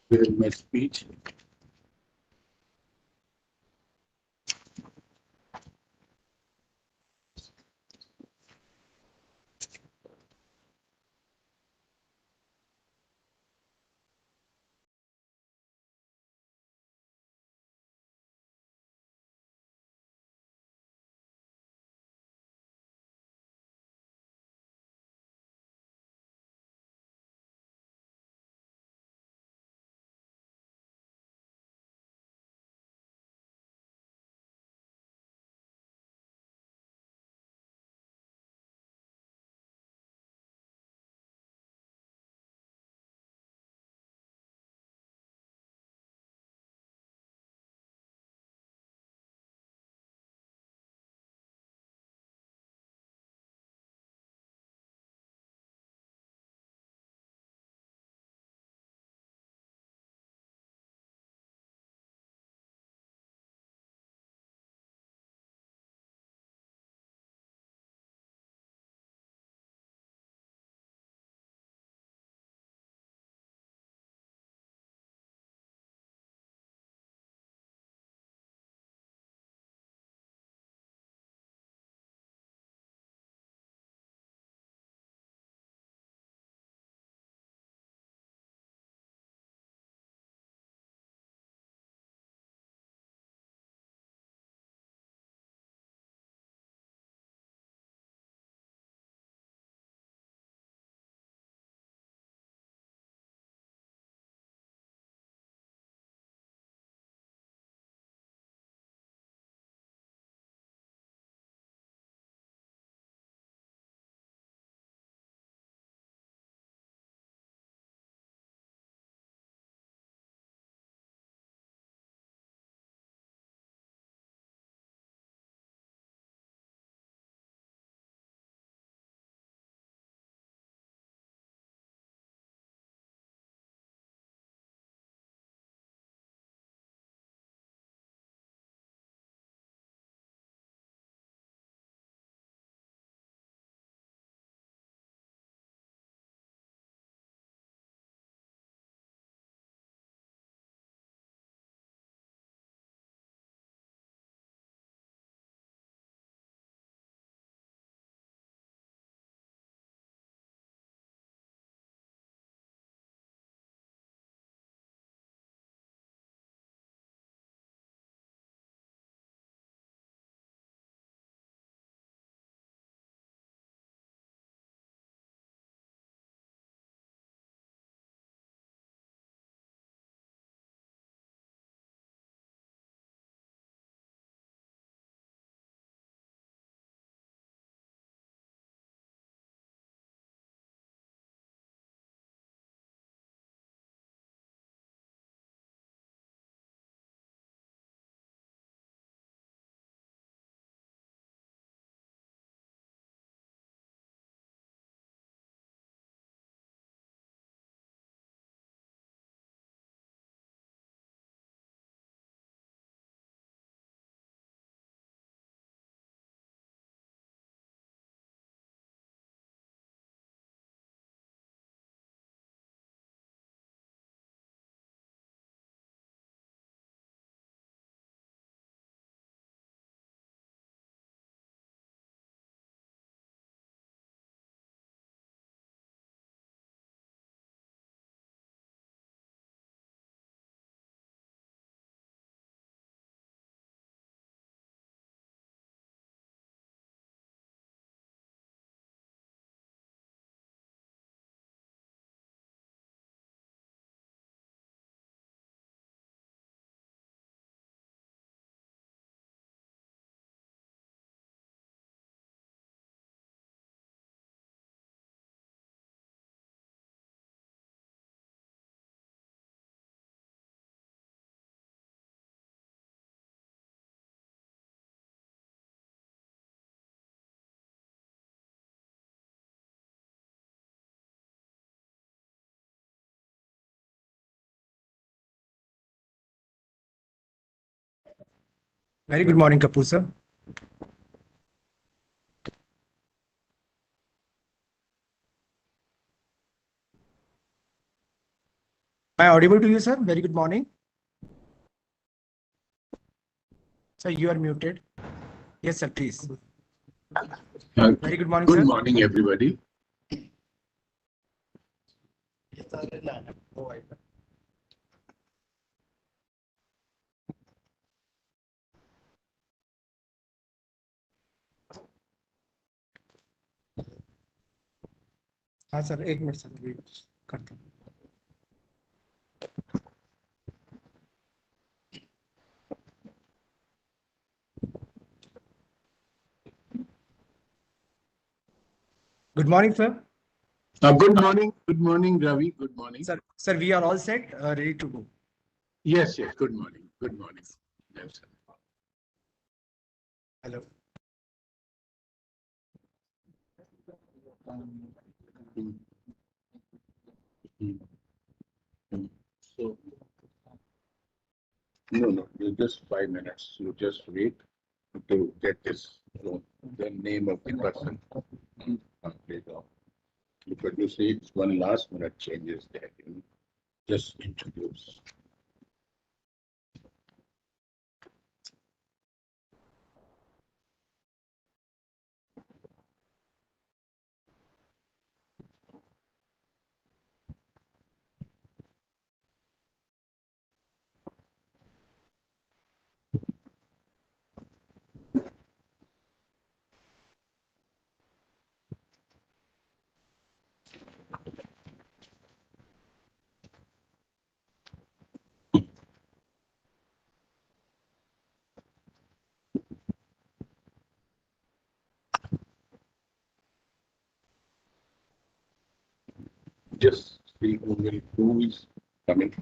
With my speech. Very good morning, Kapoor sir. Am I audible to you, sir? Very good morning. Sir, you are muted. Yes, sir, please. Very good morning, sir. Good morning, everybody. हाँ sir, एक minute sir, wait करता हूँ. Good morning, sir. Good morning, Ravi. Good morning. Sir, we are all set, ready to go. Yes. Good morning. Yes, sir. Hello. So, no, just 5 minutes. You just wait to get this, the name of the person. Because you see, it's one last minute changes there. Just introduce. Just see who is coming.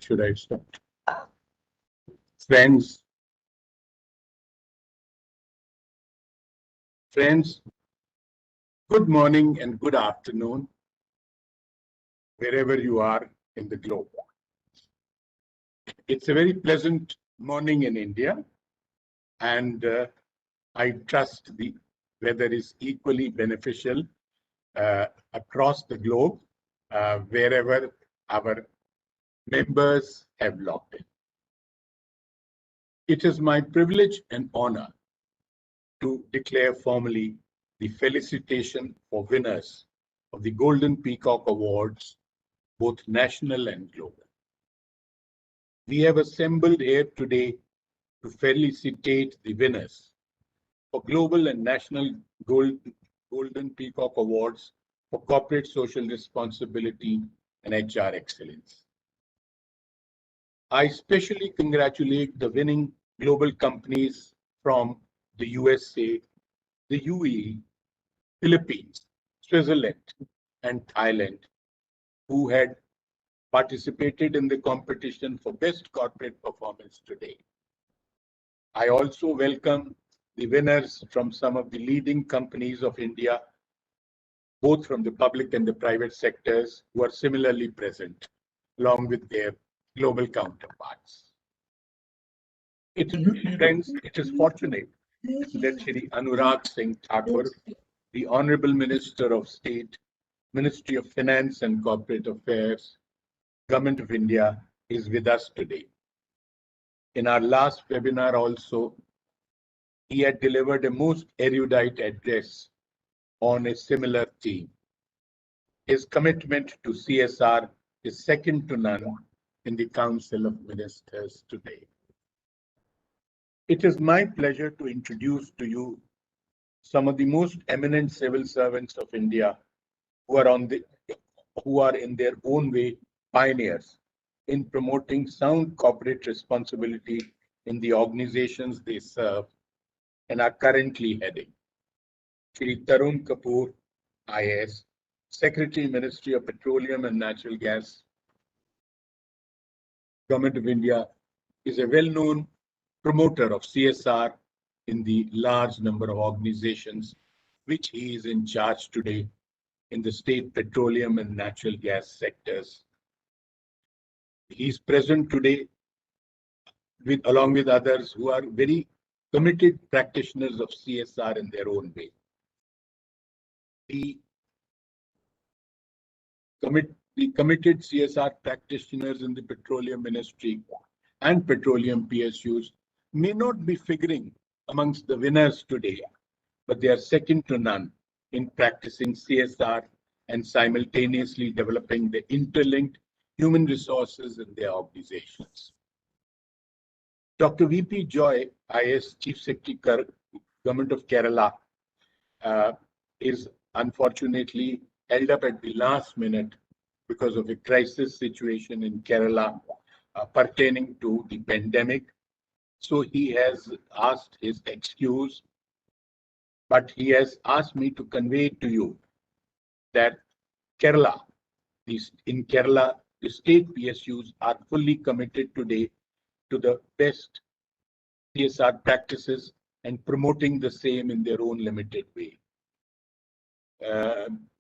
Should I start? Friends, good morning and good afternoon, wherever you are in the globe. It's a very pleasant morning in India, and I trust the weather is equally beneficial across the globe, wherever our members have logged in. It is my privilege and honor to declare formally the felicitation for winners of the Golden Peacock Awards, both national and global. We have assembled here today to felicitate the winners for global and national Golden Peacock Awards for corporate social responsibility and HR excellence. I especially congratulate the winning global companies from the USA, the UAE, Philippines, Switzerland, and Thailand, who had participated in the competition for best corporate performance today. I also welcome the winners from some of the leading companies of India, both from the public and the private sectors, who are similarly present, along with their global counterparts. Friends, it is fortunate that Shri Anurag Singh Thakur, the Honorable Minister of State, Ministry of Finance and Corporate Affairs, Government of India, is with us today. In our last webinar also, he had delivered a most erudite address on a similar theme. His commitment to CSR is second to none in the Council of Ministers today. It is my pleasure to introduce to you some of the most eminent civil servants of India who are in their own way pioneers in promoting sound corporate responsibility in the organizations they serve and are currently heading. Shri Tarun Kapoor, IAS, Secretary, Ministry of Petroleum and Natural Gas, Government of India, is a well-known promoter of CSR in the large number of organizations which he is in charge today in the state petroleum and natural gas sectors. He is present today along with others who are very committed practitioners of CSR in their own way. The committed CSR practitioners in the petroleum ministry and petroleum PSUs may not be figuring amongst the winners today, but they are second to none in practicing CSR and simultaneously developing the interlinked human resources in their organizations. Dr. V.P. Joy, IS Chief Secretary, Government of Kerala, is unfortunately held up at the last minute because of a crisis situation in Kerala pertaining to the pandemic. So he has asked his excuse, but he has asked me to convey to you that in Kerala, the state PSUs are fully committed today to the best CSR practices and promoting the same in their own limited way.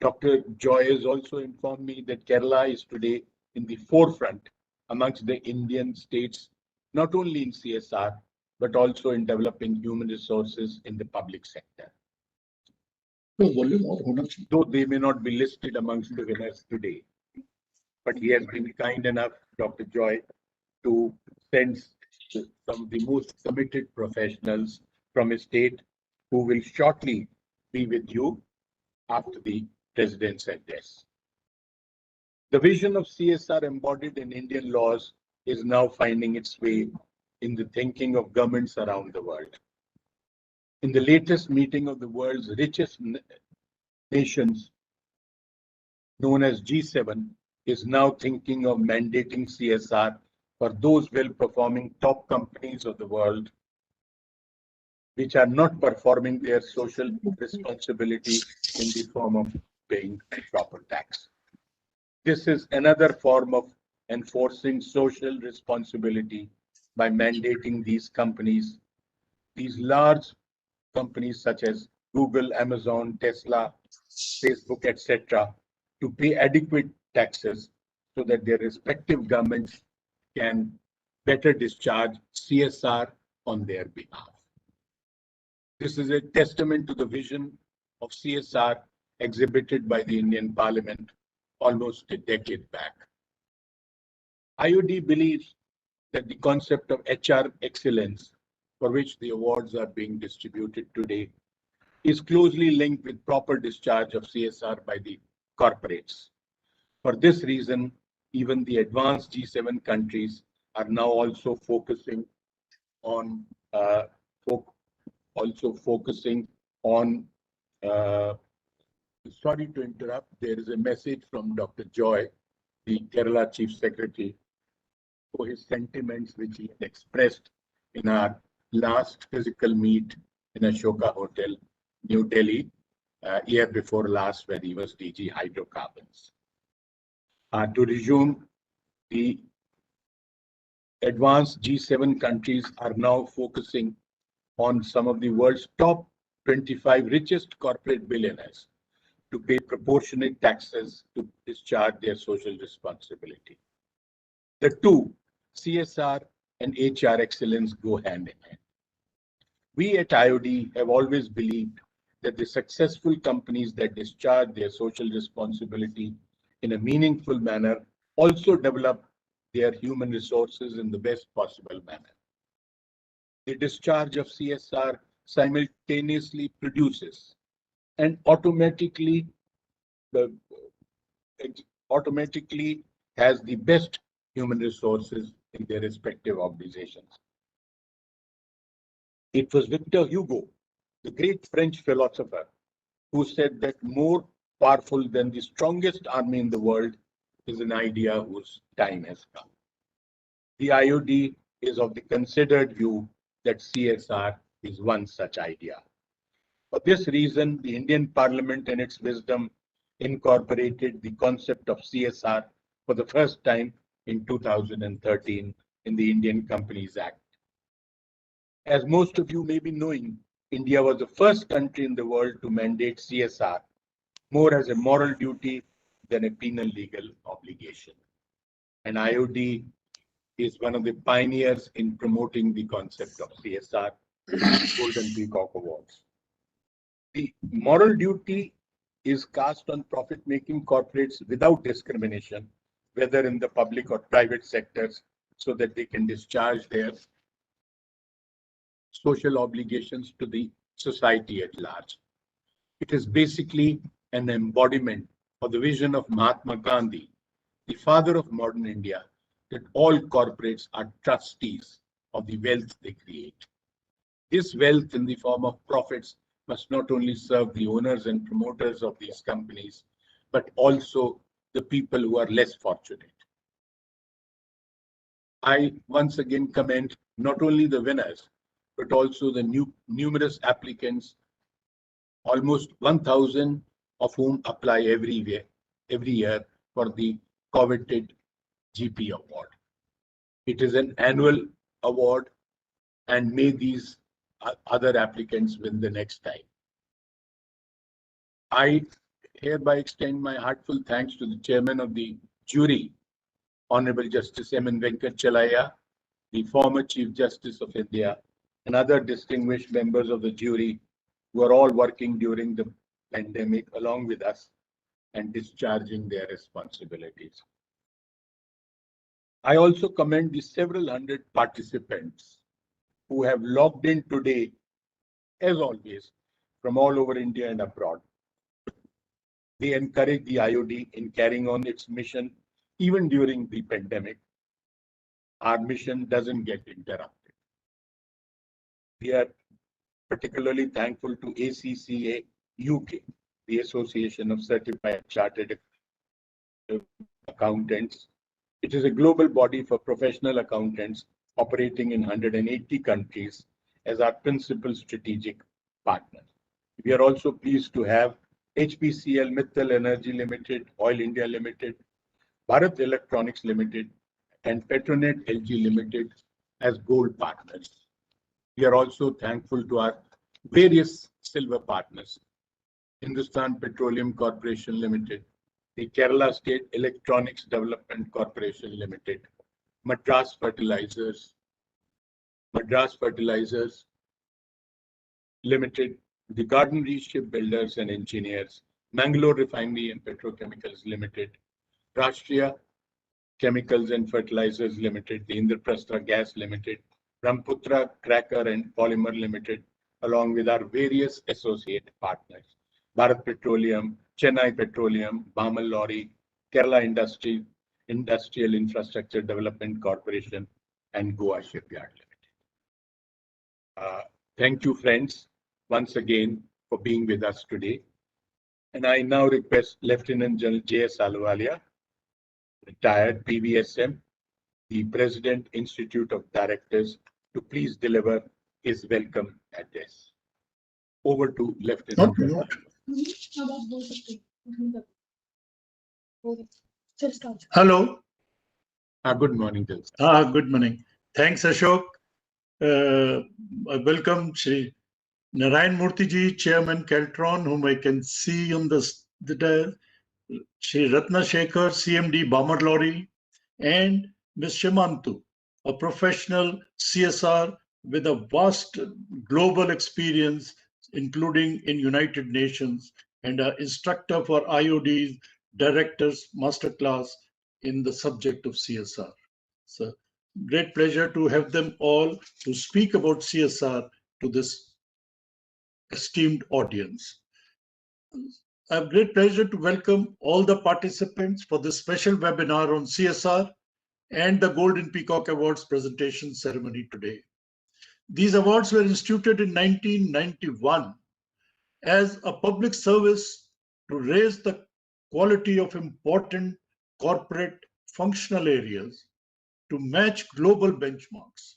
Dr. Joy has also informed me that Kerala is today in the forefront amongst the Indian states, not only in CSR, but also in developing human resources in the public sector. Though they may not be listed amongst the winners today, but he has been kind enough, Dr. Joy, to send some of the most committed professionals from a state who will shortly be with you after the President's address. The vision of CSR embodied in Indian laws is now finding its way in the thinking of governments around the world. In the latest meeting of the world's richest nations, known as G7, is now thinking of mandating CSR for those well-performing top companies of the world which are not performing their social responsibility in the form of paying proper tax. This is another form of enforcing social responsibility by mandating these large companies such as Google, Amazon, Tesla, Facebook, etc., to pay adequate taxes so that their respective governments can better discharge CSR on their behalf. This is a testament to the vision of CSR exhibited by the Indian Parliament almost a decade back. IOD believes that the concept of HR excellence, for which the awards are being distributed today, is closely linked with proper discharge of CSR by the corporates. For this reason, even the advanced G7 countries are now also focusing on uh, uh, sorry to interrupt. There is a message from Dr. Joy, the Kerala Chief Secretary, for his sentiments which he had expressed in our last physical meet in Ashoka Hotel, New Delhi, year before last, when he was DG Hydrocarbons. To resume, the advanced G7 countries are now focusing on some of the world's top 25 richest corporate billionaires to pay proportionate taxes to discharge their social responsibility. The two, CSR and HR excellence, go hand in hand. We at IOD have always believed that the successful companies that discharge their social responsibility in a meaningful manner also develop their human resources in the best possible manner. The discharge of CSR simultaneously produces and the, automatically has the best human resources in their respective organizations. It was Victor Hugo, the great French philosopher, who said that more powerful than the strongest army in the world is an idea whose time has come. The IOD is of the considered view that CSR is one such idea. For this reason, the Indian Parliament, in its wisdom, incorporated the concept of CSR for the first time in 2013 in the Indian Companies Act. As most of you may be knowing, India was the first country in the world to mandate CSR more as a moral duty than a penal legal obligation. And IOD is one of the pioneers in promoting the concept of CSR, Golden Peacock Awards. The moral duty is cast on profit-making corporates without discrimination, whether in the public or private sectors, so that they can discharge their social obligations to the society at large. It is basically an embodiment of the vision of Mahatma Gandhi, the father of modern India, that all corporates are trustees of the wealth they create. This wealth in the form of profits must not only serve the owners and promoters of these companies, but also the people who are less fortunate. I once again commend not only the winners, but also the numerous applicants, almost 1,000 of whom apply every year for the coveted GP award. It is an annual award, and may these other applicants win the next time. I hereby extend my heartfelt thanks to the chairman of the jury, Honorable Justice M.N. Venkatchalaya, the former Chief Justice of India, and other distinguished members of the jury who are all working during the pandemic along with us and discharging their responsibilities. I also commend the several hundred participants who have logged in today, as always, from all over India and abroad. They encourage the IOD in carrying on its mission even during the pandemic. Our mission doesn't get interrupted. We are particularly thankful to ACCA UK, the Association of Certified Chartered Accountants. It is a global body for professional accountants operating in 180 countries as our principal strategic partner. We are also pleased to have HPCL, Mittal Energy Limited, Oil India Limited, Bharat Electronics Limited, and Petronet LG Limited as gold partners. We are also thankful to our various silver partners: Hindustan Petroleum Corporation Limited, the Kerala State Electronics Development Corporation Limited, Madras Fertilizers Limited, the Gardenry Shipbuilders and Engineers, Mangalore Refinery and Petrochemicals Limited, Rashtriya Chemicals and Fertilizers Limited, the Indraprastha Gas Limited, Brahmaputra Cracker and Polymer Limited, along with our various associate partners: Bharat Petroleum, Chennai Petroleum, Bamal Lorry, Kerala Industrial Infrastructure Development Corporation, and Goa Shipyard Limited. Thank you, friends, once again for being with us today. And I now request Lieutenant General J.S. Ahluwalia, retired PVSM, the President, Institute of Directors, to please deliver his welcome address. Over to Lieutenant General. Hello. Good morning, General. Good morning. Thanks, Ashok. I welcome Shri Narayan Murthy ji, Chairman Caltron, whom I can see on the Shri Ratna Shekhar, CMD Bamar Lorry, and Ms. Shamantu, a professional CSR with a vast global experience, including in United Nations, and an instructor for IOD's Directors Masterclass in the subject of CSR. So, great pleasure to have them all to speak about CSR to this esteemed audience. I have great pleasure to welcome all the participants for this special webinar on CSR and the Golden Peacock Awards presentation ceremony today. These awards were instituted in 1991 as a public service to raise the quality of important corporate functional areas to match global benchmarks.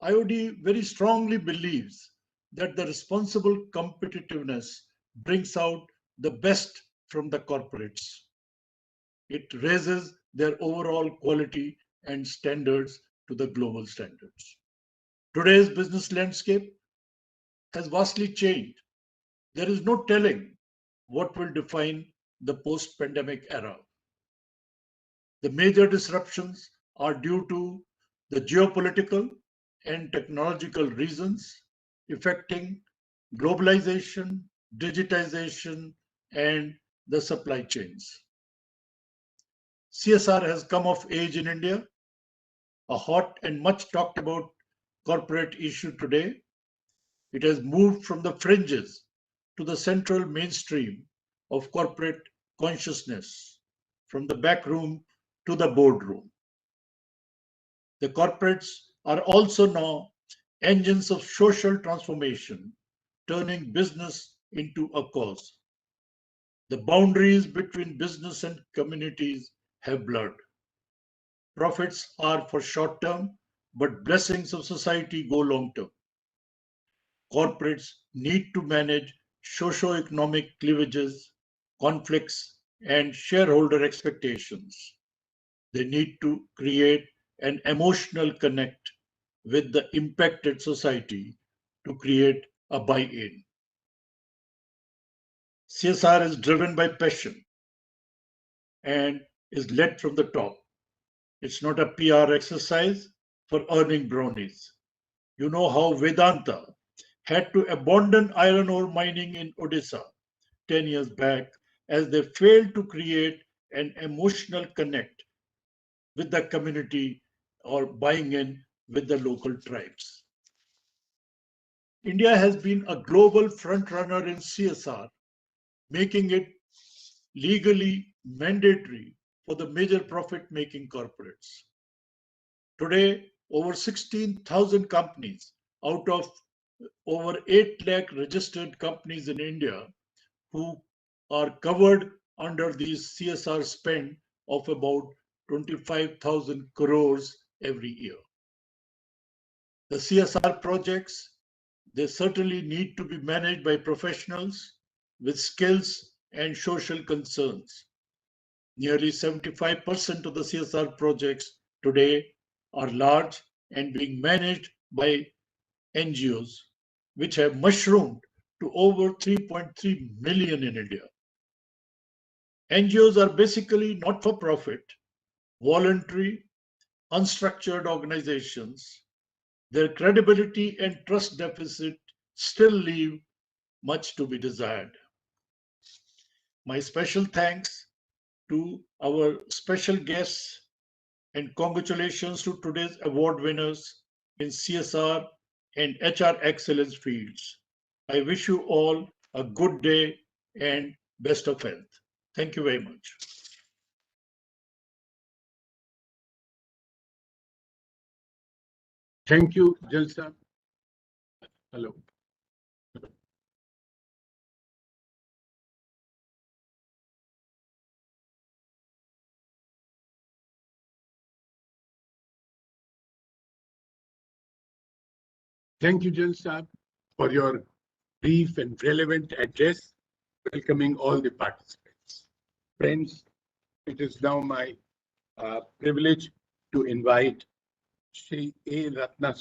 IOD very strongly believes that the responsible competitiveness brings out the best from the corporates. It raises their overall quality and standards to the global standards. Today's business landscape has vastly changed. There is no telling what will define the post-pandemic era. The major disruptions are due to the geopolitical and technological reasons affecting globalization, digitization, and the supply chains. CSR has come of age in India, a hot and much talked about corporate issue today. It has moved from the fringes to the central mainstream of corporate consciousness, from the back room to the boardroom. The corporates are also now engines of social transformation, turning business into a cause. The boundaries between business and communities have blurred. Profits are for short term, but blessings of society go long term. Corporates need to manage socio-economic cleavages, conflicts, and shareholder expectations. They need to create an emotional connect with the impacted society to create a buy-in. CSR is driven by passion and is led from the top. It's not a PR exercise for earning brownies. You know how Vedanta had to abandon iron ore mining in Odisha 10 years back as they failed to create an emotional connect with the community or buying in with the local tribes. India has been a global frontrunner in CSR, making it legally mandatory for the major profit-making corporates. Today, over 16,000 companies out of over 8 lakh registered companies in India who are covered under these CSR spend of about 25,000 crores every year. The CSR projects, they certainly need to be managed by professionals with skills and social concerns. Nearly 75% of the CSR projects today are large and being managed by NGOs, which have mushroomed to over 3.3 million in India. NGOs are basically not-for-profit, voluntary, unstructured organizations. Their credibility and trust deficit still leave much to be desired. My special thanks to our special guests and congratulations to today's award winners in CSR and HR excellence fields. I wish you all a good day and best of health. Thank you very much. Thank you, Jalsa. Hello. Thank you, Jalsa, for your brief and relevant address, welcoming all the participants. Friends, it is now my privilege to invite Shri A. Ratna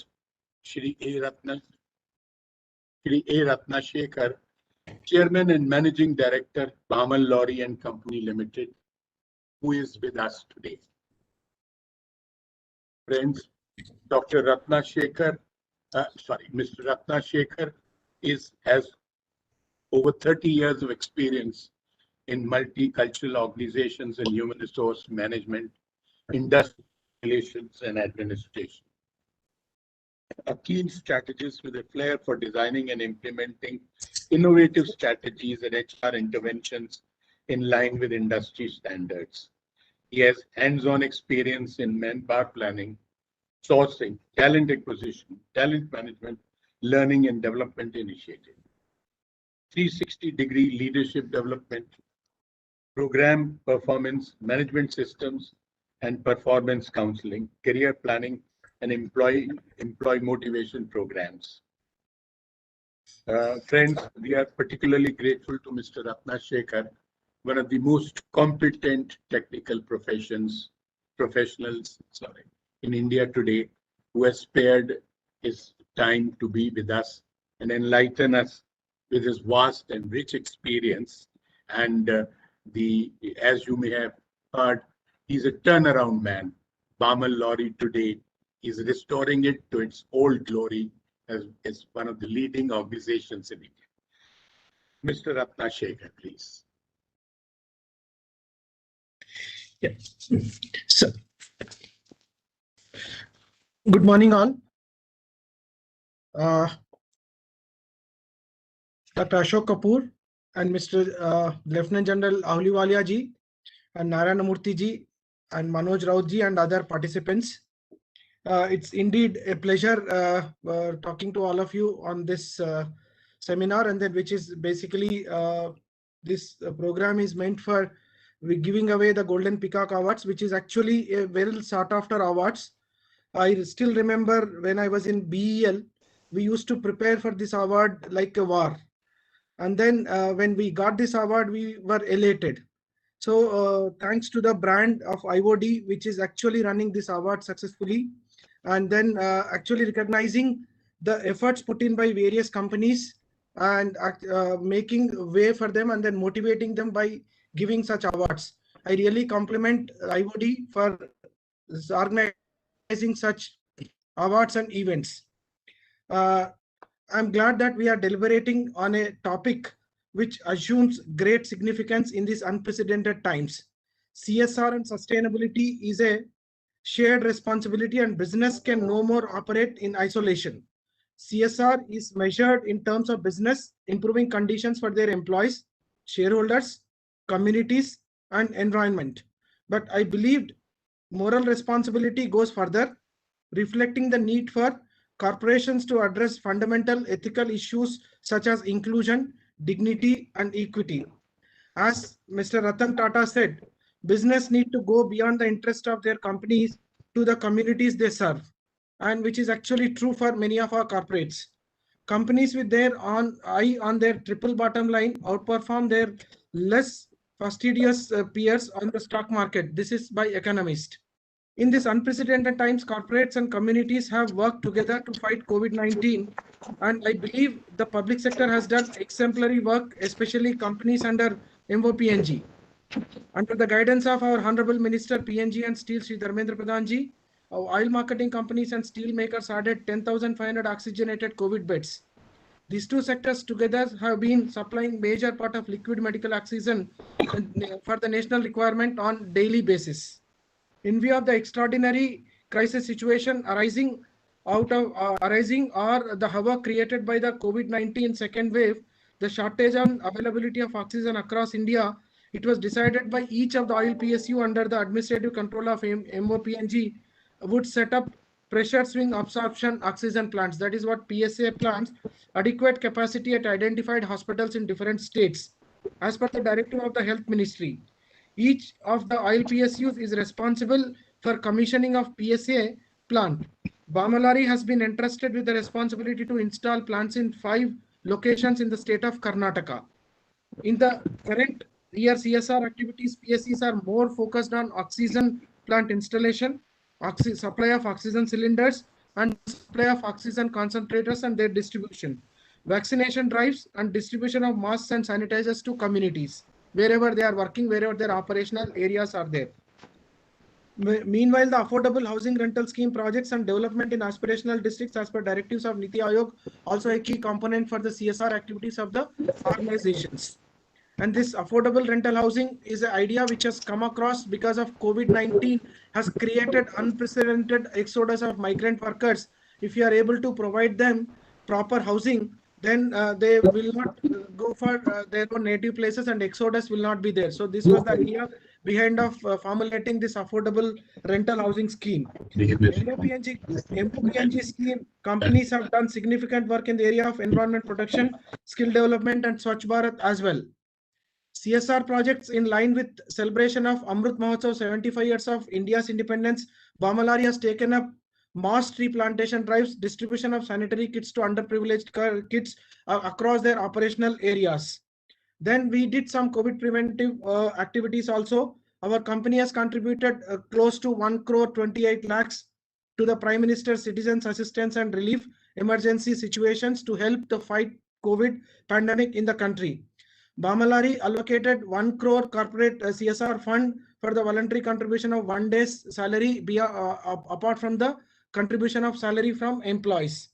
Shekhar, Chairman and Managing Director, Bamal Lorry and Company Limited, who is with us today. Friends, Mr. Ratna Shekhar has over 30 years of experience in multicultural organizations and human resource management, industrial relations, and administration. A keen strategist with a flair for designing and implementing innovative strategies and HR interventions in line with industry standards. He has hands-on experience in manpower planning, sourcing, talent acquisition, talent management, learning and development initiative, 360-degree leadership development, program performance management systems, and performance counseling, career planning, and employee motivation programs. Friends, we are particularly grateful to Mr. Ratna Shekhar, one of the most competent technical professionals in India today, who has spared his time to be with us and enlighten us with his vast and rich experience. And as you may have heard, he's a turnaround man. Bamal Lorry today is restoring it to its old glory as one of the leading organizations in India. Mr. Ratna Shekhar, please. Yeah. So, good morning, all. Dr. Ashok Kapoor and Mr. Lieutenant General Ahluwalia ji and Narayana Murthy ji and Manoj Raut ji and other participants. It's indeed a pleasure talking to all of you on this seminar, and then which is basically this program is meant for giving away the Golden Peacock Awards, which is actually a very sought after awards. I still remember when I was in BEL, we used to prepare for this award like a war. And then when we got this award, we were elated. So thanks to the brand of IOD, which is actually running this award successfully, and then actually recognizing the efforts put in by various companies and making way for them and then motivating them by giving such awards. I really compliment IOD for organizing such awards and events. I'm glad that we are deliberating on a topic which assumes great significance in these unprecedented times. CSR and sustainability is a shared responsibility, and business can no more operate in isolation. CSR is measured in terms of business improving conditions for their employees, shareholders, communities, and environment. But I believed moral responsibility goes further, reflecting the need for corporations to address fundamental ethical issues such as inclusion, dignity, and equity. As Mr. Ratan Tata said, business need to go beyond the interest of their companies to the communities they serve, and which is actually true for many of our corporates. Companies with their eye on their triple bottom line outperform their less fastidious peers on the stock market. This is by Economist. In these unprecedented times, corporates and communities have worked together to fight COVID-19. And I believe the public sector has done exemplary work, especially companies under MOPNG. Under the guidance of our Honorable Minister PNG and Steel, Sri Dharmendra Pradhanji, oil marketing companies and steel makers added 10,500 oxygenated COVID beds. These two sectors together have been supplying major part of liquid medical oxygen for the national requirement on daily basis. In view of the extraordinary crisis situation arising or the havoc created by the COVID-19 second wave, the shortage and availability of oxygen across India, it was decided by each of the oil PSU under the administrative control of MOPNG would set up pressure swing absorption oxygen plants. That is what PSA plants, adequate capacity at identified hospitals in different states. As per the directive of the Health Ministry, each of the oil PSUs is responsible for commissioning of PSA plant. Bamalari has been entrusted with the responsibility to install plants in 5 locations in the state of Karnataka. In the current year CSR activities, PSCs are more focused on oxygen plant installation, supply of oxygen cylinders, and supply of oxygen concentrators and their distribution, vaccination drives, and distribution of masks and sanitizers to communities wherever they are working, wherever their operational areas are there. Meanwhile, the affordable housing rental scheme projects and development in aspirational districts as per directives of Niti Aayog, also a key component for the CSR activities of the organizations. And this affordable rental housing is an idea which has come across because of COVID-19 has created unprecedented exodus of migrant workers. If you are able to provide them proper housing, then they will not go for their own native places and exodus will not be there. So this was the idea behind of formulating this affordable rental housing scheme. MOPNG scheme, companies have done significant work in the area of environment protection, skill development, and Swachh Bharat as well. CSR projects in line with celebration of Amrit Mahotsav 75 years of India's independence, Bamalari has taken up mass tree plantation drives, distribution of sanitary kits to underprivileged kids across their operational areas. Then we did some COVID preventive activities also. Our company has contributed close to 1 crore 28 lakhs to the Prime Minister's Citizens Assistance and Relief Emergency Situations to help the fight COVID pandemic in the country. Bamalari allocated 1 crore corporate CSR fund for the voluntary contribution of 1 day's salary apart from the contribution of salary from employees.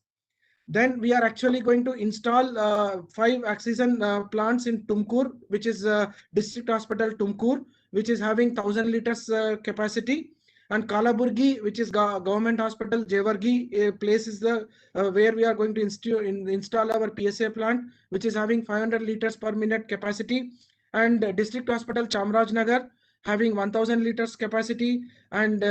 Then we are actually going to install 5 oxygen plants in Tumkur, which is district hospital Tumkur, which is having 1000 liters capacity, and Kalaburgi, which is government hospital Jewargi place is the where we are going to install our PSA plant, which is having 500 liters per minute capacity, and district hospital Chamrajnagar having 1000 liters capacity, and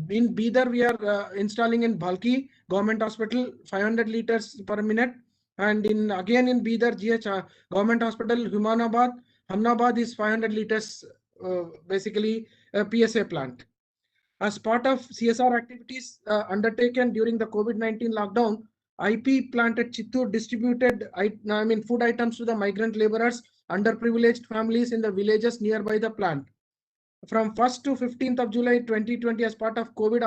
in Bidar we are installing in Bhalki government hospital 500 liters per minute, and again in Bidar GH government hospital Hamnabad is 500 liters basically a PSA plant. As part of CSR activities undertaken during the COVID-19 lockdown, IP plant at Chittur distributed food items to the migrant laborers, underprivileged families in the villages nearby the plant. From 1st to 15th of July 2020, as part of COVID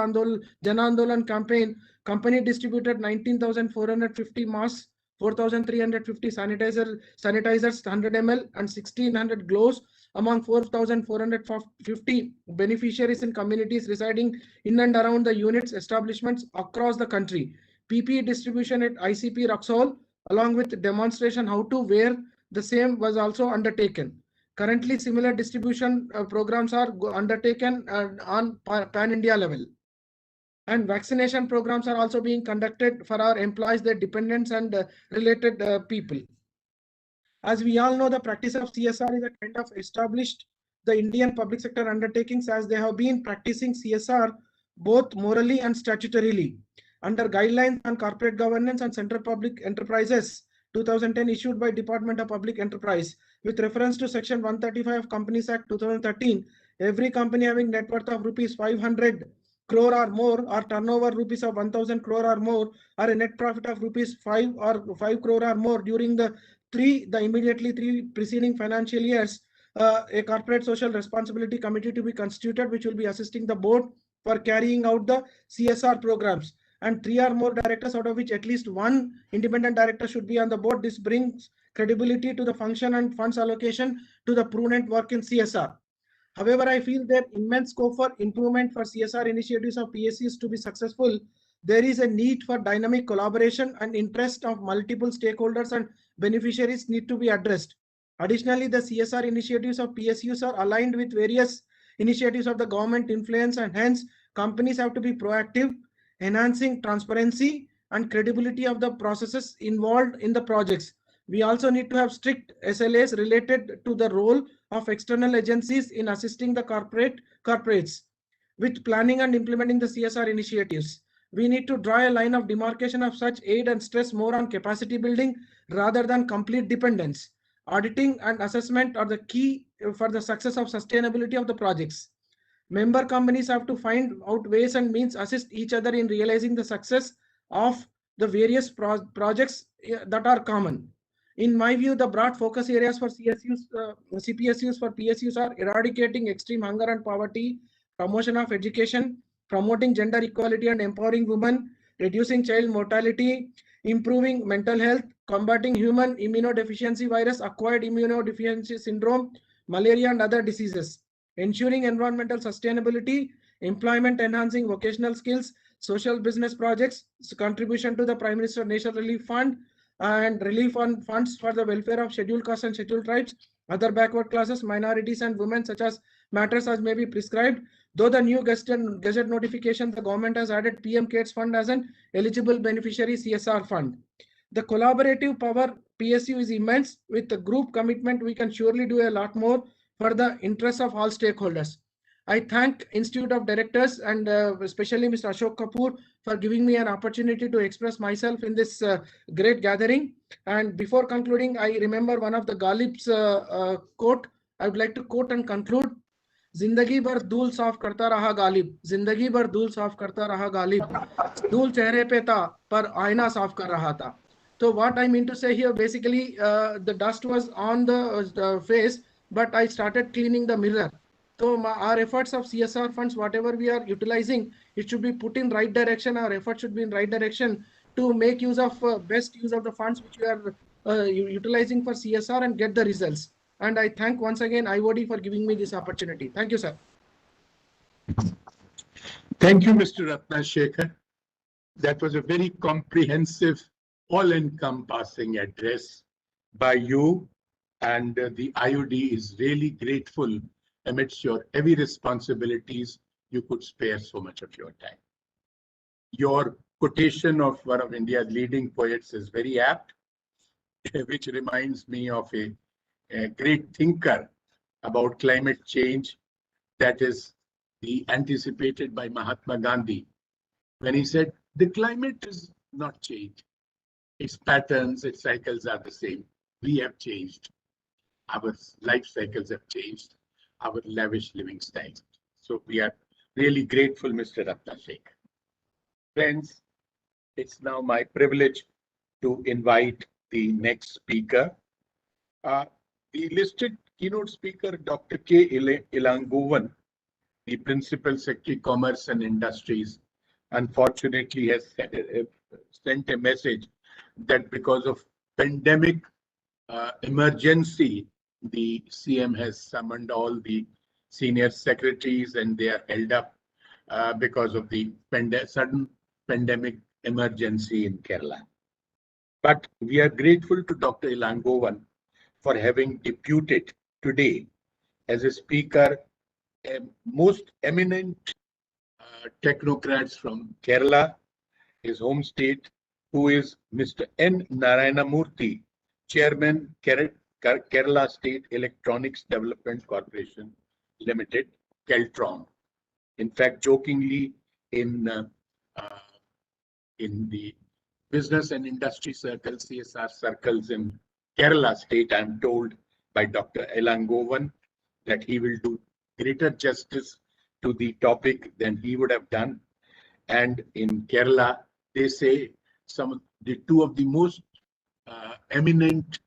Jan Andolan campaign, company distributed 19,450 masks, 4,350 sanitizers 100 ml and 1,600 gloves among 4,450 beneficiaries in communities residing in and around the units establishments across the country. PPE distribution at ICP Raxol along with demonstration how to wear the same was also undertaken. Currently, similar distribution programs are undertaken on pan-India level. And vaccination programs are also being conducted for our employees, their dependents, and related people. As we all know, the practice of CSR is a kind of established the Indian public sector undertakings as they have been practicing CSR both morally and statutorily. Under guidelines on corporate governance and central public enterprises 2010 issued by Department of Public Enterprise with reference to section 135 of Companies Act 2013, every company having net worth of rupees 500 crore or more or turnover rupees of 1000 crore or more or a net profit of rupees 5 crore or more during the immediately 3 preceding financial years a corporate social responsibility committee to be constituted, which will be assisting the board for carrying out the CSR programs, and 3 or more directors, out of which at least 1 independent director should be on the board. This brings credibility to the function and funds allocation to the prudent work in CSR. However, I feel there immense scope for improvement for CSR initiatives of PSUs to be successful. There is a need for dynamic collaboration, and interest of multiple stakeholders and beneficiaries need to be addressed. Additionally, the CSR initiatives of PSUs are aligned with various initiatives of the government influence, and hence companies have to be proactive, enhancing transparency and credibility of the processes involved in the projects. We also need to have strict SLAs related to the role of external agencies in assisting the corporates with planning and implementing the CSR initiatives. We need to draw a line of demarcation of such aid and stress more on capacity building rather than complete dependence. Auditing and assessment are the key for the success of sustainability of the projects. Member companies have to find out ways and means assist each other in realizing the success of the various projects that are common. In my view, the broad focus areas for CPSUs for PSUs are eradicating extreme hunger and poverty, promotion of education, promoting gender equality and empowering women, reducing child mortality, improving mental health, combating human immunodeficiency virus, acquired immunodeficiency syndrome, malaria and other diseases, ensuring environmental sustainability, employment enhancing vocational skills, social business projects, contribution to the Prime Minister National Relief Fund, and relief on funds for the welfare of scheduled castes and scheduled tribes, other backward classes, minorities and women, such as matters as may be prescribed. Though the new gazette notification, the government has added PM CARES fund as an eligible beneficiary CSR fund. The collaborative power PSU is immense. With the group commitment, we can surely do a lot more for the interests of all stakeholders. I thank Institute of Directors and especially Mr. Ashok Kapoor for giving me an opportunity to express myself in this great gathering. And before concluding, I remember one of the Ghalib's quote. I would like to quote and conclude. जिंदगी भर धूल साफ करता रहा गालिब, जिंदगी भर धूल साफ करता रहा गालिब, धूल चेहरे पे था पर आईना साफ कर रहा था. So what I mean to say here, basically the dust was on the face, but I started cleaning the mirror. So our efforts of CSR funds, whatever we are utilizing, it should be put in right direction. Our effort should be in right direction to make use of best use of the funds which we are utilizing for CSR and get the results. And I thank once again IOD for giving me this opportunity. Thank you, sir. Thank you, Mr. Ratnashekhar. That was a very comprehensive, all-encompassing address by you, and the IOD is really grateful amidst your heavy responsibilities. You could spare so much of your time. Your quotation of one of India's leading poets is very apt, which reminds me of a great thinker about climate change, that is anticipated by Mahatma Gandhi, when he said, the climate is not changed. Its patterns, its cycles are the same. We have changed. Our life cycles have changed. Our lavish living styles. So we are really grateful, Mr. Ratnashekhar. Friends, it's now my privilege to invite the next speaker. The listed keynote speaker, Dr. K. Ilangovan, the Principal Secretary, Commerce and Industries, unfortunately has sent a message that because of pandemic emergency, the CM has summoned all the senior secretaries and they are held up because of the sudden pandemic emergency in Kerala. But we are grateful to Dr. Ilangovan for having deputed today as a speaker most eminent technocrats from Kerala, his home state, who is Mr. N. Narayana Murthy, Chairman, Kerala State Electronics Development Corporation Limited, Keltron. In fact, jokingly, in the business and industry circles, CSR circles in Kerala State, I'm told by Dr. Ilangovan that he will do greater justice to the topic than he would have done. And in Kerala, they say the two of the most eminent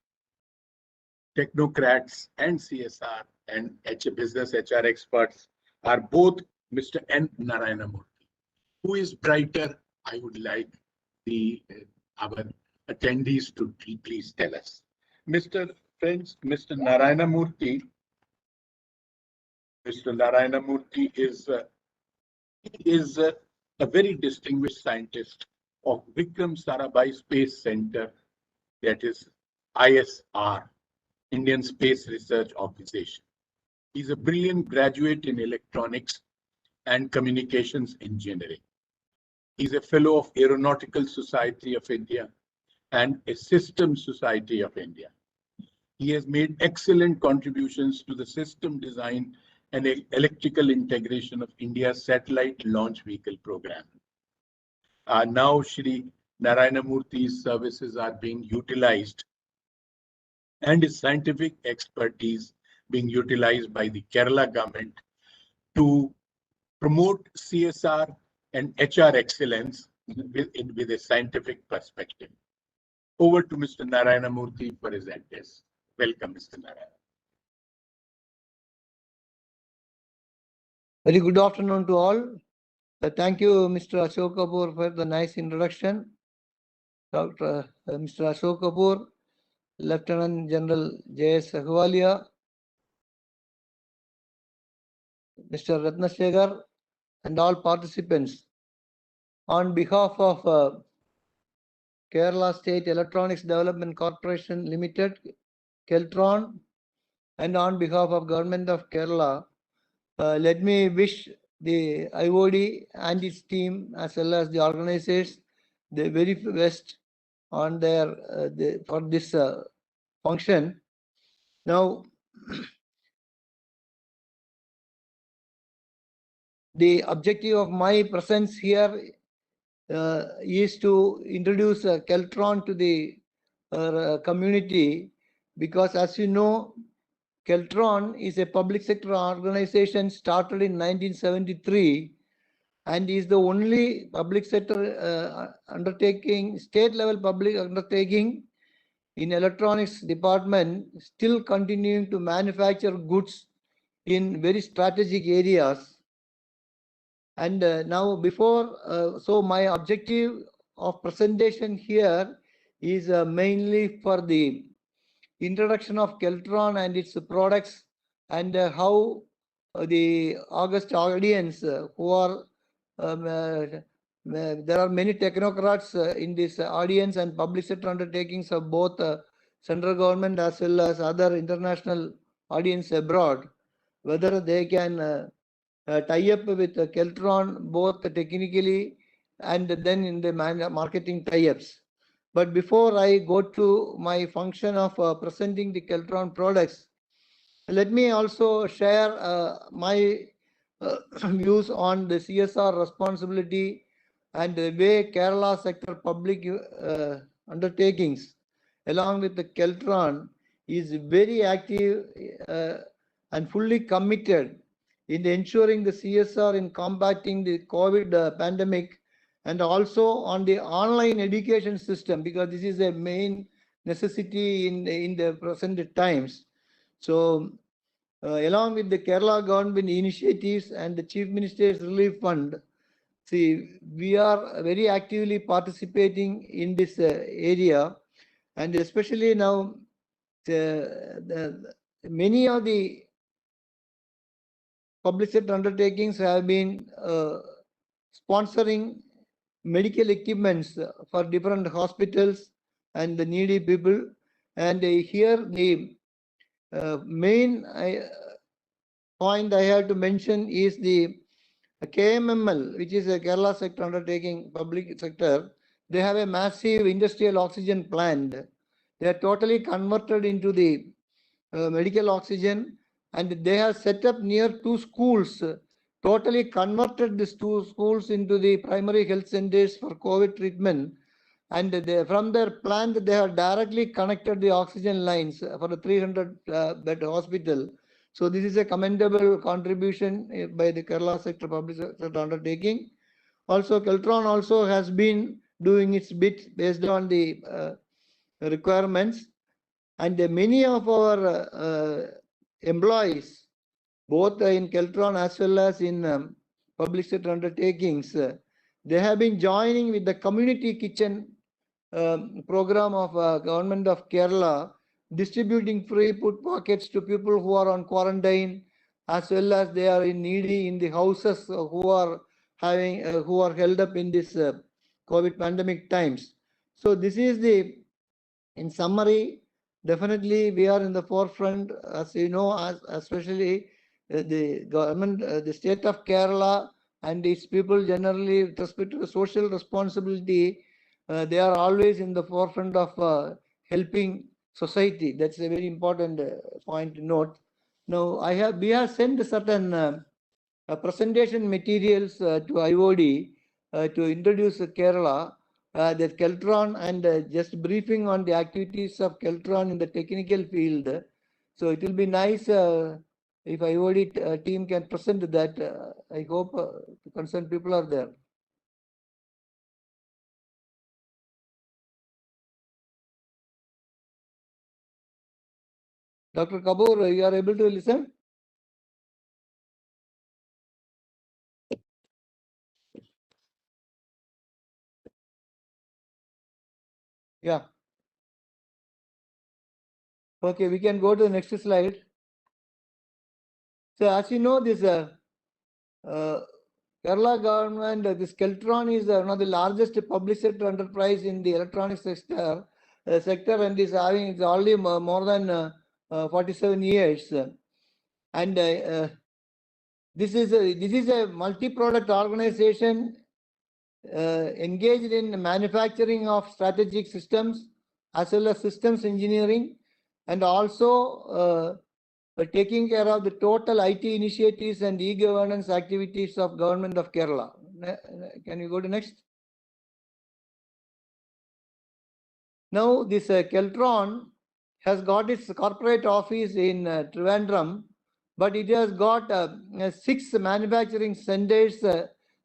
technocrats and CSR and business HR experts are both Mr. N. Narayana Murthy. Who is brighter? I would like our attendees to please tell us. Mr. Narayana Murthy. Mr. Narayana Murthy is a very distinguished scientist of Vikram Sarabhai Space Center, that is ISR, Indian Space Research Organization. He's a brilliant graduate in electronics and communications engineering. He's a fellow of Aeronautical Society of India and a System Society of India. He has made excellent contributions to the system design and electrical integration of India's satellite launch vehicle program. Now, Shri Narayana Murthy's services are being utilized and his scientific expertise being utilized by the Kerala government to promote CSR and HR excellence with a scientific perspective. Over to Mr. Narayana Murthy for his address. Welcome, Mr. Narayana. Very good afternoon to all. Thank you, Mr. Ashok Kapoor, for the nice introduction. Mr. Ashok Kapoor, Lieutenant General J.S. Ahluwalia, Mr. Ratnashekhar, and all participants. On behalf of Kerala State Electronics Development Corporation Limited, Keltron, and on behalf of Government of Kerala, let me wish the IOD and its team, as well as the organizers, the very best on their for this function. Now, the objective of my presence here is to introduce Keltron to the community, because as you know, Keltron is a public sector organization started in 1973 and is the only public sector undertaking, state level public undertaking in electronics department, still continuing to manufacture goods in very strategic areas. And now so my objective of presentation here is mainly for the introduction of Keltron and its products, and how the august audience who are there are many technocrats in this audience and public sector undertakings of both central government as well as other international audience abroad, whether they can tie up with Keltron both technically and then in the marketing tie-ups. But before I go to my function of presenting the Keltron products, let me also share my views on the CSR responsibility and the way Kerala sector public undertakings along with the Keltron is very active and fully committed in ensuring the CSR in combating the COVID pandemic, and also on the online education system, because this is a main necessity in the present times. So along with the Kerala government initiatives and the Chief Minister's Relief Fund, see, we are very actively participating in this area, and especially now many of the public sector undertakings have been sponsoring medical equipments for different hospitals and the needy people. And here the main point I have to mention is the KMML, which is a Kerala sector undertaking, public sector. They have a massive industrial oxygen plant. They are totally converted into the medical oxygen, and they have set up near 2 schools, totally converted these 2 schools into the primary health centers for COVID treatment. And from their plant, they have directly connected the oxygen lines for a 300-bed hospital. So this is a commendable contribution by the Kerala sector public sector undertaking. Also, Keltron also has been doing its bit based on the requirements. And many of our employees, both in Keltron as well as in public sector undertakings, they have been joining with the community kitchen program of government of Kerala, distributing free food packets to people who are on quarantine, as well as they are in needy in the houses who are having who are held up in this COVID pandemic times. So this is the, in summary, definitely we are in the forefront, as you know, especially the government, the state of Kerala and its people generally with respect to the social responsibility, they are always in the forefront of helping society. That's a very important point to note. Now, we have sent certain presentation materials to IOD to introduce Kerala, that Keltron, and just briefing on the activities of Keltron in the technical field. So it will be nice if IOD team can present that. I hope the concerned people are there. Dr. Kapoor, you are able to listen? Yeah. Okay, we can go to the next slide. So as you know, this Kerala government, this Keltron is one of the largest public sector enterprise in the electronics sector, and is having, it's already more than 47 years. And this is a multi-product organization engaged in manufacturing of strategic systems as well as systems engineering, and also taking care of the total IT initiatives and e-governance activities of Government of Kerala. Can you go to next? Now this Keltron has got its corporate office in Trivandrum, but it has got 6 manufacturing centers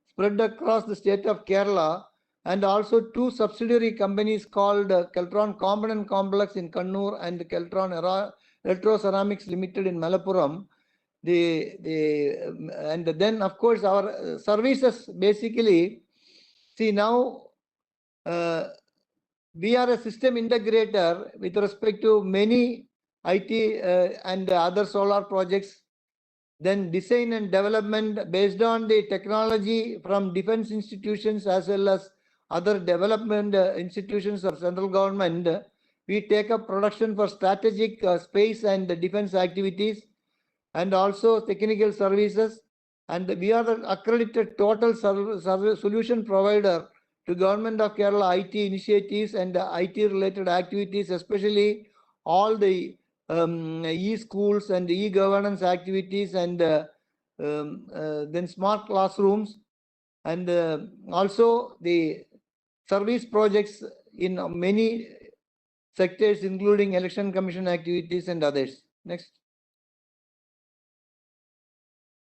spread across the state of Kerala, and also 2 subsidiary companies called Keltron Component Complex in Kannur and Keltron Electro-Ceramics Limited in Malappuram. And then of course our services basically, see now we are a system integrator with respect to many IT and other solar projects, then design and development based on the technology from defense institutions as well as other development institutions of central government. We take up production for strategic space and defense activities, and also technical services, and we are the accredited total solution provider to Government of Kerala IT initiatives and IT related activities, especially all the e-schools and e-governance activities, and then smart classrooms, and also the service projects in many sectors including election commission activities and others. Next.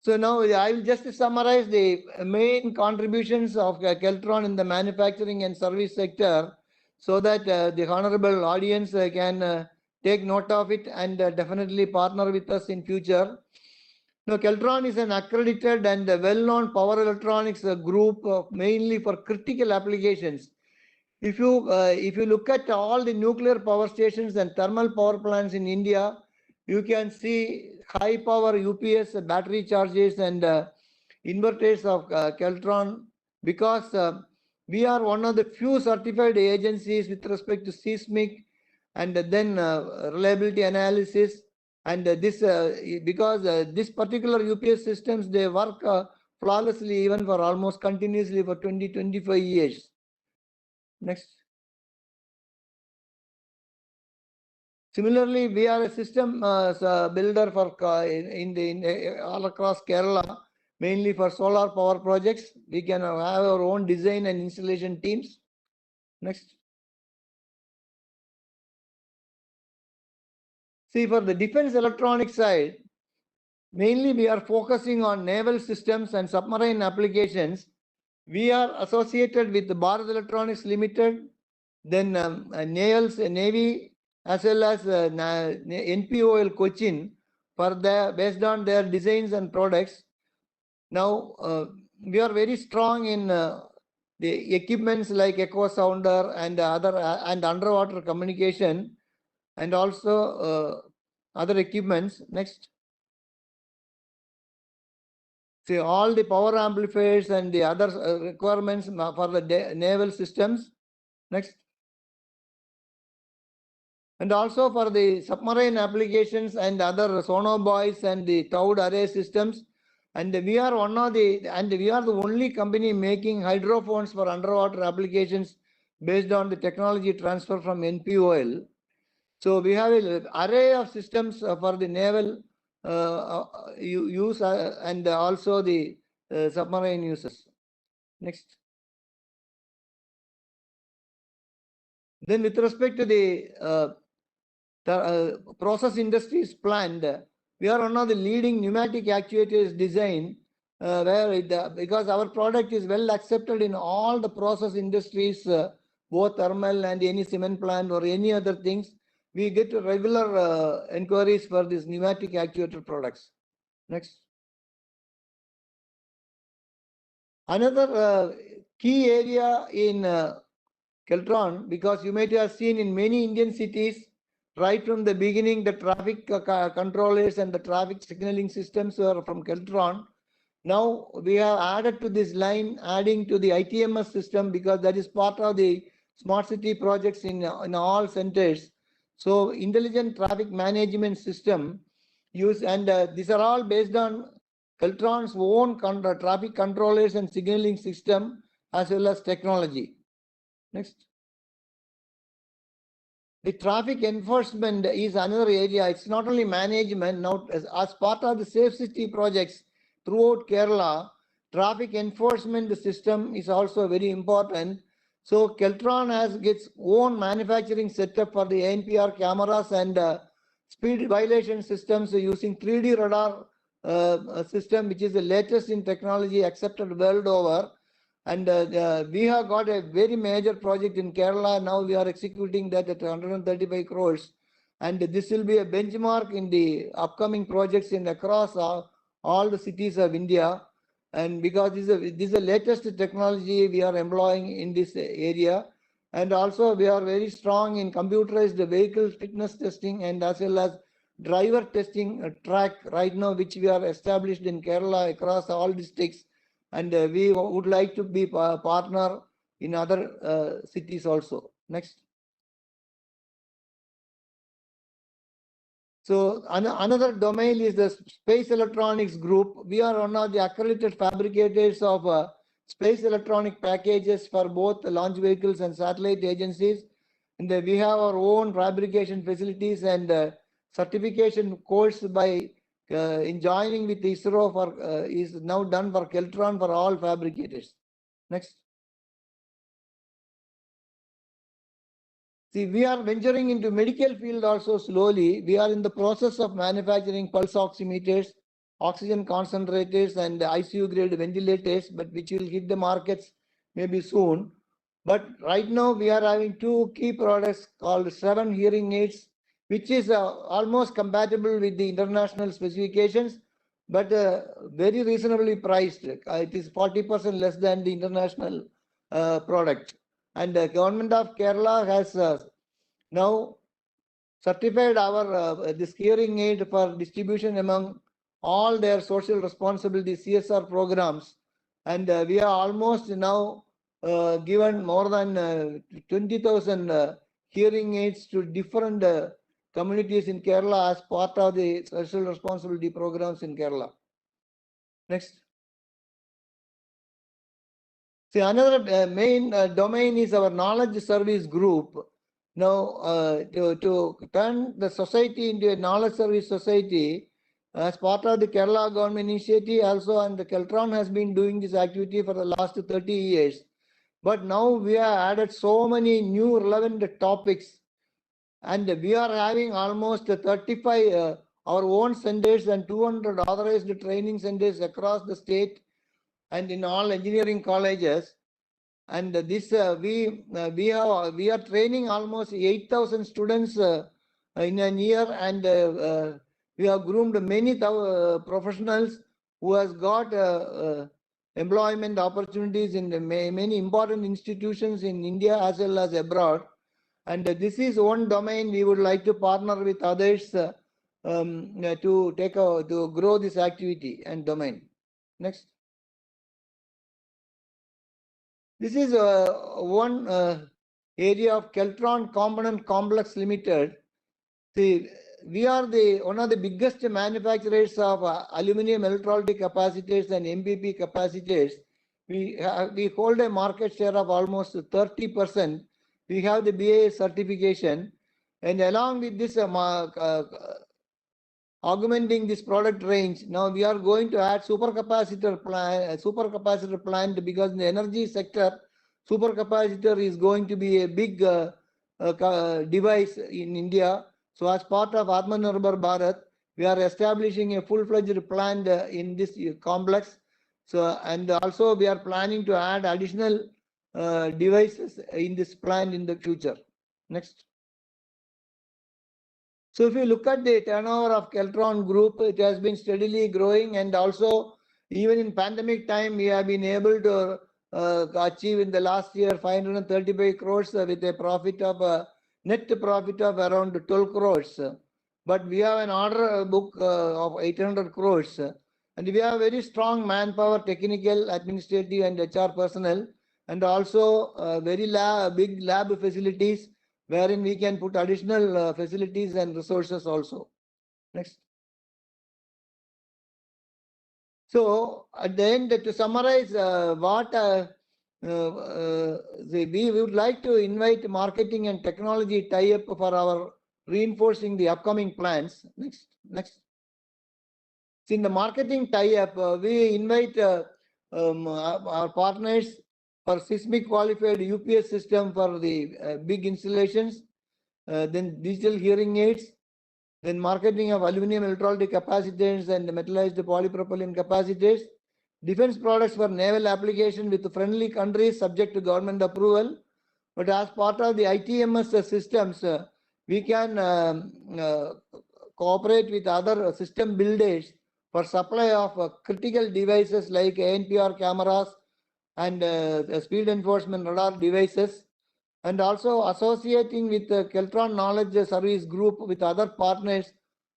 So now I will just summarize the main contributions of Keltron in the manufacturing and service sector, so that the honorable audience can take note of it and definitely partner with us in future. Now, Keltron is an accredited and well-known power electronics group mainly for critical applications. If you look at all the nuclear power stations and thermal power plants in India, you can see high power UPS battery chargers and inverters of Keltron, because we are one of the few certified agencies with respect to seismic and then reliability analysis, and this because this particular UPS systems, they work flawlessly even for almost continuously for 20-25 years. Next. Similarly, we are a system builder for all across Kerala, mainly for solar power projects. We can have our own design and installation teams. Next. See, for the defense electronic side, mainly we are focusing on naval systems and submarine applications. We are associated with the Bharat Electronics Limited, then Navy, as well as NPOL Cochin, based on their designs and products. Now we are very strong in the equipments like echo sounder and other and underwater communication, and also other equipments. Next. See, all the power amplifiers and the other requirements for the naval systems. Next. And also for the submarine applications and other sonobuoys and the towed array systems. And we are the only company making hydrophones for underwater applications based on the technology transfer from NPOL. So we have an array of systems for the naval use and also the submarine uses. Next. Then with respect to the process industries planned, we are one of the leading pneumatic actuators design because our product is well accepted in all the process industries, both thermal and any cement plant or any other things. We get regular inquiries for these pneumatic actuator products. Next. Another key area in Keltron, because you might have seen in many Indian cities, right from the beginning, the traffic controllers and the traffic signaling systems were from Keltron. Now we have added to this line, adding to the ITMS system, because that is part of the smart city projects in all centers. So intelligent traffic management system use, and these are all based on Keltron's own traffic controllers and signaling system as well as technology. Next. The traffic enforcement is another area. It's not only management. Now, as part of the safe city projects throughout Kerala, traffic enforcement system is also very important. So Keltron has its own manufacturing setup for the ANPR cameras and speed violation systems using 3D radar system, which is the latest in technology accepted world over. And we have got a very major project in Kerala. Now we are executing that at 135 crores. And this will be a benchmark in the upcoming projects in across all the cities of India. And because this is the latest technology we are employing in this area. And also we are very strong in computerized vehicle fitness testing and as well as driver testing track right now, which we are established in Kerala across all districts. And we would like to be a partner in other cities also. Next. So another domain is the space electronics group. We are one of the accredited fabricators of space electronic packages for both launch vehicles and satellite agencies. And we have our own fabrication facilities and certification course by in joining with ISRO for is now done for Keltron for all fabricators. Next. See, we are venturing into medical field also slowly. We are in the process of manufacturing pulse oximeters, oxygen concentrators, and ICU grade ventilators, but which will hit the markets maybe soon. But right now we are having two key products called 7 hearing aids, which is almost compatible with the international specifications, but very reasonably priced. It is 40% less than the international product. And the government of Kerala has now certified our this hearing aid for distribution among all their social responsibility CSR programs. And we are almost now given more than 20,000 hearing aids to different communities in Kerala as part of the social responsibility programs in Kerala. Next. See, another main domain is our knowledge service group. Now, to turn the society into a knowledge service society, as part of the Kerala government initiative also, and the Keltron has been doing this activity for the last 30 years. But now we have added so many new relevant topics, and we are having almost 35 our own centers and 200 authorized training centers across the state and in all engineering colleges. And this we are training almost 8,000 students in a year, and We have groomed many professionals who has got employment opportunities in many important institutions in India as well as abroad. And this is one domain we would like to partner with others to grow this activity and domain. Next. This is one area of Keltron Component Complex Limited. See, we are one of the biggest manufacturers of aluminum electrolytic capacitors and MPP capacitors. We hold a market share of almost 30%. We have the BA certification, and along with this augmenting this product range, now we are going to add supercapacitor plant because in the energy sector, supercapacitor is going to be a big device in India. So as part of Atmanirbhar Bharat, we are establishing a full-fledged plant in this complex. So, and also we are planning to add additional devices in this plant in the future. Next. So if you look at the turnover of Keltron Group, it has been steadily growing, and also even in pandemic time, we have been able to achieve in the last year 535 crores with a profit of net profit of around 12 crores. But we have an order book of 800 crores, and we have very strong manpower, technical, administrative, and HR personnel, and also very big lab facilities, wherein we can put additional facilities and resources also. Next. So at the end, to summarize we would like to invite marketing and technology tie-up for our reinforcing the upcoming plans. Next. Next. In the marketing tie-up, we invite our partners for seismic qualified UPS system for the big installations, then digital hearing aids, then marketing of aluminum electrolytic capacitors and metallized polypropylene capacitors, defense products for naval application with friendly countries subject to government approval. But as part of the ITMS systems, we can cooperate with other system builders for supply of critical devices like ANPR cameras and speed enforcement radar devices, and also associating with the Keltron Knowledge Service Group with other partners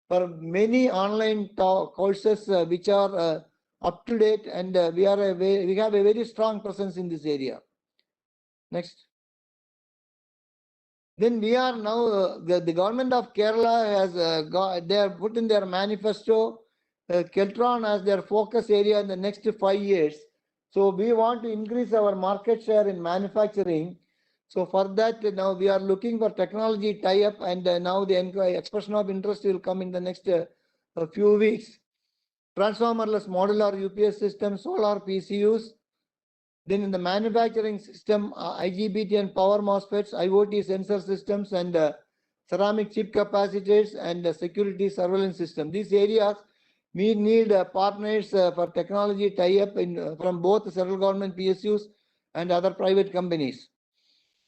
for many online courses which are up to date, and we have a very strong presence in this area. Next. Then we are now the government of Kerala has they have put in their manifesto Keltron as their focus area in the next 5 years. So we want to increase our market share in manufacturing. So for that, now we are looking for technology tie-up, and now the expression of interest will come in the next few weeks. Transformerless modular UPS systems, solar PCUs. Then in the manufacturing system, IGBT and power MOSFETs, IoT sensor systems, and ceramic chip capacitors, and security surveillance system. These areas we need partners for technology tie-up from both the central government PSUs and other private companies.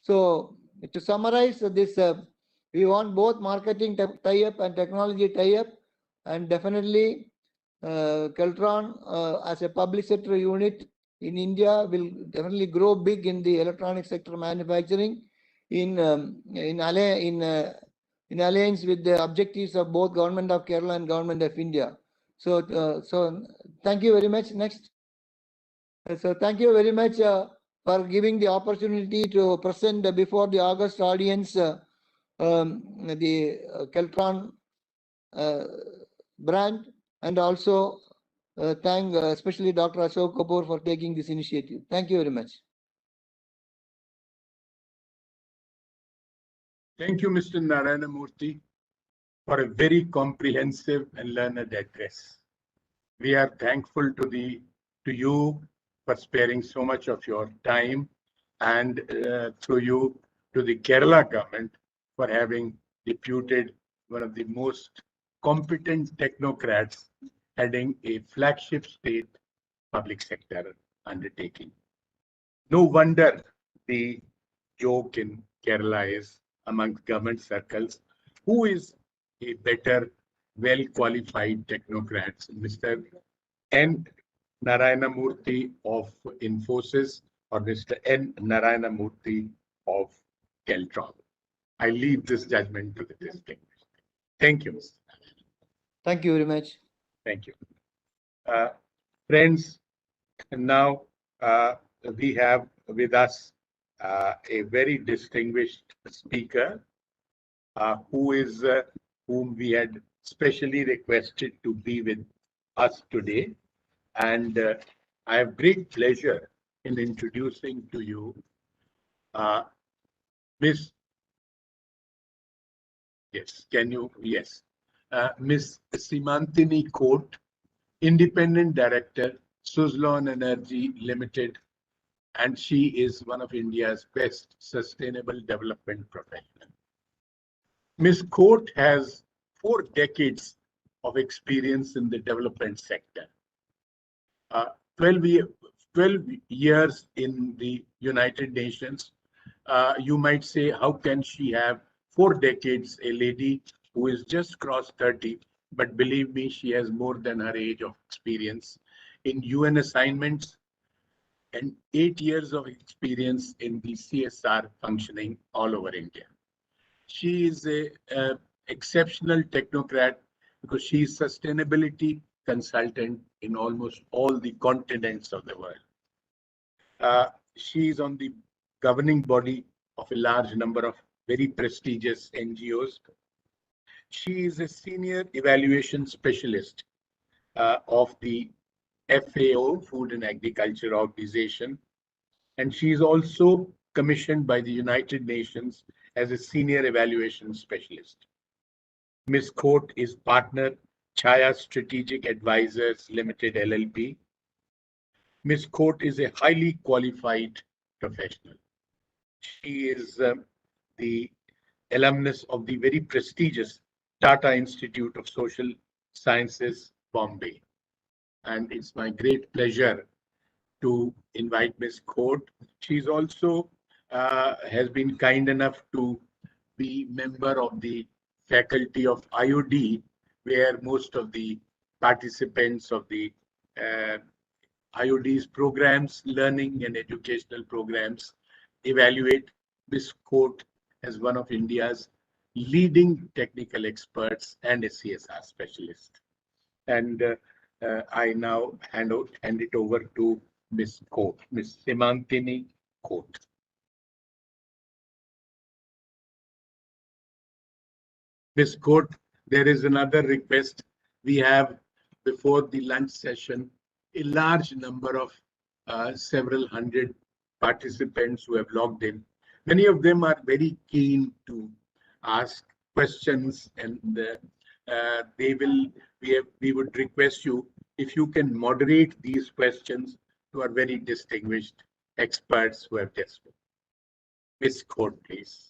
So to summarize this, we want both marketing tie-up and technology tie-up, and definitely Keltron as a public sector unit in India will definitely grow big in the electronic sector manufacturing in alliance with the objectives of both Government of Kerala and Government of India. So thank you very much. Next. So thank you very much for giving the opportunity to present before the August audience the Keltron brand, and also thank especially Dr. Ashok Kapoor for taking this initiative. Thank you very much. Thank you, Mr. Narayana Murthy, for a very comprehensive and learned address. We are thankful to you for sparing so much of your time, and through you to the Kerala government for having deputed one of the most competent technocrats heading a flagship state public sector undertaking. No wonder the joke in Kerala is amongst government circles, who is a better well-qualified technocrats, Mr. N. Narayanamurthy of Infosys or Mr. N. Narayanamurthy of Keltron. I leave this judgment to the distinguished. Thank you, Mr. Thank you very much. Thank you. Friends, now we have with us a very distinguished speaker whom we had specially requested to be with us today. And I have great pleasure in introducing to you Miss. Yes, can you? Yes, Miss Simantini Court, Independent Director, Suzlon Energy Limited, and she is one of India's best sustainable development professionals. Ms. Court has 4 decades of experience in the development sector. 12 years in the United Nations. You might say, how can she have 4 decades, a lady who is just crossed 30, but believe me, she has more than her age of experience in UN assignments and 8 years of experience in the CSR functioning all over India. She is a exceptional technocrat because she is sustainability consultant in almost all the continents of the world. She is on the governing body of a large number of very prestigious NGOs. She is a senior evaluation specialist of the FAO, Food and Agriculture Organization, and she is also commissioned by the United Nations as a senior evaluation specialist. Ms. Court is partner Chaya Strategic Advisors Limited LLP. Ms. Court is a highly qualified professional. She is the alumnus of the very prestigious Tata Institute of Social Sciences, Bombay. And it's my great pleasure to invite Ms. Court. She's also has been kind enough to be member of the faculty of IOD, where most of the participants of the IOD's programs, learning and educational programs, evaluate. Ms. Court as one of India's leading technical experts and a CSR specialist. And I now hand it over to Ms. Court, Ms. Simantini Court. Ms. Court, there is another request. We have, before the lunch session, a large number of several hundred participants who have logged in. Many of them are very keen to ask questions, and we would request you if you can moderate these questions to our very distinguished experts who have just spoken. Ms. Court, please.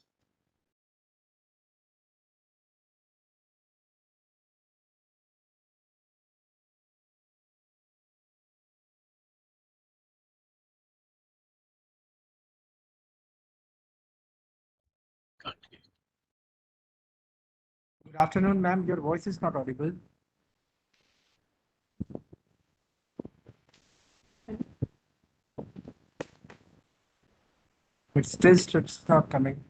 Good afternoon, ma'am. Your voice is not audible. It's not coming.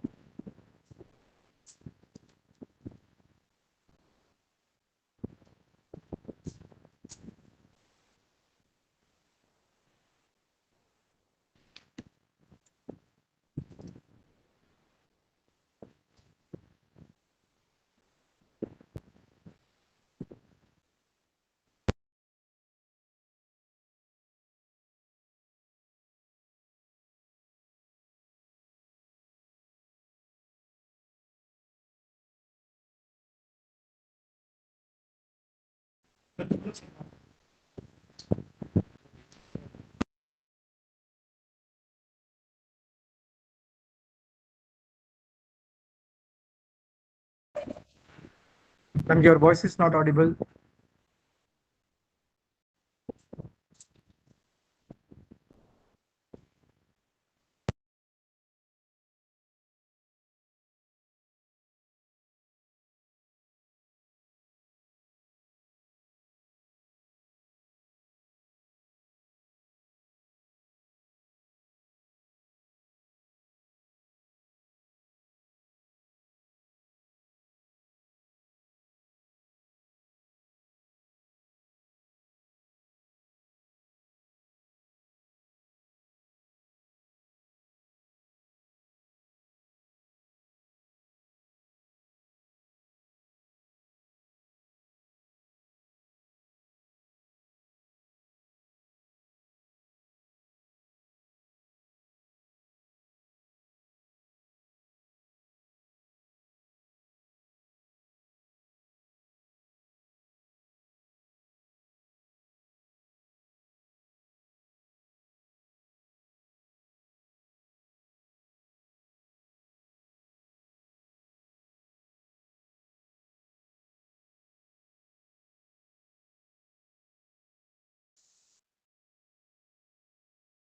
Ma'am, your voice is not audible.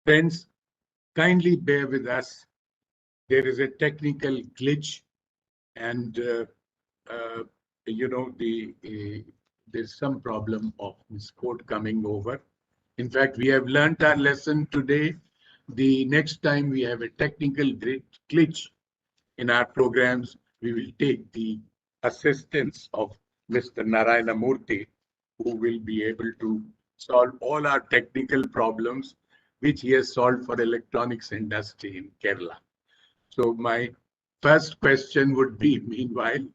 Friends, kindly bear with us. There is a technical glitch, and there's some problem of this code coming over. In fact, we have learnt our lesson today. The next time we have a technical glitch in our programs, we will take the assistance of Mr. Narayana Murthy, who will be able to solve all our technical problems, which he has solved for electronics industry in Kerala. So my first question would be, meanwhile,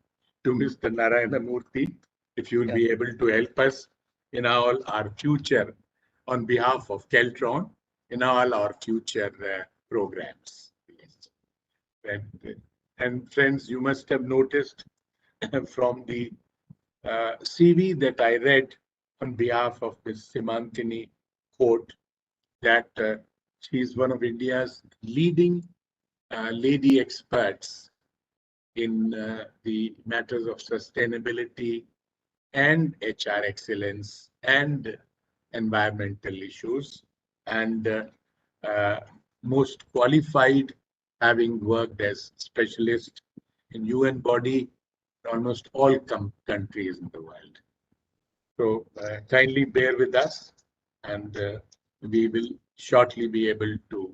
to Mr. Narayana Murthy, if you will be able to help us in all our future, on behalf of Keltron, in all our future programs. And friends, you must have noticed from the CV that I read on behalf of Ms. Simantini Court that she is one of India's leading lady experts in the matters of sustainability and HR excellence and environmental issues, and most qualified, having worked as specialist in UN body in almost all countries in the world. So kindly bear with us, and we will shortly be able to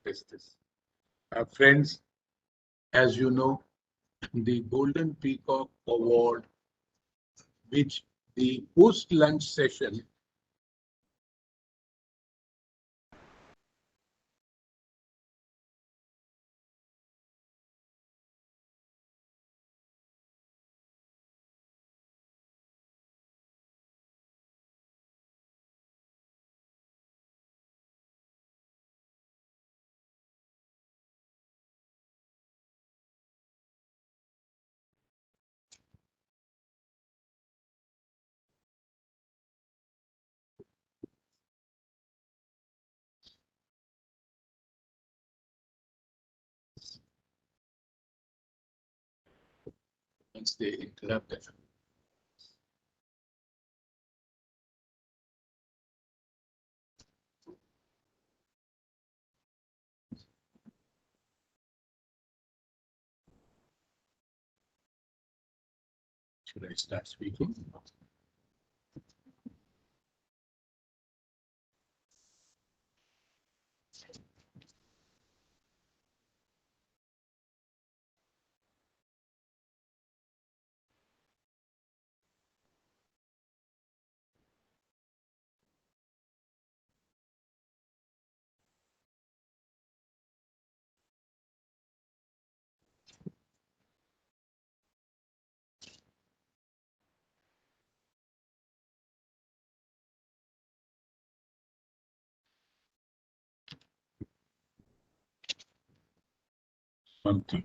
test this. Friends, as you know, the Golden Peacock Award, which the post-lunch session once they interrupt it. Should I start speaking? Monty.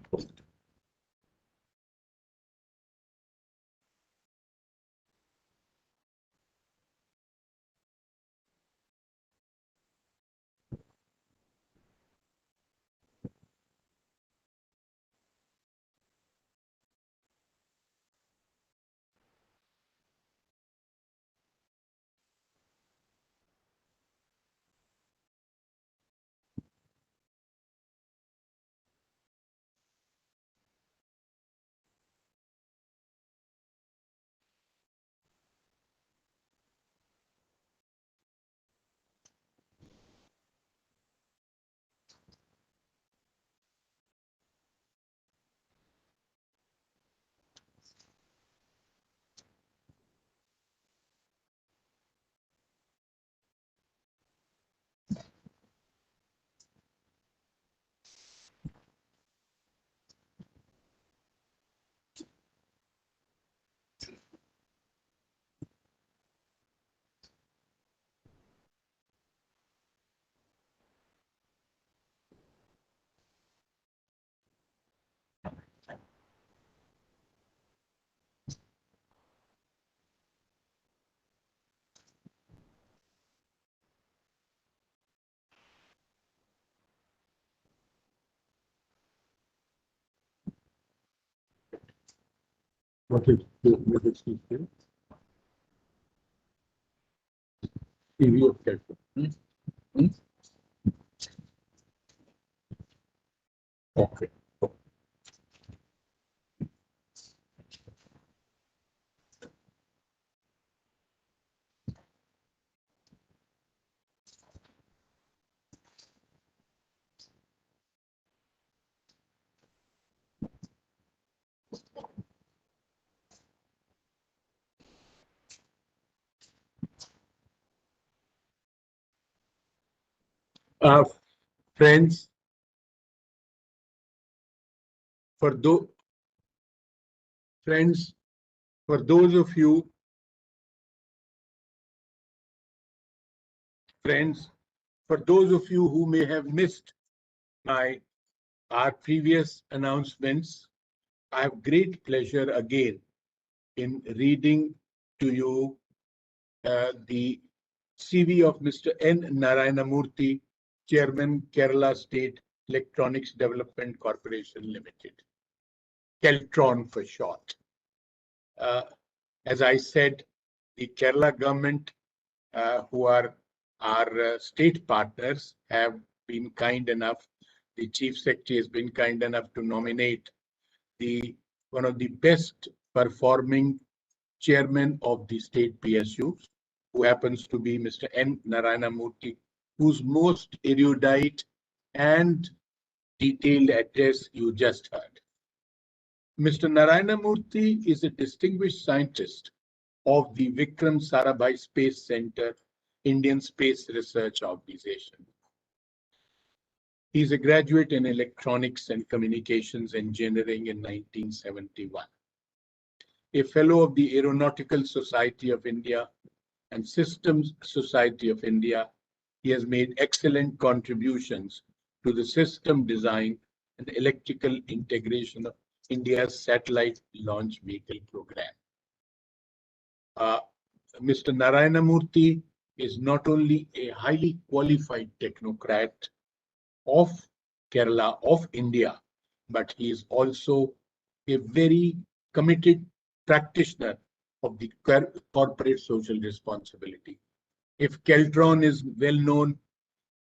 What is the TV of Keltron? Okay. Friends, for those friends, for those of you, friends, for those of you who may have missed our previous announcements, I have great pleasure again in reading to you the CV of Mr. N. Narayanamurthy, Chairman, Kerala State Electronics Development Corporation Limited, Keltron for short. As I said, the Kerala government, who are our state partners, have been kind enough, the Chief Secretary has been kind enough to nominate one of the best performing chairman of the state PSUs, who happens to be Mr. N. Narayanamurthy, whose most erudite and detailed address you just heard. Mr. Narayanamurthy is a distinguished scientist of the Vikram Sarabhai Space Center, Indian Space Research Organization. He is a graduate in electronics and communications engineering in 1971. A fellow of the Aeronautical Society of India and Systems Society of India, he has made excellent contributions to the system design and electrical integration of India's satellite launch vehicle program. Mr. Narayanamurthy is not only a highly qualified technocrat of Kerala, of India, but he is also a very committed practitioner of the corporate social responsibility. If Keltron is well known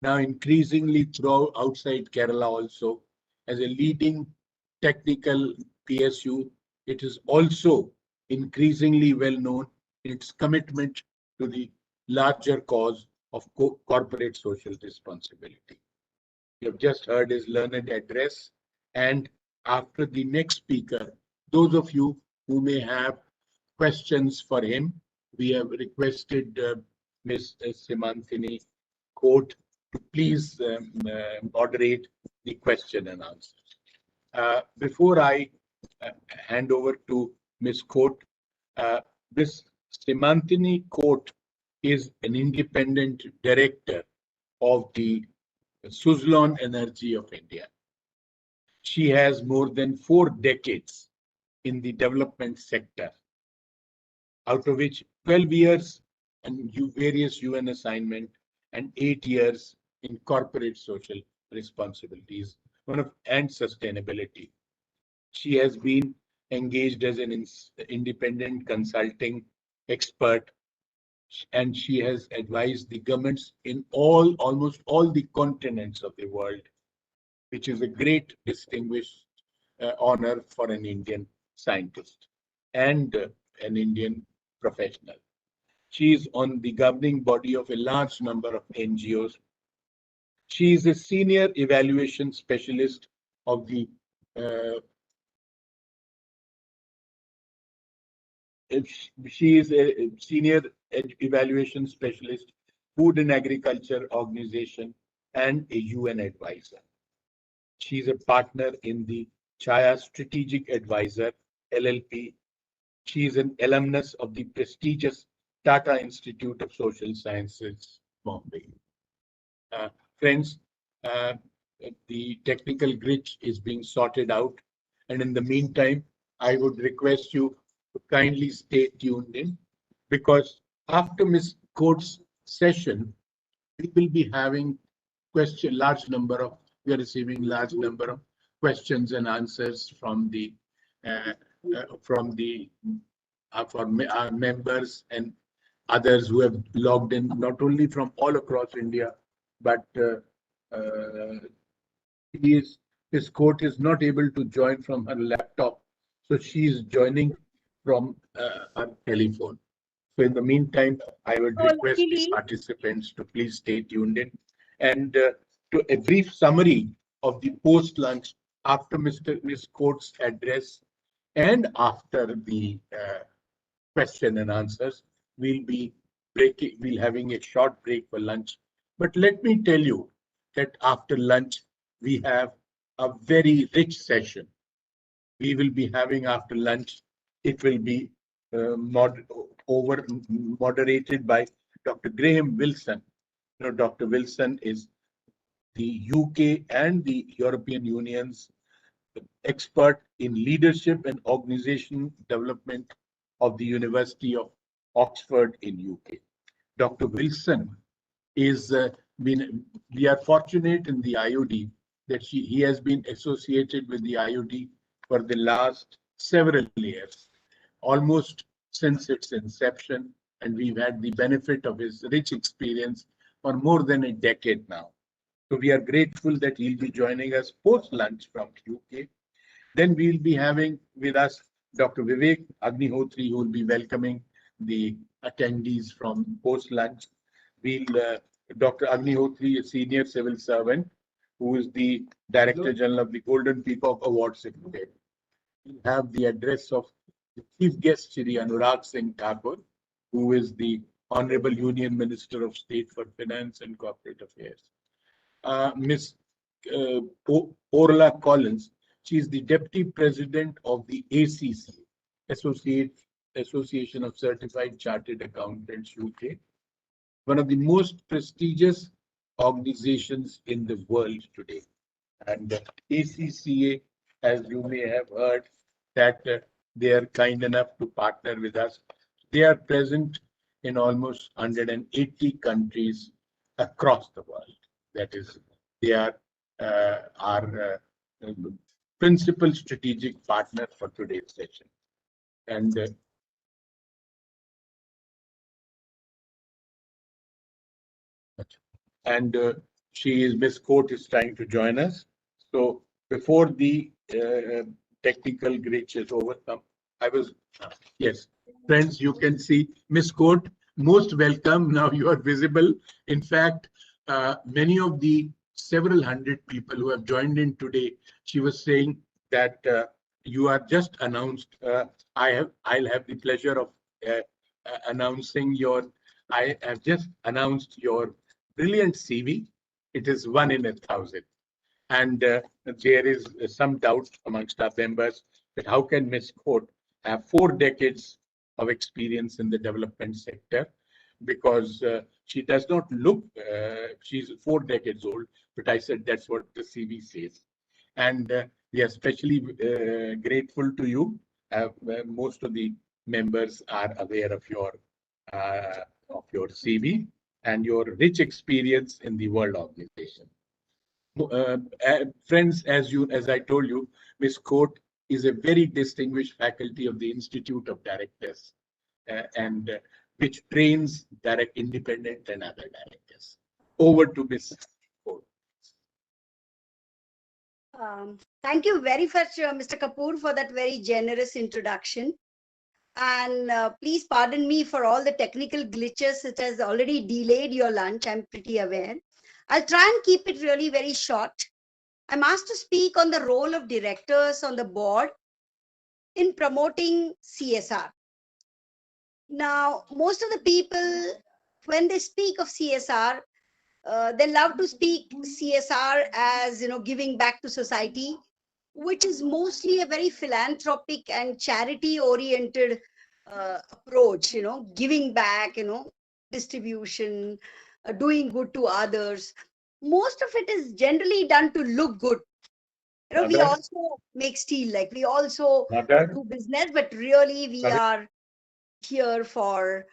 now increasingly throughout outside Kerala also as a leading technical PSU, it is also increasingly well known in its commitment to the larger cause of corporate social responsibility. You have just heard his learned address, and after the next speaker, those of you who may have questions for him, we have requested Ms. Simantini Court to please moderate the question and answer. Before I hand over to Ms. Court, Ms. Simantini Court is an independent director of the Suzlon Energy of India. She has more than 4 decades in the development sector, out of which 12 years and various UN assignment and 8 years in corporate social responsibilities and sustainability. She has been engaged as an independent consulting expert, and she has advised the governments in almost all the continents of the world, which is a great distinguished honor for an Indian scientist and an Indian professional. She is on the governing body of a large number of NGOs. She is a senior evaluation specialist of the she is a senior evaluation specialist, Food and Agriculture Organization, and a UN advisor. She is a partner in the Chaya Strategic Advisor, LLP. She is an alumnus of the prestigious Tata Institute of Social Sciences, Bombay. Friends, the technical glitch is being sorted out, and in the meantime, I would request you to kindly stay tuned in, because after Ms. Court's session, we will be having we are receiving large number of questions and answers from our members and others who have logged in, not only from all across India, but he is Ms. Court is not able to join from her laptop, so she is joining from her telephone. So in the meantime, I would So request the luckily, participants to please stay tuned in. And to a brief summary of the post-lunch after Ms. Court's address and after the question and answers, we'll be having a short break for lunch. But let me tell you that after lunch, we have a very rich session. We will be having after lunch. It will be moderated by Dr. Graham Wilson. You know, Dr. Wilson is the UK and the European Union's expert in leadership and organization development of the University of Oxford in UK. Dr. Wilson is we are fortunate in the IOD that he has been associated with the IOD for the last several years, almost since its inception, and we've had the benefit of his rich experience for more than a decade now. So we are grateful that he'll be joining us post-lunch from UK. Then we'll be having with us Dr. Vivek Agnihotri, who will be welcoming the attendees from post-lunch. Dr. Agnihotri, a senior civil servant, who is the Director General of the Golden Peacock Awards today. We have the address of the Chief Guest, Shri Anurag Singh Thakur, who is the Honorable Union Minister of State for Finance and Corporate Affairs. Ms. Orla Collins, she is the Deputy President of the ACC, Association of Certified Chartered Accountants UK, one of the most prestigious organizations in the world today. And ACCA, as you may have heard, that they are kind enough to partner with us. They are present in almost 180 countries across the world. That is, they are our principal strategic partner for today's session. And Ms. Court is trying to join us. So before the technical glitch is overcome, yes, friends, you can see Ms. Court, most welcome. Now you are visible. In fact, many of the several hundred people who have joined in today, she was saying that you are just announced. I'll have the pleasure of announcing I have just announced your brilliant CV. It is 1 in 1,000. And there is some doubt amongst our members that how can Ms. Court have 4 decades of experience in the development sector, because she does not look, she's 4 decades old, but I said that's what the CV says. And we are especially grateful to you. Most of the members are aware of your CV and your rich experience in the World Organization. Friends, as I told you, Ms. Court is a very distinguished faculty of the Institute of Directors, and which trains independent and other directors. Over to Ms. Court. Thank you very much, Mr. Kapoor, for that very generous introduction. And please pardon me for all the technical glitches. It has already delayed your lunch, I'm pretty aware. I'll try and keep it really very short. I'm asked to speak on the role of directors on the board in promoting CSR. Now, most of the people, when they speak of CSR, they love to speak CSR as, giving back to society, which is mostly a very philanthropic and charity-oriented approach, giving back, distribution, doing good to others. Most of it is generally done to look good. We also make steel, like we also do business, but really we are here for,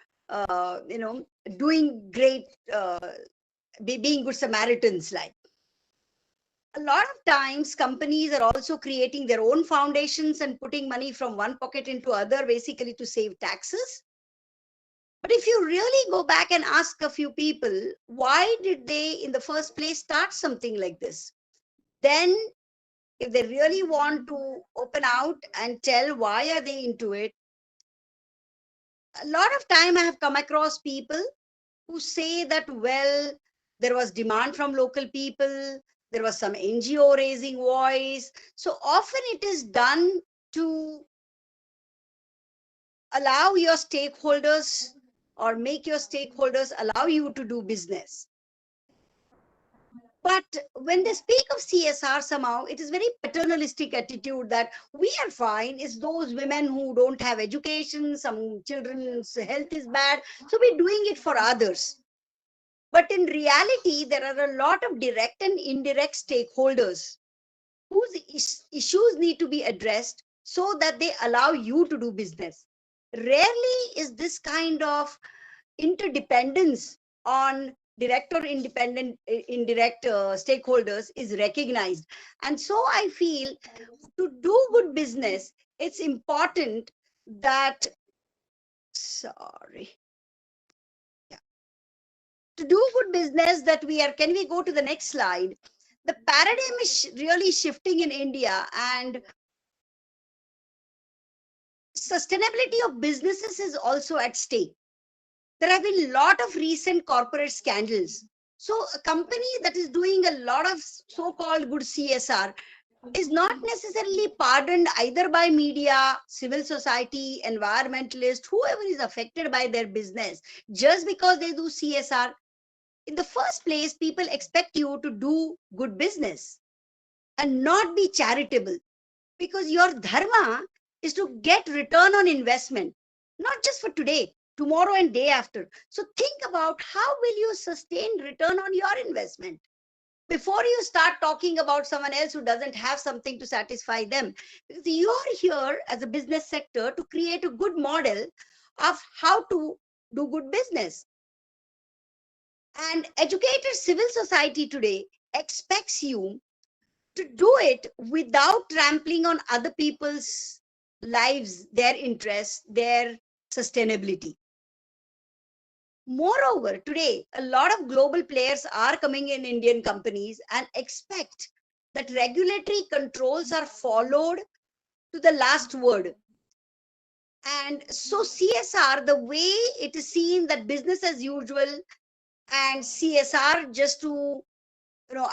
doing great, being good Samaritans like. A lot of times companies are also creating their own foundations and putting money from one pocket into other, basically to save taxes. But if you really go back and ask a few people, why did they in the first place start something like this? Then if they really want to open out and tell why are they into it, a lot of time I have come across people who say that, well, there was demand from local people, there was some NGO raising voice. So often it is done to allow your stakeholders or make your stakeholders allow you to do business. But when they speak of CSR, somehow it is very paternalistic attitude that we are fine. It's those women who don't have education, some children's health is bad, so we're doing it for others. But in reality, there are a lot of direct and indirect stakeholders whose issues need to be addressed so that they allow you to do business. Rarely is this kind of interdependence on direct or indirect stakeholders is recognized. And so I feel to do good business, it's important that, sorry. Yeah. To do good business that can we go to the next slide? The paradigm is really shifting in India, and sustainability of businesses is also at stake. There have been a lot of recent corporate scandals. So a company that is doing a lot of so-called good CSR is not necessarily pardoned either by media, civil society, environmentalists, whoever is affected by their business, just because they do CSR. In the first place, people expect you to do good business and not be charitable, because your dharma is to get return on investment, not just for today, tomorrow and day after. So think about how will you sustain return on your investment before you start talking about someone else who doesn't have something to satisfy them. Because you are here as a business sector to create a good model of how to do good business. And educated civil society today expects you to do it without trampling on other people's lives, their interests, their sustainability. Moreover, today, a lot of global players are coming in Indian companies and expect that regulatory controls are followed to the last word. And so CSR, the way it is seen that business as usual and CSR just to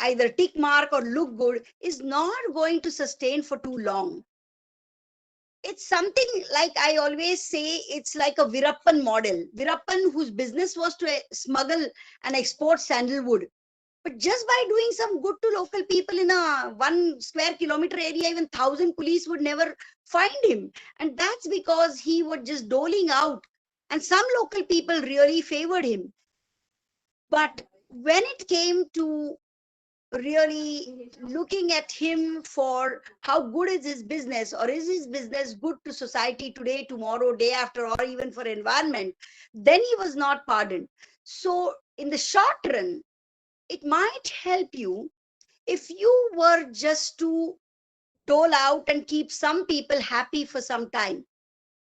either tick mark or look good is not going to sustain for too long. It's something like I always say, it's like a Virappan model. Virappan, whose business was to smuggle and export sandalwood. But just by doing some good to local people in a 1 square kilometer area, even 1,000 police would never find him. And that's because he was just doling out. And some local people really favored him. But when it came to really looking at him for how good is his business, or is his business good to society today, tomorrow, day after, or even for environment, then he was not pardoned. So in the short run, it might help you if you were just to dole out and keep some people happy for some time.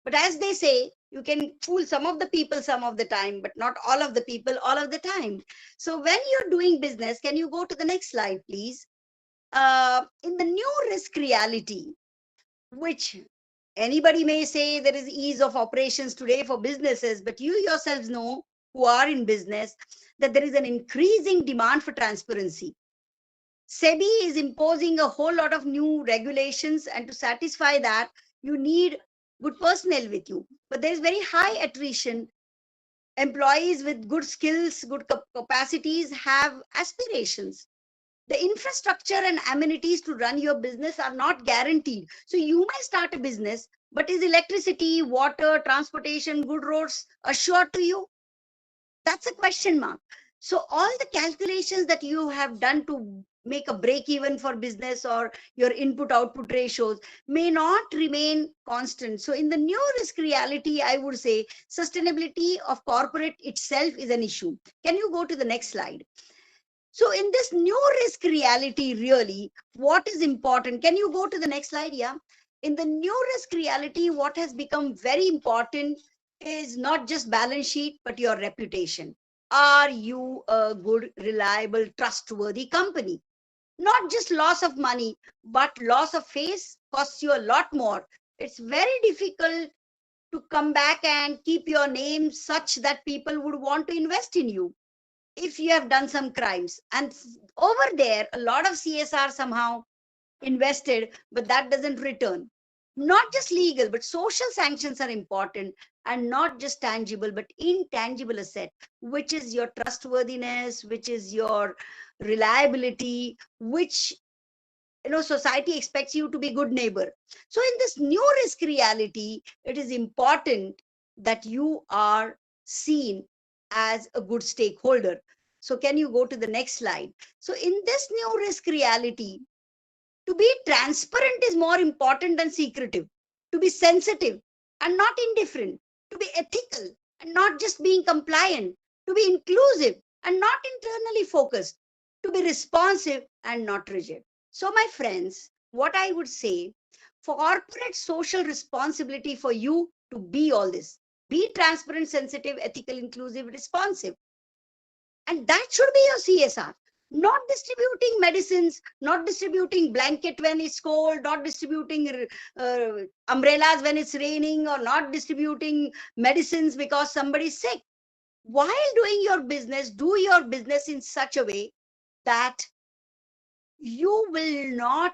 But as they say, you can fool some of the people some of the time, but not all of the people all of the time. So when you're doing business, can you go to the next slide, please? In the new risk reality, which anybody may say there is ease of operations today for businesses, but you yourselves know who are in business that there is an increasing demand for transparency. SEBI is imposing a whole lot of new regulations, and to satisfy that, you need good personnel with you. But there is very high attrition. Employees with good skills, good capacities have aspirations. The infrastructure and amenities to run your business are not guaranteed. So you may start a business, but is electricity, water, transportation, good roads assured to you? That's a question mark. So all the calculations that you have done to make a break even for business, or your input output ratios, may not remain constant. So in the new risk reality, I would say sustainability of corporate itself is an issue. Can you go to the next slide? So in this new risk reality, really, what is important? Can you go to the next slide? Yeah. In the new risk reality, what has become very important is not just balance sheet, but your reputation. Are you a good, reliable, trustworthy company? Not just loss of money, but loss of face costs you a lot more. It's very difficult to come back and keep your name such that people would want to invest in you if you have done some crimes. And over there, a lot of CSR somehow invested, but that doesn't return. Not just legal, but social sanctions are important, and not just tangible, but intangible asset, which is your trustworthiness, which is your reliability, which society expects you to be good neighbor. So in this new risk reality, it is important that you are seen as a good stakeholder. So can you go to the next slide? So in this new risk reality, to be transparent is more important than secretive. To be sensitive and not indifferent. To be ethical and not just being compliant. To be inclusive and not internally focused. To be responsive and not rigid. So, my friends, what I would say, for corporate social responsibility for you to be all this. Be transparent, sensitive, ethical, inclusive, responsive. And that should be your CSR. Not distributing medicines, not distributing blanket when it's cold, not distributing umbrellas when it's raining, or not distributing medicines because somebody's sick. While doing your business, do your business in such a way that you will not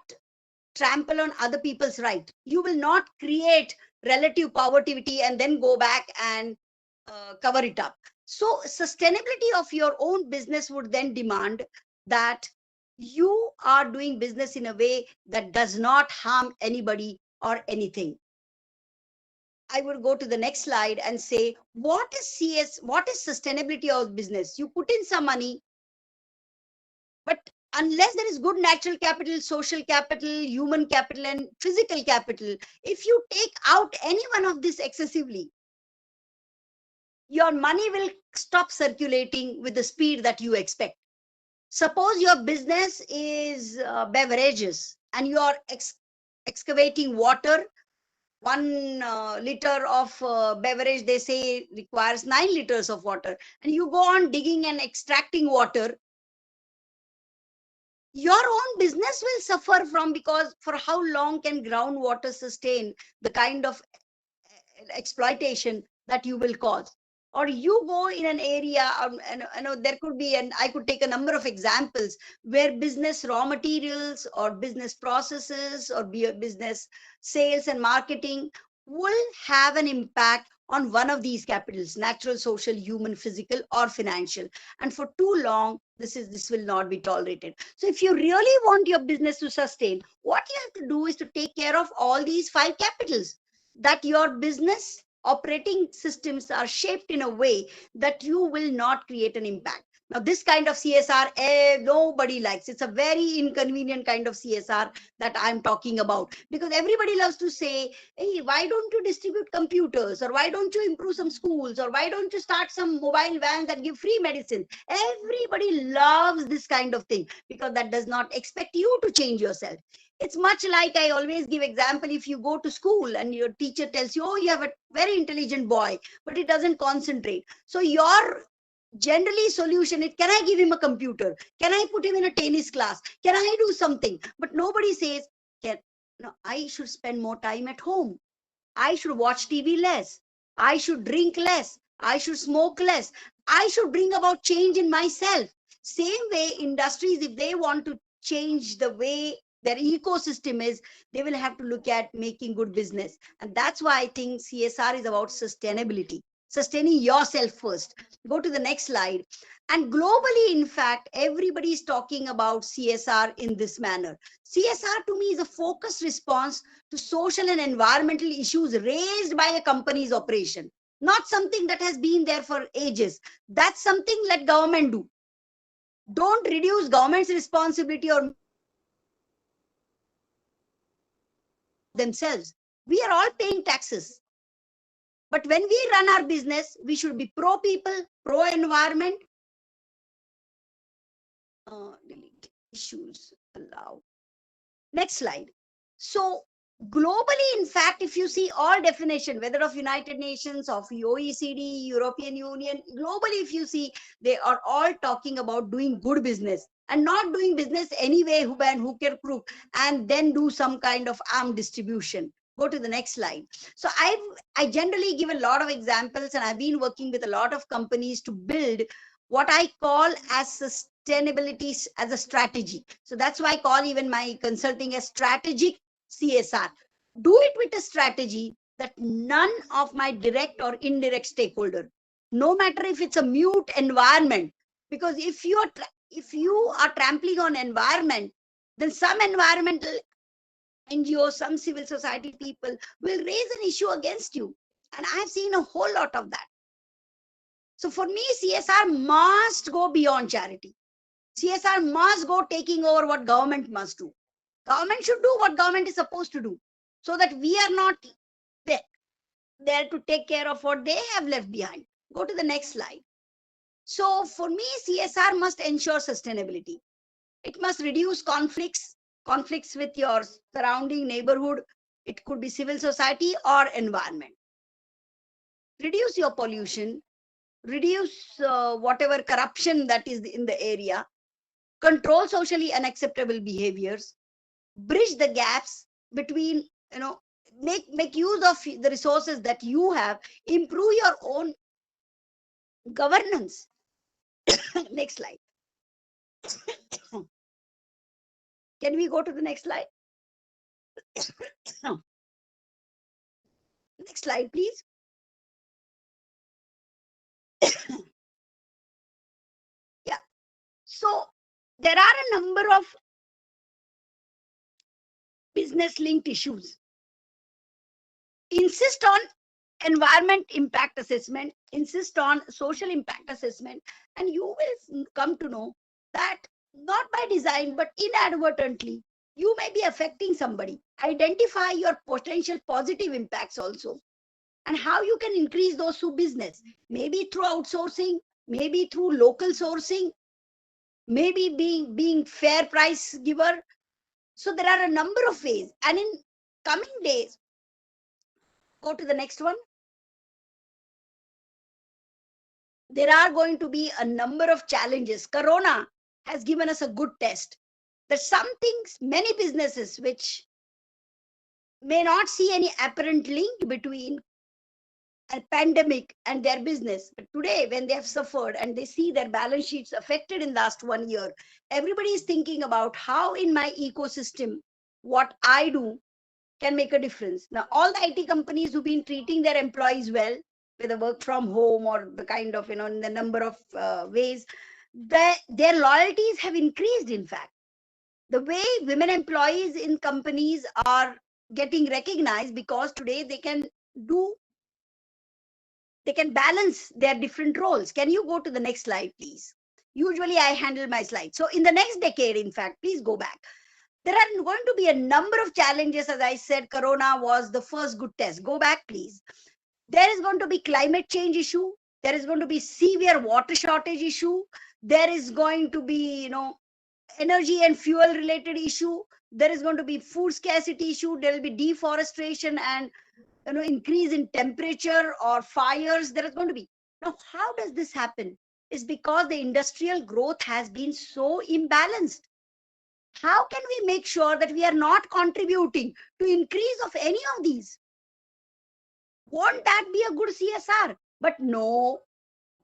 trample on other people's right. You will not create relative poverty and then go back and cover it up. So sustainability of your own business would then demand that you are doing business in a way that does not harm anybody or anything. I would go to the next slide and say, what is sustainability of business? You put in some money, but unless there is good natural capital, social capital, human capital, and physical capital, if you take out any one of this excessively, your money will stop circulating with the speed that you expect. Suppose your business is beverages and you are excavating water. 1 liter of beverage, they say, requires 9 liters of water. And you go on digging and extracting water. Your own business will suffer from, because for how long can groundwater sustain the kind of exploitation that you will cause? Or you go in an area, and there could be, and I could take a number of examples where business raw materials or business processes or business sales and marketing will have an impact on one of these capitals: natural, social, human, physical, or financial. And for too long, this will not be tolerated. So if you really want your business to sustain, what you have to do is to take care of all these 5 capitals, that your business operating systems are shaped in a way that you will not create an impact. Now, this kind of CSR, nobody likes. It's a very inconvenient kind of CSR that I'm talking about, because everybody loves to say, hey, why don't you distribute computers? Or why don't you improve some schools? Or why don't you start some mobile vans that give free medicine? Everybody loves this kind of thing, because that does not expect you to change yourself. It's much like, I always give example, if you go to school and your teacher tells you, oh, you have a very intelligent boy, but he doesn't concentrate. So your generally solution is, can I give him a computer? Can I put him in a tennis class? Can I do something? But nobody says, no, I should spend more time at home. I should watch TV less. I should drink less. I should smoke less. I should bring about change in myself. Same way, industries, if they want to change the way their ecosystem is, they will have to look at making good business. And that's why I think CSR is about sustainability, sustaining yourself first. Go to the next slide. And globally, in fact, everybody is talking about CSR in this manner. CSR to me is a focused response to social and environmental issues raised by a company's operation, not something that has been there for ages. That's something let government do. Don't reduce government's responsibility or themselves. We are all paying taxes. But when we run our business, we should be pro people, pro environment. Delete issues, allow. Next slide. So globally, in fact, if you see all definition, whether of United Nations, of OECD, European Union, globally, if you see, they are all talking about doing good business. and not doing business anyway, hook or crook, and then do some kind of arm distribution. Go to the next slide. So I generally give a lot of examples, and I've been working with a lot of companies to build what I call as sustainability as a strategy. So that's why I call even my consulting as strategic CSR. Do it with a strategy that none of my direct or indirect stakeholder, no matter if it's a mute environment, because if you are trampling on environment, then some environmental NGOs, some civil society people will raise an issue against you. And I've seen a whole lot of that. So for me, CSR must go beyond charity. CSR must go taking over what government must do. Government should do what government is supposed to do, so that we are not there to take care of what they have left behind. Go to the next slide. So for me, CSR must ensure sustainability. It must reduce conflicts with your surrounding neighborhood. It could be civil society or environment. Reduce your pollution, reduce whatever corruption that is in the area, control socially unacceptable behaviors, bridge the gaps between, make use of the resources that you have, improve your own governance. Next slide. Can we go to the next slide? Next slide, please. Yeah. So there are a number of business linked issues. Insist on environment impact assessment, insist on social impact assessment, and you will come to know that not by design, but inadvertently, you may be affecting somebody. Identify your potential positive impacts also, and how you can increase those through business, maybe through outsourcing, maybe through local sourcing, maybe being fair price giver. So there are a number of ways, and in coming days, go to the next one. There are going to be a number of challenges. Corona has given us a good test. There's some things, many businesses which may not see any apparent link between a pandemic and their business. But today, when they have suffered and they see their balance sheets affected in last 1 year, everybody is thinking about how in my ecosystem, what I do can make a difference. Now, all the IT companies who've been treating their employees well, with the work from home or the kind of, in the number of ways, their loyalties have increased. In fact, the way women employees in companies are getting recognized, because today they can balance their different roles. Can you go to the next slide, please? Usually I handle my slides. So in the next decade, in fact, please go back. There are going to be a number of challenges. As I said, Corona was the first good test. Go back, please. There is going to be climate change issue. There is going to be severe water shortage issue. There is going to be, energy and fuel related issue. There is going to be food scarcity issue. There will be deforestation and, increase in temperature or fires. There is going to be. Now, how does this happen? It's because the industrial growth has been so imbalanced. How can we make sure that we are not contributing to increase of any of these? Won't that be a good CSR? But no,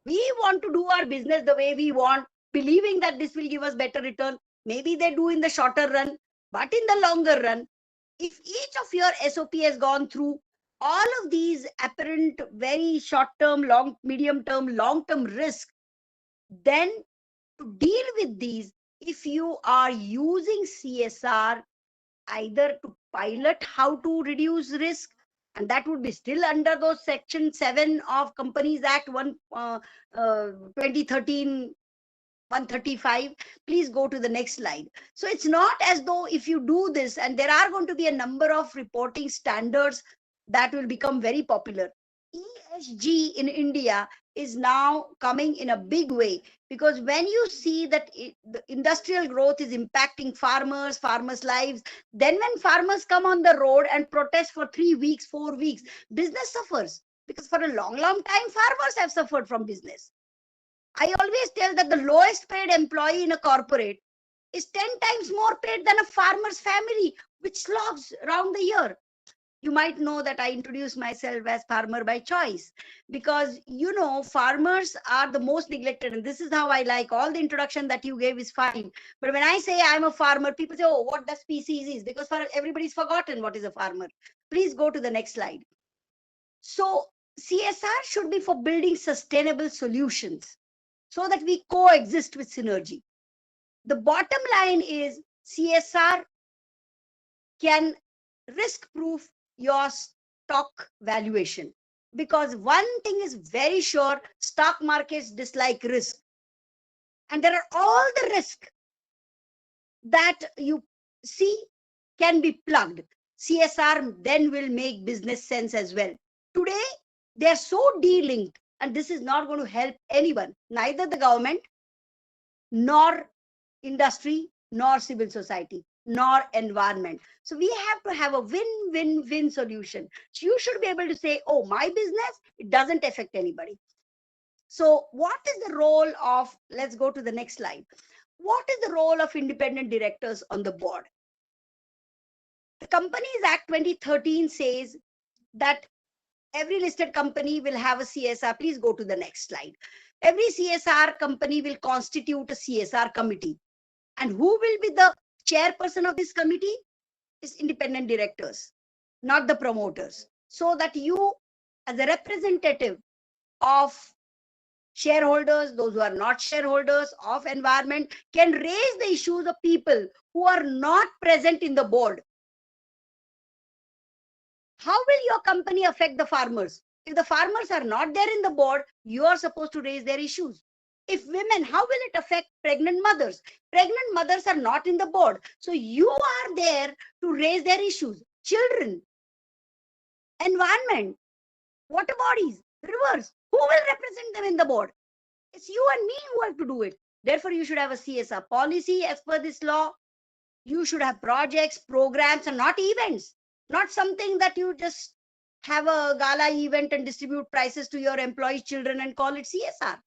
we want to do our business the way we want, believing that this will give us better return. Maybe they do in the shorter run, but in the longer run, if each of your SOP has gone through all of these apparent very short-term, medium-term, long-term risk, then to deal with these, if you are using CSR either to pilot how to reduce risk, and that would be still under those Section 7 of Companies Act 2013, 135. Please go to the next slide. So it's not as though if you do this, and there are going to be a number of reporting standards that will become very popular. ESG in India is now coming in a big way, because when you see that the industrial growth is impacting farmers' lives, then when farmers come on the road and protest for 3 weeks, 4 weeks, business suffers, because for a long time, farmers have suffered from business. I always tell that the lowest paid employee in a corporate is 10 times more paid than a farmer's family, which slogs around the year. You might know that I introduced myself as farmer by choice because, farmers are the most neglected. And this is how I like all the introduction that you gave is fine. But when I say I'm a farmer, people say, oh, what the species is? Because everybody's forgotten what is a farmer. Please go to the next slide. So CSR should be for building sustainable solutions so that we coexist with synergy. The bottom line is CSR can risk-proof your stock valuation. Because one thing is very sure, stock markets dislike risk. And there are all the risk that you see can be plugged. CSR then will make business sense as well. Today, they are so de-linked, and this is not going to help anyone, neither the government, nor industry, nor civil society, nor environment. So we have to have a win-win-win solution. So you should be able to say, oh, my business, it doesn't affect anybody. So what is the role of, let's go to the next slide. What is the role of independent directors on the board? The Companies Act 2013 says that every listed company will have a CSR. Please go to the next slide. Every CSR company will constitute a CSR committee. And who will be the chairperson of this committee? Is independent directors, not the promoters. So that you, as a representative of shareholders, those who are not shareholders of environment, can raise the issues of people who are not present in the board. How will your company affect the farmers? If the farmers are not there in the board, you are supposed to raise their issues. If women, how will it affect pregnant mothers? Pregnant mothers are not in the board. So you are there to raise their issues. Children, environment, water bodies, rivers, who will represent them in the board? It's you and me who have to do it. Therefore, you should have a CSR policy as per this law. You should have projects, programs, and not events. Not something that you just have a gala event and distribute prizes to your employees' children and call it CSR.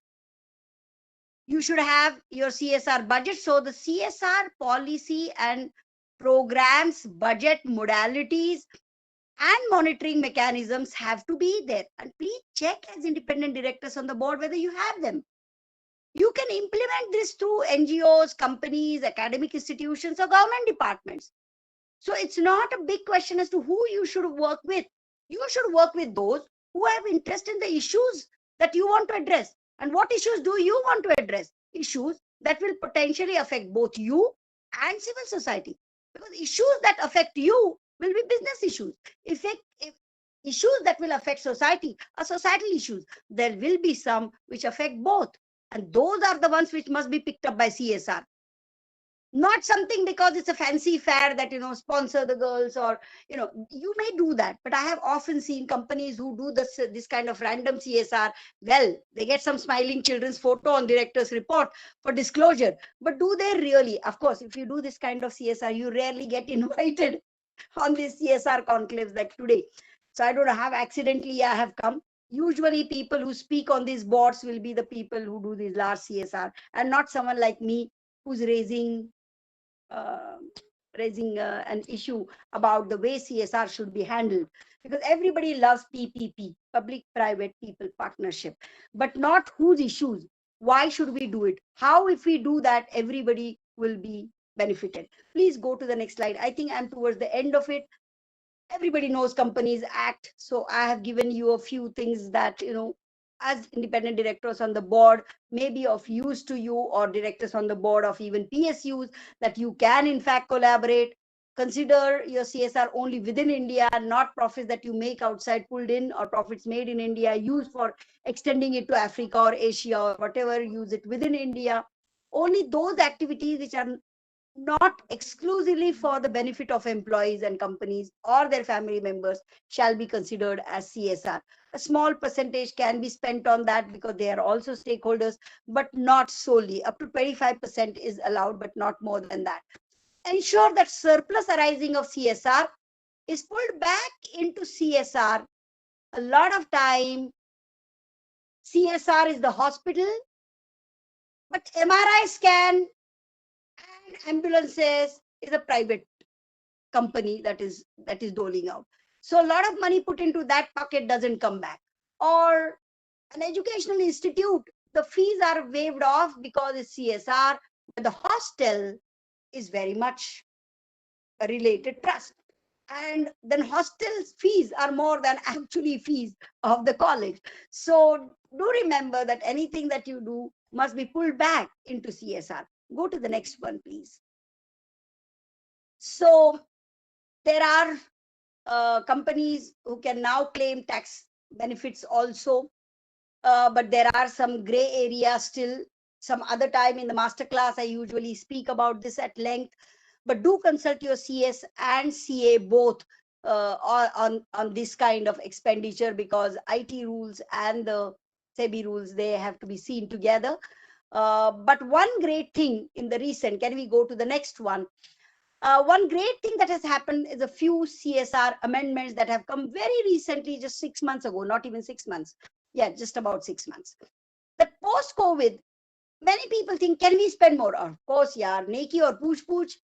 You should have your CSR budget. So the CSR policy and programs, budget modalities, and monitoring mechanisms have to be there. And please check as independent directors on the board whether you have them. You can implement this through NGOs, companies, academic institutions, or government departments. So it's not a big question as to who you should work with. You should work with those who have interest in the issues that you want to address. And what issues do you want to address? Issues that will potentially affect both you and civil society. Because issues that affect you will be business issues. If issues that will affect society are societal issues, there will be some which affect both. And those are the ones which must be picked up by CSR. Not something because it's a fancy fair that, sponsor the girls or, you may do that. But I have often seen companies who do this kind of random CSR. Well, they get some smiling children's photo on director's report for disclosure. But do they really? Of course, if you do this kind of CSR, you rarely get invited on these CSR conclaves like today. So I don't know how accidentally I have come. Usually people who speak on these boards will be the people who do these large CSR and not someone like me who's raising an issue about the way CSR should be handled, because everybody loves PPP, public-private people partnership, but not whose issues. Why should we do it? How, if we do that, everybody will be benefited? Please go to the next slide. I think I'm towards the end of it. Everybody knows Companies Act. So I have given you a few things that, as independent directors on the board may be of use to you, or directors on the board of even PSUs, that you can in fact collaborate. Consider your CSR only within India, not profits that you make outside pulled in, or profits made in India used for extending it to Africa or Asia or whatever, use it within India. Only those activities which are not exclusively for the benefit of employees and companies or their family members shall be considered as CSR. A small percentage can be spent on that because they are also stakeholders, but not solely. Up to 25% is allowed, but not more than that. Ensure that surplus arising of CSR is pulled back into CSR. A lot of time, CSR is the hospital, but MRI scan ambulances is a private company that is doling out. So a lot of money put into that pocket doesn't come back. Or an educational institute, the fees are waived off because it's CSR, but the hostel is very much a related trust. And then hostel fees are more than actually fees of the college. So do remember that anything that you do must be pulled back into CSR. Go to the next one, please. So there are companies who can now claim tax benefits also, but there are some gray areas still. Some other time in the masterclass, I usually speak about this at length, but do consult your CS and CA both on this kind of expenditure, because IT rules and the SEBI rules, they have to be seen together. But one great thing in the recent, can we go to the next one? One great thing that has happened is a few CSR amendments that have come very recently, just 6 months ago, not even 6 months. Yeah, just about 6 months. That post-COVID, many people think, can we spend more? Of course, yeah, Neki or Pooch Pooch,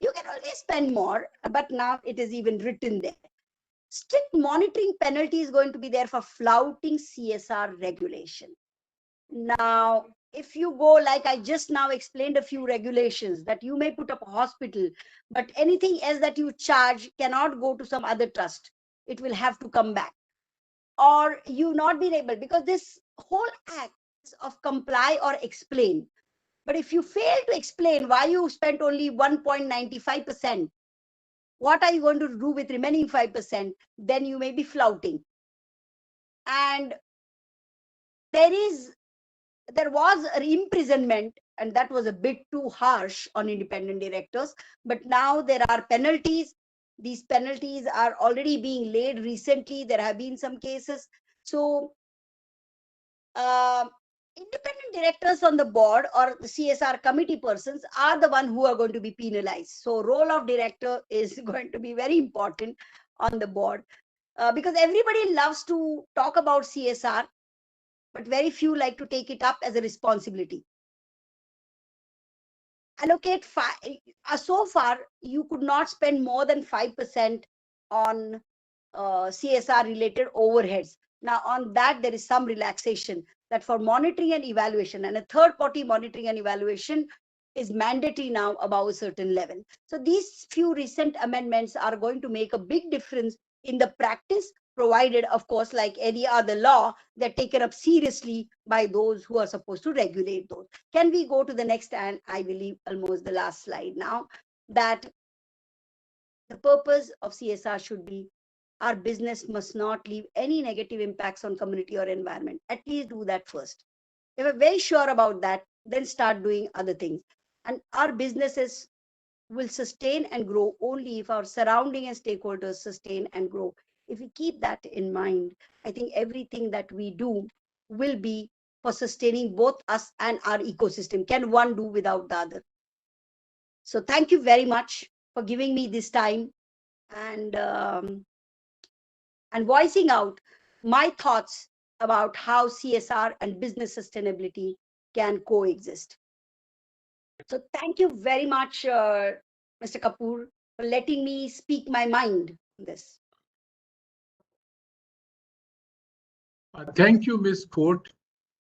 you can always spend more, but now it is even written there. Strict monitoring penalty is going to be there for flouting CSR regulation. Now, if you go, like I just now explained a few regulations that you may put up a hospital, but anything else that you charge cannot go to some other trust. It will have to come back. Or you not being able, because this whole act is of comply or explain. But if you fail to explain why you spent only 1.95%, what are you going to do with remaining 5%? Then you may be flouting. And there was an imprisonment, and that was a bit too harsh on independent directors. But now there are penalties. These penalties are already being laid recently. There have been some cases. So independent directors on the board or the CSR committee persons are the one who are going to be penalized. So role of director is going to be very important on the board, because everybody loves to talk about CSR, but very few like to take it up as a responsibility. Allocate so far you could not spend more than 5% on CSR related overheads. Now on that there is some relaxation, that for monitoring and evaluation, and a third party monitoring and evaluation is mandatory now above a certain level. So these few recent amendments are going to make a big difference in the practice, provided of course, like any other law, they're taken up seriously by those who are supposed to regulate those. Can we go to the next, and I believe almost the last slide now, that the purpose of CSR should be our business must not leave any negative impacts on community or environment. At least do that first. If we're very sure about that, then start doing other things. And our businesses will sustain and grow only if our surrounding and stakeholders sustain and grow. If we keep that in mind, I think everything that we do will be for sustaining both us and our ecosystem. Can one do without the other? So thank you very much for giving me this time and voicing out my thoughts about how CSR and business sustainability can coexist. So thank you very much, Mr. Kapoor, for letting me speak my mind on this. Thank you, Ms. Court,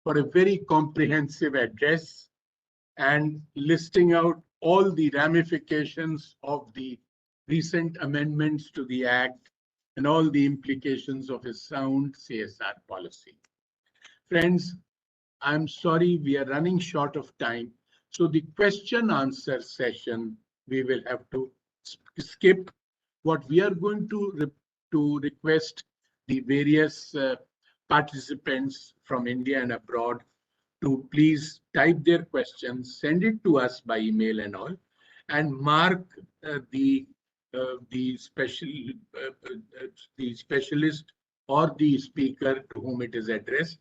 for a very comprehensive address and listing out all the ramifications of the recent amendments to the Act and all the implications of a sound CSR policy. Friends, I'm sorry we are running short of time. So the question answer session, we will have to skip. What we are going to request the various participants from India and abroad to please type their questions, send it to us by email and all, and mark the specialist or the speaker to whom it is addressed.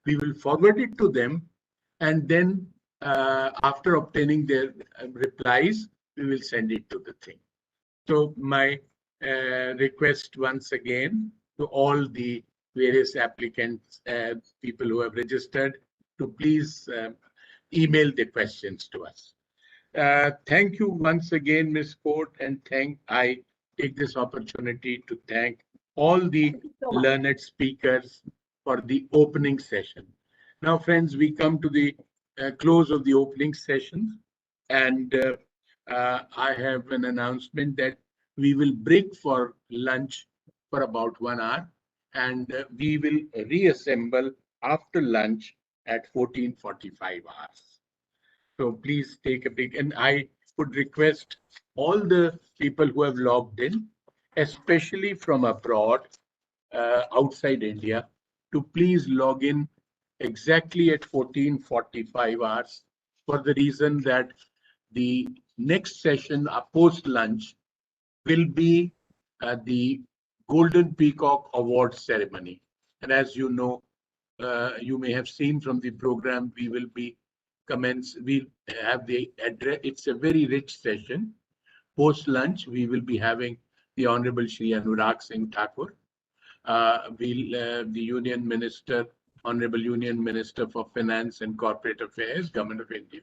We will forward it to them, and then after obtaining their replies, we will send it to the thing. So my request once again to all the various applicants, people who have registered, to please email the questions to us. Thank you once again, Ms. Court, and I take this opportunity to thank all the So much. learned speakers for the opening session. Now, friends, we come to the close of the opening session, and I have an announcement that we will break for lunch for about 1 hour, and we will reassemble after lunch at 14:45 hours. So please take a break. And I would request all the people who have logged in, especially from abroad, outside India, to please log in exactly at 14:45 hours, for the reason that the next session, post lunch, will be the Golden Peacock Award ceremony. And as you know, you may have seen from the program, we'll have the address. It's a very rich session. Post lunch, we will be having the Honorable Shri Anurag Singh Thakur, the Union Minister, Honorable Union Minister for Finance and Corporate Affairs, Government of India.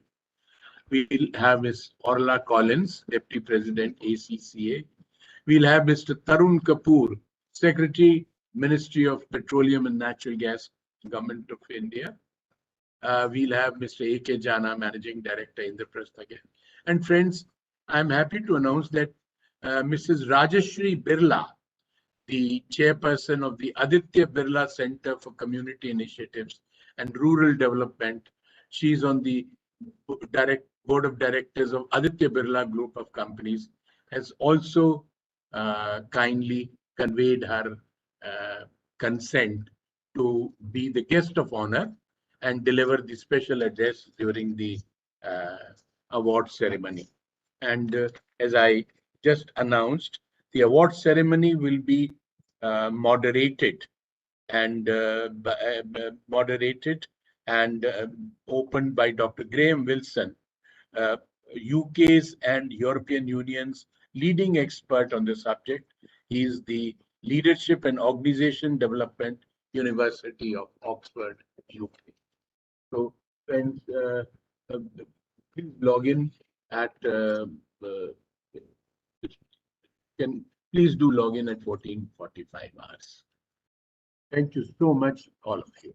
We'll have Ms. Orla Collins, Deputy President, ACCA. We'll have Mr. Tarun Kapoor, Secretary, Ministry of Petroleum and Natural Gas, Government of India. We'll have Mr. A.K. Jana, Managing Director, Indraprastha again. And friends, I'm happy to announce that Mrs. Rajashri Birla, the chairperson of the Aditya Birla Center for Community Initiatives and Rural Development, she's on the board of directors of Aditya Birla Group of Companies, has also kindly conveyed her consent to be the guest of honor and deliver the special address during the award ceremony. And as I just announced, the award ceremony will be moderated and opened by Dr. Graham Wilson, UK's and European Union's leading expert on the subject. He is the Leadership and Organization Development University of Oxford, UK. So, friends, please log in at please do log in at 14:45 hours. Thank you so much, all of you.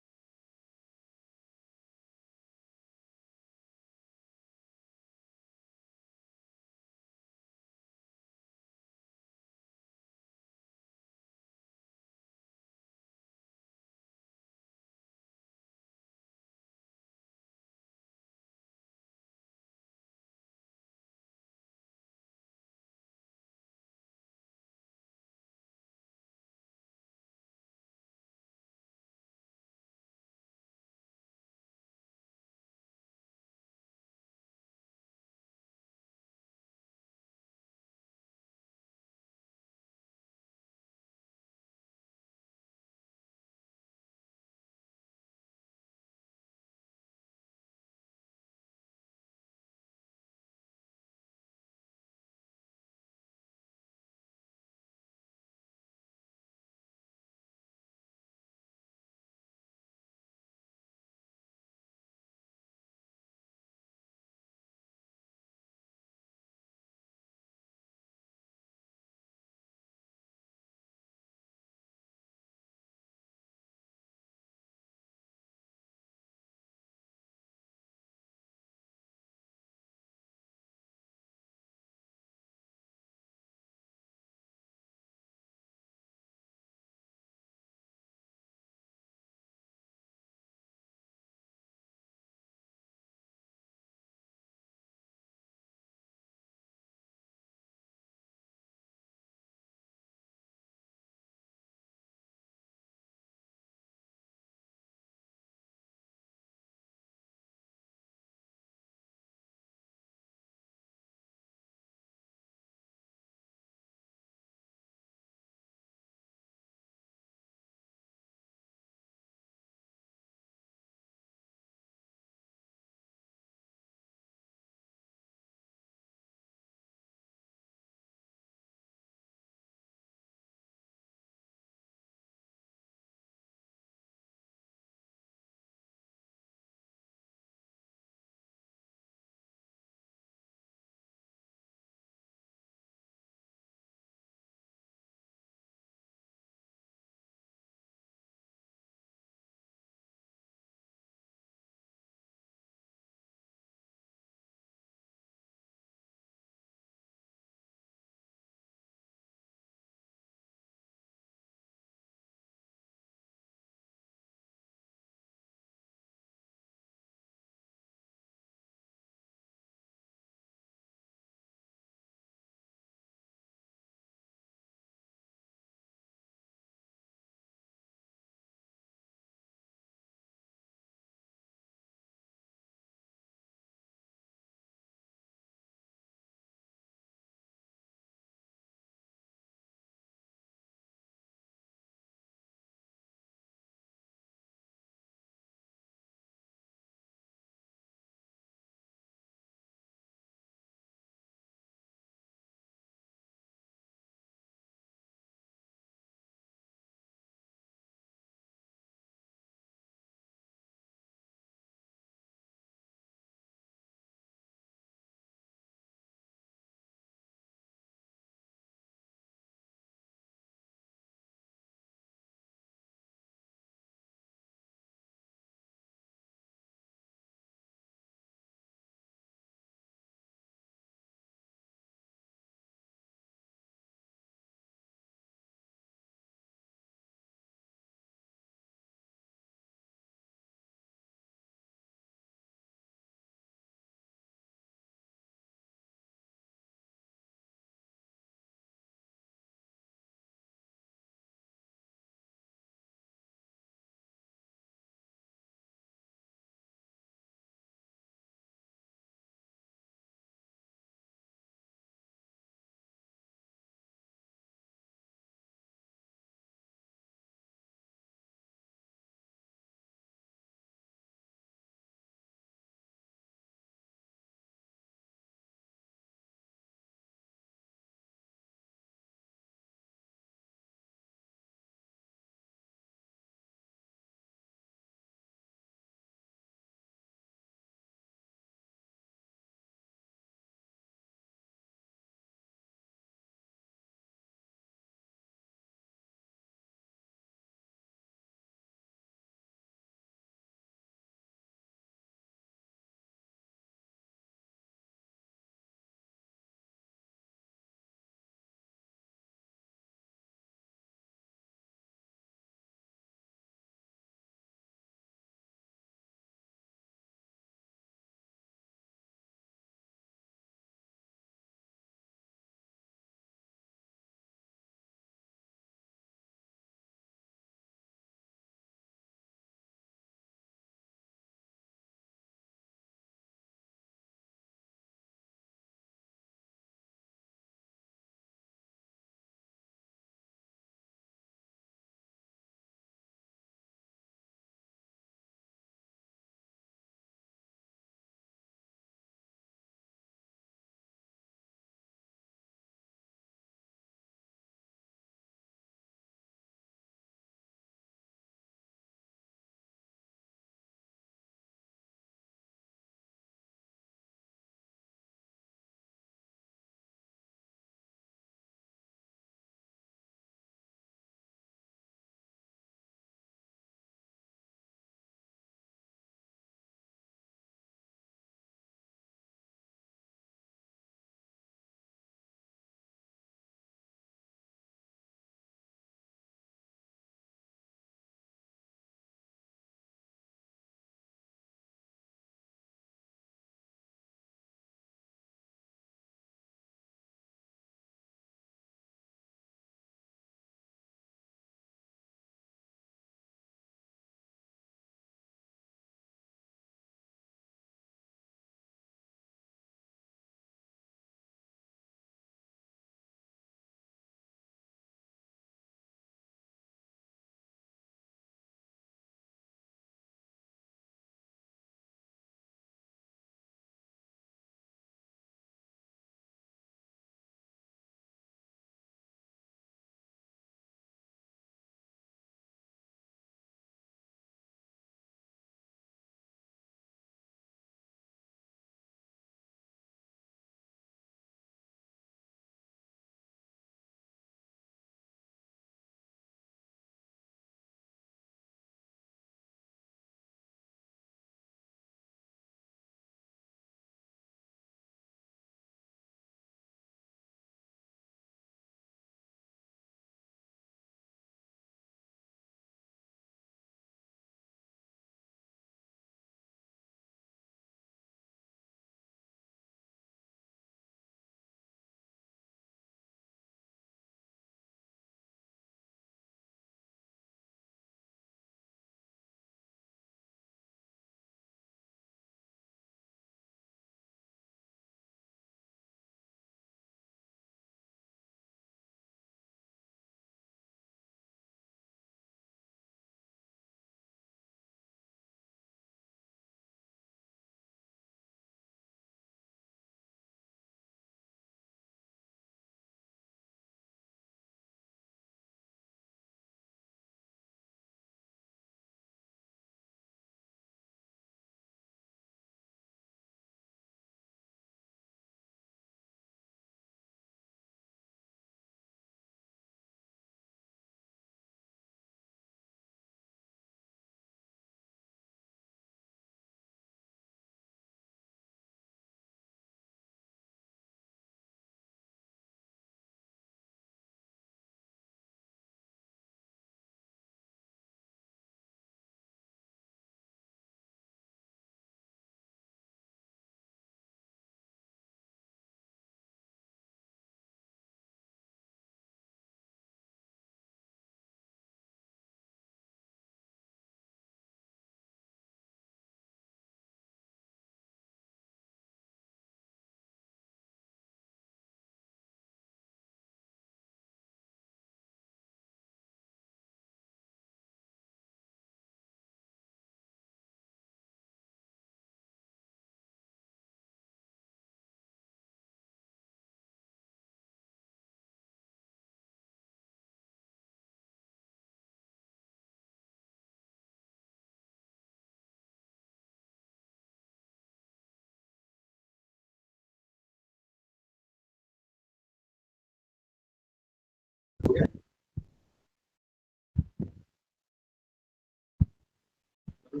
ये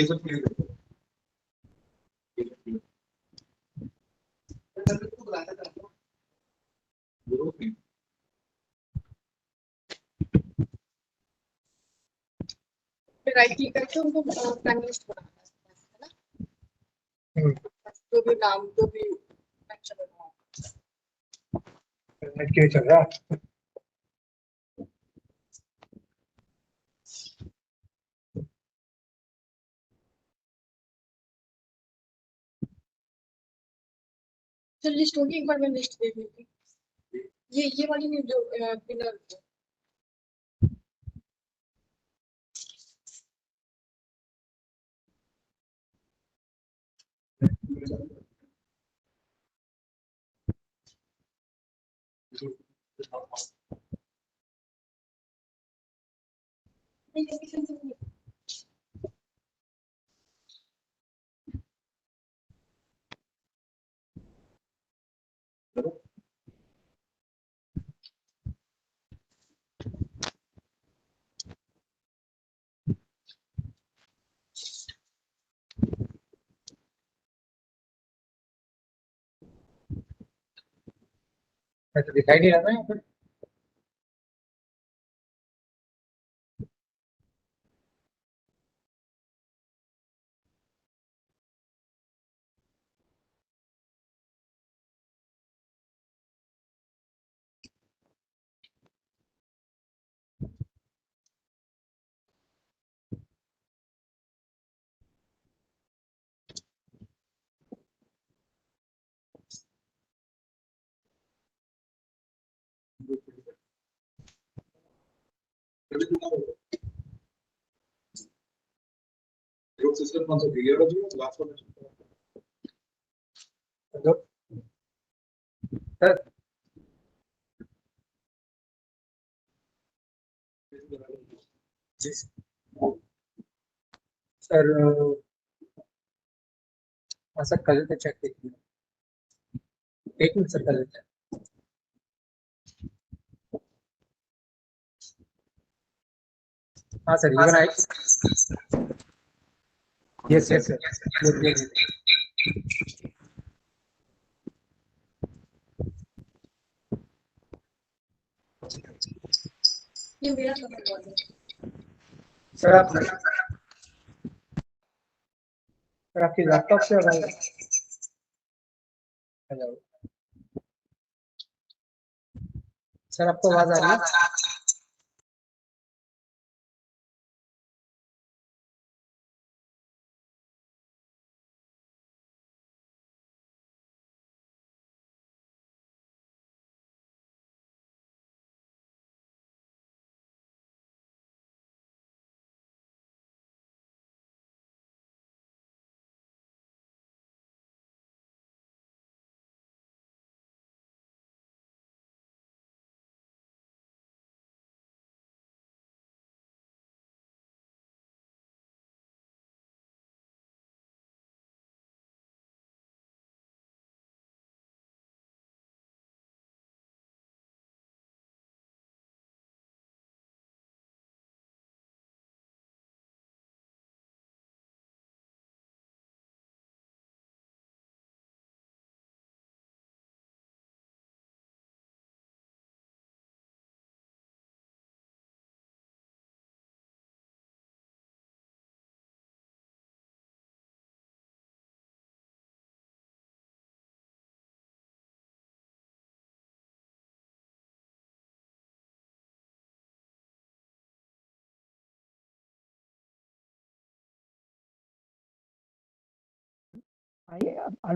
सब clear है। Right click करके उनको panelist बनाना है ना, जो भी नाम जो भी mention होगा। नेट के चल रहा है। जो लिस्ट होगी एक बार मैं लिस्ट देख लेती हूँ। ये वाली नहीं जो पिलर तो दिखाई नहीं रहा ना यहाँ पे। सिस्टम कौन सा वीडियो लास्ट में हेलो सर, सर हाँ सर, कर लेते चेक देखिए। एक मिनट सर, कर लेते हैं। हाँ sir, even I yes yes sir. ये मेरा नंबर है। सर आप सर आपकी लैपटॉप से आवाज हेलो सर, आपको आवाज आ रही है?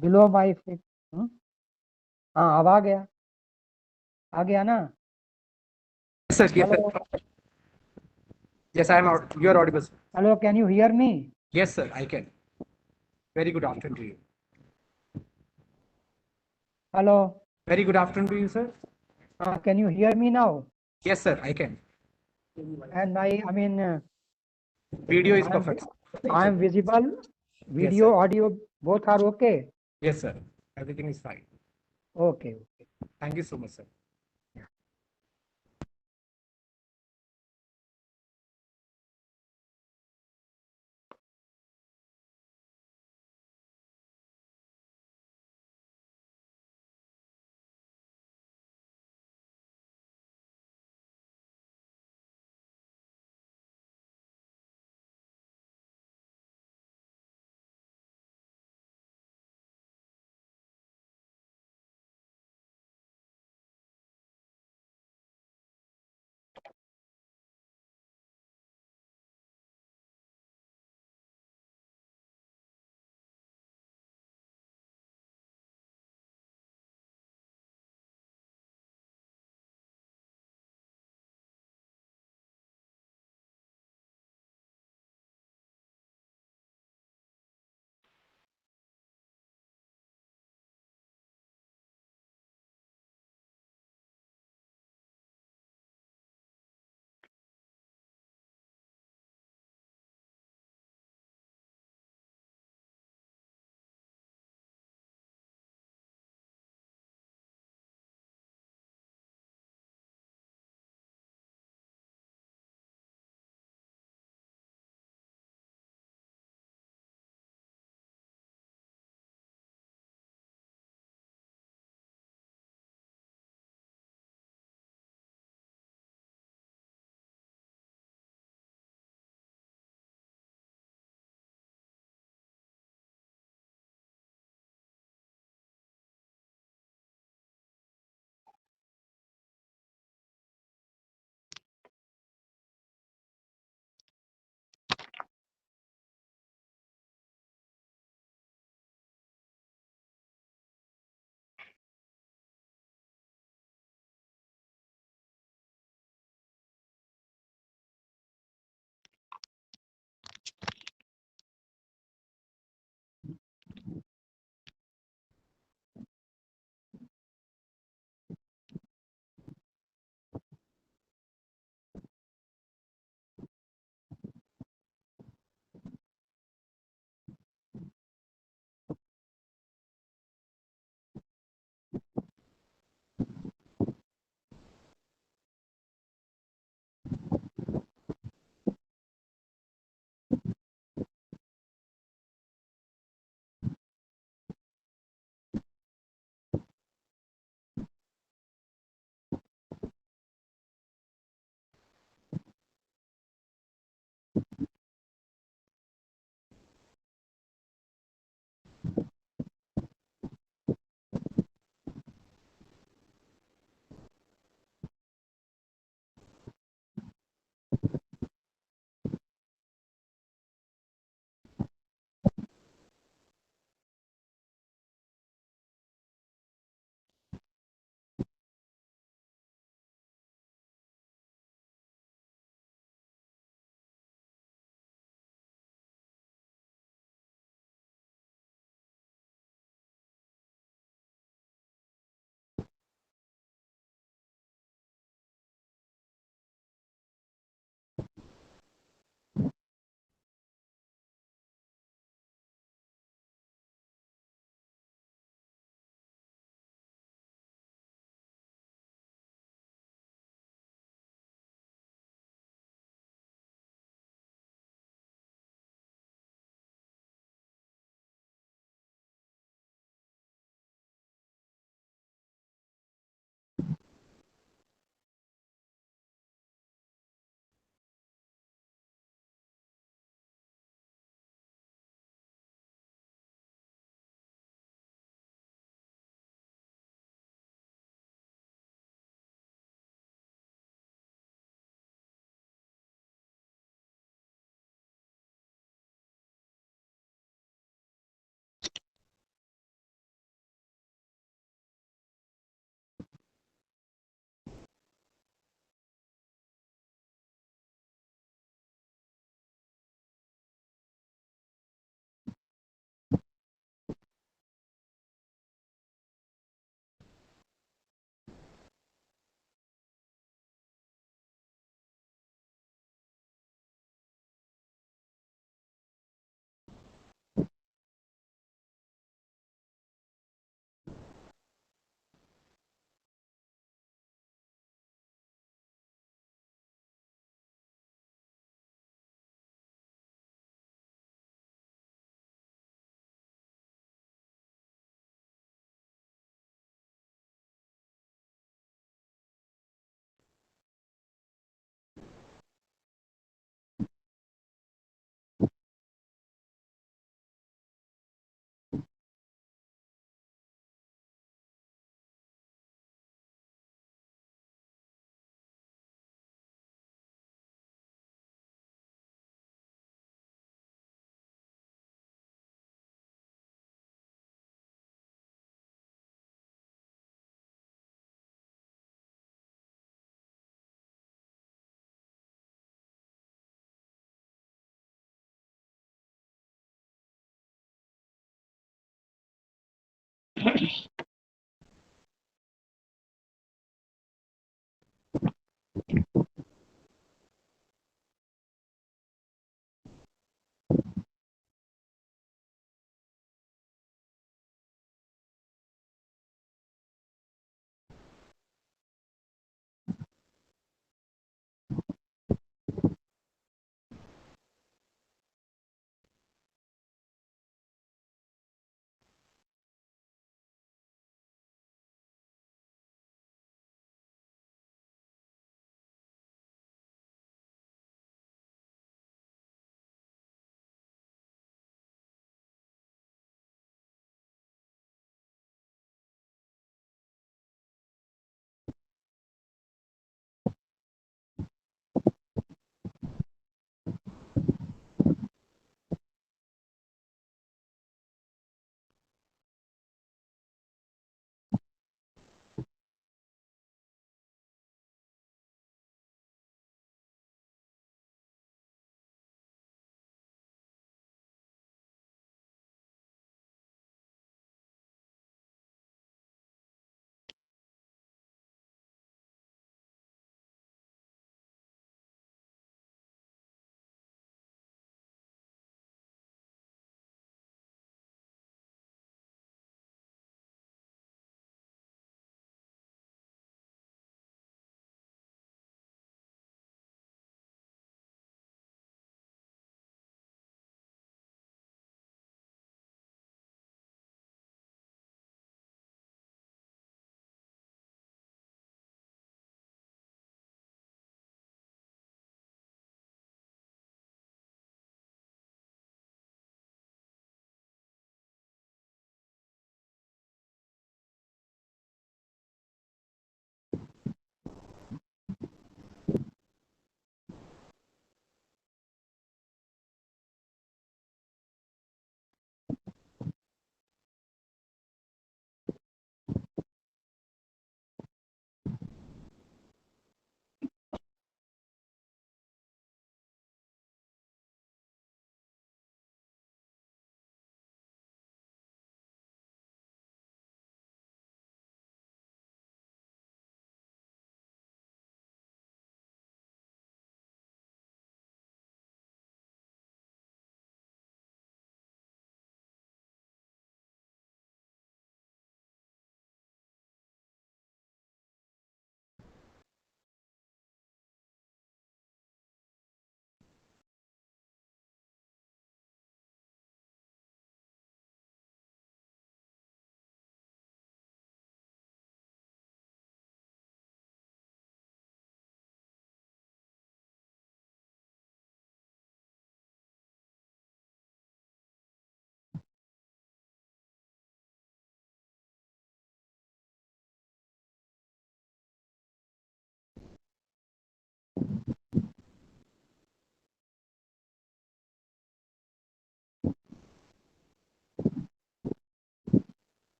बिलो माई फिट। हाँ, अब आ गया ना? Sir, yes sir. Yes, I am out. You are audible, sir. Hello, can you hear me? Yes sir, I can. Very good afternoon to you. Hello, Very good afternoon to you, sir. can you hear me now? Yes sir, I can. And I mean, Video is perfect. I am visible. Video, sir. audio, both are okay. Yes sir, everything is fine. Okay. Thank you so much, sir.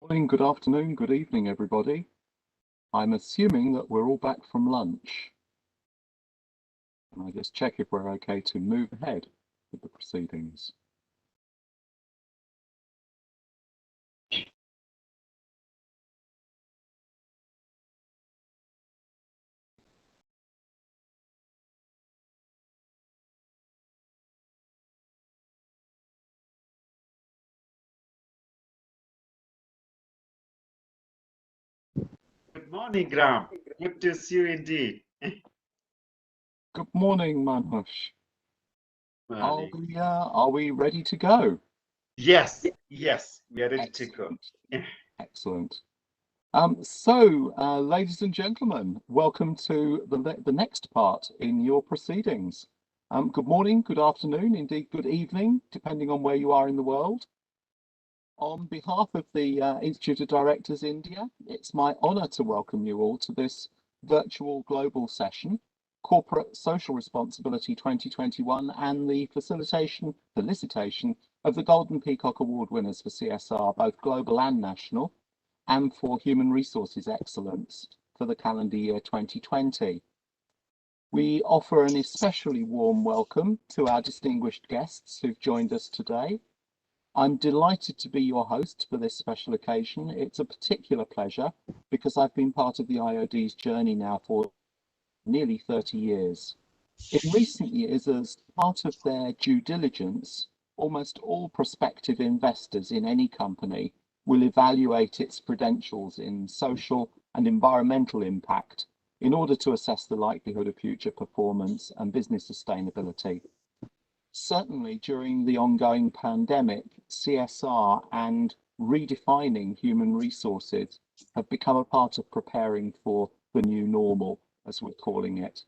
Morning, good afternoon, good evening, everybody. I'm assuming that we're all back from lunch. Can I just check if we're okay to move ahead with the proceedings? Good morning, Graham. Good to see you indeed. Good morning, Manhush. Morning. Are we ready to go? Yes, yes, we are ready to go. Excellent. Ladies and gentlemen, welcome to the next part in your proceedings. Good morning, good afternoon, indeed good evening, depending on where you are in the world. On behalf of the Institute of Directors India, it's my honour to welcome you all to this virtual global session, Corporate Social Responsibility 2021, and the felicitation of the Golden Peacock Award winners for CSR, both global and national, and for Human Resources Excellence for the calendar year 2020. We offer an especially warm welcome to our distinguished guests who've joined us today. I'm delighted to be your host for this special occasion. It's a particular pleasure because I've been part of the IOD's journey now for nearly 30 years. In recent years, as part of their due diligence, almost all prospective investors in any company will evaluate its credentials in social and environmental impact in order to assess the likelihood of future performance and business sustainability. Certainly during the ongoing pandemic, CSR and redefining human resources have become a part of preparing for the new normal, as we're calling it.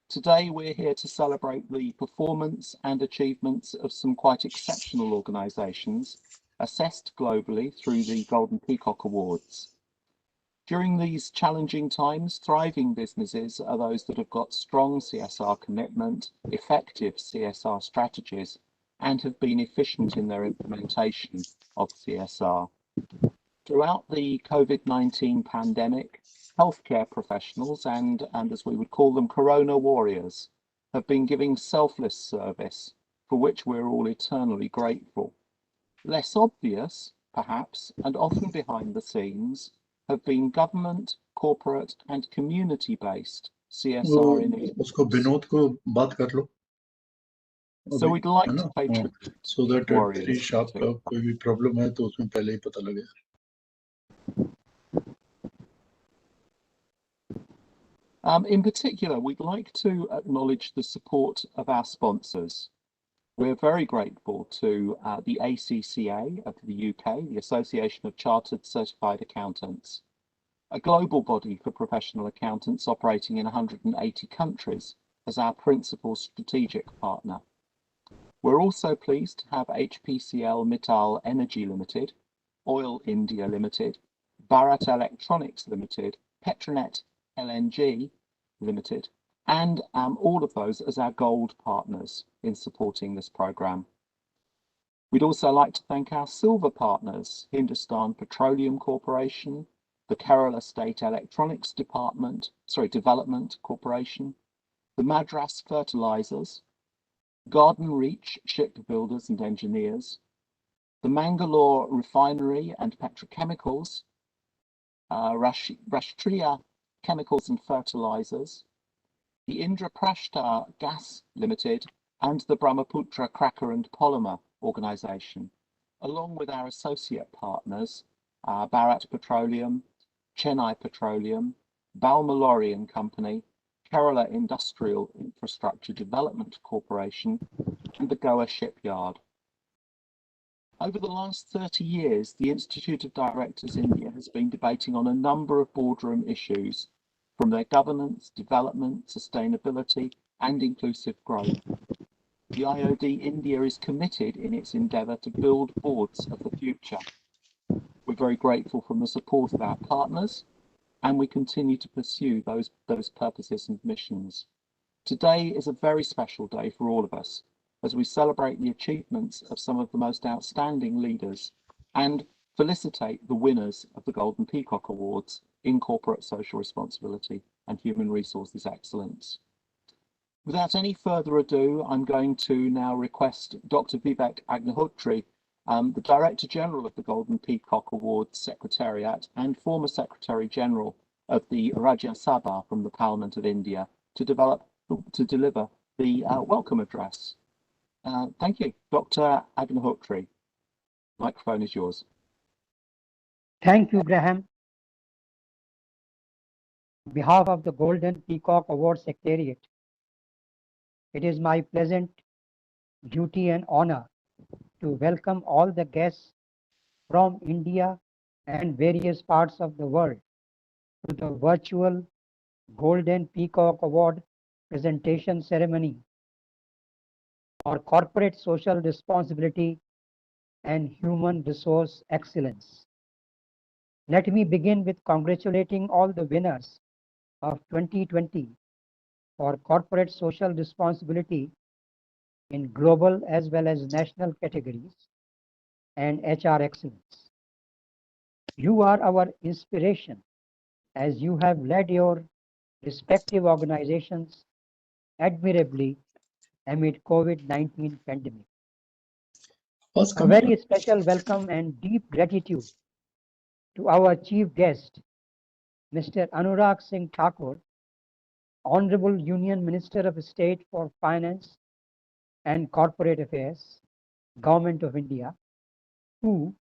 Today, we're here to celebrate the performance and achievements of some quite exceptional organisations assessed globally through the Golden Peacock Awards. During these challenging times, thriving businesses are those that have got strong CSR commitment, effective CSR strategies, and have been efficient in their implementation of CSR. Throughout the COVID-19 pandemic, healthcare professionals and as we would call them, Corona warriors, have been giving selfless service for which we're all eternally grateful. Less obvious, perhaps, and often behind the scenes, have been government, corporate and community-based CSR initiatives. So we'd like to pay tribute so that at warriors 3 sharp too. कोई भी problem है तो उसमें पहले ही पता लगे. In particular, we'd like to acknowledge the support of our sponsors. We're very grateful to the ACCA of the UK, the Association of Chartered Certified Accountants, a global body for professional accountants operating in 180 countries as our principal strategic partner. We're also pleased to have HPCL Mittal Energy Limited, Oil India Limited, Bharat Electronics Limited, Petronet LNG Limited, and all of those as our gold partners in supporting this programme. We'd also like to thank our silver partners, Hindustan Petroleum Corporation, the Kerala State Electronics Development Corporation, the Madras Fertilisers, Garden Reach Shipbuilders and Engineers, the Mangalore Refinery and Petrochemicals, Rashtriya Chemicals and Fertilisers, the Indraprastha Gas Limited, and the Brahmaputra Cracker and Polymer Organisation, along with our associate partners, Bharat Petroleum, Chennai Petroleum, Balmalori and Company, Kerala Industrial Infrastructure Development Corporation, and the Goa Shipyard. Over the last 30 years, the Institute of Directors India has been debating on a number of boardroom issues, from their governance, development, sustainability, and inclusive growth. The IOD India is committed in its endeavour to build boards of the future. We're very grateful for the support of our partners, and we continue to pursue those purposes and missions. Today is a very special day for all of us, as we celebrate the achievements of some of the most outstanding leaders, and felicitate the winners of the Golden Peacock Awards in Corporate Social Responsibility and Human Resources Excellence. Without any further ado, I'm going to now request Dr. Vivek Agnihotri, the Director General of the Golden Peacock Awards Secretariat and former Secretary General of the Rajya Sabha from the Parliament of India, to deliver the welcome address. Thank you, Dr. Agnihotri. Microphone is yours. Thank you, Graham. On behalf of the Golden Peacock Award Secretariat, it is my pleasant duty and honor to welcome all the guests from India and various parts of the world to the virtual Golden Peacock Award presentation ceremony for corporate social responsibility and human resource excellence. Let me begin with congratulating all the winners of 2020 for corporate social responsibility in global as well as national categories and HR excellence. You are our inspiration as you have led your respective organizations admirably amid COVID-19 pandemic. A very special welcome and deep gratitude to our chief guest, Mr. Anurag Singh Thakur, Honorable Union Minister of State for Finance and Corporate Affairs, Government of India, who,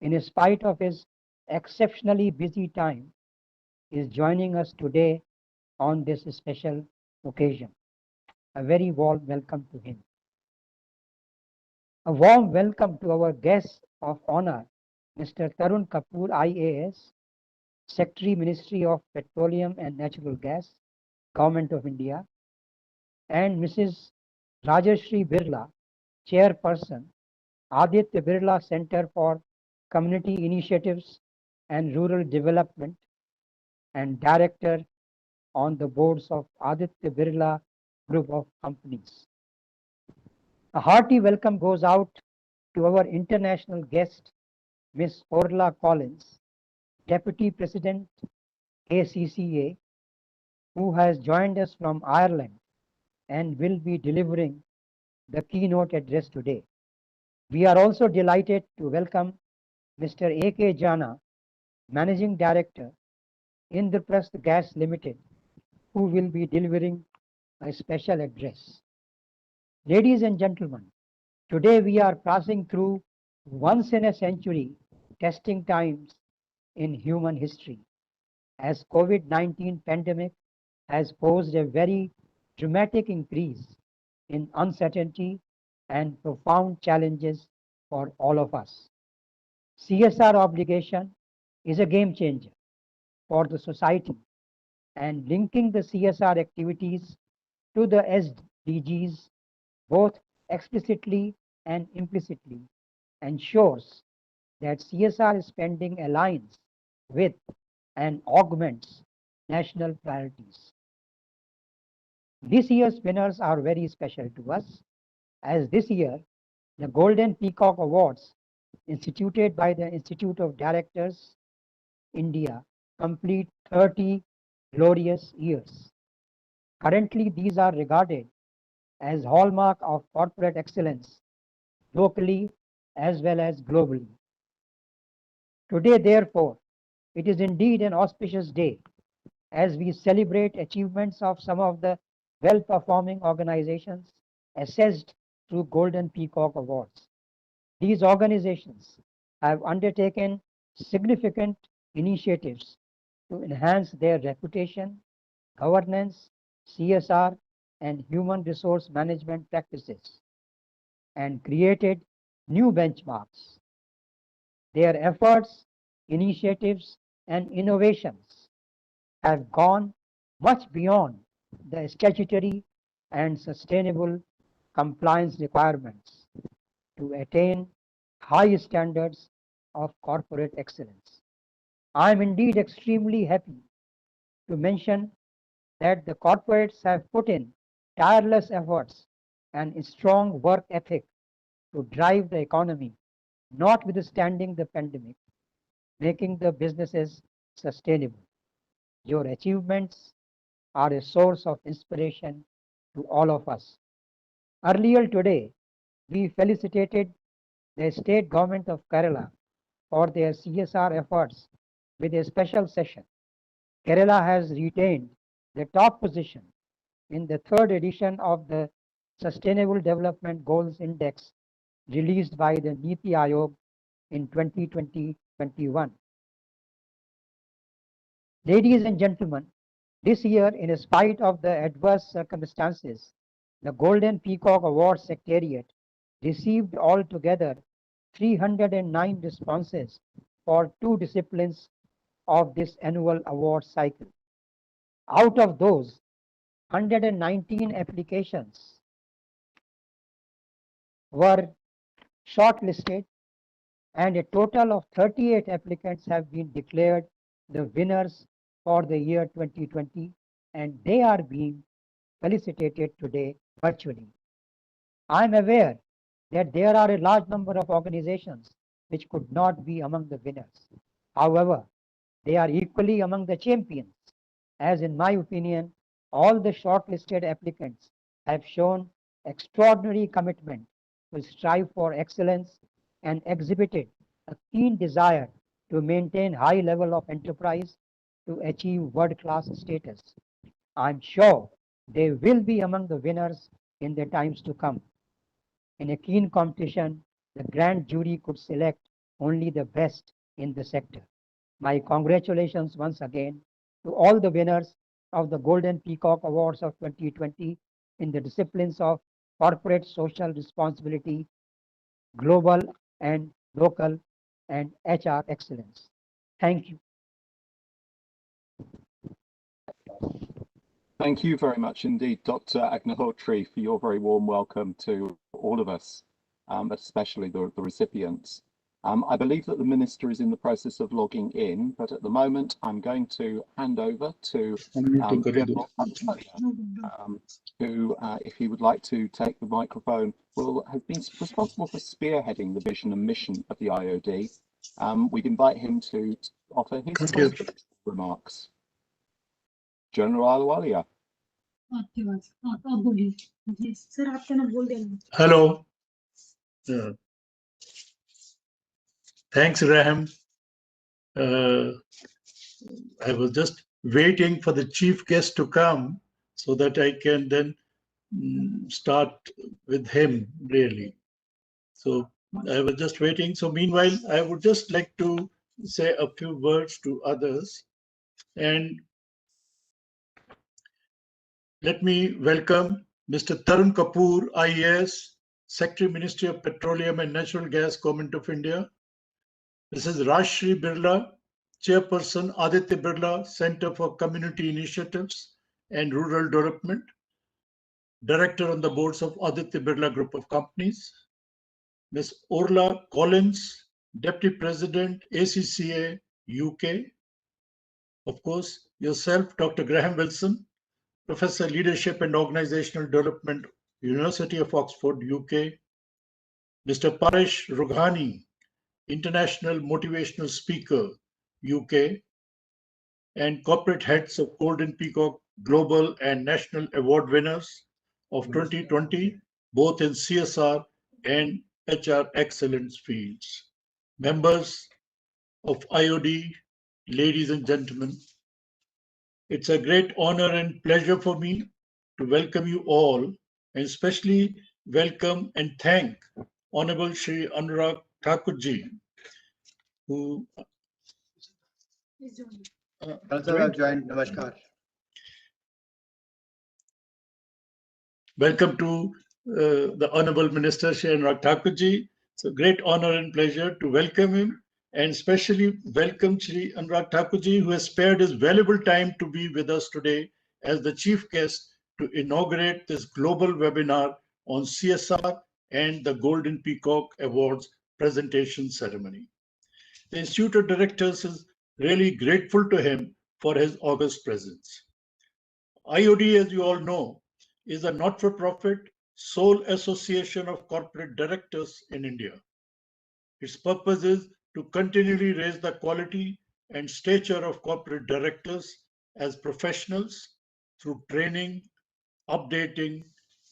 in spite of his exceptionally busy time, is joining us today on this special occasion. A very warm welcome to him. A warm welcome to our guest of honor, Mr. Tarun Kapoor, IAS, Secretary, Ministry of Petroleum and Natural Gas, Government of India, and Mrs. Rajashri Birla, Chairperson, Aditya Birla Center for Community Initiatives and Rural Development, and Director on the boards of Aditya Birla Group of Companies. A hearty welcome goes out to our international guest, Ms. Orla Collins, Deputy President, ACCA, who has joined us from Ireland and will be delivering the keynote address today. We are also delighted to welcome Mr. A.K. Jana, Managing Director, Indraprasth Gas Limited, who will be delivering a special address. Ladies and gentlemen, today we are passing through once in a century testing times in human history, as COVID-19 pandemic has posed a very dramatic increase in uncertainty and profound challenges for all of us. CSR obligation is a game changer for the society, and linking the CSR activities to the SDGs both explicitly and implicitly ensures that CSR spending aligns with and augments national priorities. This year's winners are very special to us, as this year the Golden Peacock Awards instituted by the Institute of Directors, India, complete 30 glorious years. Currently, these are regarded as hallmark of corporate excellence, locally as well as globally. Today, therefore, it is indeed an auspicious day as we celebrate achievements of some of the well-performing organizations assessed through Golden Peacock Awards. These organizations have undertaken significant initiatives to enhance their reputation, governance, CSR, and human resource management practices, and created new benchmarks. Their efforts, initiatives, and innovations have gone much beyond the statutory and sustainable compliance requirements to attain high standards of corporate excellence. I am indeed extremely happy to mention that the corporates have put in tireless efforts and strong work ethic to drive the economy, notwithstanding the pandemic, making the businesses sustainable. Your achievements are a source of inspiration to all of us. Earlier today, we felicitated the state government of Kerala for their CSR efforts with a special session. Kerala has retained the top position in the third edition of the Sustainable Development Goals Index released by the Niti Aayog in 2020-21. Ladies and gentlemen, this year, in spite of the adverse circumstances, the Golden Peacock Award Secretariat received altogether 309 responses for 2 disciplines of this annual award cycle. Out of those, 119 applications were shortlisted, and a total of 38 applicants have been declared the winners for the year 2020, and they are being felicitated today virtually. I am aware that there are a large number of organizations which could not be among the winners. However, they are equally among the champions, as in my opinion, all the shortlisted applicants have shown extraordinary commitment to strive for excellence and exhibited a keen desire to maintain high level of enterprise to achieve world-class status. I'm sure they will be among the winners in the times to come. In a keen competition, the grand jury could select only the best in the sector. My congratulations once again to all the winners of the Golden Peacock Awards of 2020 in the disciplines of corporate social responsibility, global and local, and HR excellence. Thank you. Thank you very much indeed, Dr. Agnihotri, for your very warm welcome to all of us, but especially the recipients. I believe that the Minister is in the process of logging in, but at the moment I'm going to hand over to General Agnihotri, who, if he would like to take the microphone, has been responsible for spearheading the vision and mission of the IOD. We'd invite him to offer his remarks. General Ahluwalia. Hello. Thanks, Graham. I was just waiting for the chief guest to come so that I can then start with him, really. So I was just waiting. So meanwhile, I would just like to say a few words to others. And let me welcome Mr. Tarun Kapoor, IAS, Secretary, Ministry of Petroleum and Natural Gas, Government of India. Mrs. Rajshri Birla, Chairperson, Aditya Birla Center for Community Initiatives and Rural Development, Director on the boards of Aditya Birla Group of Companies. Ms. Orla Collins, Deputy President, ACCA, UK. Of course, yourself, Dr. Graham Wilson, Professor Leadership and Organizational Development, University of Oxford, UK. Mr. Paresh Rughani, International Motivational Speaker, UK. And corporate heads of Golden Peacock Global and National Award winners of 2020, both in CSR and HR excellence fields. Members of IOD, ladies and gentlemen, it's a great honor and pleasure for me to welcome you all, and especially welcome and thank Honorable Shri Anurag Thakurji, who joined. Namaskar. Welcome to the Honorable Minister Shri Anurag Thakurji. It's a great honor and pleasure to welcome him, and especially welcome Shri Anurag Thakurji, who has spared his valuable time to be with us today as the chief guest to inaugurate this global webinar on CSR and the Golden Peacock Awards presentation ceremony. The Institute of Directors is really grateful to him for his august presence. IOD, as you all know, is a not-for-profit sole association of corporate directors in India. Its purpose is to continually raise the quality and stature of corporate directors as professionals through training, updating,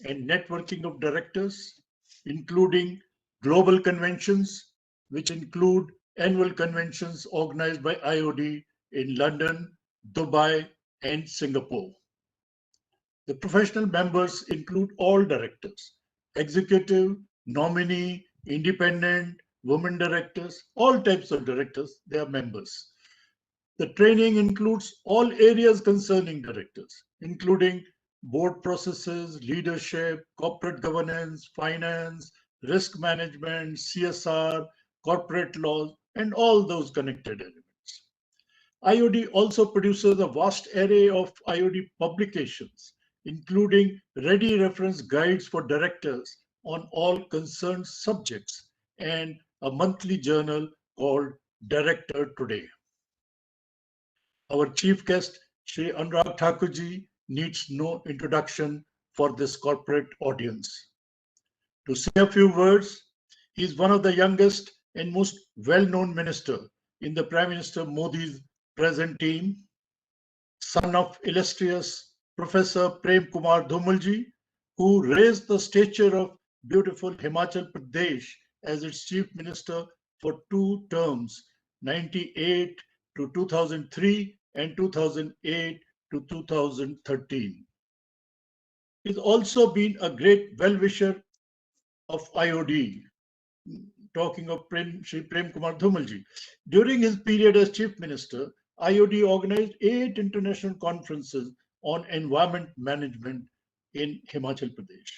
and networking of directors, including global conventions, which include annual conventions organized by IOD in London, Dubai, and Singapore. The professional members include all directors, executive, nominee, independent, women directors, all types of directors, they are members. The training includes all areas concerning directors, including board processes, leadership, corporate governance, finance, risk management, CSR, corporate laws, and all those connected elements. IOD also produces a vast array of IOD publications, including ready reference guides for directors on all concerned subjects and a monthly journal called Director Today. Our chief guest, Shri Anurag Thakurji, needs no introduction for this corporate audience. To say a few words, he is one of the youngest and most well-known minister in the Prime Minister Modi's present team, son of illustrious Professor Prem Kumar Dhumalji, who raised the stature of beautiful Himachal Pradesh as its chief minister for 2 terms, 98 to 2003 and 2008 to 2013. He's also been a great well-wisher of IOD, talking of Shri Prem Kumar Dhumalji. During his period as chief minister, IOD organized 8 international conferences on environment management in Himachal Pradesh.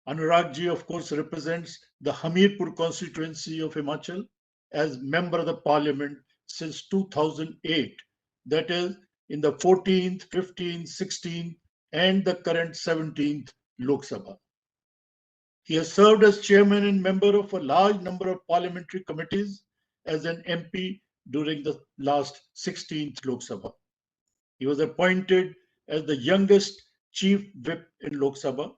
Anurag ji, of course, represents the Hamirpur constituency of Himachal as member of the parliament since 2008, that is in the 14th, 15th, 16th, and the current 17th Lok Sabha. He has served as chairman and member of a large number of parliamentary committees as an MP during the last 16th Lok Sabha. He was appointed as the youngest chief whip in Lok Sabha.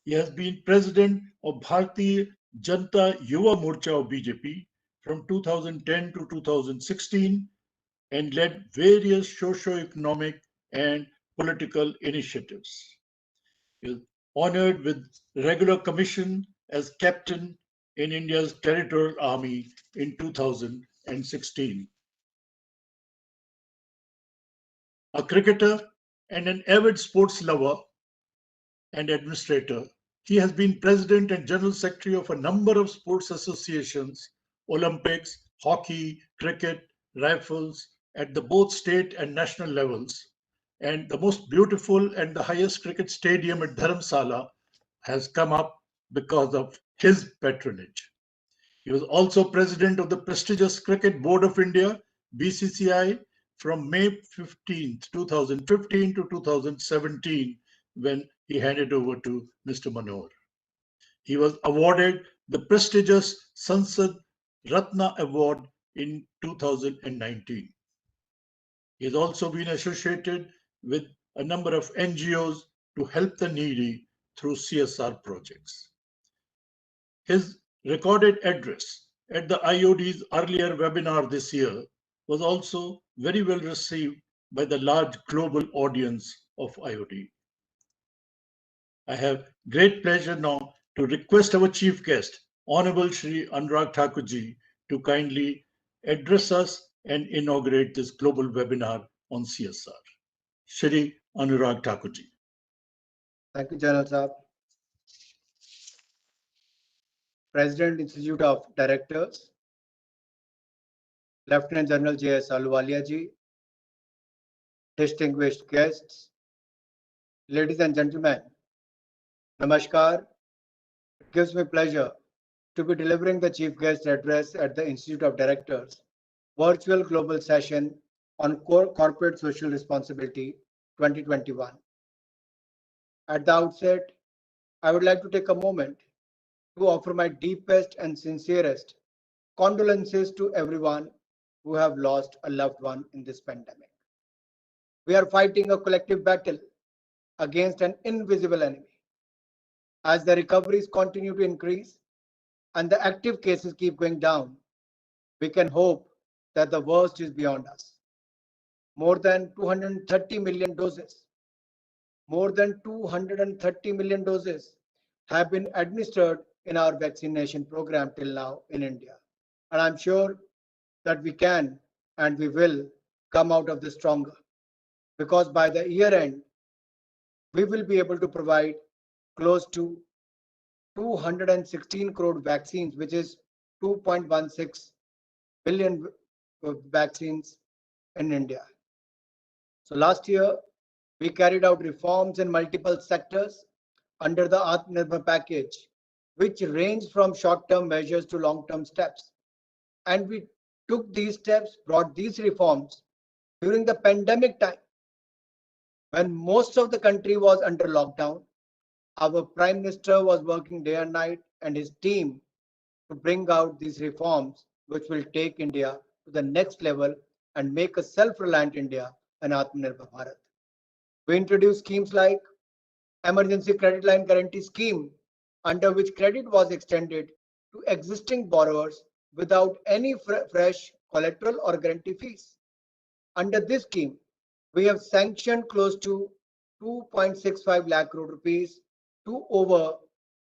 He has been president of Bharatiya Janata Yuva Morcha of BJP from 2010 to 2016 and led various socio-economic and political initiatives. He is honored with regular commission as captain in India's Territorial Army in 2016. A cricketer and an avid sports lover and administrator, he has been president and general secretary of a number of sports associations, Olympics, hockey, cricket, rifles, at the both state and national levels. And the most beautiful and the highest cricket stadium at Dharamsala has come up because of his patronage. He was also president of the prestigious Cricket Board of India, BCCI, from May 15, 2015 to 2017, when he handed over to Mr. Manohar. He was awarded the prestigious Sansad Ratna Award in 2019. He has also been associated with a number of NGOs to help the needy through CSR projects. His recorded address at the IOD's earlier webinar this year was also very well received by the large global audience of IOD. I have great pleasure now to request our chief guest, Honorable Shri Anurag Thakurji, to kindly address us and inaugurate this global webinar on CSR. Shri Anurag Thakurji. Thank you, General Saab. President, Institute of Directors, Lieutenant General J.S. Ahluwalia ji, distinguished guests, ladies and gentlemen, Namaskar. It gives me pleasure to be delivering the chief guest address at the Institute of Directors virtual global session on corporate social responsibility 2021. At the outset, I would like to take a moment to offer my deepest and sincerest condolences to everyone who have lost a loved one in this pandemic. We are fighting a collective battle against an invisible enemy. As the recoveries continue to increase and the active cases keep going down, we can hope that the worst is beyond us. More than 230 million doses, more than 230 million doses have been administered in our vaccination program till now in India. And I'm sure that we can and we will come out of this stronger, because by the year end, we will be able to provide close to 216 crore vaccines, which is 2.16 billion vaccines in India. So last year, we carried out reforms in multiple sectors under the Atmanirbhar package, which range from short-term measures to long-term steps. And we took these steps, brought these reforms during the pandemic time, when most of the country was under lockdown. Our Prime Minister was working day and night, and his team, to bring out these reforms, which will take India to the next level and make a self-reliant India and Atmanirbhar Bharat. We introduced schemes like Emergency Credit Line Guarantee Scheme, under which credit was extended to existing borrowers without any fresh collateral or guarantee fees. Under this scheme, we have sanctioned close to 2.65 lakh crore rupees to over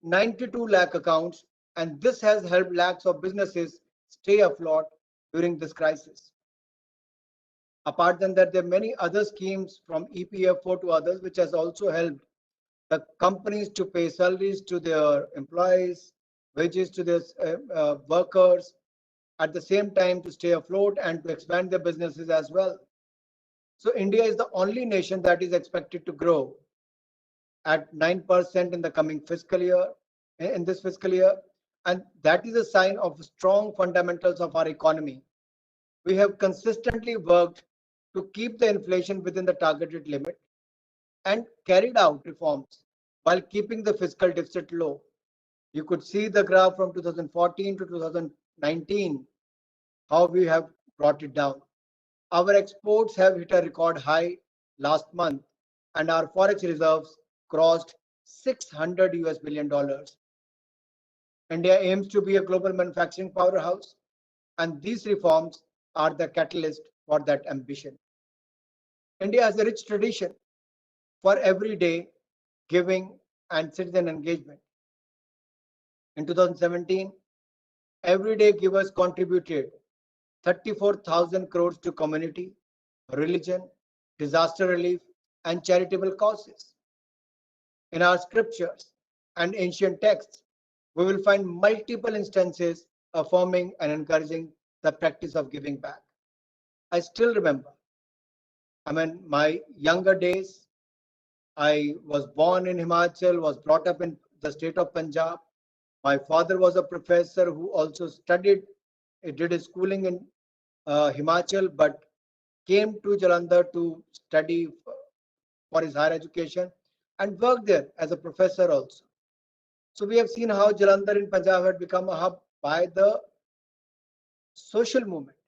92 lakh accounts, and this has helped lakhs of businesses stay afloat during this crisis. Apart from that, there are many other schemes from EPF4 to others, which has also helped the companies to pay salaries to their employees, wages to their workers, at the same time to stay afloat and to expand their businesses as well. So India is the only nation that is expected to grow at 9% in the coming fiscal year, in this fiscal year, and that is a sign of strong fundamentals of our economy. We have consistently worked to keep the inflation within the targeted limit and carried out reforms while keeping the fiscal deficit low. You could see the graph from 2014 to 2019, how we have brought it down. Our exports have hit a record high last month, and our forex reserves crossed $600 billion. India aims to be a global manufacturing powerhouse, and these reforms are the catalyst for that ambition. India has a rich tradition for everyday giving and citizen engagement. In 2017, everyday givers contributed 34,000 crores to community, religion, disaster relief, and charitable causes. In our scriptures and ancient texts, we will find multiple instances affirming and encouraging the practice of giving back. I still remember, my younger days, I was born in Himachal, was brought up in the state of Punjab. My father was a professor who also did his schooling in Himachal, but came to Jalandhar to study for his higher education and worked there as a professor also. So we have seen how Jalandhar in Punjab had become a hub by the social movement,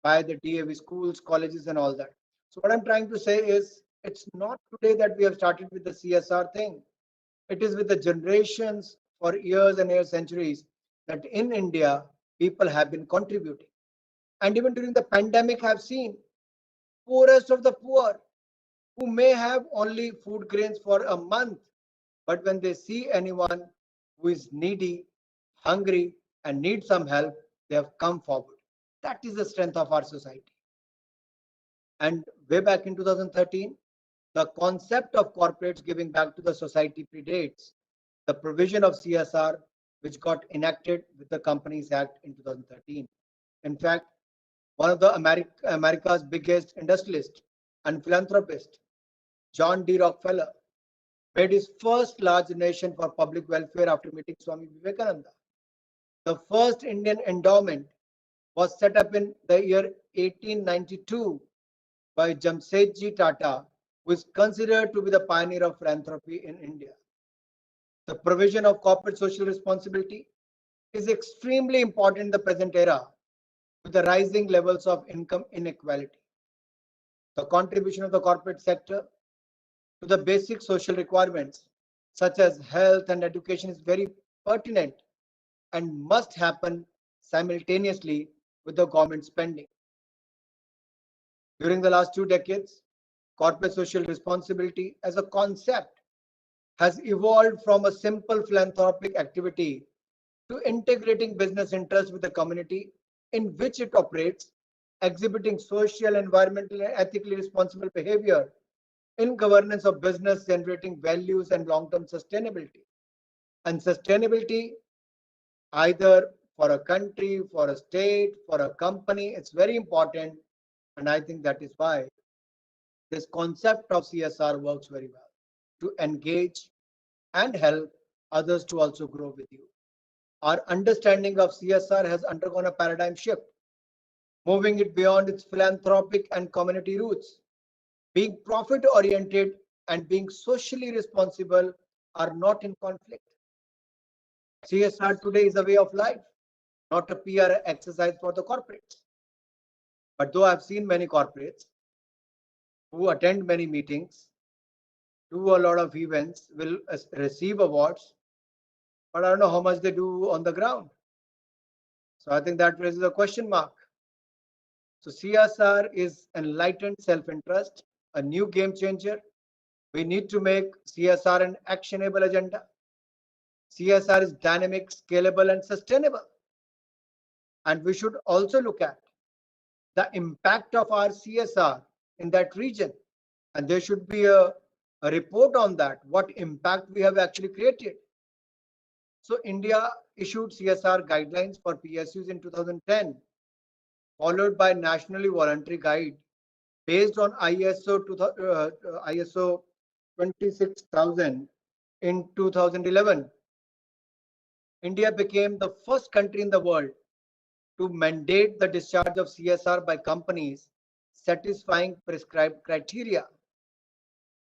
by the DAV schools, colleges, and all that. So what I'm trying to say is, it's not today that we have started with the CSR thing. It is with the generations for years and years, centuries, that in India, people have been contributing. And even during the pandemic, I've seen poorest of the poor who may have only food grains for a month, but when they see anyone who is needy, hungry, and needs some help, they have come forward. That is the strength of our society. And way back in 2013, the concept of corporates giving back to the society predates the provision of CSR, which got enacted with the Companies Act in 2013. In fact, one of the America's biggest industrialists and philanthropist, John D. Rockefeller, made his first large donation for public welfare after meeting Swami Vivekananda. The first Indian endowment was set up in the year 1892 by Jamsetji Tata, who is considered to be the pioneer of philanthropy in India. The provision of corporate social responsibility is extremely important in the present era with the rising levels of income inequality. The contribution of the corporate sector to the basic social requirements such as health and education is very pertinent and must happen simultaneously with the government spending. During the last 2 decades, corporate social responsibility as a concept has evolved from a simple philanthropic activity to integrating business interests with the community in which it operates, exhibiting social, environmental, and ethically responsible behavior in governance of business, generating values and long-term sustainability. And sustainability, either for a country, for a state, for a company, it's very important. And I think that is why this concept of CSR works very well to engage and help others to also grow with you. Our understanding of CSR has undergone a paradigm shift, moving it beyond its philanthropic and community roots. Being profit oriented and being socially responsible are not in conflict. CSR today is a way of life, not a PR exercise for the corporates. But though I've seen many corporates who attend many meetings, do a lot of events, will receive awards, but I don't know how much they do on the ground. So I think that raises a question mark. So CSR is enlightened self-interest, a new game changer. We need to make CSR an actionable agenda. CSR is dynamic, scalable, and sustainable. And we should also look at the impact of our CSR in that region. And there should be a report on that, what impact we have actually created. So India issued CSR guidelines for PSUs in 2010, followed by nationally voluntary guide based on ISO 26000 in 2011. India became the first country in the world to mandate the discharge of CSR by companies satisfying prescribed criteria.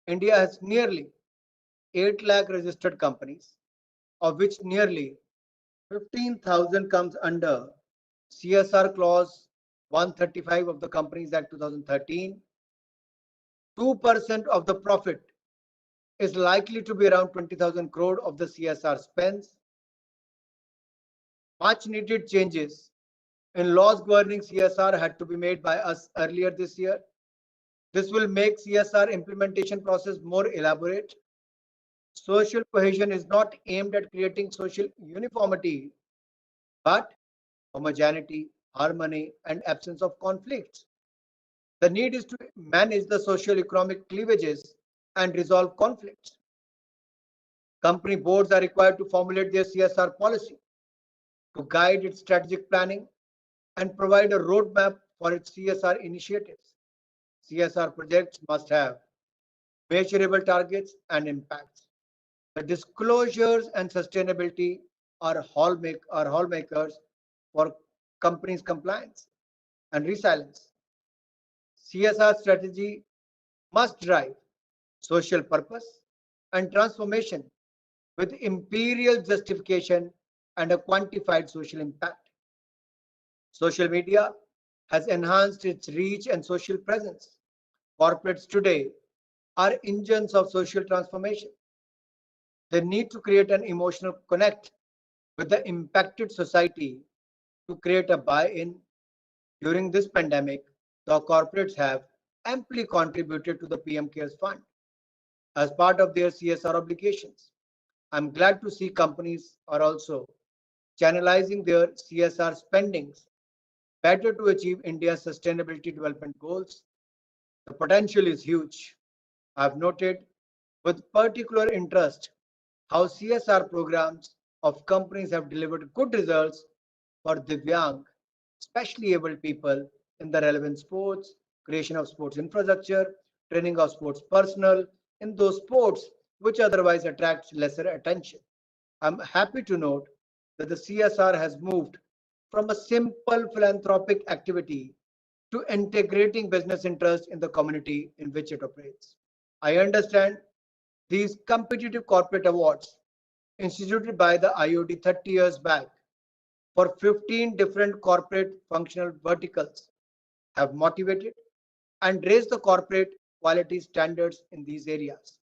India has nearly 8 lakh registered companies, of which nearly 15,000 comes under CSR clause 135 of the Companies Act 2013. 2% of the profit is likely to be around 20,000 crore of the CSR spends. Much needed changes in laws governing CSR had to be made by us earlier this year. This will make CSR implementation process more elaborate. Social cohesion is not aimed at creating social uniformity, but homogeneity, harmony, and absence of conflicts. The need is to manage the socio-economic cleavages and resolve conflicts. Company boards are required to formulate their CSR policy, to guide its strategic planning, and provide a roadmap for its CSR initiatives. CSR projects must have measurable targets and impacts. The disclosures and sustainability are hallmakers for companies' compliance and resilience. CSR strategy must drive social purpose and transformation with imperial justification and a quantified social impact. Social media has enhanced its reach and social presence. Corporates today are engines of social transformation. They need to create an emotional connect with the impacted society to create a buy-in. During this pandemic, the corporates have amply contributed to the PM Cares Fund as part of their CSR obligations. I'm glad to see companies are also channelizing their CSR spendings better to achieve India's sustainability development goals. The potential is huge. I've noted with particular interest how CSR programs of companies have delivered good results for Divyang, especially able people in the relevant sports, creation of sports infrastructure, training of sports personnel in those sports which otherwise attract lesser attention. I'm happy to note that the CSR has moved from a simple philanthropic activity to integrating business interest in the community in which it operates. I understand these competitive corporate awards instituted by the IOD 30 years back for 15 different corporate functional verticals have motivated and raised the corporate quality standards in these areas.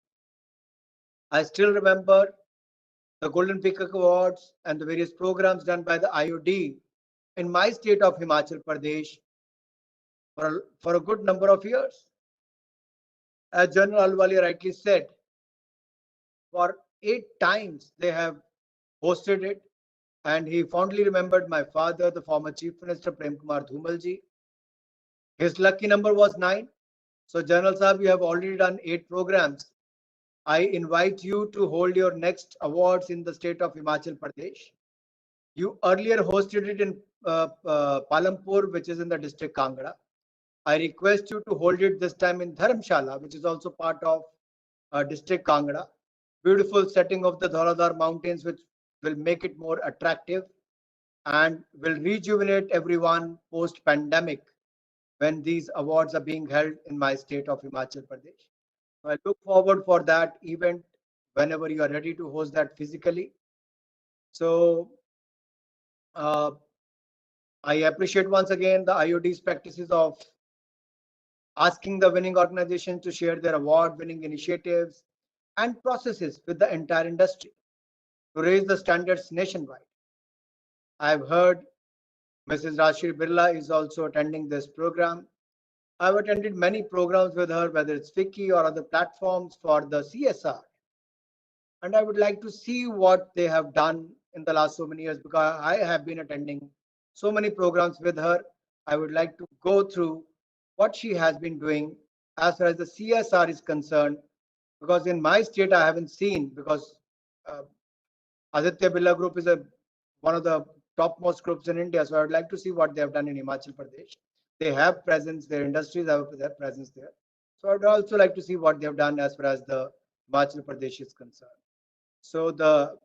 I still remember the Golden Peacock Awards and the various programs done by the IOD in my state of Himachal Pradesh for a good number of years. As General Ahluwalia rightly said, for 8 times they have hosted it, and he fondly remembered my father, the former Chief Minister Prem Kumar Dhumal ji. His lucky number was 9. So General Sahab, you have already done 8 programs. I invite you to hold your next awards in the state of Himachal Pradesh. You earlier hosted it in Palampur, which is in the district Kangra. I request you to hold it this time in Dharamshala, which is also part of district Kangra. Beautiful setting of the Dhauladhar mountains, which will make it more attractive and will rejuvenate everyone post-pandemic when these awards are being held in my state of Himachal Pradesh. So I look forward for that event whenever you are ready to host that physically. So I appreciate once again the IOD's practices of asking the winning organization to share their award-winning initiatives and processes with the entire industry to raise the standards nationwide. I've heard Mrs. Rashir Birla is also attending this program. I've attended many programs with her, whether it's Wiki or other platforms for the CSR. And I would like to see what they have done in the last so many years, because I have been attending so many programs with her. I would like to go through what she has been doing as far as the CSR is concerned, because in my state I haven't seen, because Aditya Birla Group is one of the topmost groups in India. So I would like to see what they have done in Himachal Pradesh. They have presence, their industries have their presence there. So I would also like to see what they have done as far as the Himachal Pradesh is concerned. So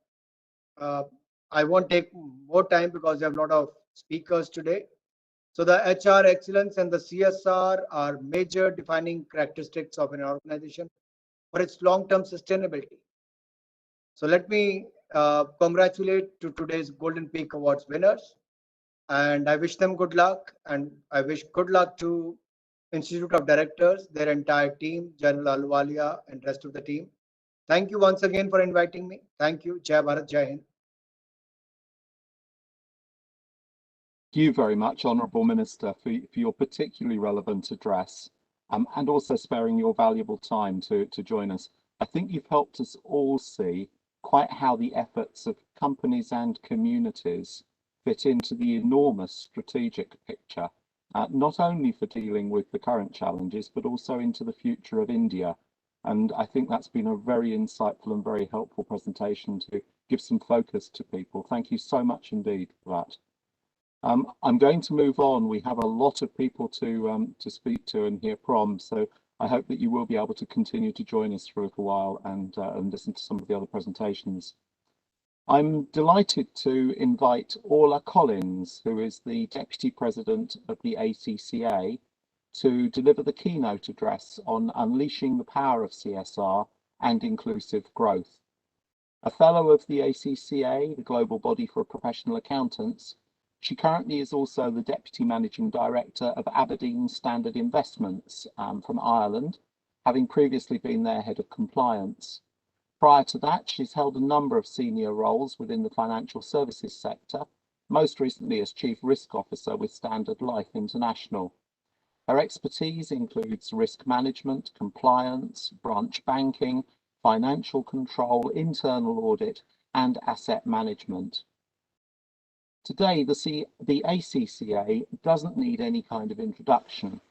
I won't take more time because we have a lot of speakers today. So the HR excellence and the CSR are major defining characteristics of an organization for its long-term sustainability. So let me congratulate to today's Golden Peak Awards winners, and I wish them good luck, and I wish good luck to Institute of Directors, their entire team, General Ahluwalia and rest of the team. Thank you once again for inviting me. Thank you. Jai Bharat, Jai Hind. Thank you very much, Honourable Minister, for your particularly relevant address, and also sparing your valuable time to join us. I think you've helped us all see quite how the efforts of companies and communities fit into the enormous strategic picture, not only for dealing with the current challenges, but also into the future of India. And I think that's been a very insightful and very helpful presentation to give some focus to people. Thank you so much indeed for that. I'm going to move on. We have a lot of people to speak to and hear from, so I hope that you will be able to continue to join us for a little while and listen to some of the other presentations. I'm delighted to invite Orla Collins, who is the Deputy President of the ACCA, to deliver the keynote address on unleashing the power of CSR and inclusive growth. A fellow of the ACCA, the global body for professional accountants, she currently is also the Deputy Managing Director of Aberdeen Standard Investments from Ireland, having previously been their Head of Compliance. Prior to that, she's held a number of senior roles within the financial services sector, most recently as Chief Risk Officer with Standard Life International. Her expertise includes risk management, compliance, branch banking, financial control, internal audit, and asset management. Today, the ACCA doesn't need any kind of introduction.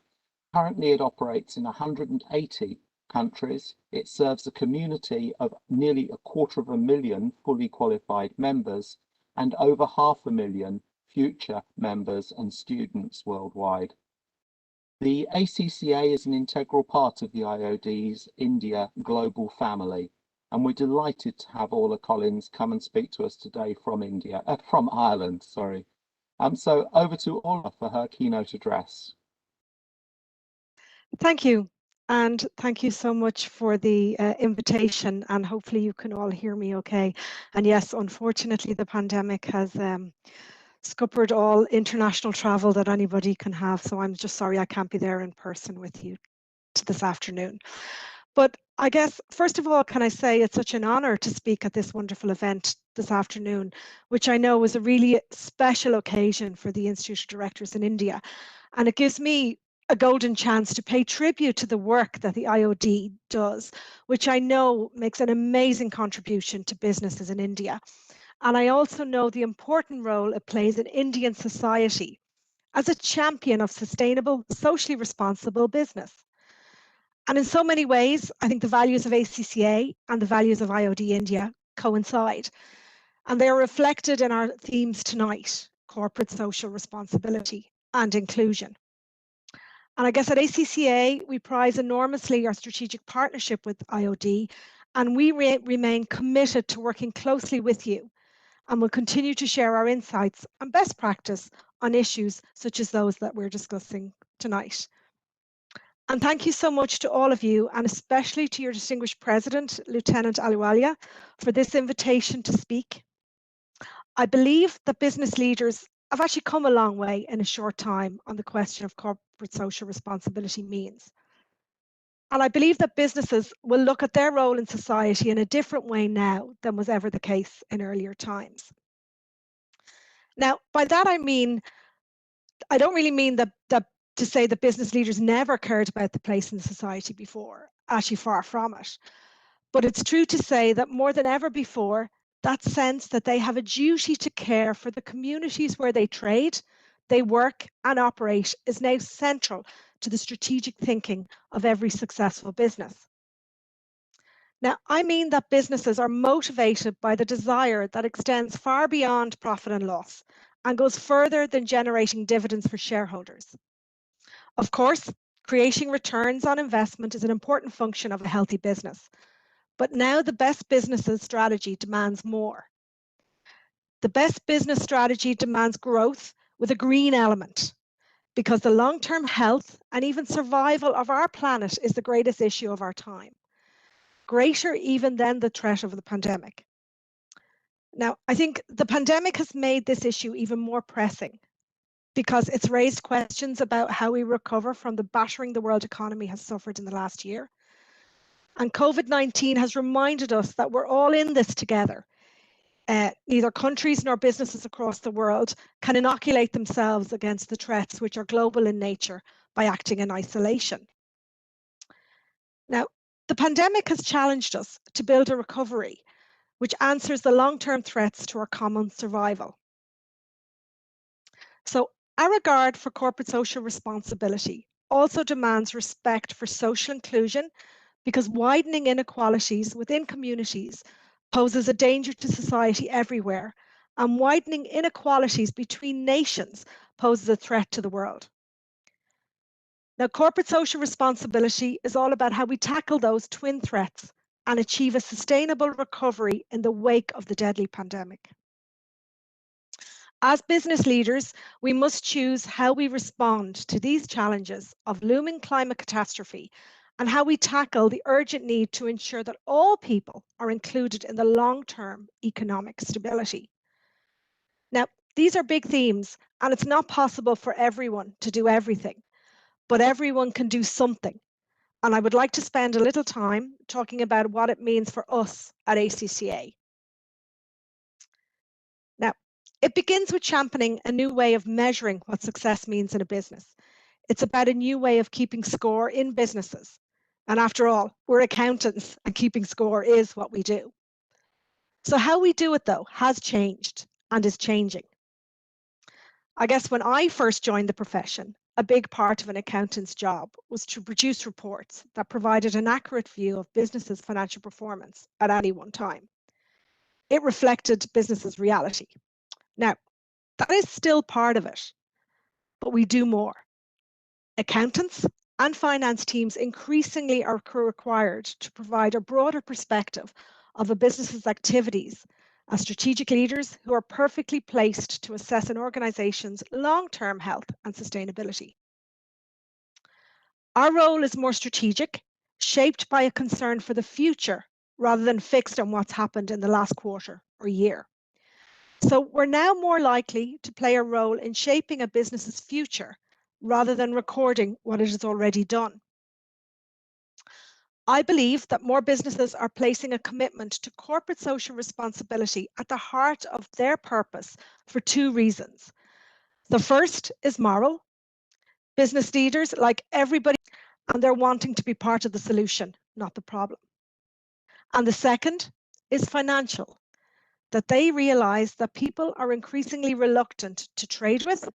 Currently, it operates in 180 countries. It serves a community of nearly 250,000 fully qualified members and over 500,000 future members and students worldwide. The ACCA is an integral part of the IOD's India global family, and we're delighted to have Orla Collins come and speak to us today from Ireland, sorry. So over to Orla for her keynote address. Thank you. And thank you so much for the invitation, and hopefully you can all hear me okay. And yes, unfortunately, the pandemic has scuppered all international travel that anybody can have. So I'm just sorry I can't be there in person with you this afternoon. But I guess, first of all, can I say it's such an honor to speak at this wonderful event this afternoon, which I know was a really special occasion for the Institute of Directors in India. And it gives me a golden chance to pay tribute to the work that the IOD does, which I know makes an amazing contribution to businesses in India. And I also know the important role it plays in Indian society as a champion of sustainable, socially responsible business. And in so many ways, I think the values of ACCA and the values of IOD India coincide. And they are reflected in our themes tonight: corporate social responsibility and inclusion. And I guess at ACCA, we prize enormously our strategic partnership with IOD, and we remain committed to working closely with you, and will continue to share our insights and best practice on issues such as those that we're discussing tonight. And thank you so much to all of you, and especially to your distinguished President, Lieutenant Ahluwalia, for this invitation to speak. I believe that business leaders have actually come a long way in a short time on the question of corporate social responsibility means. And I believe that businesses will look at their role in society in a different way now than was ever the case in earlier times. Now, by that I mean, I don't really mean that to say that business leaders never cared about the place in society before, actually far from it. But it's true to say that more than ever before, that sense that they have a duty to care for the communities where they trade, they work and operate is now central to the strategic thinking of every successful business. Now, I mean that businesses are motivated by the desire that extends far beyond profit and loss and goes further than generating dividends for shareholders. Of course, creating returns on investment is an important function of a healthy business. But now the best business's strategy demands more. The best business strategy demands growth with a green element, because the long-term health and even survival of our planet is the greatest issue of our time, greater even than the threat of the pandemic. Now, I think the pandemic has made this issue even more pressing, because it's raised questions about how we recover from the battering the world economy has suffered in the last year. And COVID-19 has reminded us that we're all in this together. Neither countries nor businesses across the world can inoculate themselves against the threats which are global in nature by acting in isolation. Now, the pandemic has challenged us to build a recovery which answers the long-term threats to our common survival. So, our regard for corporate social responsibility also demands respect for social inclusion, because widening inequalities within communities poses a danger to society everywhere, and widening inequalities between nations poses a threat to the world. Now, corporate social responsibility is all about how we tackle those twin threats and achieve a sustainable recovery in the wake of the deadly pandemic. As business leaders, we must choose how we respond to these challenges of looming climate catastrophe and how we tackle the urgent need to ensure that all people are included in the long-term economic stability. Now, these are big themes, and it's not possible for everyone to do everything, but everyone can do something. And I would like to spend a little time talking about what it means for us at ACCA. Now, it begins with championing a new way of measuring what success means in a business. It's about a new way of keeping score in businesses. And after all, we're accountants, and keeping score is what we do. So how we do it, though, has changed and is changing. I guess when I first joined the profession, a big part of an accountant's job was to produce reports that provided an accurate view of businesses' financial performance at any one time. It reflected business's reality. Now, that is still part of it, but we do more. Accountants and finance teams increasingly are required to provide a broader perspective of a business's activities as strategic leaders who are perfectly placed to assess an organization's long-term health and sustainability. Our role is more strategic, shaped by a concern for the future rather than fixed on what's happened in the last quarter or year. So we're now more likely to play a role in shaping a business's future rather than recording what it has already done. I believe that more businesses are placing a commitment to corporate social responsibility at the heart of their purpose for two reasons. The first is moral. Business leaders, like everybody, and they're wanting to be part of the solution, not the problem. And the second is financial, that they realize that people are increasingly reluctant to trade with,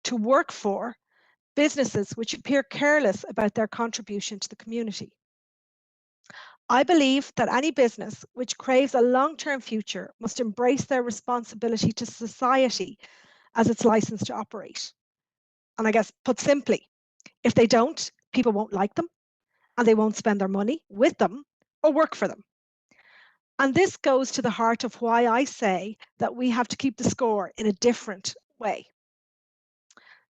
to work for businesses which appear careless about their contribution to the community. I believe that any business which craves a long-term future must embrace their responsibility to society as its license to operate. And I guess, put simply, if they don't, people won't like them and they won't spend their money with them or work for them. And this goes to the heart of why I say that we have to keep the score in a different way.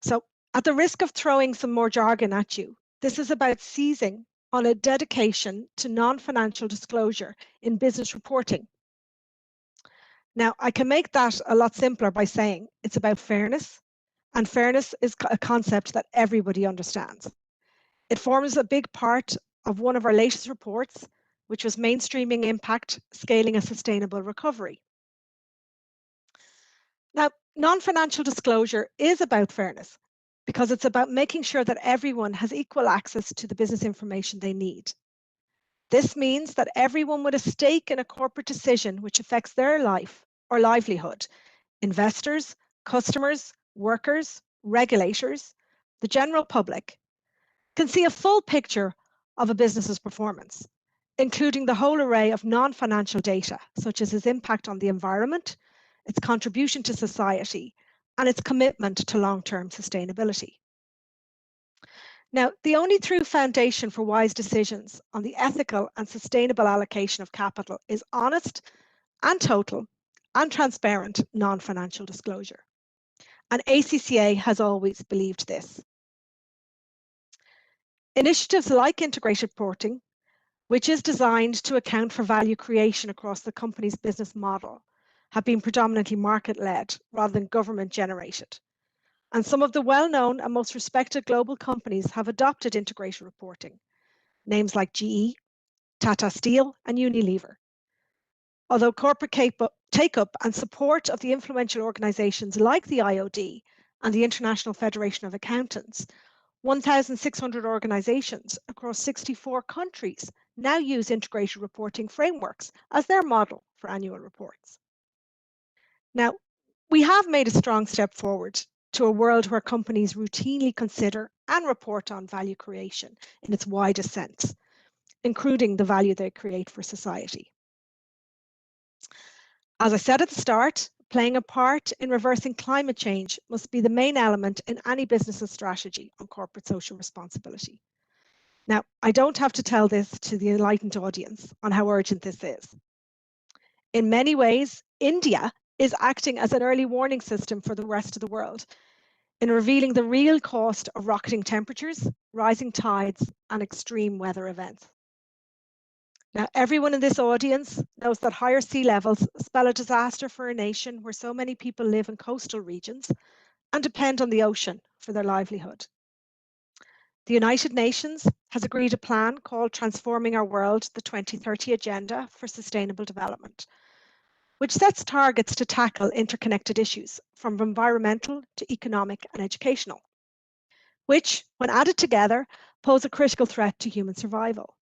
So, at the risk of throwing some more jargon at you, this is about seizing on a dedication to non-financial disclosure in business reporting. Now, I can make that a lot simpler by saying it's about fairness, and fairness is a concept that everybody understands. It forms a big part of one of our latest reports, which was Mainstreaming Impact, Scaling a Sustainable Recovery. Now, non-financial disclosure is about fairness because it's about making sure that everyone has equal access to the business information they need. This means that everyone with a stake in a corporate decision which affects their life or livelihood, investors, customers, workers, regulators, the general public, can see a full picture of a business's performance, including the whole array of non-financial data, such as its impact on the environment, its contribution to society, and its commitment to long-term sustainability. Now, the only true foundation for wise decisions on the ethical and sustainable allocation of capital is honest and total and transparent non-financial disclosure. And ACCA has always believed this. Initiatives like integrated reporting, which is designed to account for value creation across the company's business model, have been predominantly market-led rather than government-generated. And some of the well-known and most respected global companies have adopted integrated reporting, names like GE, Tata Steel, and Unilever. Although corporate take-up and support of the influential organizations like the IOD and the International Federation of Accountants, 1,600 organizations across 64 countries now use integrated reporting frameworks as their model for annual reports. Now, we have made a strong step forward to a world where companies routinely consider and report on value creation in its widest sense, including the value they create for society. As I said at the start, playing a part in reversing climate change must be the main element in any business's strategy on corporate social responsibility. Now, I don't have to tell this to the enlightened audience on how urgent this is. In many ways, India is acting as an early warning system for the rest of the world in revealing the real cost of rocketing temperatures, rising tides, and extreme weather events. Now, everyone in this audience knows that higher sea levels spell a disaster for a nation where so many people live in coastal regions and depend on the ocean for their livelihood. The United Nations has agreed a plan called Transforming Our World, the 2030 Agenda for Sustainable Development, which sets targets to tackle interconnected issues from environmental to economic and educational, which, when added together, pose a critical threat to human survival.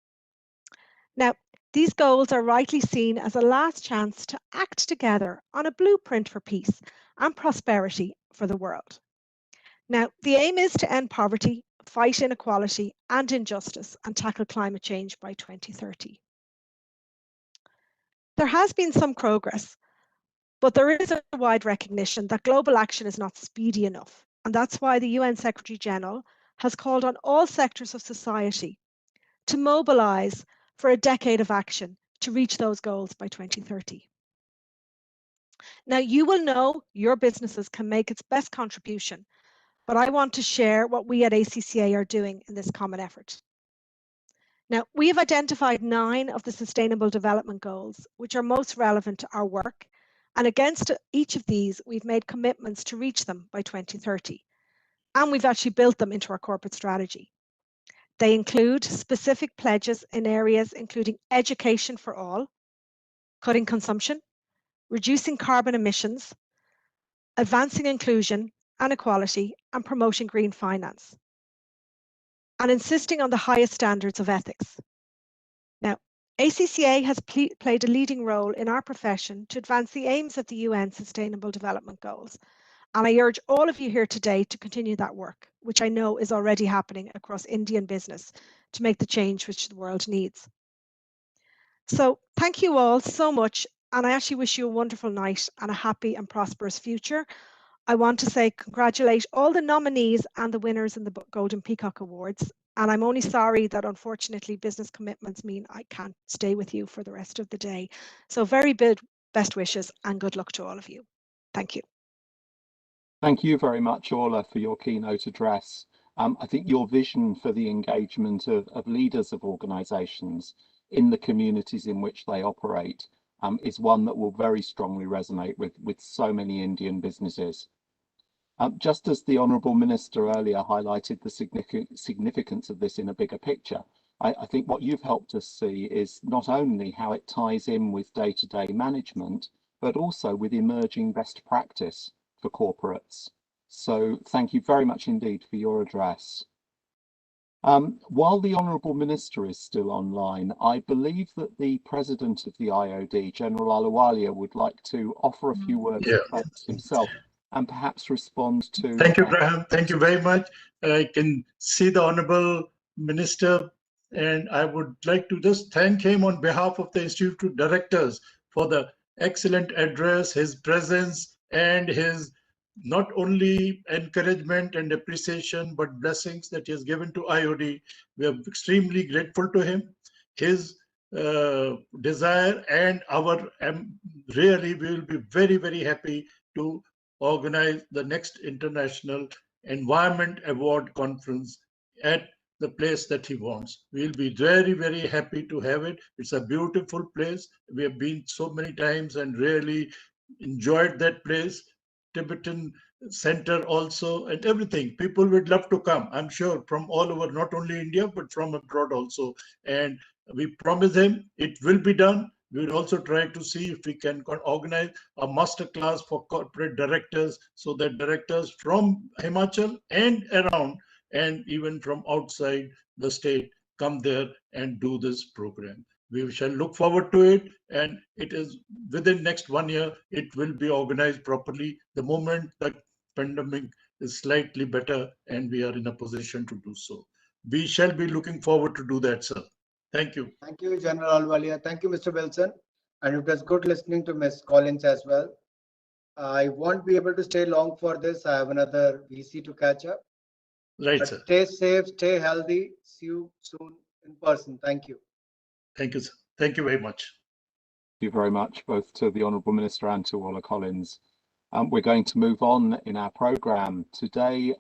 Now, these goals are rightly seen as a last chance to act together on a blueprint for peace and prosperity for the world. Now, the aim is to end poverty, fight inequality and injustice, and tackle climate change by 2030. There has been some progress, but there is a wide recognition that global action is not speedy enough. And that's why the UN Secretary General has called on all sectors of society to mobilize for a decade of action to reach those goals by 2030. Now, you will know your businesses can make its best contribution, but I want to share what we at ACCA are doing in this common effort. Now, we have identified 9 of the Sustainable Development Goals, which are most relevant to our work, and against each of these, we've made commitments to reach them by 2030, and we've actually built them into our corporate strategy. They include specific pledges in areas including education for all, cutting consumption, reducing carbon emissions, advancing inclusion and equality, and promoting green finance, and insisting on the highest standards of ethics. Now, ACCA has played a leading role in our profession to advance the aims of the UN Sustainable Development Goals. And I urge all of you here today to continue that work, which I know is already happening across Indian business to make the change which the world needs. So thank you all so much. And I actually wish you a wonderful night and a happy and prosperous future. I want to say congratulate all the nominees and the winners in the Golden Peacock Awards. And I'm only sorry that unfortunately business commitments mean I can't stay with you for the rest of the day. So very best wishes and good luck to all of you. Thank you. Thank you very much, Orla, for your keynote address. I think your vision for the engagement of leaders of organisations in the communities in which they operate is one that will very strongly resonate with so many Indian businesses. Just as the Honourable Minister earlier highlighted the significance of this in a bigger picture, I think what you've helped us see is not only how it ties in with day-to-day management, but also with emerging best practice for corporates. So thank you very much indeed for your address. While the Honourable Minister is still online, I believe that the President of the IOD, General Ahluwalia, would like to offer a few words of thanks himself and perhaps respond to... Thank you, Graham. Thank you very much. I can see the Honourable Minister, and I would like to just thank him on behalf of the Institute of Directors for the excellent address, his presence, and his not only encouragement and appreciation, but blessings that he has given to IOD. We are extremely grateful to him. His desire and our really we will be very, very happy to organize the next International Environment Award Conference at the place that he wants. We'll be very, very happy to have it. It's a beautiful place. We have been so many times and really enjoyed that place. Tibetan Center also, and everything. People would love to come, I'm sure, from all over, not only India, but from abroad also. And we promise him it will be done. We will also try to see if we can organize a masterclass for corporate directors, so that directors from Himachal and around, and even from outside the state, come there and do this program. We shall look forward to it, and it is within next 1 year, it will be organized properly the moment the pandemic is slightly better and we are in a position to do so. We shall be looking forward to do that, sir. Thank you. Thank you, General Ahluwalia. Thank you, Mr. Wilson. And it was good listening to Ms. Collins as well. I won't be able to stay long for this. I have another VC to catch up. Right, but sir. Stay safe, stay healthy. See you soon in person. Thank you. Thank you, sir. Thank you very much. Thank you very much, both to the Honourable Minister and to Orla Collins. We're going to move on in our programme. Today,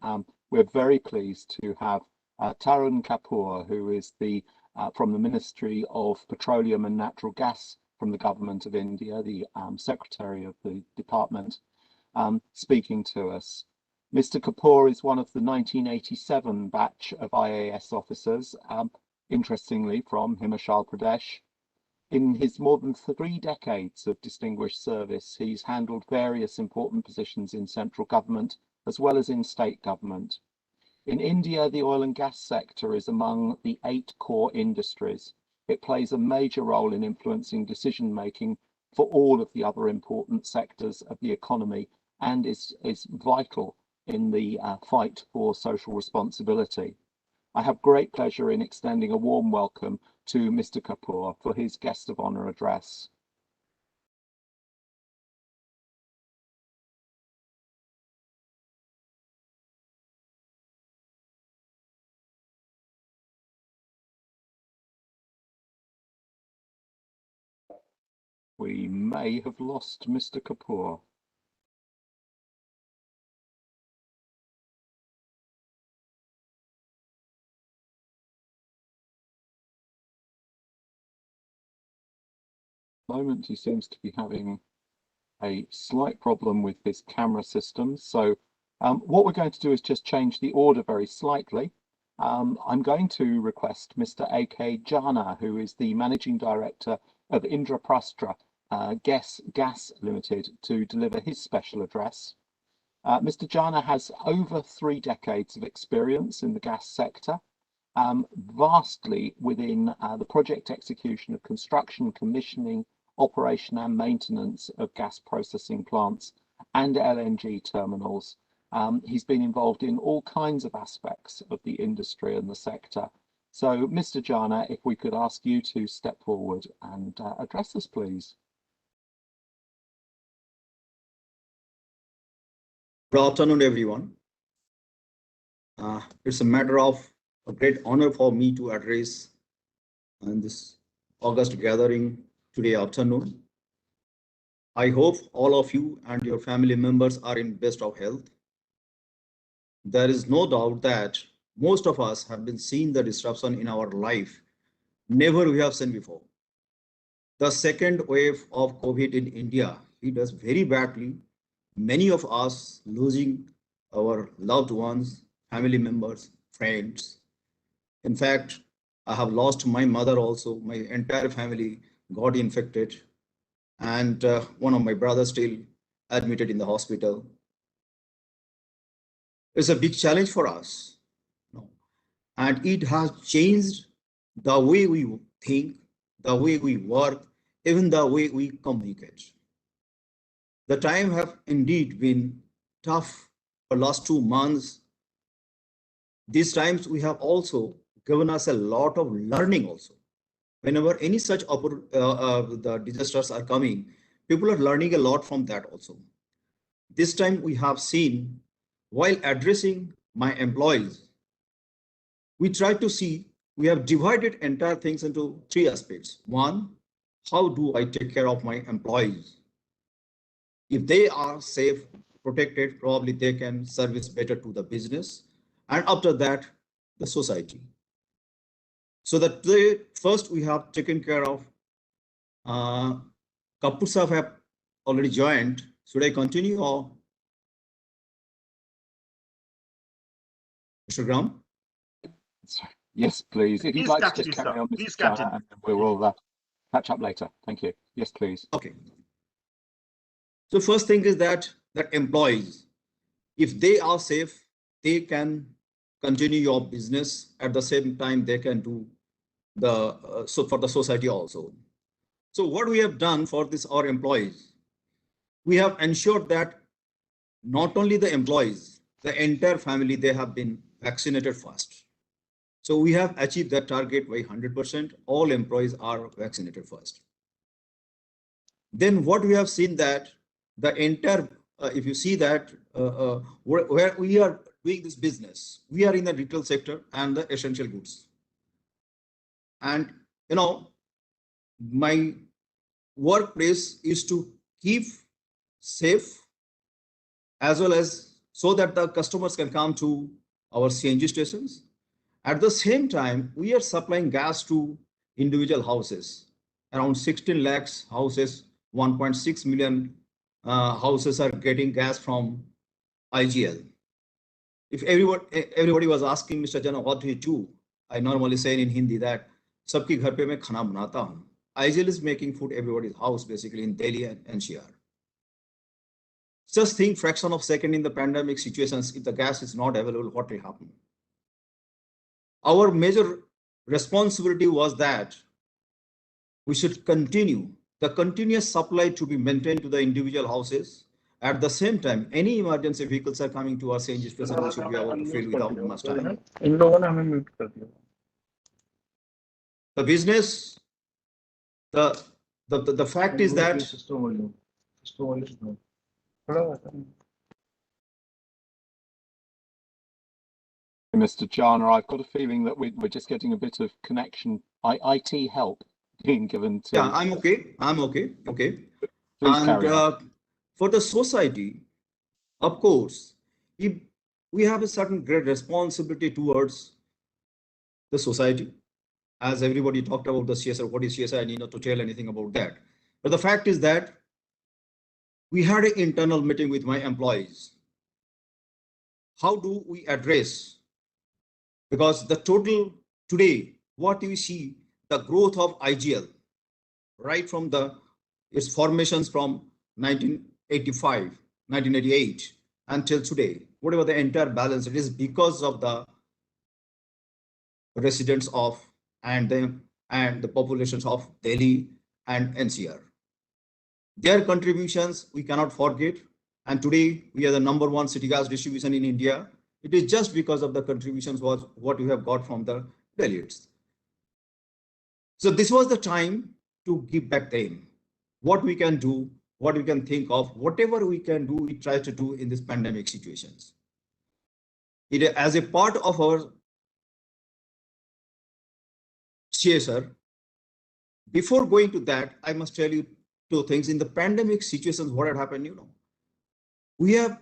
we're very pleased to have Tarun Kapoor, who is from the Ministry of Petroleum and Natural Gas from the Government of India, the Secretary of the Department, speaking to us. Mr. Kapoor is one of the 1987 batch of IAS officers, interestingly from Himachal Pradesh. In his more than 3 decades of distinguished service, he's handled various important positions in central government as well as in state government. In India, the oil and gas sector is among the 8 core industries. It plays a major role in influencing decision-making for all of the other important sectors of the economy and is vital in the fight for social responsibility. I have great pleasure in extending a warm welcome to Mr. Kapoor for his Guest of Honour address. We may have lost Mr. Kapoor. At the moment, he seems to be having a slight problem with his camera system. So what we're going to do is just change the order very slightly. I'm going to request Mr. A.K. Jana, who is the Managing Director of Indraprastra Gas Limited, to deliver his special address. Mr. Jana has over 3 decades of experience in the gas sector, vastly within the project execution of construction, commissioning, operation and maintenance of gas processing plants and LNG terminals. He's been involved in all kinds of aspects of the industry and the sector. So, Mr. Jana, if we could ask you to step forward and address us, please. Good afternoon, everyone. It's a matter of a great honor for me to address in this August gathering today afternoon. I hope all of you and your family members are in best of health. There is no doubt that most of us have been seeing the disruption in our life never we have seen before. The second wave of COVID in India hit us very badly. Many of us losing our loved ones, family members, friends. In fact, I have lost my mother also. My entire family got infected, and one of my brothers still admitted in the hospital. It's a big challenge for us, and it has changed the way we think, the way we work, even the way we communicate. The time have indeed been tough for last 2 months. These times we have also given us a lot of learning also. Whenever any such the disasters are coming, people are learning a lot from that also. This time we have seen, while addressing my employees, we try to see, we have divided entire things into 3 aspects. One, how do I take care of my employees? If they are safe, protected, probably they can service better to the business. And after that, the society. So that first we have taken care of. Kapoor Sahab have already joined. Should I continue or? Mr. Gram? Yes, please. If you'd like to just carry on, Mr. Jana, and we will catch up later. Thank you. Yes, please. Okay. So first thing is that employees, if they are safe, they can continue your business. At the same time, they can do the so for the society also. So what we have done for this our employees, we have ensured that not only the employees, the entire family, they have been vaccinated first. So we have achieved that target by 100%. All employees are vaccinated first. Then what we have seen that the entire, if you see that where we are doing this business, we are in the retail sector and the essential goods. And you know, my workplace is to keep safe as well as so that the customers can come to our CNG stations. At the same time, we are supplying gas to individual houses, around 16 lakhs houses, 1.6 million houses are getting gas from IGL. If everybody was asking Mr. Jana, what do you do? I normally say in Hindi that sabki ghar pe main khana banata hu. IGL is making food everybody's house basically in Delhi and NCR. Just think fraction of second in the pandemic situations, if the gas is not available, what will happen? Our major responsibility was that we should continue the continuous supply to be maintained to the individual houses. At the same time, any emergency vehicles are coming to our CNG station, we should be able to fill without much time. The business, the fact is that Mr. Jana, I've got a feeling that we're just getting a bit of connection, IT help being given to. Yeah, I'm okay. Okay. Please carry on. For the society, of course, if we have a certain great responsibility towards the society. As everybody talked about the CSR, what is CSR? I need not to tell anything about that. But the fact is that we had an internal meeting with my employees. How do we address because the total today, what you see, the growth of IGL, right from its formations from 1985, 1988 until today, whatever the entire balance, it is because of the residents of and the populations of Delhi and NCR. Their contributions we cannot forget, and today we are the #1 city gas distribution in India. It is just because of the contributions was what we have got from the delegates. So this was the time to give back them. What we can do, what we can think of, whatever we can do, we try to do in these pandemic situations. It as a part of our CSR. Before going to that, I must tell you two things. In the pandemic situations, what had happened, we have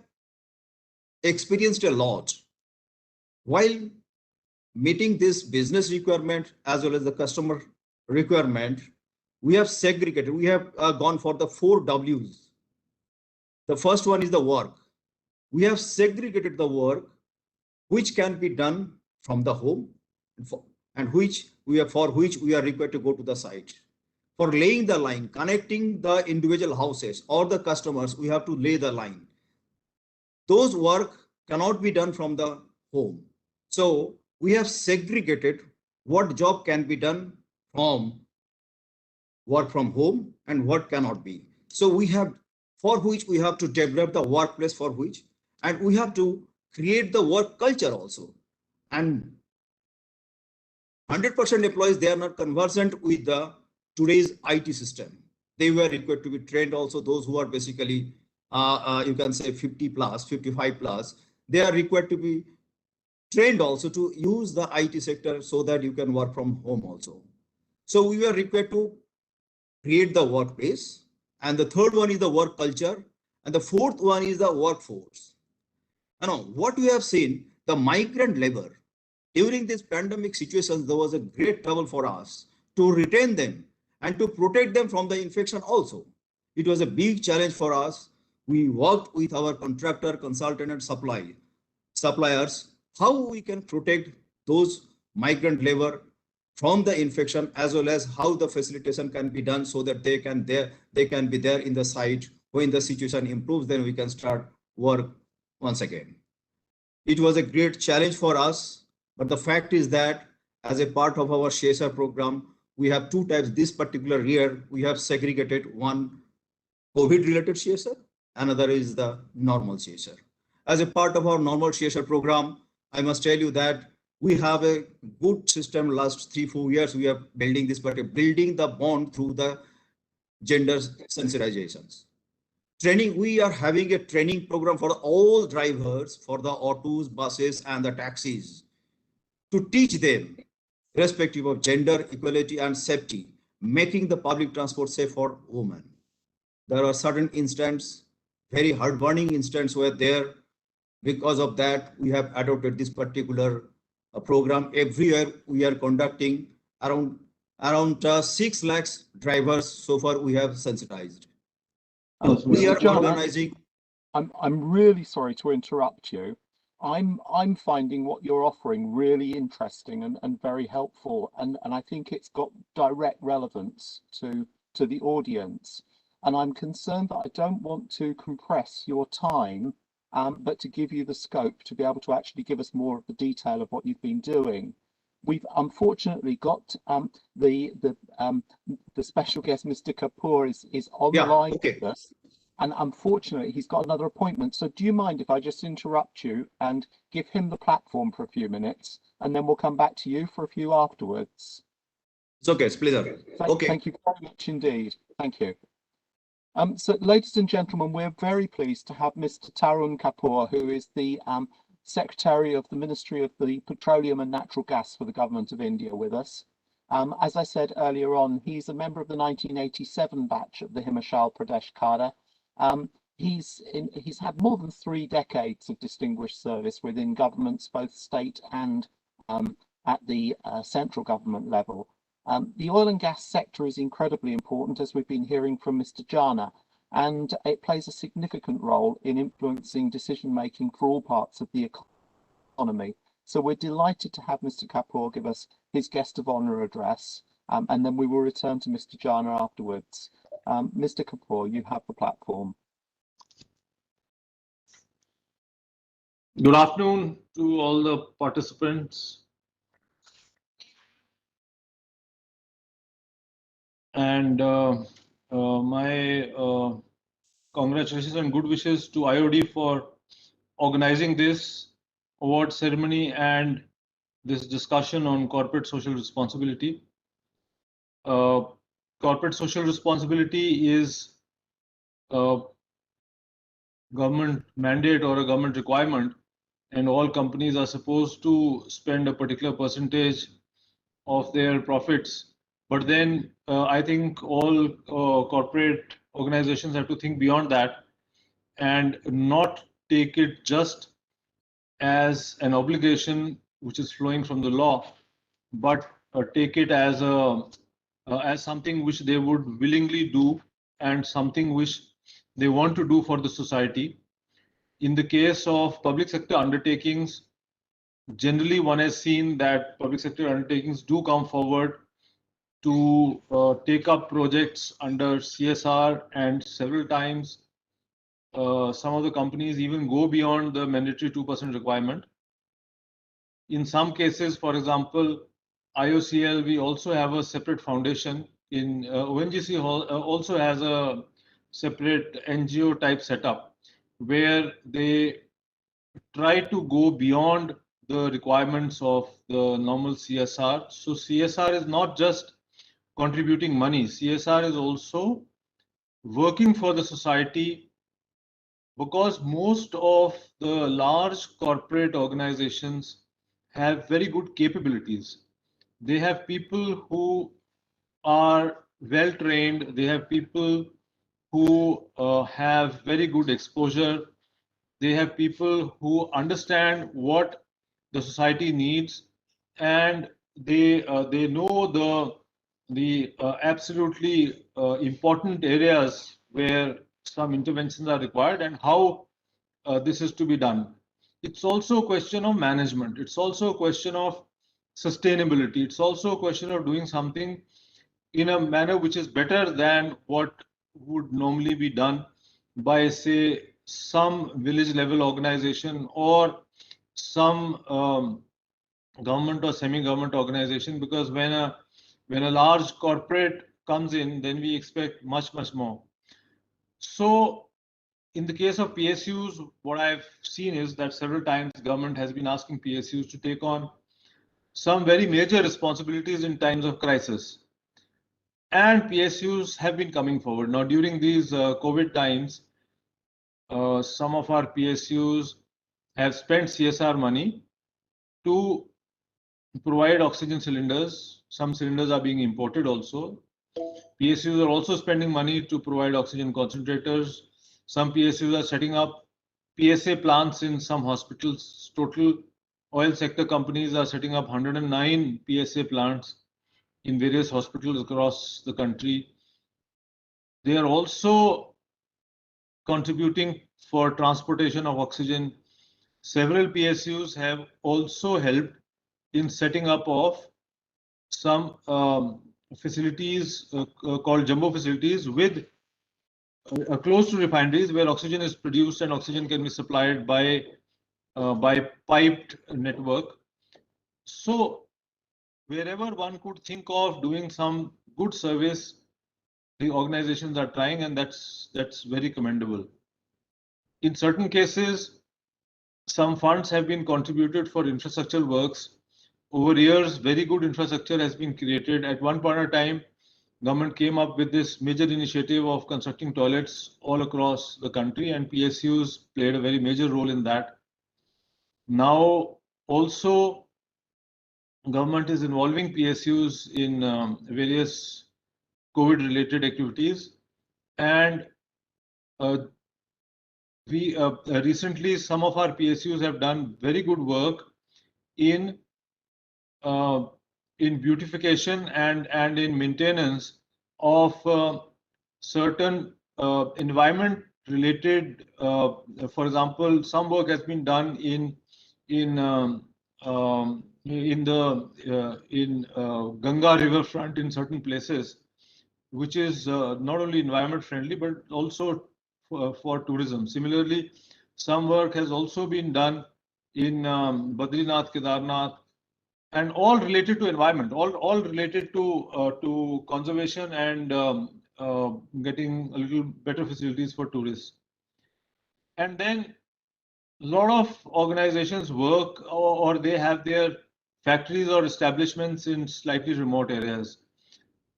experienced a lot. While meeting this business requirement as well as the customer requirement, we have segregated. We have gone for the 4 W's. The first one is the work. We have segregated the work which can be done from the home and for which we are required to go to the site. For laying the line, connecting the individual houses or the customers, we have to lay the line. Those work cannot be done from the home. So we have segregated what job can be done from work from home and what cannot be. So we have, for which we have to develop the workplace for which, and we have to create the work culture also. And 100% employees, they are not conversant with the today's IT system. They were required to be trained also. Those who are basically, you can say 50 plus, 55 plus, they are required to be trained also to use the IT sector so that you can work from home also. So we were required to create the workplace. And the third one is the work culture. And the fourth one is the workforce. Now, what we have seen, the migrant labor, during this pandemic situations, there was a great trouble for us to retain them and to protect them from the infection also. It was a big challenge for us. We worked with our contractor, consultant, and suppliers, how we can protect those migrant labor from the infection, as well as how the facilitation can be done so that they can be there in the site. When the situation improves, then we can start work once again. It was a great challenge for us, but the fact is that as a part of our CSR program, we have 2 types. This particular year, we have segregated one COVID-related CSR, another is the normal CSR. As a part of our normal CSR program, I must tell you that we have a good system. Last 3-4 years, we are building this, but building the bond through the gender sensitizations. Training, we are having a training program for all drivers, for the autos, buses, and the taxis, to teach them irrespective of gender equality and safety, making the public transport safe for women. There are certain instances, very hard-burning instances were there. Because of that, we have adopted this particular program. Every year we are conducting around 6 lakhs drivers so far we have sensitized. We are organizing. I'm really sorry to interrupt you. I'm finding what you're offering really interesting and very helpful, and I think it's got direct relevance to the audience. And I'm concerned that I don't want to compress your time, but to give you the scope to be able to actually give us more of the detail of what you've been doing. We've unfortunately got the special guest, Mr. Kapoor, is on the line with us, and unfortunately he's got another appointment. So do you mind if I just interrupt you and give him the platform for a few minutes, and then we'll come back to you for a few afterwards? It's okay, it's pleasure. Okay. Thank you very much indeed. Thank you. So, ladies and gentlemen, we're very pleased to have Mr. Tarun Kapoor, who is the Secretary of the Ministry of the Petroleum and Natural Gas for the Government of India, with us. As I said earlier on, he's a member of the 1987 batch of the Himachal Pradesh cadre. He's had more than 3 decades of distinguished service within governments, both state and at the central government level. The oil and gas sector is incredibly important, as we've been hearing from Mr. Jana, and it plays a significant role in influencing decision making for all parts of the economy. So we're delighted to have Mr. Kapoor give us his guest of honour address, and then we will return to Mr. Jana afterwards. Mr. Kapoor, you have the platform. Good afternoon to all the participants. And my congratulations and good wishes to IOD for organizing this award ceremony and this discussion on corporate social responsibility. Corporate social responsibility is a government mandate or a government requirement, and all companies are supposed to spend a particular percentage of their profits. But then I think all corporate organizations have to think beyond that and not take it just as an obligation which is flowing from the law, but take it as something which they would willingly do and something which they want to do for the society. In the case of public sector undertakings, generally one has seen that public sector undertakings do come forward to take up projects under CSR, and several times some of the companies even go beyond the mandatory 2% requirement. In some cases, for example, IOCL, we also have a separate foundation. In ONGC also has a separate NGO type setup where they try to go beyond the requirements of the normal CSR. So CSR is not just contributing money. CSR is also working for the society, because most of the large corporate organizations have very good capabilities. They have people who are well trained. They have people who have very good exposure. They have people who understand what the society needs, and they know the absolutely important areas where some interventions are required and how this is to be done. It's also a question of management. It's also a question of sustainability. It's also a question of doing something in a manner which is better than what would normally be done by, say, some village level organization or some government or semi-government organization, because when a large corporate comes in, then we expect much more. So in the case of PSUs, what I've seen is that several times government has been asking PSUs to take on some very major responsibilities in times of crisis, and PSUs have been coming forward. Now during these COVID times, some of our PSUs have spent CSR money to provide oxygen cylinders. Some cylinders are being imported also. PSUs are also spending money to provide oxygen concentrators. Some PSUs are setting up PSA plants in some hospitals. Total oil sector companies are setting up 109 PSA plants in various hospitals across the country. They are also contributing for transportation of oxygen. Several PSUs have also helped in setting up of some facilities called jumbo facilities with close to refineries, where oxygen is produced and oxygen can be supplied by piped network. So wherever one could think of doing some good service, the organizations are trying, and that's very commendable. In certain cases, some funds have been contributed for infrastructure works. Over years, very good infrastructure has been created. At one point of time, government came up with this major initiative of constructing toilets all across the country, and PSUs played a very major role in that. Now also government is involving PSUs in various COVID related activities, and we recently some of our PSUs have done very good work in beautification and in maintenance of certain environment related. For example, some work has been done in in Ganga riverfront in certain places, which is not only environment friendly but also for tourism. Similarly, some work has also been done in Badrinath, Kedarnath, and all related to environment, all related to conservation and getting a little better facilities for tourists. And then a lot of organizations work or they have their factories or establishments in slightly remote areas.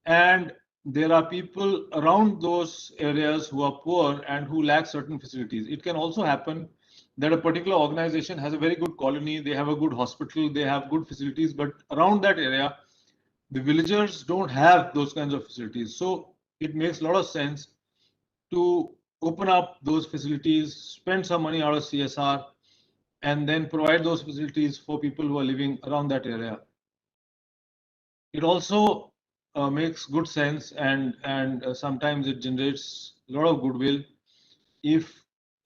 And there are people around those areas who are poor and who lack certain facilities. It can also happen that a particular organization has a very good colony, they have a good hospital, they have good facilities, but around that area, the villagers don't have those kinds of facilities. So it makes a lot of sense to open up those facilities, spend some money out of CSR, and then provide those facilities for people who are living around that area. It also makes good sense and sometimes it generates a lot of goodwill if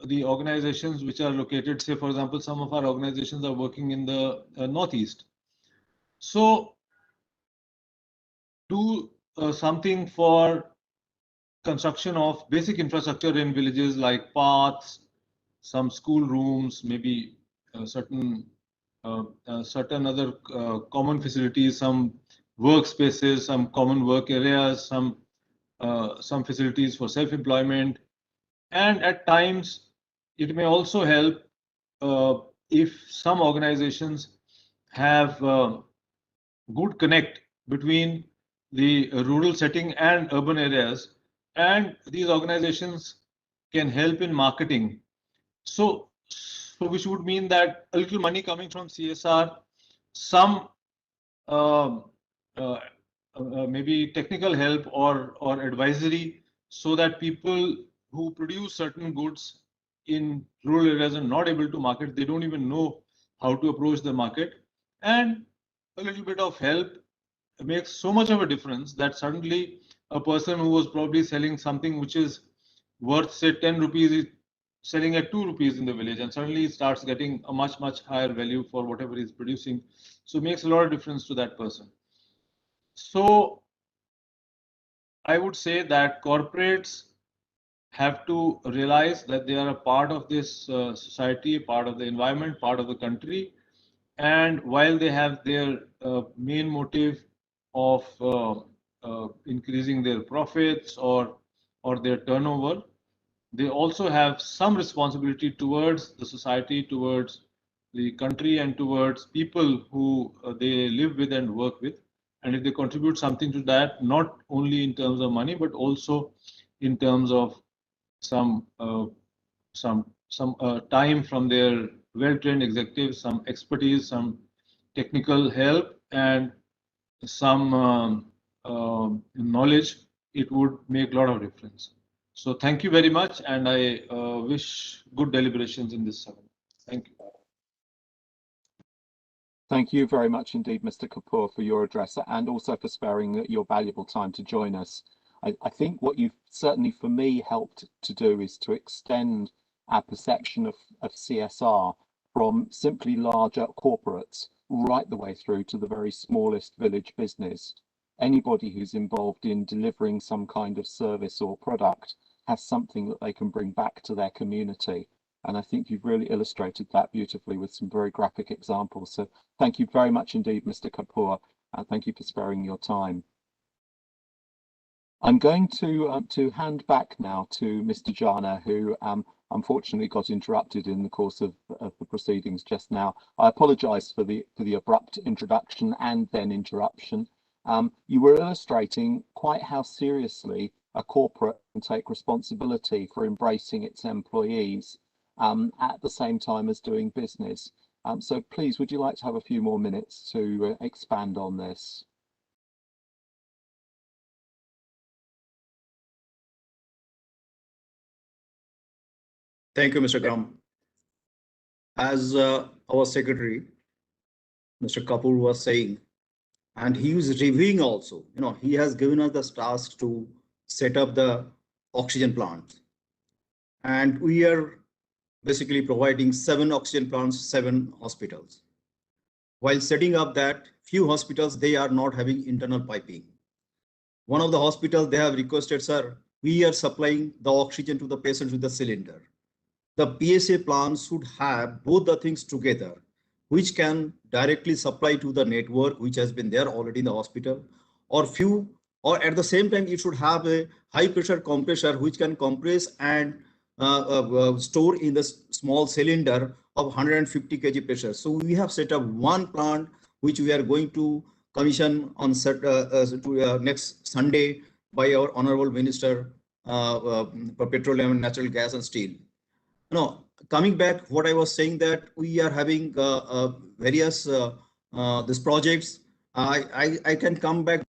the organizations which are located, say for example, some of our organizations are working in the Northeast. So do something for construction of basic infrastructure in villages like paths, some school rooms, maybe certain other common facilities, some workspaces, some common work areas, some facilities for self-employment, and at times it may also help if some organizations have good connect between the rural setting and urban areas, and these organizations can help in marketing. So which would mean that a little money coming from CSR, some maybe technical help or advisory, so that people who produce certain goods in rural areas are not able to market, they don't even know how to approach the market, and a little bit of help makes so much of a difference that suddenly a person who was probably selling something which is worth say 10 rupees is selling at 2 rupees in the village, and suddenly he starts getting a much higher value for whatever he's producing. So it makes a lot of difference to that person. So I would say that corporates have to realize that they are a part of this society, part of the environment, part of the country. And while they have their main motive of increasing their profits or their turnover, they also have some responsibility towards the society, towards the country, and towards people who they live with and work with. And if they contribute something to that, not only in terms of money, but also in terms of some time from their well-trained executives, some expertise, some technical help, and some knowledge, it would make a lot of difference. So thank you very much, and I wish good deliberations in this session. Thank you. Thank you very much indeed, Mr. Kapoor, for your address and also for sparing your valuable time to join us. I think what you've certainly for me helped to do is to extend our perception of CSR from simply larger corporates right the way through to the very smallest village business. Anybody who's involved in delivering some kind of service or product has something that they can bring back to their community. And I think you've really illustrated that beautifully with some very graphic examples. So thank you very much indeed, Mr. Kapoor, and thank you for sparing your time. I'm going to hand back now to Mr. Jana, who unfortunately got interrupted in the course of the proceedings just now. I apologise for the abrupt introduction and then interruption. You were illustrating quite how seriously a corporate can take responsibility for embracing its employees at the same time as doing business. So please, would you like to have a few more minutes to expand on this? Thank you, Mr. Gram. As our secretary, Mr. Kapoor, was saying, and he was reviewing also, he has given us the task to set up the oxygen plants. And we are basically providing 7 oxygen plants, 7 hospitals. while setting up that few hospitals, they are not having internal piping. One of the hospitals, they have requested, sir, we are supplying the oxygen to the patients with the cylinder. The PSA plant should have both the things together, which can directly supply to the network, which has been there already in the hospital, or at the same time, it should have a high pressure compressor, which can compress and store in the small cylinder of 150 kg pressure. So we have set up one plant, which we are going to commission on next Sunday by our Honorable Minister for Petroleum and Natural Gas and Steel. No, coming back, what I was saying that we are having various these projects. I can come back.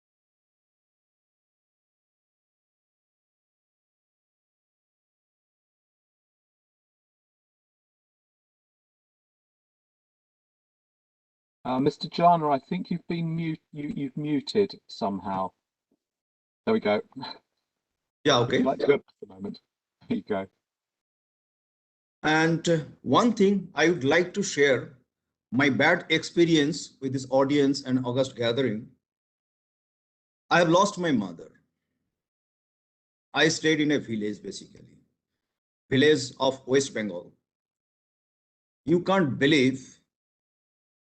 Mr. Jana, I think you've been you've muted somehow. There we go. Yeah, okay. Would you like to go back for a moment? There you go. And one thing I would like to share, my bad experience with this audience and August gathering. I have lost my mother. I stayed in a village, basically, village of West Bengal. You can't believe,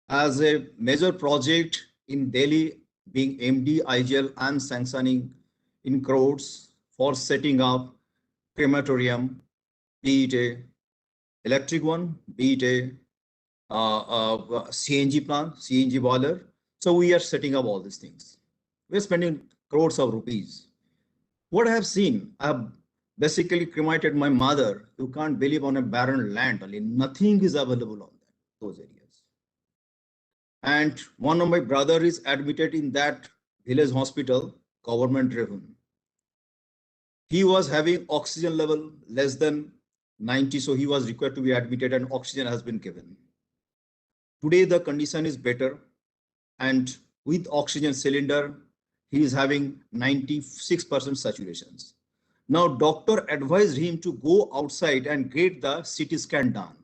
as a major project in Delhi being MD IGL, I'm sanctioning in crores for setting up crematorium, be it a electric one, be it a CNG plant, CNG boiler. So we are setting up all these things. We're spending crores of rupees. What I have seen, I have basically cremated my mother. You can't believe, on a barren land, only nothing is available on those areas. And one of my brother is admitted in that village hospital, government driven. He was having oxygen level less than 90, so he was required to be admitted and oxygen has been given. Today the condition is better, and with oxygen cylinder, he is having 96% saturations. Now doctor advised him to go outside and get the CT scan done.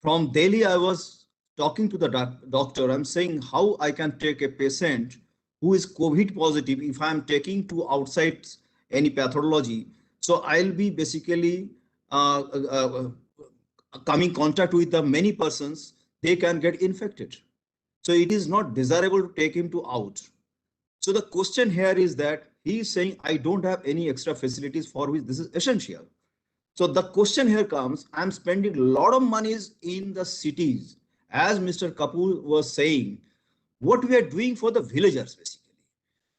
From Delhi, I was talking to the doctor. I'm saying how I can take a patient who is COVID positive if I'm taking to outside any pathology. So I'll be basically coming contact with the many persons, they can get infected. So it is not desirable to take him to out. So the question here is that he is saying, I don't have any extra facilities for which this is essential. So the question here comes, I'm spending a lot of monies in the cities. As Mr. Kapoor was saying, what we are doing for the villagers, basically.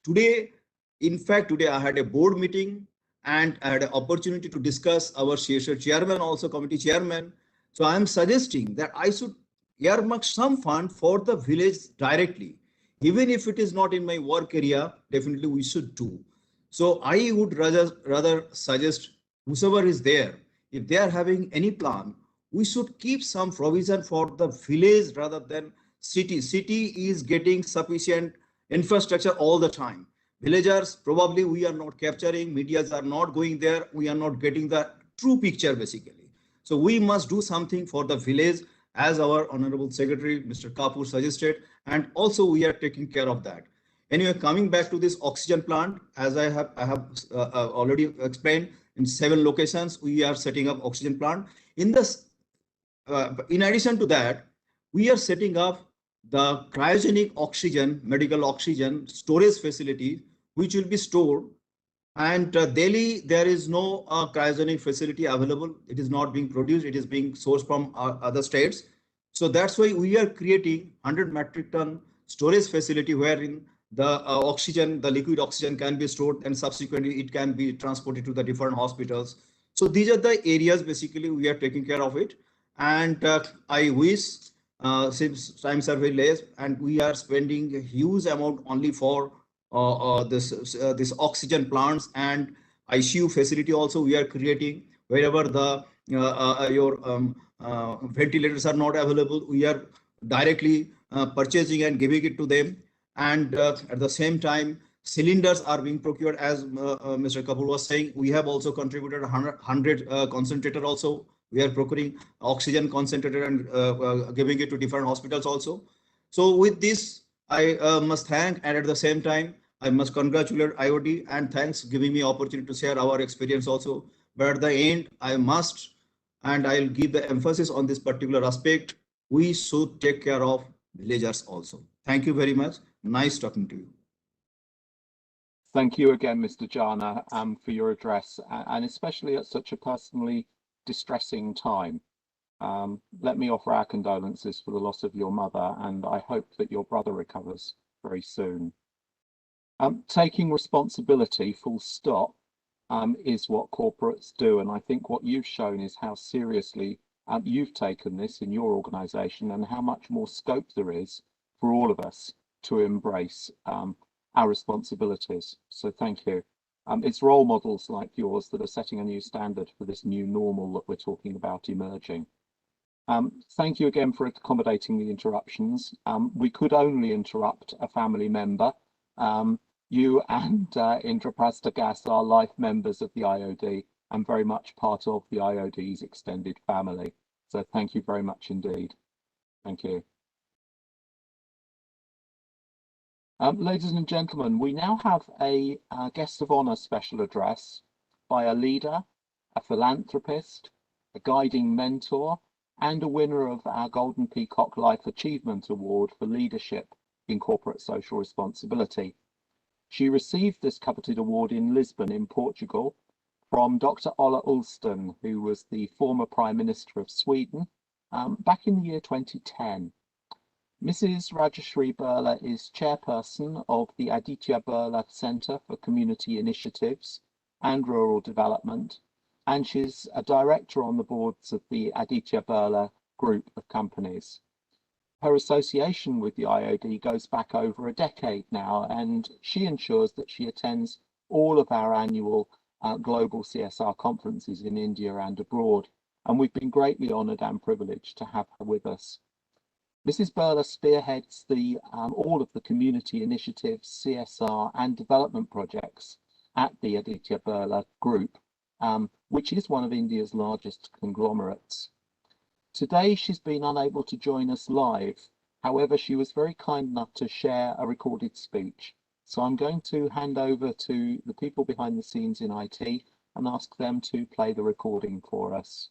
Today, in fact, today I had a board meeting and I had an opportunity to discuss our CSR chairman, also committee chairman. So I'm suggesting that I should earmark some fund for the village directly. Even if it is not in my work area, definitely we should do. So I would rather suggest whoever is there, if they are having any plan, we should keep some provision for the village rather than city. City is getting sufficient infrastructure all the time. Villagers, probably we are not capturing, medias are not going there, we are not getting the true picture basically. So we must do something for the village, as our Honorable Secretary, Mr. Kapoor suggested, and also we are taking care of that. Anyway, coming back to this oxygen plant, as I have already explained, in 7 locations, we are setting up oxygen plant. In this, in addition to that, we are setting up the cryogenic oxygen, medical oxygen storage facility, which will be stored. And Delhi, there is no cryogenic facility available. It is not being produced. It is being sourced from other states. So that's why we are creating 100 metric ton storage facility wherein the oxygen, the liquid oxygen can be stored and subsequently it can be transported to the different hospitals. So these are the areas basically we are taking care of it. And I wish, since times are very less and we are spending a huge amount only for this oxygen plants and ICU facility also we are creating. Wherever the ventilators are not available, we are directly purchasing and giving it to them. And at the same time, cylinders are being procured, as Mr. Kapoor was saying. We have also contributed 100 concentrator also We are procuring oxygen concentrator and giving it to different hospitals also. So with this, I must thank, and at the same time, I must congratulate IOD and thanks giving me opportunity to share our experience also. But at the end, I must, and I'll give the emphasis on this particular aspect. We should take care of villagers also. Thank you very much. Nice talking to you. Thank you again, Mr. Jana, for your address, and especially at such a personally distressing time. Let me offer our condolences for the loss of your mother, and I hope that your brother recovers very soon. Taking responsibility, full stop, is what corporates do, and I think what you've shown is how seriously you've taken this in your organisation and how much more scope there is for all of us to embrace our responsibilities. So thank you. It's role models like yours that are setting a new standard for this new normal that we're talking about emerging. Thank you again for accommodating the interruptions. We could only interrupt a family member. You and Indraprastha Gas are life members of the IOD and very much part of the IOD's extended family. So thank you very much indeed. Thank you. Ladies and gentlemen, we now have a guest of honour special address by a leader, a philanthropist, a guiding mentor, and a winner of our Golden Peacock Life Achievement Award for Leadership in Corporate Social Responsibility. She received this coveted award in Lisbon in Portugal from Dr. Ola Ulston, who was the former Prime Minister of Sweden, back in the year 2010. Mrs. Rajashri Birla is chairperson of the Aditya Birla Centre for Community Initiatives and Rural Development, and she's a director on the boards of the Aditya Birla Group of companies. Her association with the IOD goes back over a decade now, and she ensures that she attends all of our annual global CSR conferences in India and abroad, and we've been greatly honoured and privileged to have her with us. Mrs. Birla spearheads all of the community initiatives, CSR and development projects at the Aditya Birla Group, which is one of India's largest conglomerates. Today, she's been unable to join us live. However, she was very kind enough to share a recorded speech. So I'm going to hand over to the people behind the scenes in IT and ask them to play the recording for us.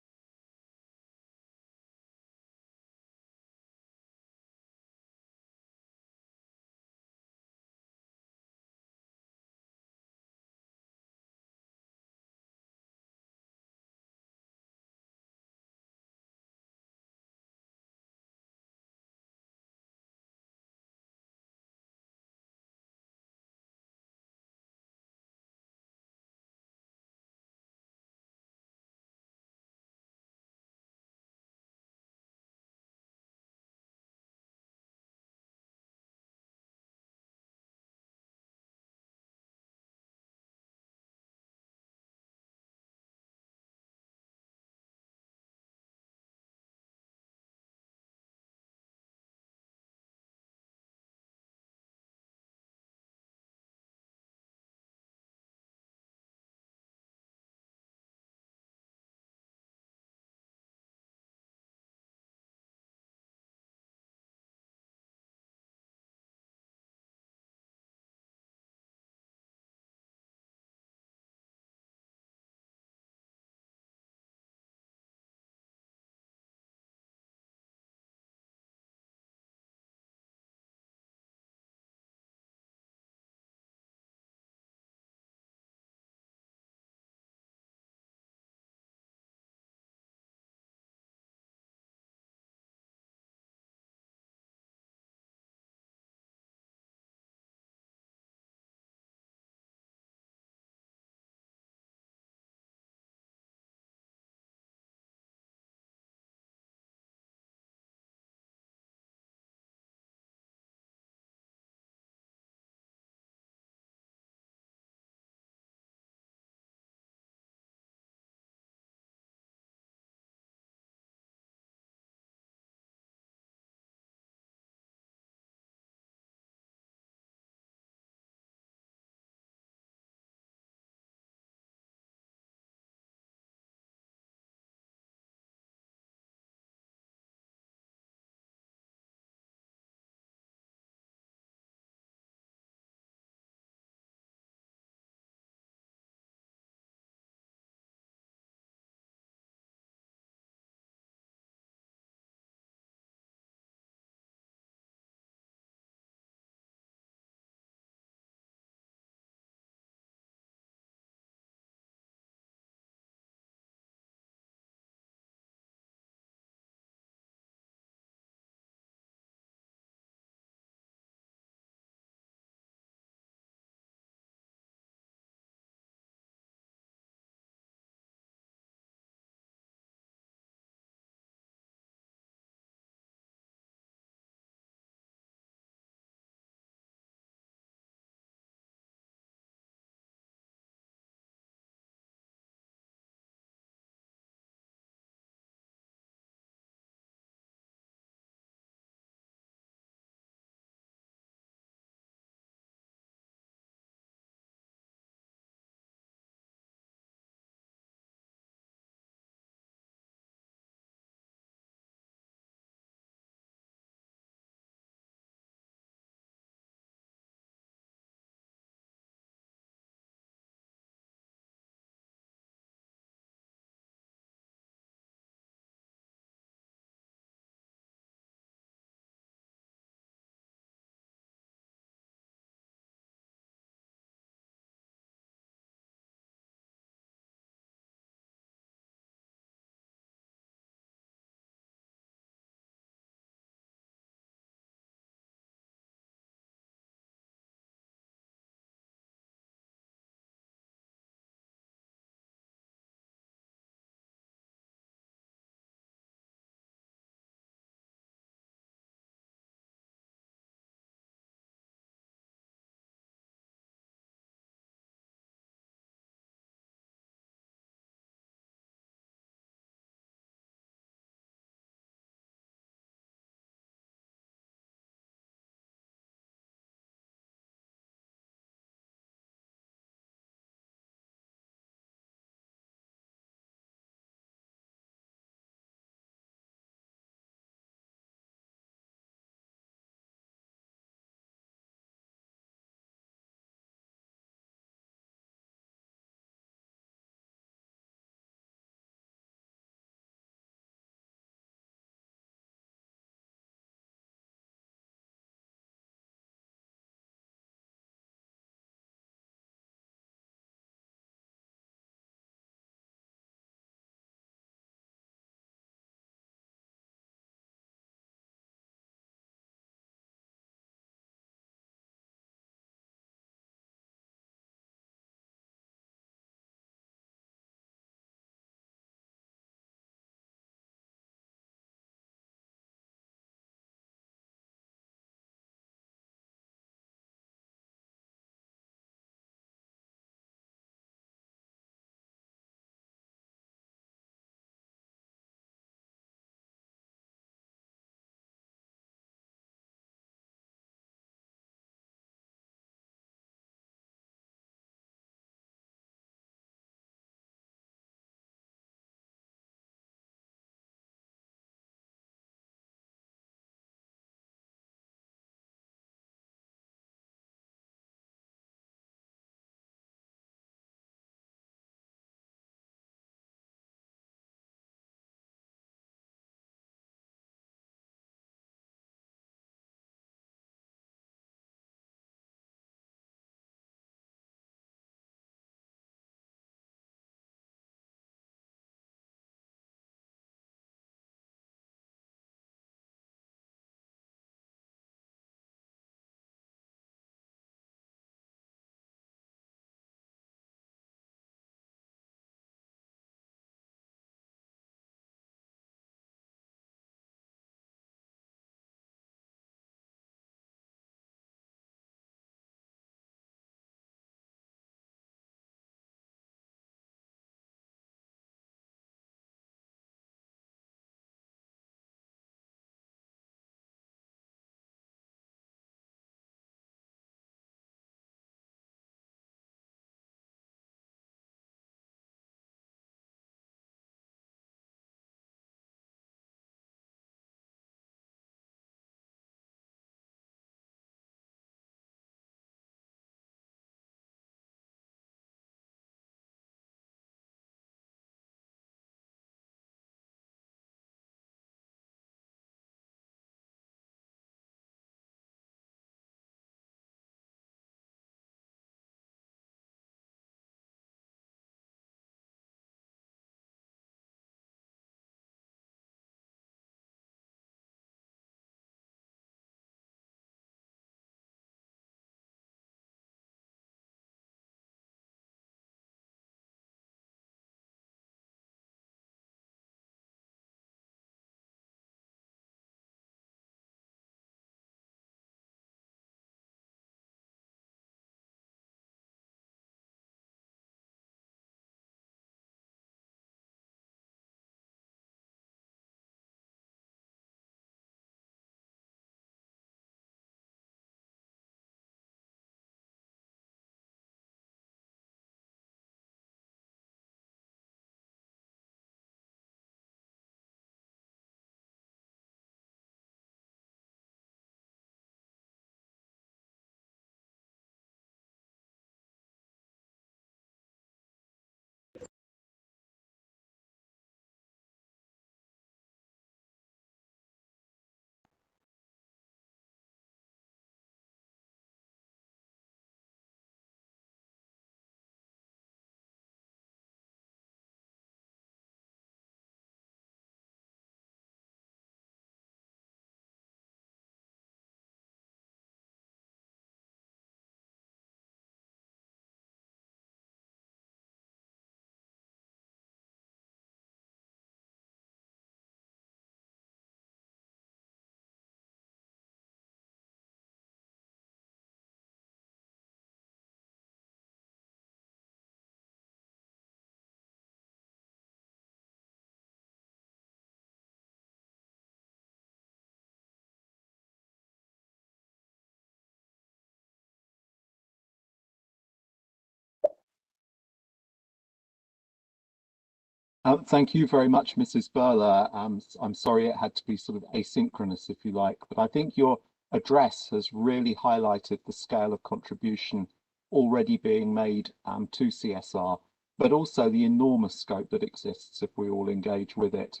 Thank you very much, Mrs. Burler. I'm sorry it had to be sort of asynchronous, if you like, but I think your address has really highlighted the scale of contribution already being made to CSR, but also the enormous scope that exists if we all engage with it.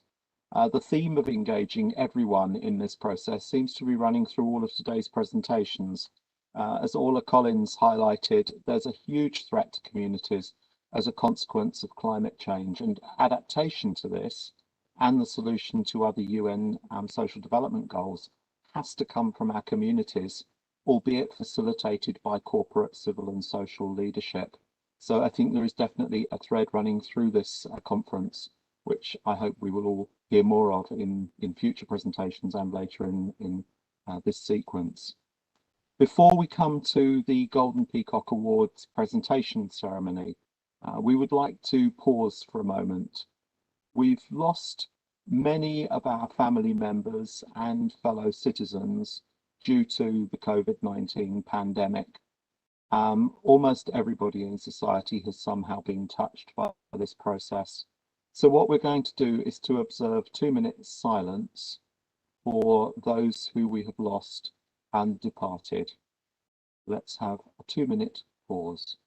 The theme of engaging everyone in this process seems to be running through all of today's presentations. As Orla Collins highlighted, there's a huge threat to communities as a consequence of climate change, and adaptation to this and the solution to other UN social development goals has to come from our communities, albeit facilitated by corporate, civil and social leadership. So I think there is definitely a thread running through this conference, which I hope we will all hear more of in future presentations and later in this sequence. Before we come to the Golden Peacock Awards presentation ceremony, we would like to pause for a moment. We've lost many of our family members and fellow citizens due to the COVID-19 pandemic. Almost everybody in society has somehow been touched by this process. So what we're going to do is to observe 2 minutes silence for those who we have lost and departed. Let's have a 2-minute pause.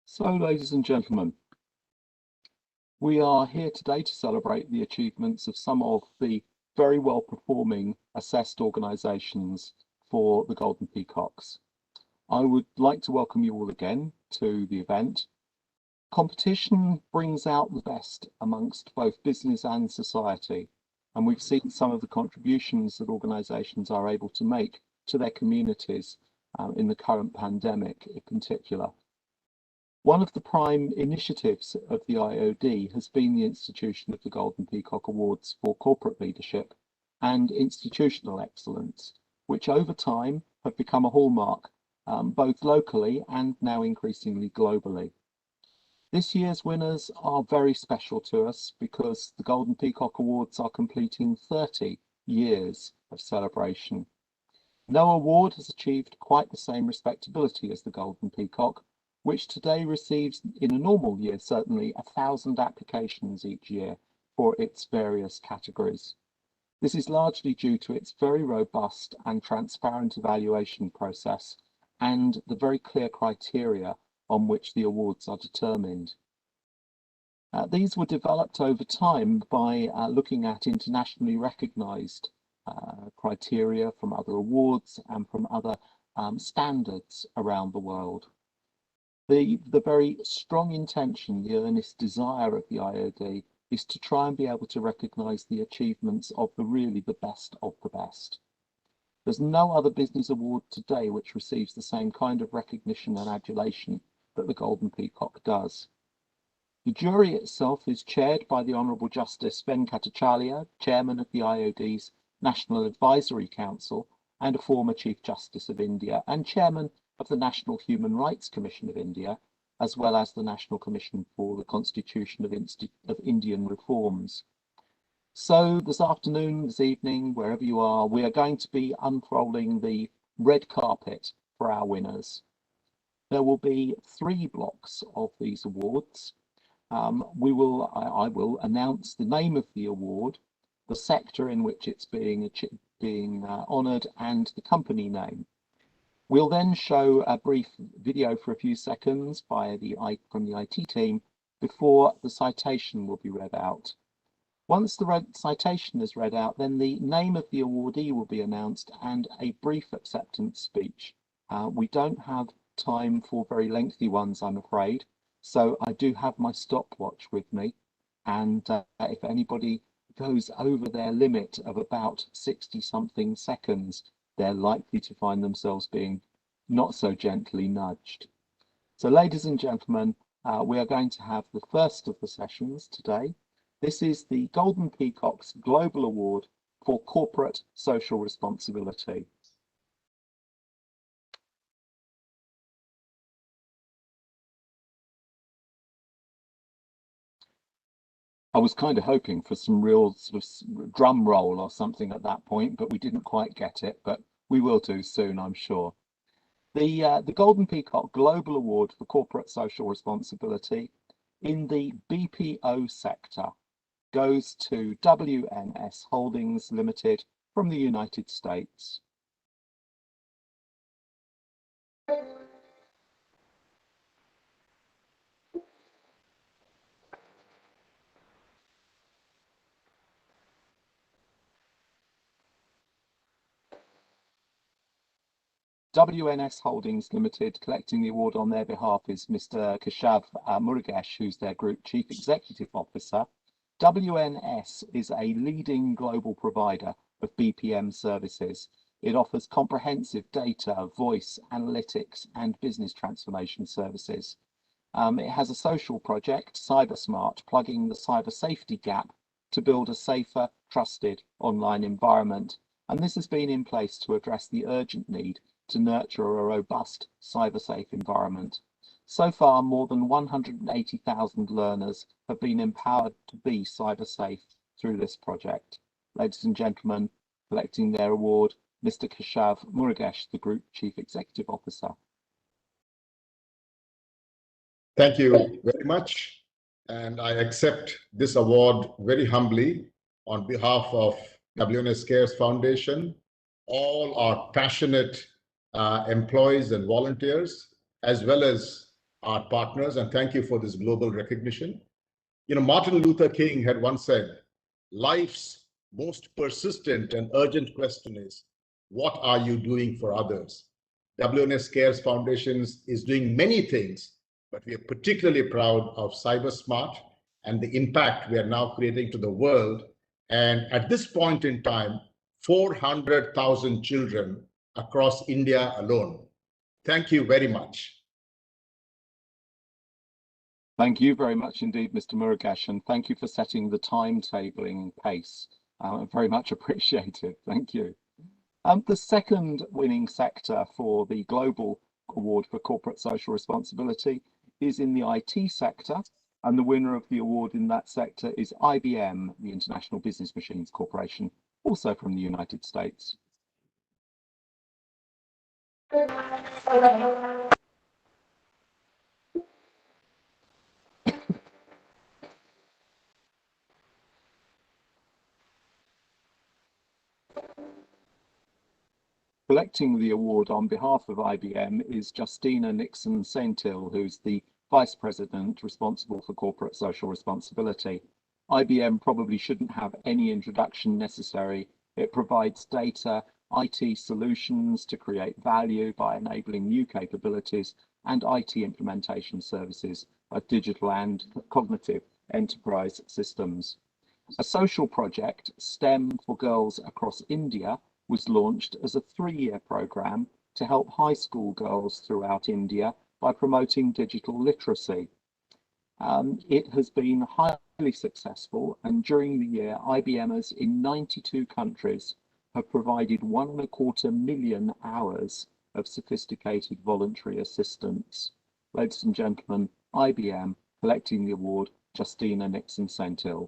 So, ladies and gentlemen, we are here today to celebrate the achievements of some of the very well performing assessed organisations for the Golden Peacocks. I would like to welcome you all again to the event. Competition brings out the best amongst both business and society, and we've seen some of the contributions that organisations are able to make to their communities in the current pandemic in particular. One of the prime initiatives of the IOD has been the institution of the Golden Peacock Awards for corporate leadership and institutional excellence, which over time have become a hallmark both locally and now increasingly globally. This year's winners are very special to us because the Golden Peacock Awards are completing 30 years of celebration. No award has achieved quite the same respectability as the Golden Peacock, which today receives, in a normal year, certainly 1,000 applications each year for its various categories. This is largely due to its very robust and transparent evaluation process and the very clear criteria on which the awards are determined. These were developed over time by looking at internationally recognized criteria from other awards and from other standards around the world. The very strong intention, the earnest desire of the IOD is to try and be able to recognise the achievements of the best of the best. There's no other business award today which receives the same kind of recognition and adulation that the Golden Peacock does. The jury itself is chaired by the Honourable Justice Venkatacharya, Chairman of the IOD's National Advisory Council and a former Chief Justice of India and Chairman of the National Human Rights Commission of India, as well as the National Commission for the Constitution of Indian Reforms. So this afternoon, this evening, wherever you are, we are going to be unrolling the red carpet for our winners. There will be 3 blocks of these awards. I will announce the name of the award, the sector in which it's being honoured, and the company name. We'll then show a brief video for a few seconds from the IT team before the citation will be read out. Once the citation is read out, then the name of the awardee will be announced and a brief acceptance speech. We don't have time for very lengthy ones, I'm afraid, so I do have my stopwatch with me, and if anybody goes over their limit of about 60-something seconds, they're likely to find themselves being not so gently nudged. So ladies and gentlemen, we are going to have the first of the sessions today. This is the Golden Peacock's Global Award for Corporate Social Responsibility. I was kind of hoping for some real sort of drum roll or something at that point, but we didn't quite get it, but we will do soon, I'm sure. The Golden Peacock Global Award for Corporate Social Responsibility in the BPO sector goes to WNS Holdings Limited from the United States. WNS Holdings Limited, collecting the award on their behalf, is Mr. Keshav Murugesh, who's their Group Chief Executive Officer. WNS is a leading global provider of BPM services. It offers comprehensive data, voice, analytics, and business transformation services. It has a social project, CyberSmart, plugging the cyber safety gap to build a safer, trusted online environment. And this has been in place to address the urgent need to nurture a robust cyber-safe environment. So far, more than 180,000 learners have been empowered to be cyber-safe through this project. Ladies and gentlemen, collecting their award, Mr. Keshav Murugesh, the Group Chief Executive Officer. Thank you very much. And I accept this award very humbly on behalf of WNS Cares Foundation, all our passionate employees and volunteers, as well as our partners, and thank you for this global recognition. You know, Martin Luther King had once said, life's most persistent and urgent question is, what are you doing for others? WNS Cares Foundation is doing many things, but we are particularly proud of CyberSmart and the impact we are now creating to the world. And at this point in time, 400,000 children across India alone. Thank you very much. Thank you very much indeed, Mr. Murugesh, and thank you for setting the timetabling pace. Very much appreciated. Thank you. The second winning sector for the Global Award for Corporate Social Responsibility is in the IT sector, and the winner of the award in that sector is IBM, the International Business Machines Corporation, also from the United States. Collecting the award on behalf of IBM is Justina Nixon Saintil, who's the Vice President responsible for corporate social responsibility. IBM probably shouldn't have any introduction necessary. It provides data, IT solutions to create value by enabling new capabilities and IT implementation services of digital and cognitive enterprise systems. A social project, STEM for Girls Across India, was launched as a 3-year program to help high school girls throughout India by promoting digital literacy. It has been highly successful, and during the year, IBMers in 92 countries have provided 1.25 million hours of sophisticated voluntary assistance. Ladies and gentlemen, IBM collecting the award, Justina Nixon-Sentil.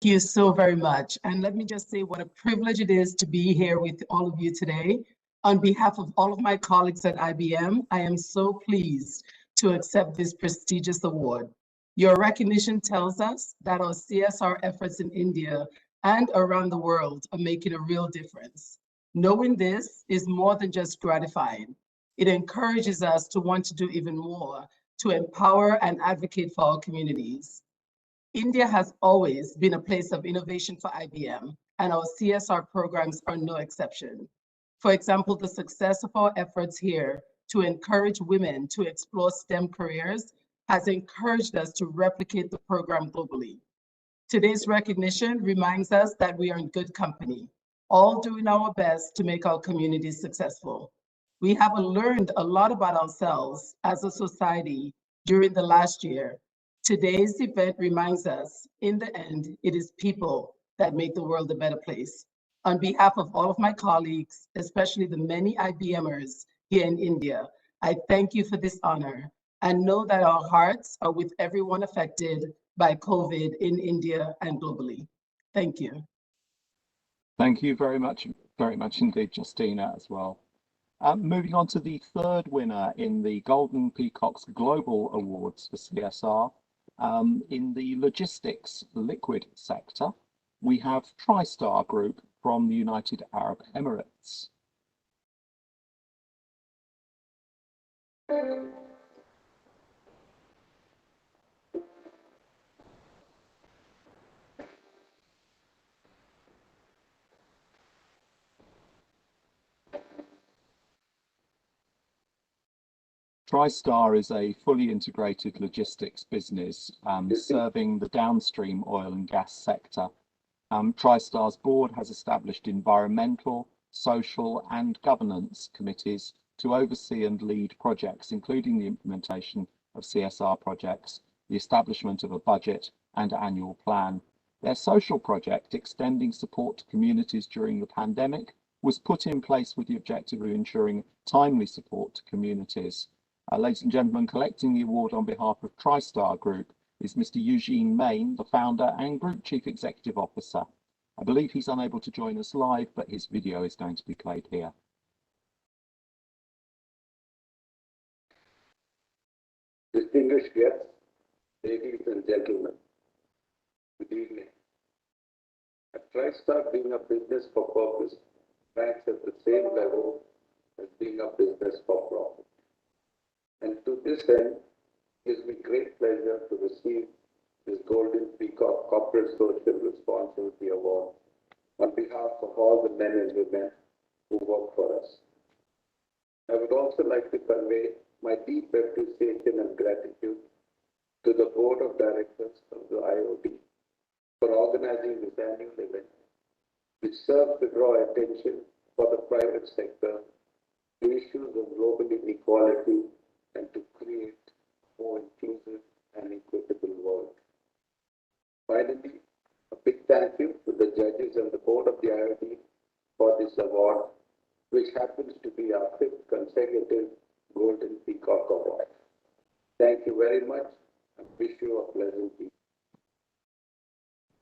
Thank you so very much. And let me just say what a privilege it is to be here with all of you today. On behalf of all of my colleagues at IBM, I am so pleased to accept this prestigious award. Your recognition tells us that our CSR efforts in India and around the world are making a real difference. Knowing this is more than just gratifying. It encourages us to want to do even more to empower and advocate for our communities. India has always been a place of innovation for IBM, and our CSR programs are no exception. For example, the success of our efforts here to encourage women to explore STEM careers has encouraged us to replicate the program globally. Today's recognition reminds us that we are in good company, all doing our best to make our communities successful. We have learned a lot about ourselves as a society during the last year. Today's event reminds us, in the end, it is people that make the world a better place. On behalf of all of my colleagues, especially the many IBMers here in India, I thank you for this honor and know that our hearts are with everyone affected by COVID in India and globally. Thank you. Thank you very much indeed, Justina, as well. Moving on to the third winner in the Golden Peacocks Global Awards for CSR. In the logistics liquid sector, we have TriStar Group from the United Arab Emirates. TriStar is a fully integrated logistics business serving the downstream oil and gas sector. TriStar's board has established environmental, social and governance committees to oversee and lead projects, including the implementation of CSR projects, the establishment of a budget and annual plan. Their social project, extending support to communities during the pandemic, was put in place with the objective of ensuring timely support to communities. Ladies and gentlemen, collecting the award on behalf of TriStar Group is Mr. Eugene Main, the founder and Group Chief Executive Officer. I believe he's unable to join us live, but his video is going to be played here. Distinguished guests, ladies and gentlemen, good evening. At TriStar, being a business for purpose ranks at the same level as being a business for profit. And to this end, it gives me great pleasure to receive this Golden Peacock Corporate Social Responsibility Award on behalf of all the men and women who work for us. I would also like to convey my deep appreciation and gratitude to the Board of Directors of the IOD for organizing this annual event, which serves to draw attention for the private sector to issues of global inequality and to create a more inclusive and equitable world. Finally, a big thank you to the judges and the board of the IOD for this award, which happens to be our 5th consecutive Golden Peacock Award. Thank you very much and wish you a pleasant evening.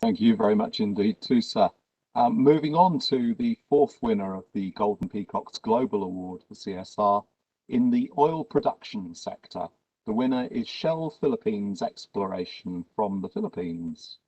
Thank you very much indeed too, sir. Moving on to the 4th winner of the Golden Peacocks Global Award for CSR. In the oil production sector, the winner is Shell Philippines Exploration from the Philippines.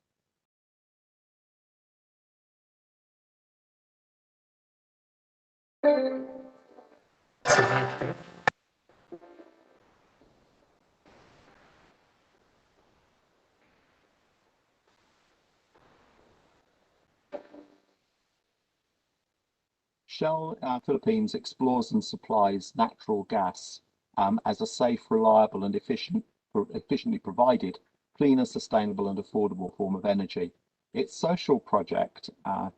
Shell Philippines explores and supplies natural gas as a safe, reliable and efficiently provided, cleaner, sustainable and affordable form of energy. Its social project,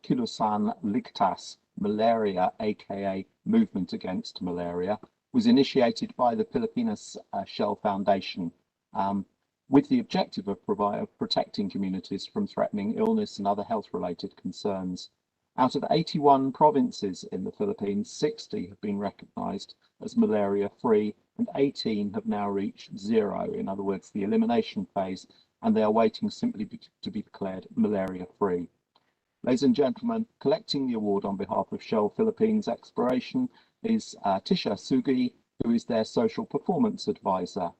Kilusan Ligtas Malaria, aka Movement Against Malaria, was initiated by the Filipinas Shell Foundation with the objective of protecting communities from threatening illness and other health-related concerns. Out of 81 provinces in the Philippines, 60 have been recognized as malaria-free and 18 have now reached zero, in other words, the elimination phase, and they are waiting simply to be declared malaria-free. Ladies and gentlemen, collecting the award on behalf of Shell Philippines Exploration is Tisha Sugi, who is their social performance advisor.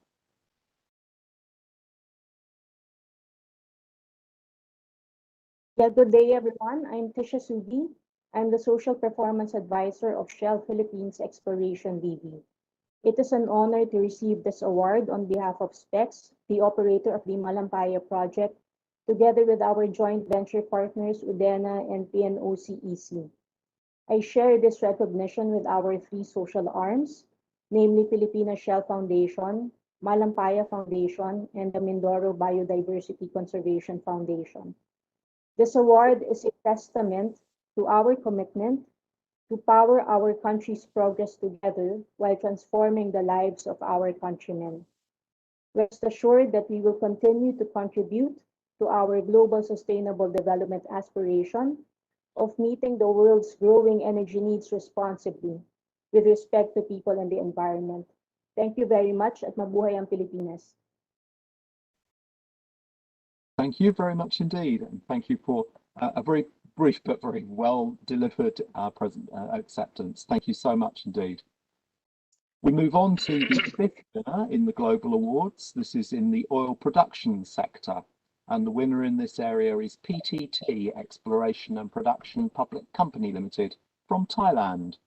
Yeah, good day, everyone. I'm Tisha Sugi. I'm the Social Performance Advisor of Shell Philippines Exploration BV. It is an honor to receive this award on behalf of SPEX, the operator of the Malampaya project, together with our joint venture partners UDENA and PNOCEC. I share this recognition with our three social arms, namely Filipina Shell Foundation, Malampaya Foundation, and the Mindoro Biodiversity Conservation Foundation. This award is a testament to our commitment to power our country's progress together while transforming the lives of our countrymen. Rest assured that we will continue to contribute to our global sustainable development aspiration of meeting the world's growing energy needs responsibly with respect to people and the environment. Thank you very much at mabuhay ang Pilipinas. Thank you very much indeed, and thank you for a very brief but very well delivered acceptance. Thank you so much indeed. We move on to the fifth winner in the Global Awards. This is in the oil production sector, and the winner in this area is PTT Exploration and Production Public Company Limited from Thailand.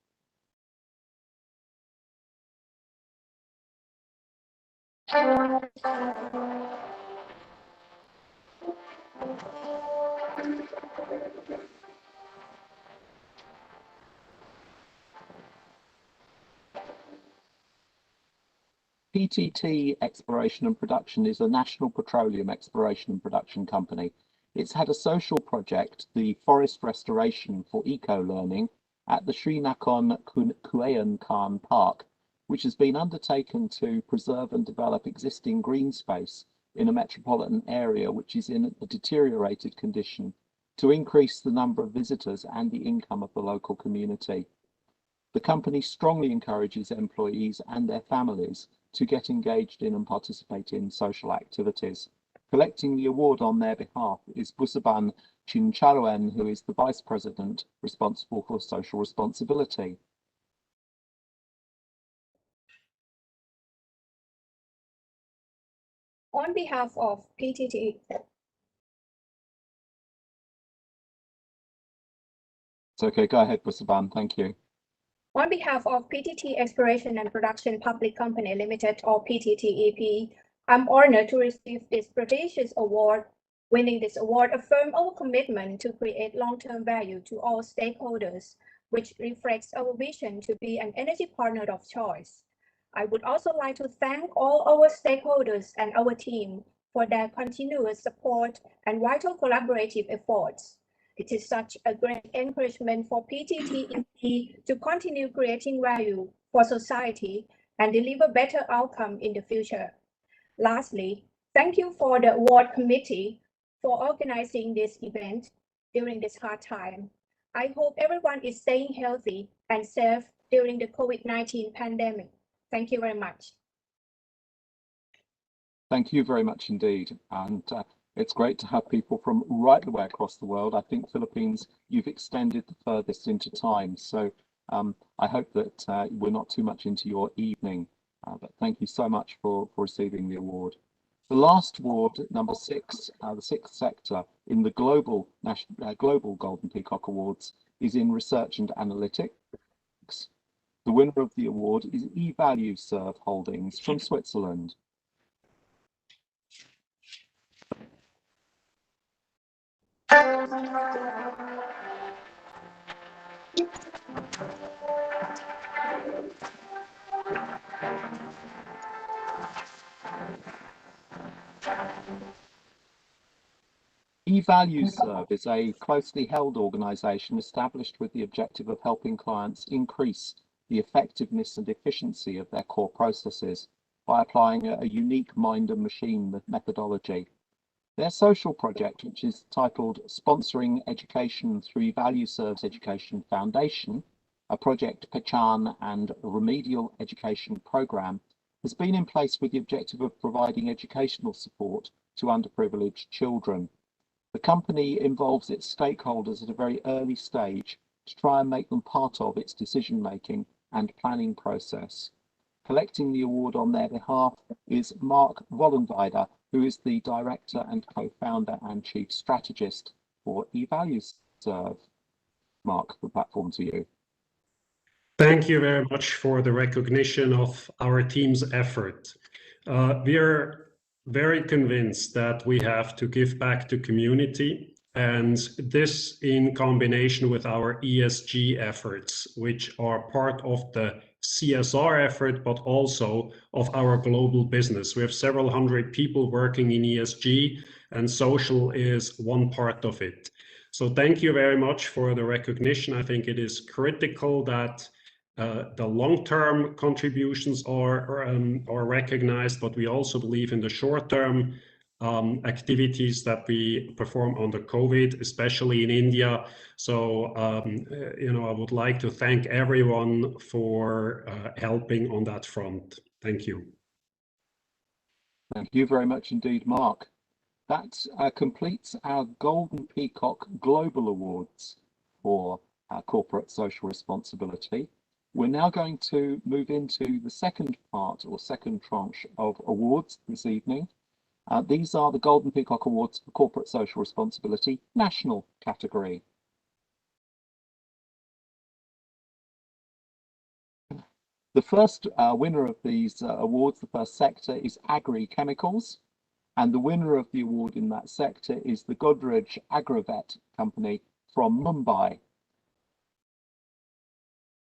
PTT Exploration and Production is a national petroleum exploration and production company. It's had a social project, the Forest Restoration for Eco-Learning, at the Sri Nakhon Kuayan Khan Park, which has been undertaken to preserve and develop existing green space in a metropolitan area which is in a deteriorated condition to increase the number of visitors and the income of the local community. The company strongly encourages employees and their families to get engaged in and participate in social activities. Collecting the award on their behalf is Busaban Chincharoen, who is the Vice President responsible for social responsibility. On behalf of PTT, It's okay, go ahead, Busaban, thank you. On behalf of PTT Exploration and Production Public Company Limited, or PTTEP, I'm honored to receive this prestigious award. Winning this award affirms our commitment to create long-term value to all stakeholders, which reflects our vision to be an energy partner of choice. I would also like to thank all our stakeholders and our team for their continuous support and vital collaborative efforts. It is such a great encouragement for PTTEP to continue creating value for society and deliver better outcome in the future. Lastly, thank you for the award committee for organizing this event during this hard time. I hope everyone is staying healthy and safe during the COVID-19 pandemic. Thank you very much. Thank you very much indeed. And it's great to have people from right the way across the world. I think Philippines, you've extended the furthest into time. So I hope that we're not too much into your evening, but thank you so much for receiving the award. The last award, number 6, the sixth sector in the Global Golden Peacock Awards, is in Research and Analytics. The winner of the award is eValueServe Holdings from Switzerland. eValueServe is a closely held organisation established with the objective of helping clients increase the effectiveness and efficiency of their core processes by applying a unique mind and machine methodology. Their social project, which is titled Sponsoring Education through eValueServe's Education Foundation, a Project Pechan and remedial education programme, has been in place with the objective of providing educational support to underprivileged children. The company involves its stakeholders at a very early stage to try and make them part of its decision-making and planning process. Collecting the award on their behalf is Mark Wollenweider, who is the Director and Co-founder and Chief Strategist for eValueServe. Mark, the platform to you. Thank you very much for the recognition of our team's effort. We are very convinced that we have to give back to community, and this in combination with our ESG efforts, which are part of the CSR effort, but also of our global business. We have several hundred people working in ESG, and social is one part of it. So thank you very much for the recognition. I think it is critical that the long-term contributions are recognized, but we also believe in the short-term activities that we perform under COVID, especially in India. So, I would like to thank everyone for helping on that front. Thank you. Thank you very much indeed, Mark. That completes our Golden Peacock Global Awards for corporate social responsibility. We're now going to move into the second part or second tranche of awards this evening. These are the Golden Peacock Awards for Corporate Social Responsibility, national category. The first winner of these awards, the first sector, is agri-chemicals, and the winner of the award in that sector is the Godrej Agrovet company from Mumbai.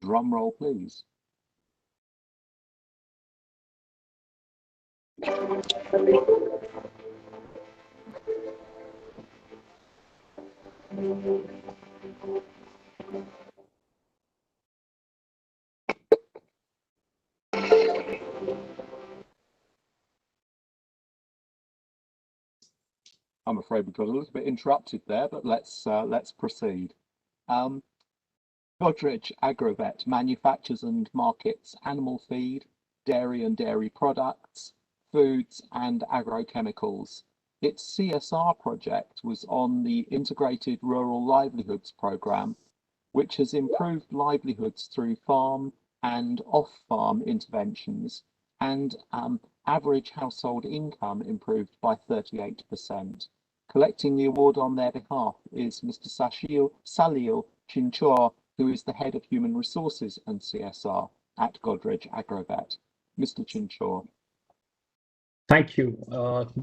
Drum roll, please. I'm afraid we got a little bit interrupted there, but let's proceed. Godrej Agrovet manufactures and markets animal feed, dairy and dairy products, foods and agrochemicals. Its CSR project was on the Integrated Rural Livelihoods Programme, which has improved livelihoods through farm and off-farm interventions, and average household income improved by 38%. Collecting the award on their behalf is Mr. Salil Chinchor, who is the Head of Human Resources and CSR at Godrej Agrovet. Mr. Chinchor. Thank you.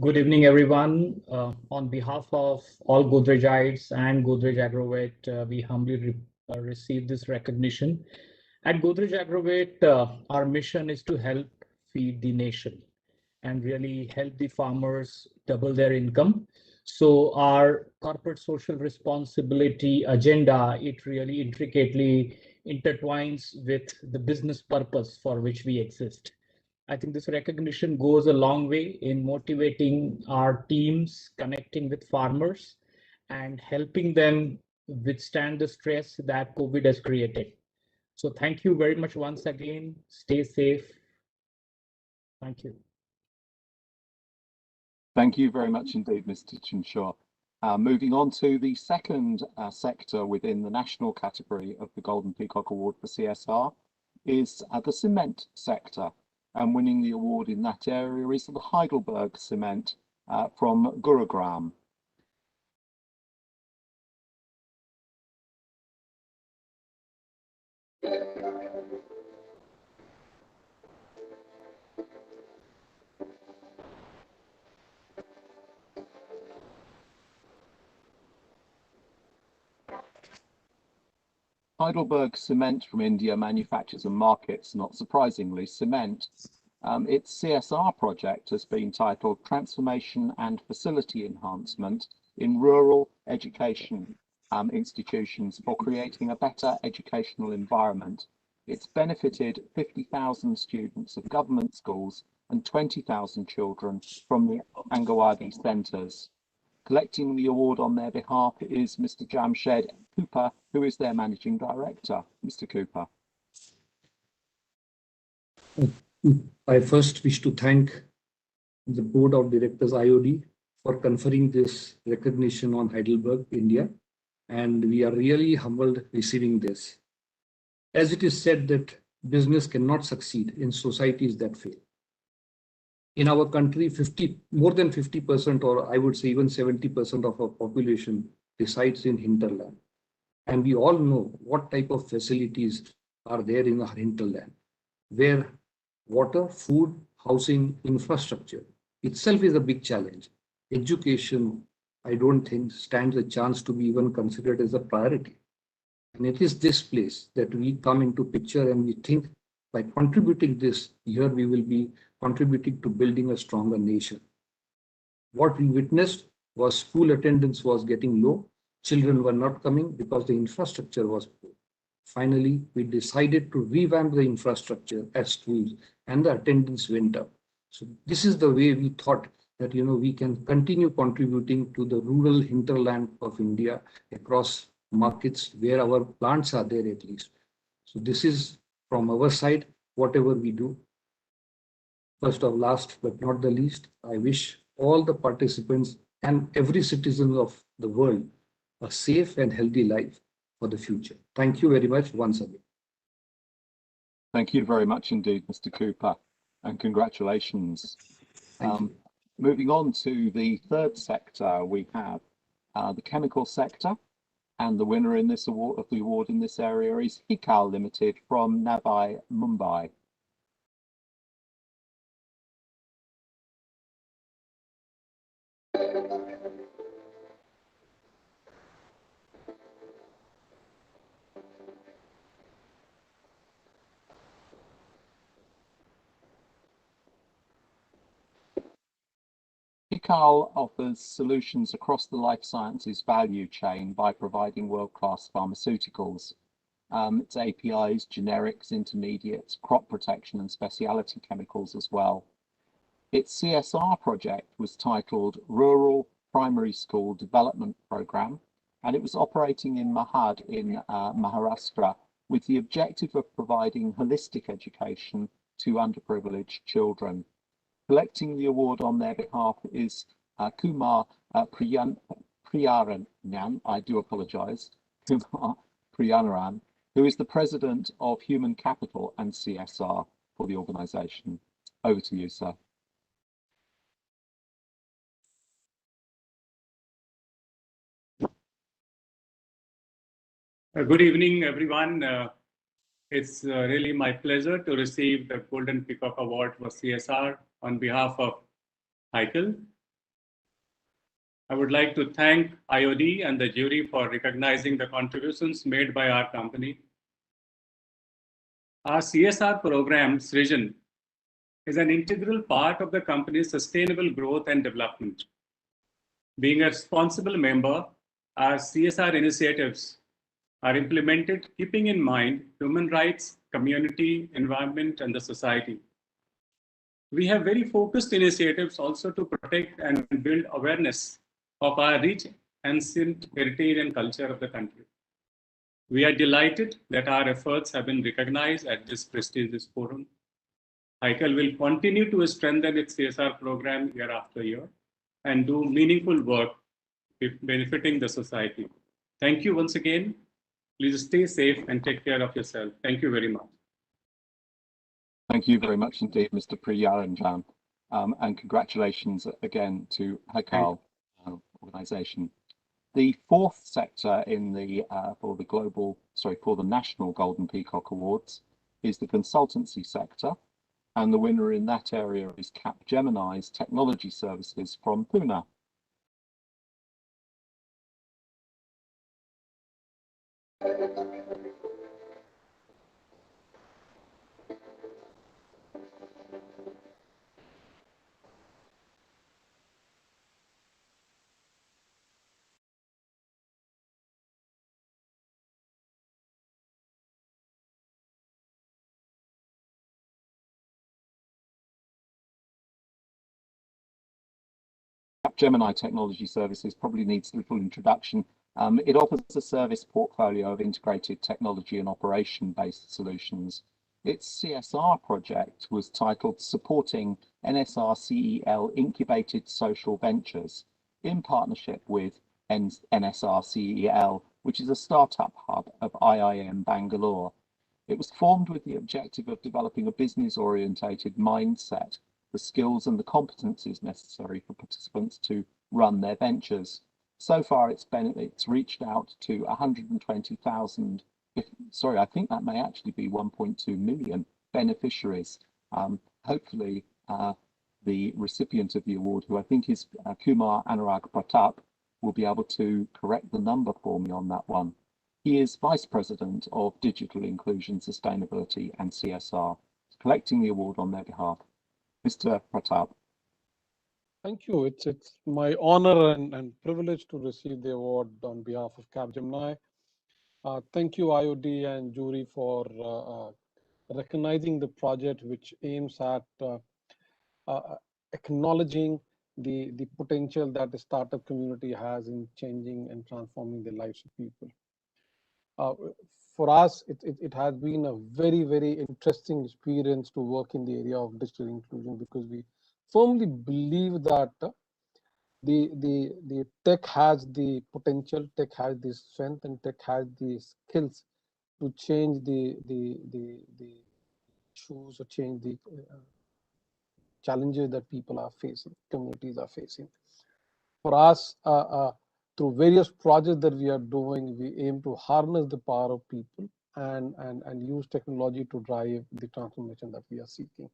Good evening, everyone. On behalf of all Godrejites and Godrej Agrovet, we humbly receive this recognition. At Godrej Agrovet, our mission is to help feed the nation and really help the farmers double their income. So our corporate social responsibility agenda, it really intricately intertwines with the business purpose for which we exist. I think this recognition goes a long way in motivating our teams, connecting with farmers, and helping them withstand the stress that COVID has created. So thank you very much once again. Stay safe. Thank you. Thank you very much indeed, Mr. Chinchor. Moving on to the second sector within the national category of the Golden Peacock Award for CSR is the cement sector. And winning the award in that area is the Heidelberg Cement from Gurugram. Heidelberg Cement from India manufactures and markets, not surprisingly, cement. Its CSR project has been titled Transformation and Facility Enhancement in rural education institutions for creating a better educational environment. It's benefited 50,000 students of government schools and 20,000 children from the Angawadi centres. Collecting the award on their behalf is Mr. Jamshed Cooper, who is their Managing Director. Mr. Cooper. I first wish to thank the Board of Directors IOD for conferring this recognition on Heidelberg, India, and we are really humbled receiving this. As it is said that business cannot succeed in societies that fail. In our country, more than 50%, or I would say even 70% of our population resides in hinterland. And we all know what type of facilities are there in our hinterland, where water, food, housing, infrastructure itself is a big challenge. Education, I don't think, stands a chance to be even considered as a priority. And it is this place that we come into picture and we think by contributing this, here we will be contributing to building a stronger nation. What we witnessed was school attendance was getting low. Children were not coming because the infrastructure was poor. Finally, we decided to revamp the infrastructure at schools and the attendance went up. So this is the way we thought that, we can continue contributing to the rural hinterland of India across markets where our plants are there at least. So this is from our side, whatever we do. First or last, but not the least, I wish all the participants and every citizen of the world a safe and healthy life for the future. Thank you very much once again. Thank you very much indeed, Mr. Cooper, and congratulations. Moving on to the third sector, we have the chemical sector, and the winner in this award of the award in this area is Hikal Limited from Navi, Mumbai. Hikal offers solutions across the life sciences value chain by providing world-class pharmaceuticals. Its APIs, generics, intermediates, crop protection and specialty chemicals as well. Its CSR project was titled Rural Primary School Development Programme, and it was operating in Mahad in Maharashtra with the objective of providing holistic education to underprivileged children. Collecting the award on their behalf is Kumar Priyaranyan, I do apologise, Kumar Priyaranyan, who is the President of Human Capital and CSR for the organisation. Over to you, sir. Good evening, everyone. It's really my pleasure to receive the Golden Peacock Award for CSR on behalf of Heikel. I would like to thank IOD and the jury for recognizing the contributions made by our company. Our CSR program, Srijan, is an integral part of the company's sustainable growth and development. Being a responsible member, our CSR initiatives are implemented keeping in mind human rights, community, environment, and the society. We have very focused initiatives also to protect and build awareness of our rich, ancient heritage and culture of the country. We are delighted that our efforts have been recognized at this prestigious forum. Heikel will continue to strengthen its CSR program year after year and do meaningful work benefiting the society. Thank you once again. Please stay safe and take care of yourself. Thank you very much. Thank you very much indeed, Mr. Priyaranjan, and congratulations again to Heikel organisation. The fourth sector in the for the National Golden Peacock Awards is the consultancy sector, and the winner in that area is Capgemini's Technology Services from Pune. Gemini Technology Services probably needs little introduction. It offers a service portfolio of integrated technology and operation-based solutions. Its CSR project was titled Supporting NSRCEL Incubated Social Ventures in partnership with NSRCEL, which is a startup hub of IIM Bangalore. It was formed with the objective of developing a business-orientated mindset, the skills and the competencies necessary for participants to run their ventures. So far, it's reached out to 120,000, sorry, I think that may actually be 1.2 million beneficiaries. Hopefully, the recipient of the award, who I think is Kumar Anurag Pratap, will be able to correct the number for me on that one. He is Vice President of Digital Inclusion, Sustainability and CSR, collecting the award on their behalf. Mr. Pratap. Thank you. It's my honor and privilege to receive the award on behalf of Capgemini. Thank you, IOD and jury, for recognizing the project, which aims at acknowledging the potential that the startup community has in changing and transforming the lives of people. For us, it has been a very, very interesting experience to work in the area of digital inclusion, because we firmly believe that the tech has the potential, tech has the strength, and tech has the skills to change the issues or change the challenges that people are facing, communities are facing. For us, through various projects that we are doing, we aim to harness the power of people and use technology to drive the transformation that we are seeking.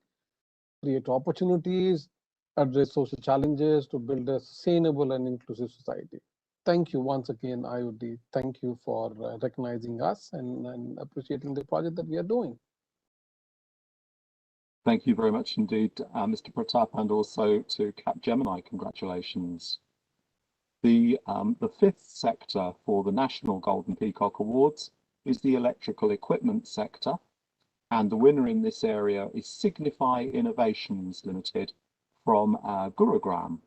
Create opportunities, address social challenges to build a sustainable and inclusive society. Thank you once again, IOD. Thank you for recognizing us and appreciating the project that we are doing. Thank you very much indeed, Mr. Pratap, and also to Capgemini. Congratulations. The fifth sector for the National Golden Peacock Awards is the electrical equipment sector, and the winner in this area is Signify Innovations Limited from Gurugram.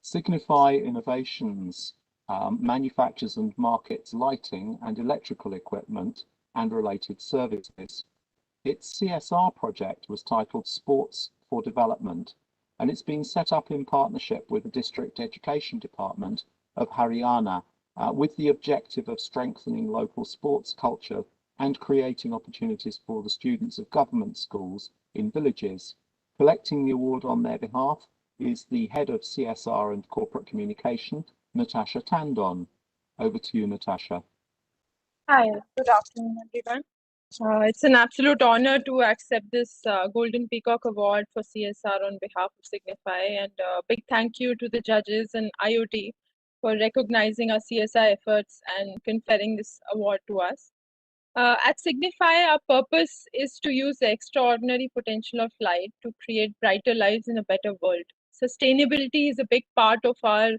Signify Innovations manufactures and markets lighting and electrical equipment and related services. Its CSR project was titled Sports for Development, and it's been set up in partnership with the District Education Department of Haryana with the objective of strengthening local sports culture and creating opportunities for the students of government schools in villages. Collecting the award on their behalf is the Head of CSR and Corporate Communication, Natasha Tandon. Over to you, Natasha. Hi, good afternoon, everyone. It's an absolute honor to accept this Golden Peacock Award for CSR on behalf of Signify, and a big thank you to the judges and IoT for recognizing our CSR efforts and conferring this award to us. At Signify, our purpose is to use the extraordinary potential of light to create brighter lives in a better world. Sustainability is a big part of our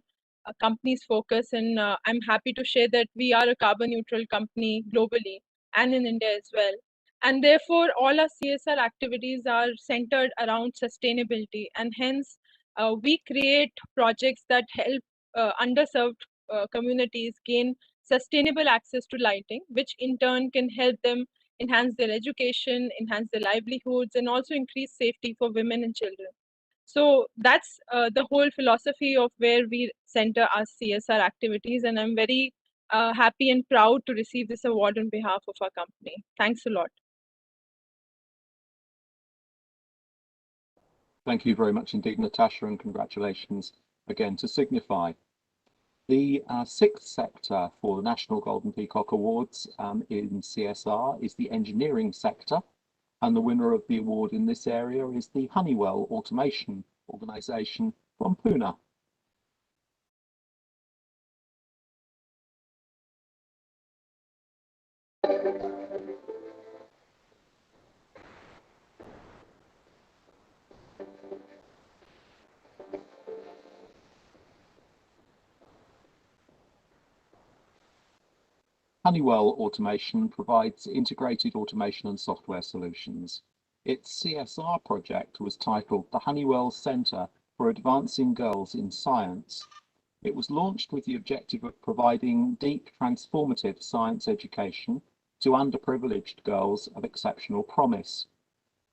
company's focus, and I'm happy to share that we are a carbon neutral company globally and in India as well. And therefore, all our CSR activities are centered around sustainability, and hence we create projects that help underserved communities gain sustainable access to lighting, which in turn can help them enhance their education, enhance their livelihoods, and also increase safety for women and children. So that's the whole philosophy of where we center our CSR activities, and I'm very happy and proud to receive this award on behalf of our company. Thanks a lot. Thank you very much indeed, Natasha, and congratulations again to Signify. The sixth sector for the National Golden Peacock Awards in CSR is the engineering sector, and the winner of the award in this area is the Honeywell Automation Organisation from Pune. Honeywell Automation provides integrated automation and software solutions. Its CSR project was titled the Honeywell Center for Advancing Girls in Science. It was launched with the objective of providing deep, transformative science education to underprivileged girls of exceptional promise.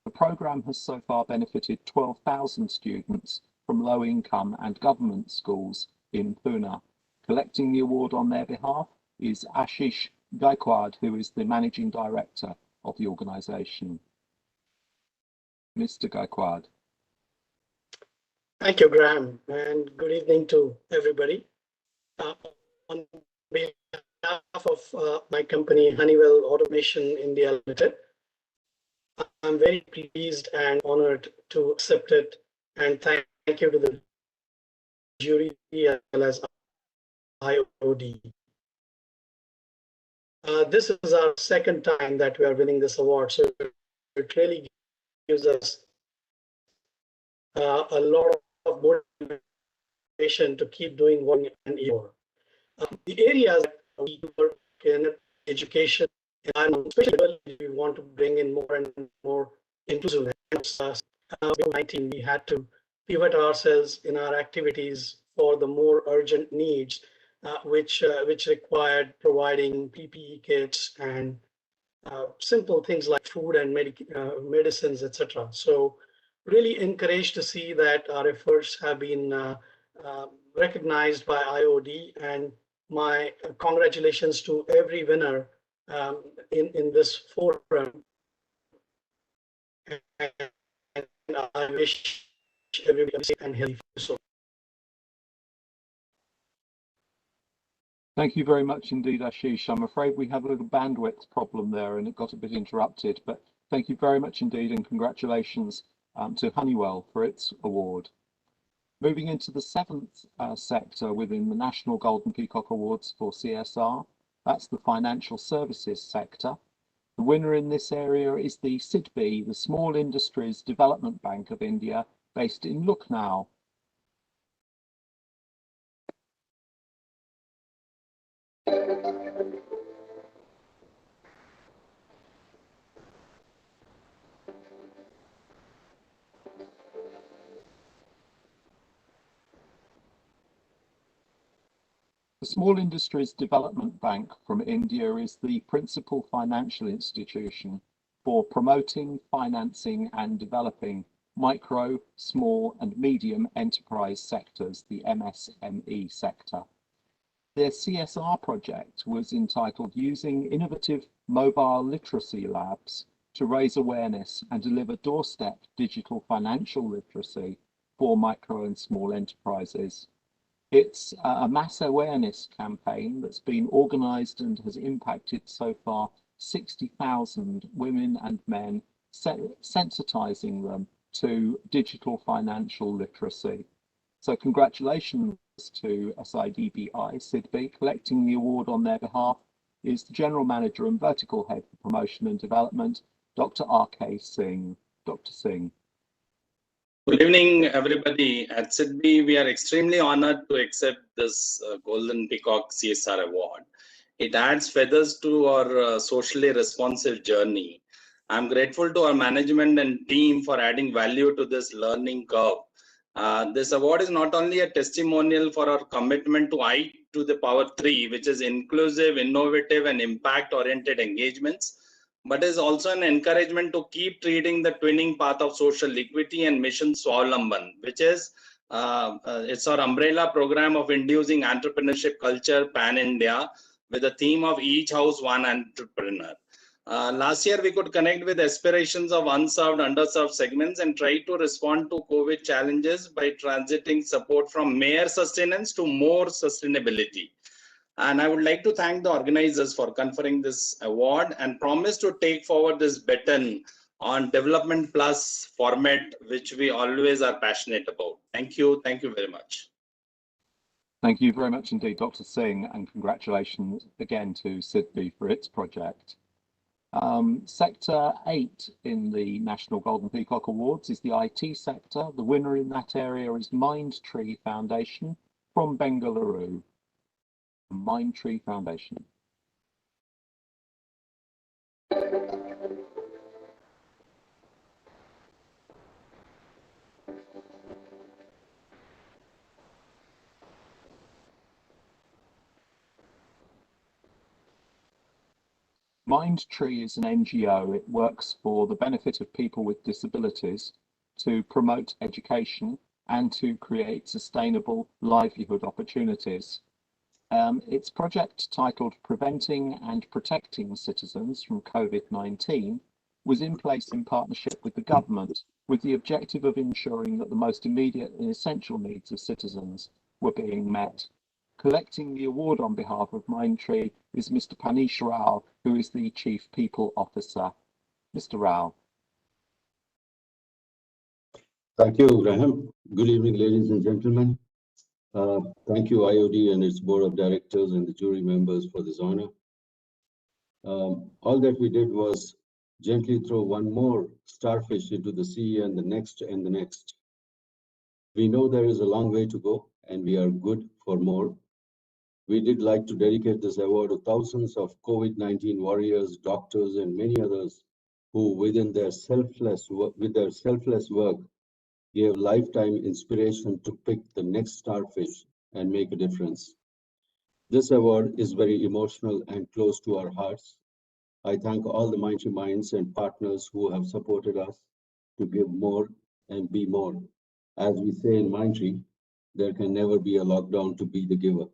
The program has so far benefited 12,000 students from low-income and government schools in Pune. Collecting the award on their behalf is Ashish Gaikwad, who is the Managing Director of the organisation. Mr. Gaikwad. Thank you, Graham, and good evening to everybody. On behalf of my company, Honeywell Automation India Limited, I'm very pleased and honored to accept it, and thank you to the jury as well as IOD. This is our second time that we are winning this award, so it really gives us a lot of motivation to keep doing one and more. The areas that we work in education, especially we want to bring in more and more inclusiveness. 2019, we had to pivot ourselves in our activities for the more urgent needs, which required providing PPE kits and simple things like food and medicines, etc. So really encouraged to see that our efforts have been recognized by IOD, and my congratulations to every winner in this forum. And I wish everybody safe and healthy. So. Thank you very much indeed, Ashish. I'm afraid we have a little bandwidth problem there and it got a bit interrupted, but thank you very much indeed and congratulations to Honeywell for its award. Moving into the seventh sector within the National Golden Peacock Awards for CSR, that's the financial services sector. The winner in this area is the SIDBI, the Small Industries Development Bank of India, based in Lucknow. The Small Industries Development Bank from India is the principal financial institution for promoting, financing and developing micro, small and medium enterprise sectors, the MSME sector. Their CSR project was entitled Using Innovative Mobile Literacy Labs to Raise Awareness and Deliver Doorstep Digital Financial Literacy for Micro and Small Enterprises. It's a mass awareness campaign that's been organised and has impacted so far 60,000 women and men, sensitising them to digital financial literacy. So congratulations to SIDBI. Collecting the award on their behalf is the General Manager and Vertical Head for Promotion and Development, Dr. R.K. Singh. Dr. Singh. Good evening, everybody. At SIDBI, we are extremely honored to accept this Golden Peacock CSR Award. It adds feathers to our socially responsive journey. I'm grateful to our management and team for adding value to this learning curve. This award is not only a testimonial for our commitment to I to the power 3, which is inclusive, innovative, and impact-oriented engagements, but is also an encouragement to keep treating the twinning path of social equity and Mission Swavalamban, which is it's our umbrella program of inducing entrepreneurship culture pan-India with the theme of each house, one entrepreneur. Last year, we could connect with aspirations of unserved, underserved segments and try to respond to COVID challenges by transiting support from mere sustenance to more sustainability. And I would like to thank the organizers for conferring this award and promise to take forward this baton on Development Plus format, which we always are passionate about. Thank you. Thank you very much. Thank you very much indeed, Dr. Singh, and congratulations again to SIDBI for its project. Sector 8 in the National Golden Peacock Awards is the IT sector. The winner in that area is Mindtree Foundation from Bengaluru. Mindtree Foundation. Mindtree is an NGO. It works for the benefit of people with disabilities to promote education and to create sustainable livelihood opportunities. Its project, titled Preventing and Protecting Citizens from COVID-19, was in place in partnership with the government with the objective of ensuring that the most immediate and essential needs of citizens were being met. Collecting the award on behalf of Mindtree is Mr. Panish Rao, who is the Chief People Officer. Mr. Rao. Thank you, Graham. Good evening, ladies and gentlemen. Thank you, IOD and its board of directors and the jury members for this honor. All that we did was gently throw one more starfish into the sea and the next and the next. We know there is a long way to go and we are good for more. We did like to dedicate this award to thousands of COVID-19 warriors, doctors, and many others who, with their selfless work, gave lifetime inspiration to pick the next starfish and make a difference. This award is very emotional and close to our hearts. I thank all the Mindtree Minds and partners who have supported us to give more and be more. As we say in Mindtree, there can never be a lockdown to be the giver.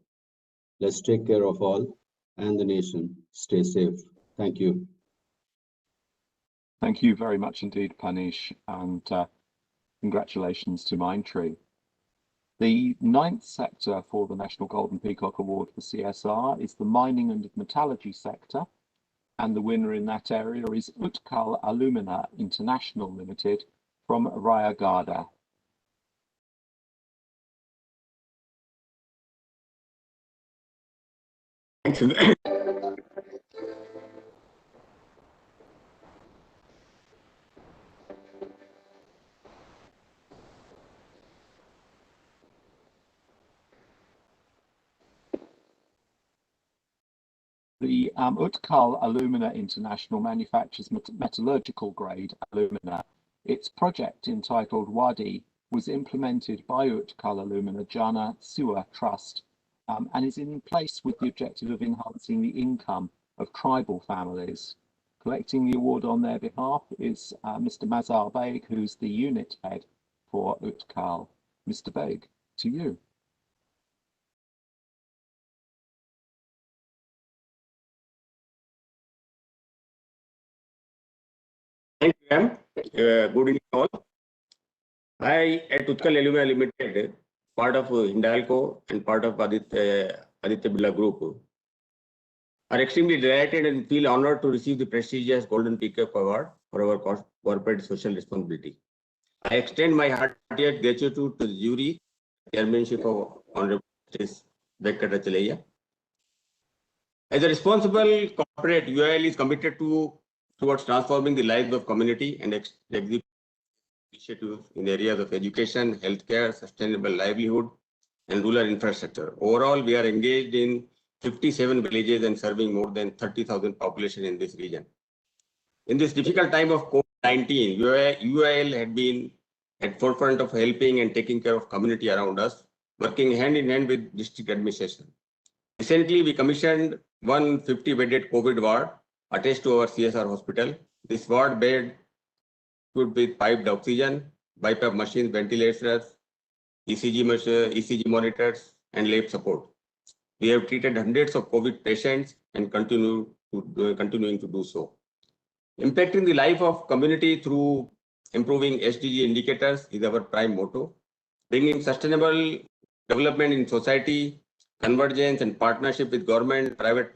Let's take care of all and the nation. Stay safe. Thank you. Thank you very much indeed, Panish, and congratulations to Mindtree. The 9th sector for the National Golden Peacock Award for CSR is the mining and metallurgy sector, and the winner in that area is Utkal Alumina International Limited from Rayagada. Thank you. The Utkal Alumina International manufactures metallurgical grade alumina. Its project, entitled Wadi, was implemented by Utkal Alumina Jana Siwa Trust and is in place with the objective of enhancing the income of tribal families. Collecting the award on their behalf is Mr. Mazar Beg, who's the unit head for Utkal. Mr. Beg, to you. Thank you, ma'am. Good evening all. I at Utkal Alumina Limited, part of Hindalco and part of Aditya Birla Group, are extremely delighted and feel honored to receive the prestigious Golden Peacock Award for our corporate social responsibility. I extend my heartiest gratitude to the jury, chairmanship of Honorable Justice Venkatachalaya. As a responsible corporate, UIL is committed towards transforming the lives of community and executing initiatives in areas of education, healthcare, sustainable livelihood, and rural infrastructure. Overall, we are engaged in 57 villages and serving more than 30,000 population in this region. In this difficult time of COVID-19, UIL had been at forefront of helping and taking care of community around us, working hand in hand with district administration. Recently, we commissioned 150-bedded COVID ward attached to our CSR hospital. This ward bed could be piped oxygen, BiPAP machines, ventilators, ECG monitors, and lab support. We have treated hundreds of COVID patients and continuing to do so. Impacting the life of community through improving SDG indicators is our prime motto. Bringing sustainable development in society, convergence and partnership with government, private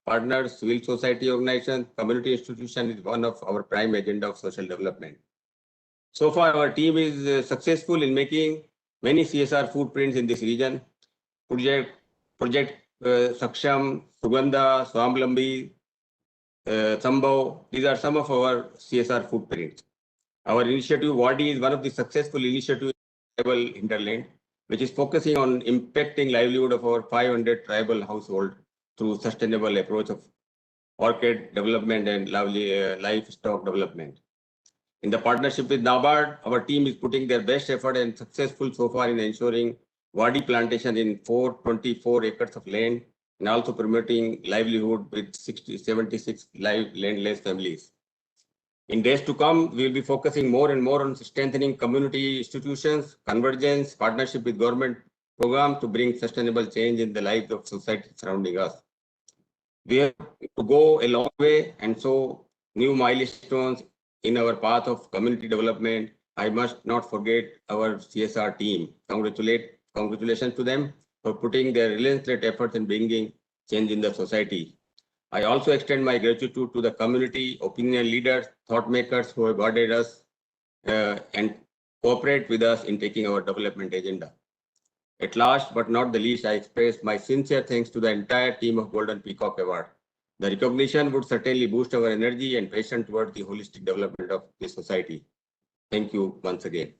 partners, civil society organizations, community institutions is one of our prime agenda of social development. So far, our team is successful in making many CSR footprints in this region. Project Saksham, Sugandha, Swamlambi, Sambhav, these are some of our CSR footprints. Our initiative Wadi is one of the successful initiatives in tribal hinterland, which is focusing on impacting livelihood of our 500 tribal households through sustainable approach of orchid development and livestock development. In the partnership with NABARD, our team is putting their best effort and successful so far in ensuring wadi plantation in 424 acres of land and also promoting livelihood with 76 landless families. In days to come, we will be focusing more and more on strengthening community institutions, convergence, partnership with government programs to bring sustainable change in the lives of society surrounding us. We have to go a long way, and so new milestones in our path of community development. I must not forget our CSR team. Congratulations to them for putting their relentless efforts in bringing change in the society. I also extend my gratitude to the community, opinion leaders, thought makers who have guided us and cooperate with us in taking our development agenda. At last but not the least, I express my sincere thanks to the entire team of Golden Peacock Award. The recognition would certainly boost our energy and passion towards the holistic development of the society. Thank you once again.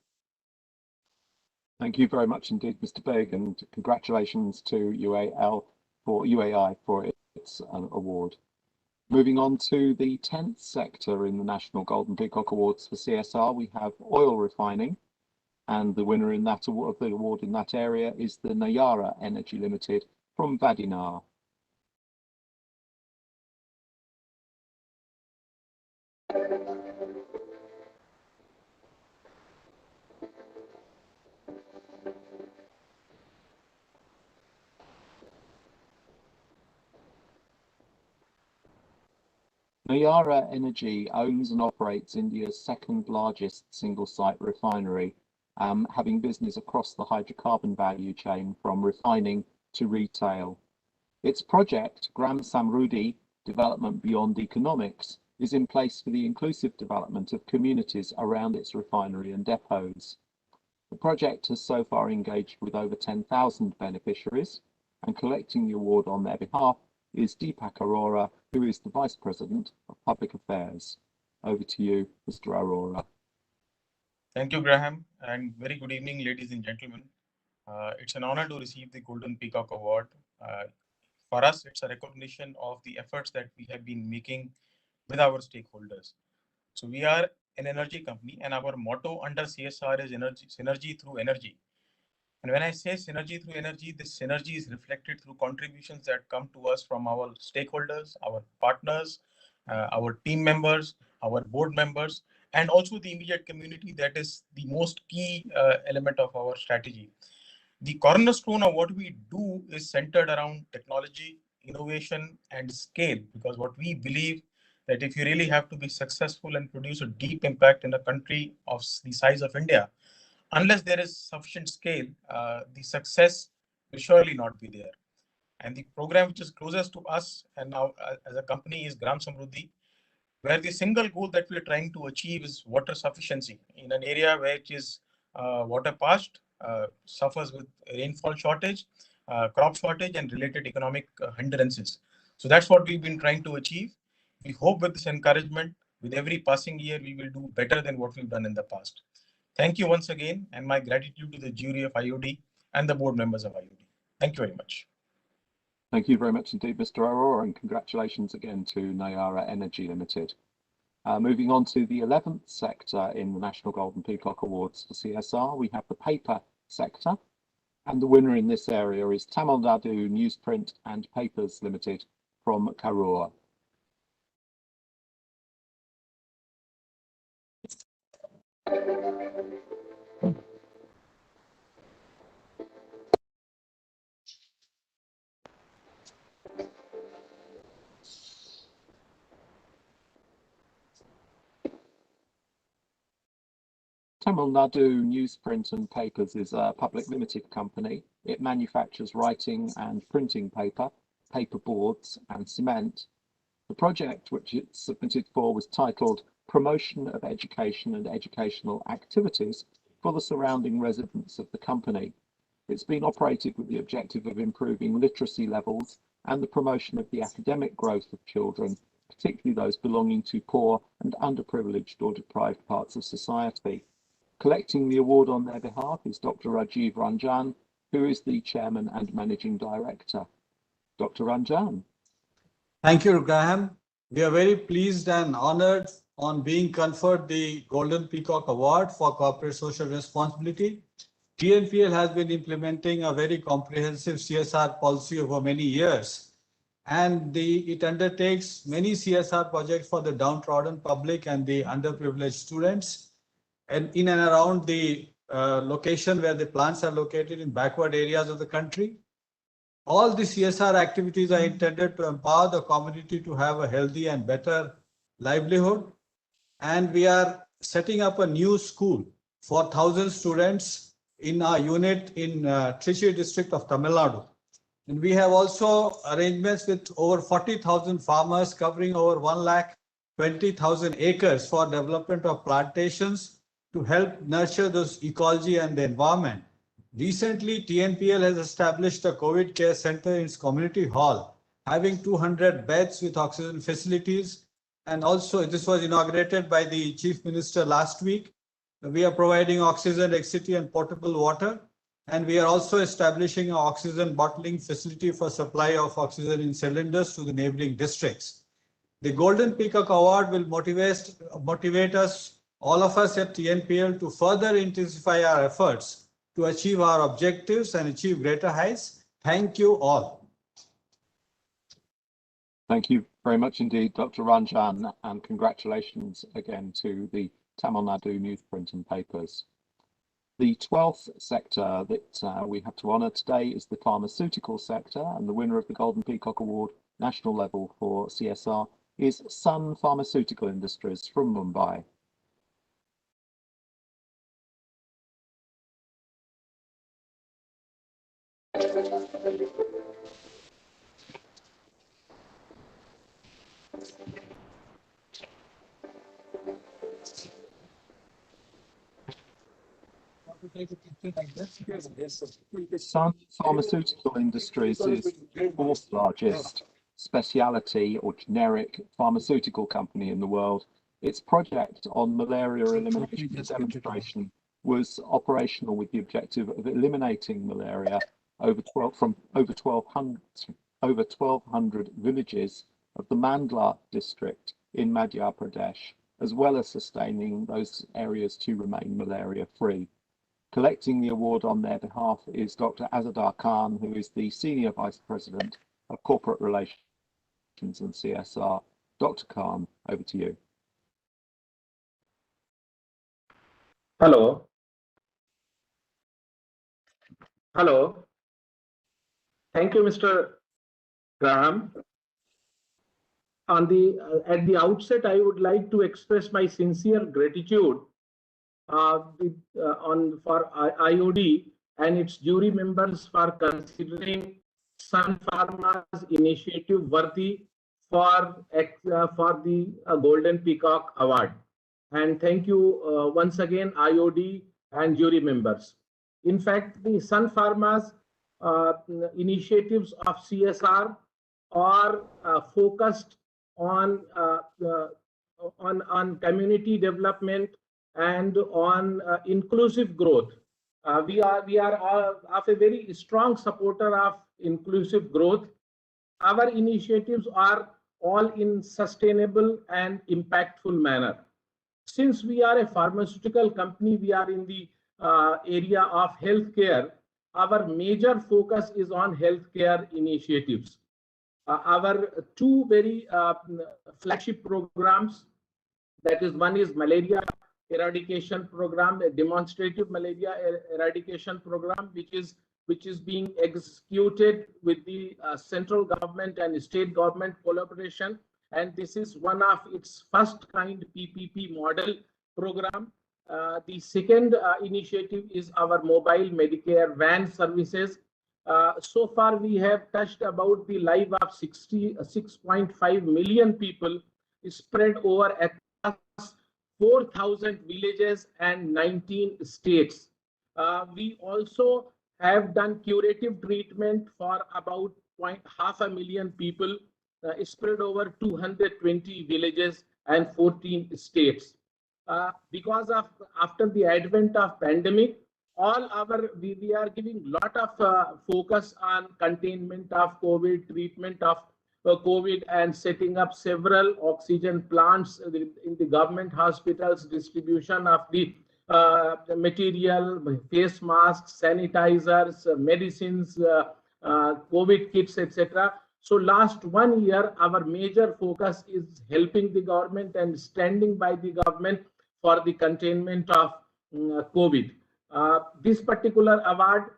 Thank you very much indeed, Mr. Beg, and congratulations to UAI for its award. Moving on to the 10th sector in the National Golden Peacock Awards for CSR, we have oil refining, and the winner in that award, of the award in that area, is the Nayara Energy Limited from Vadinar. Nayara Energy owns and operates India's second largest single-site refinery, having business across the hydrocarbon value chain from refining to retail. Its project, Gram Samruddhi Development Beyond Economics, is in place for the inclusive development of communities around its refinery and depots. The project has so far engaged with over 10,000 beneficiaries, and collecting the award on their behalf is Deepak Arora, who is the Vice President of Public Affairs. Over to you, Mr. Arora. Thank you, Graham, and very good evening, ladies and gentlemen. It's an honor to receive the Golden Peacock Award. For us, it's a recognition of the efforts that we have been making with our stakeholders. So we are an energy company, and our motto under CSR is synergy through energy. And when I say synergy through energy, this synergy is reflected through contributions that come to us from our stakeholders, our partners, our team members, our board members, and also the immediate community. That is the most key element of our strategy. The cornerstone of what we do is centered around technology, innovation, and scale, because what we believe that if you really have to be successful and produce a deep impact in a country of the size of India, unless there is sufficient scale, the success will surely not be there. And the program which is closest to us and now as a company is Gram Samruddhi, where the single goal that we are trying to achieve is water sufficiency in an area where it is water parched, suffers with rainfall shortage, crop shortage, and related economic hindrances. So that's what we've been trying to achieve. We hope with this encouragement, with every passing year, we will do better than what we've done in the past. Thank you once again, and my gratitude to the jury of IOD and the board members of IOD. Thank you very much. Thank you very much indeed, Mr. Arora, and congratulations again to Nayara Energy Limited. Moving on to the 11th sector in the National Golden Peacock Awards for CSR, we have the paper sector, and the winner in this area is Tamil Nadu Newsprint and Papers Limited from Karur. Tamil Nadu Newsprint and Papers is a public limited company. It manufactures writing and printing paper, paper boards and cement. The project which it submitted for was titled Promotion of Education and Educational Activities for the Surrounding Residents of the Company. It's been operated with the objective of improving literacy levels and the promotion of the academic growth of children, particularly those belonging to poor and underprivileged or deprived parts of society. Collecting the award on their behalf is Dr. Rajiv Ranjan, who is the Chairman and Managing Director. Dr. Ranjan. Thank you, Graham. We are very pleased and honored on being conferred the Golden Peacock Award for Corporate Social Responsibility. TNPL has been implementing a very comprehensive CSR policy over many years, and it undertakes many CSR projects for the downtrodden public and the underprivileged students, and in and around the location where the plants are located in backward areas of the country. All the CSR activities are intended to empower the community to have a healthy and better livelihood. And we are setting up a new school for 1,000 students in our unit in Trichy district of Tamil Nadu. And we have also arrangements with over 40,000 farmers covering over 1,20,000 acres for development of plantations to help nurture this ecology and the environment. Recently, TNPL has established a COVID care center in its community hall, having 200 beds with oxygen facilities. And also, this was inaugurated by the Chief Minister last week. We are providing oxygen, electricity, and potable water. And we are also establishing an oxygen bottling facility for supply of oxygen in cylinders to the neighboring districts. The Golden Peacock Award will motivate us, all of us at TNPL, to further intensify our efforts to achieve our objectives and achieve greater heights. Thank you all. Thank you very much indeed, Dr. Ranjan, and congratulations again to the Tamil Nadu Newsprint and Papers. The 12th sector that we have to honour today is the pharmaceutical sector, and the winner of the Golden Peacock Award national level for CSR is Sun Pharmaceutical Industries from Mumbai. Sun Pharmaceutical Industries is the fourth largest specialty or generic pharmaceutical company in the world. Its project on malaria elimination demonstration was operational with the objective of eliminating malaria from over 1,200 villages of the Mandla district in Madhya Pradesh, as well as sustaining those areas to remain malaria free. Collecting the award on their behalf is Dr. Azadar Khan, who is the Senior Vice President of Corporate Relations and CSR. Dr. Khan, over to you. Hello. Hello. Thank you, Mr. Graham. At the outset, I would like to express my sincere gratitude for IOD and its jury members for considering Sun Pharma's initiative worthy for the Golden Peacock Award. And thank you once again, IOD and jury members. In fact, the Sun Pharma's initiatives of CSR are focused on community development and on inclusive growth. We are a very strong supporter of inclusive growth. Our initiatives are all in sustainable and impactful manner. Since we are a pharmaceutical company, we are in the area of healthcare. Our major focus is on healthcare initiatives. Our two very flagship programs, that is, one is malaria eradication program, a demonstrative malaria eradication program, which is being executed with the central government and state government collaboration. And this is one of its first kind PPP model program. The second initiative is our mobile Medicare van services. So far, we have touched about the life of 6.5 million people spread over across 4,000 villages and 19 states. We also have done curative treatment for about 500,000 people spread over 220 villages and 14 states. Because of after the advent of pandemic, we are giving lot of focus on containment of COVID, treatment of COVID and setting up several oxygen plants in the government hospitals, distribution of the material, face masks, sanitizers, medicines, COVID kits, etc. So last 1 year, our major focus is helping the government and standing by the government for the containment of COVID. This particular award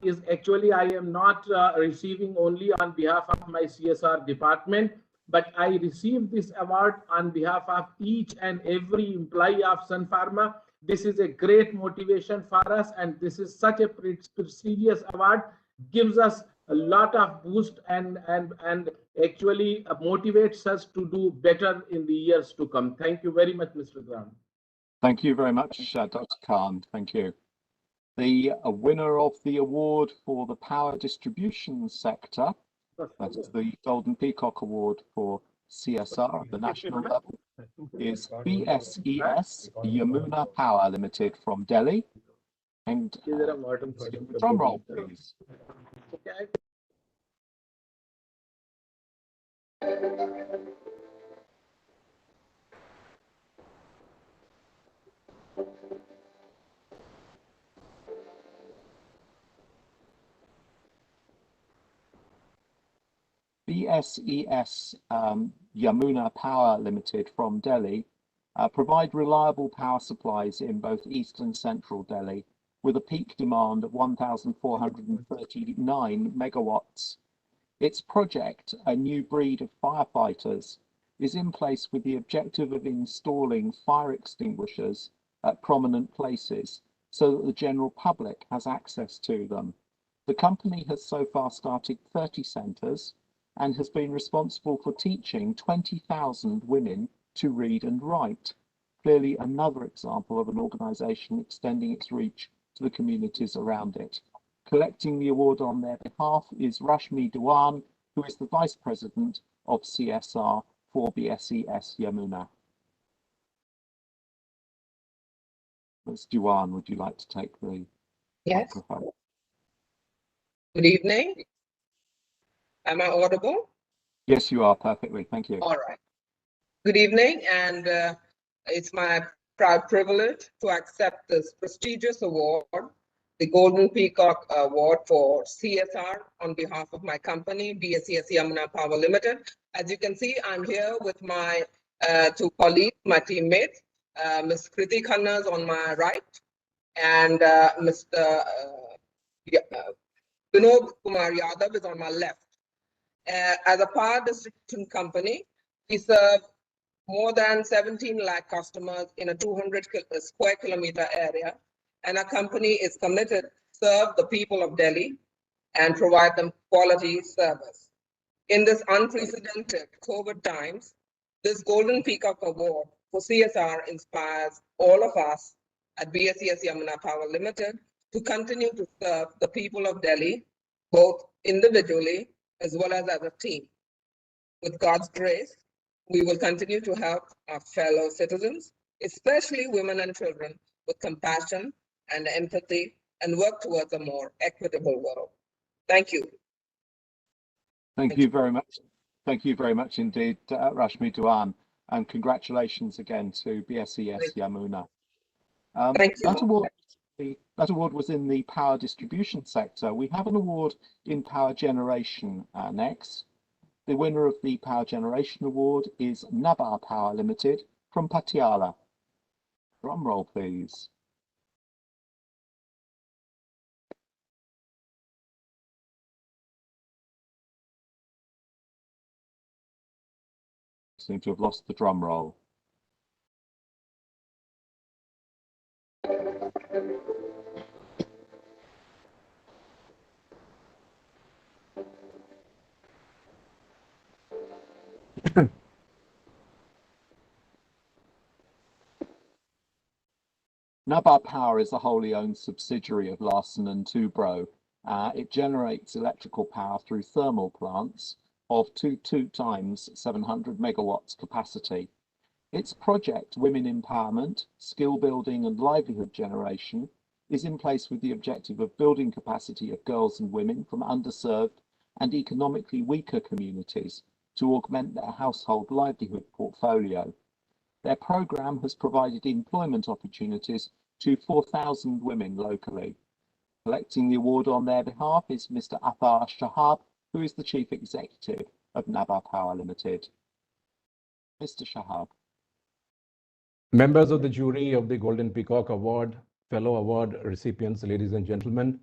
is actually, I am not receiving only on behalf of my CSR department, but I received this award on behalf of each and every employee of Sun Pharma. This is a great motivation for us, and this is such a prestigious award, gives us a lot of boost and actually motivates us to do better in the years to come. Thank you very much, Mr. Graham. Thank you very much, Dr. Khan. Thank you. The winner of the award for the power distribution sector, that is the Golden Peacock Award for CSR at the national level, is BSES Yamuna Power Limited from Delhi. And drum roll, please. Okay. BSES Yamuna Power Limited from Delhi provide reliable power supplies in both east and central Delhi with a peak demand of 1,439 megawatts. Its project, a new breed of firefighters, is in place with the objective of installing fire extinguishers at prominent places so that the general public has access to them. The company has so far started 30 centres and has been responsible for teaching 20,000 women to read and write. Clearly another example of an organisation extending its reach to the communities around it. Collecting the award on their behalf is Rashmi Dewan, who is the Vice President of CSR for BSES Yamuna. Ms. Dewan, would you like to take the microphone? Good evening. Am I audible? Yes, you are perfectly. Thank you. All right. Good evening, and it's my proud privilege to accept this prestigious award, the Golden Peacock Award for CSR on behalf of my company, BSES Yamuna Power Limited. As you can see, I'm here with my two colleagues, my teammates. Ms. Kriti Khanna is on my right, and Mr. Vinod Kumar Yadav is on my left. As a power distribution company, we serve more than 17 lakh customers in a 200 square kilometer area, and our company is committed to serve the people of Delhi and provide them quality service. In this unprecedented COVID times, this Golden Peacock Award for CSR inspires all of us at BSES Yamuna Power Limited to continue to serve the people of Delhi, both individually as well as a team. With God's grace, we will continue to help our fellow citizens, especially women and children, with compassion and empathy, and work towards a more equitable world. Thank you. Thank you very much. Thank you very much indeed, Rashmi Dewan, and congratulations again to BSES Yamuna. Thank you. That award was in the power distribution sector. We have an award in power generation next. The winner of the Power Generation Award is Nabar Power Limited from Patiala. Drum roll, please. Seem to have lost the drum roll. Nabar Power is a wholly owned subsidiary of Larsen & Toubro. It generates electrical power through thermal plants of two times 700 megawatts capacity. Its project, Women Empowerment, Skill Building and Livelihood Generation, is in place with the objective of building capacity of girls and women from underserved and economically weaker communities to augment their household livelihood portfolio. Their programme has provided employment opportunities to 4,000 women locally. Collecting the award on their behalf is Mr. Athar Shahab, who is the Chief Executive of Nabha Power Limited. Mr. Shahab. Members of the jury of the Golden Peacock Award, fellow award recipients, ladies and gentlemen,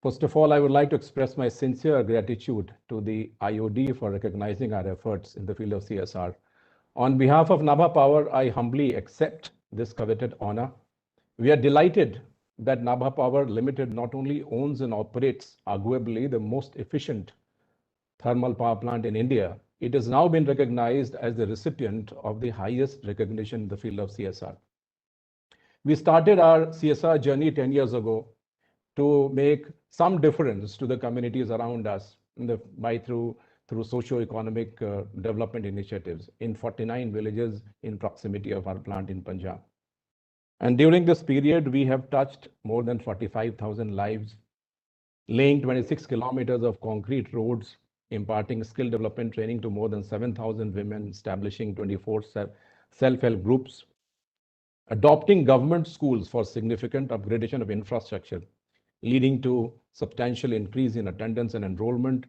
first of all, I would like to express my sincere gratitude to the IOD for recognizing our efforts in the field of CSR. On behalf of Nabha Power, I humbly accept this coveted honor. We are delighted that Nabha Power Limited not only owns and operates arguably the most efficient thermal power plant in India, it has now been recognized as the recipient of the highest recognition in the field of CSR. We started our CSR journey 10 years ago to make some difference to the communities around us through socio-economic development initiatives in 49 villages in proximity of our plant in Punjab. And during this period, we have touched more than 45,000 lives, laying 26 kilometers of concrete roads, imparting skill development training to more than 7,000 women, establishing 24 self-help groups, adopting government schools for significant upgradation of infrastructure, leading to substantial increase in attendance and enrollment,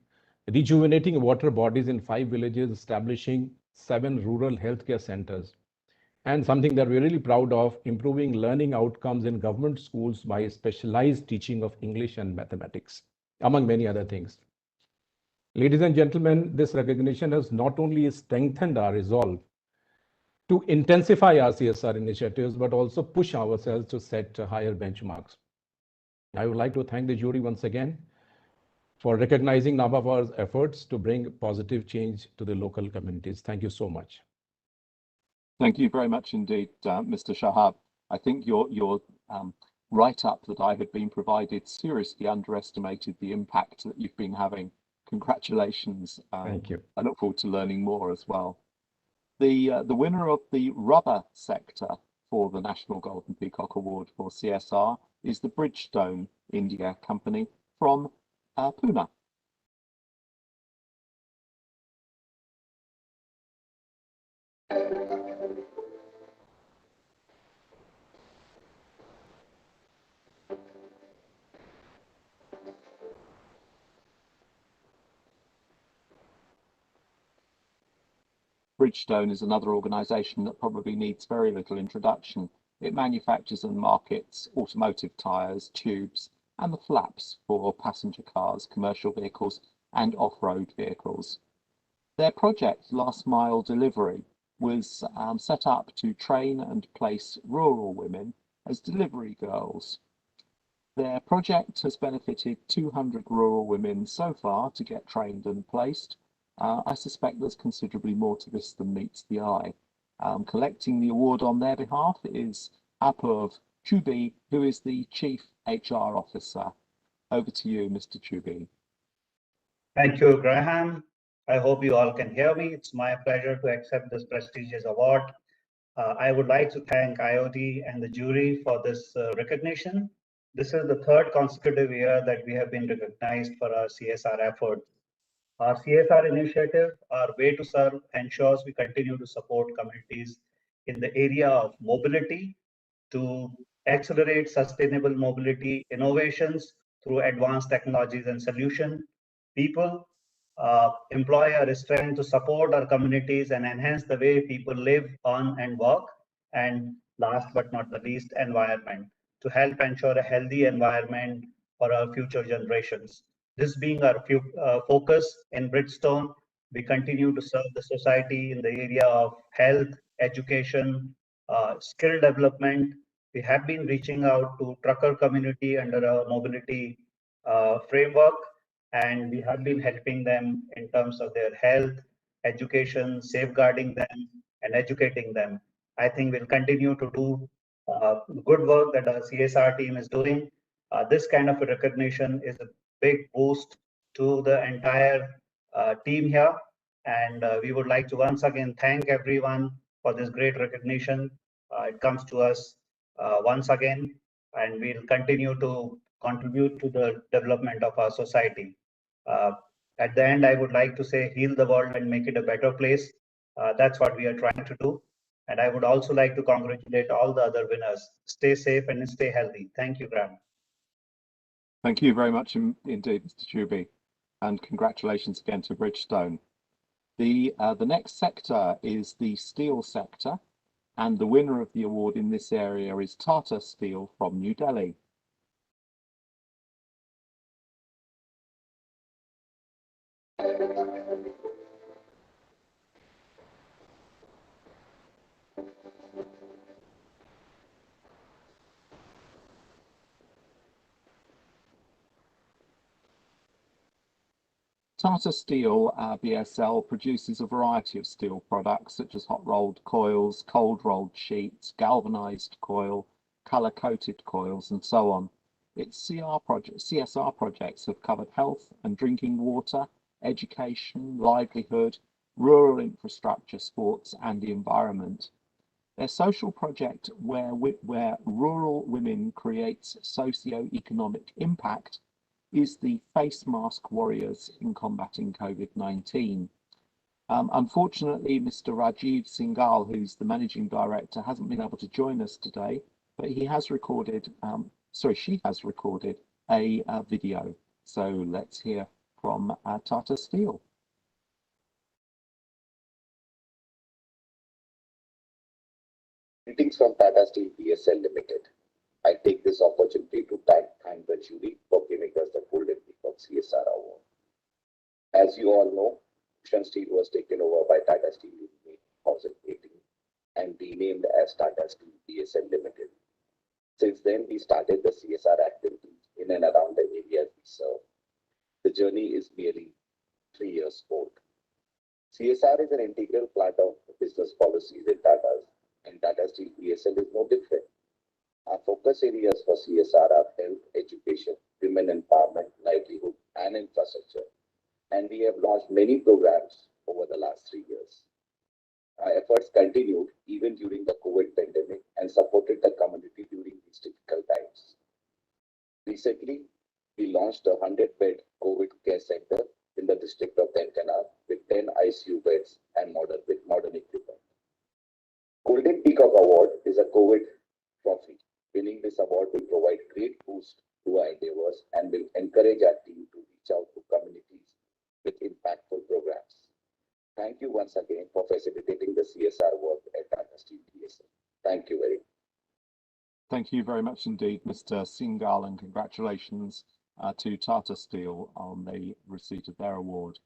rejuvenating water bodies in 5 villages, establishing 7 rural healthcare centers, and something that we're really proud of, improving learning outcomes in government schools by specialized teaching of English and mathematics, among many other things. Ladies and gentlemen, this recognition has not only strengthened our resolve to intensify our CSR initiatives, but also push ourselves to set higher benchmarks. I would like to thank the jury once again for recognizing Nabha Power's efforts to bring positive change to the local communities. Thank you so much. Thank you very much indeed, Mr. Shahab. I think your write-up that I had been provided seriously underestimated the impact that you've been having. Congratulations. Thank you. I look forward to learning more as well. The winner of the rubber sector for the National Golden Peacock Award for CSR is the Bridgestone India company from Pune. Bridgestone is another organisation that probably needs very little introduction. It manufactures and markets automotive tyres, tubes, and the flaps for passenger cars, commercial vehicles, and off-road vehicles. Their project, Last Mile Delivery, was set up to train and place rural women as delivery girls. Their project has benefited 200 rural women so far to get trained and placed. I suspect there's considerably more to this than meets the eye. Collecting the award on their behalf is Apurv Chubey, who is the Chief HR Officer. Over to you, Mr. Chubey. Thank you, Graham. I hope you all can hear me. It's my pleasure to accept this prestigious award. I would like to thank IOD and the jury for this recognition. This is the third consecutive year that we have been recognized for our CSR efforts. Our CSR initiative, our way to serve, ensures we continue to support communities in the area of mobility to accelerate sustainable mobility innovations through advanced technologies and solutions. People employ our strength to support our communities and enhance the way people live on and work. And last but not the least, environment, to help ensure a healthy environment for our future generations. This being our focus in Bridgestone, we continue to serve the society in the area of health, education, skill development. We have been reaching out to trucker community under a mobility framework, and we have been helping them in terms of their health, education, safeguarding them, and educating them. I think we'll continue to do good work that our CSR team is doing. This kind of a recognition is a big boost to the entire team here. And we would like to once again thank everyone for this great recognition. It comes to us once again, and we'll continue to contribute to the development of our society. At the end, I would like to say, heal the world and make it a better place. That's what we are trying to do. And I would also like to congratulate all the other winners. Stay safe and stay healthy. Thank you, Graham. Thank you very much indeed, Mr. Chubi, and congratulations again to Bridgestone. The next sector is the steel sector, and the winner of the award in this area is Tata Steel from New Delhi. Tata Steel BSL produces a variety of steel products such as hot rolled coils, cold rolled sheets, galvanized coil, color coated coils, and so on. Its CSR projects have covered health and drinking water, education, livelihood, rural infrastructure, sports, and the environment. Their social project where rural women creates socio-economic impact is the Face Mask Warriors in combating COVID-19. Unfortunately, Mr. Rajiv Singhal, who's the managing director, hasn't been able to join us today, but he has recorded, she has recorded a video. So let's hear from Tata Steel. Greetings from Tata Steel BSL Limited. I take this opportunity to thank the jury for giving us the Golden Peacock CSR Award. As you all know, Bhushan Steel was taken over by Tata Steel in May 2018 and renamed as Tata Steel BSL Limited. Since then, we started the CSR activities in and around the areas we serve. The journey is nearly 3 years old. CSR is an integral part of business policies in Tata's, and Tata Steel BSL is no different. Our focus areas for CSR are health, education, women empowerment, livelihood, and infrastructure. And we have launched many programs over the last 3 years. Our efforts continued even during the COVID pandemic and supported the community during these difficult times. Recently, we launched a 100-bed COVID care center in the district of Tenkanal with 10 ICU beds and modern equipment. Golden Peacock Award is a COVID trophy. Winning this award will provide great boost to our endeavors and will encourage our team to reach out to communities with impactful programs. Thank you once again for facilitating the CSR work at Tata Steel BSL. Thank you very much. Thank you very much indeed, Mr. Singhal, and congratulations to Tata Steel on the receipt of their award.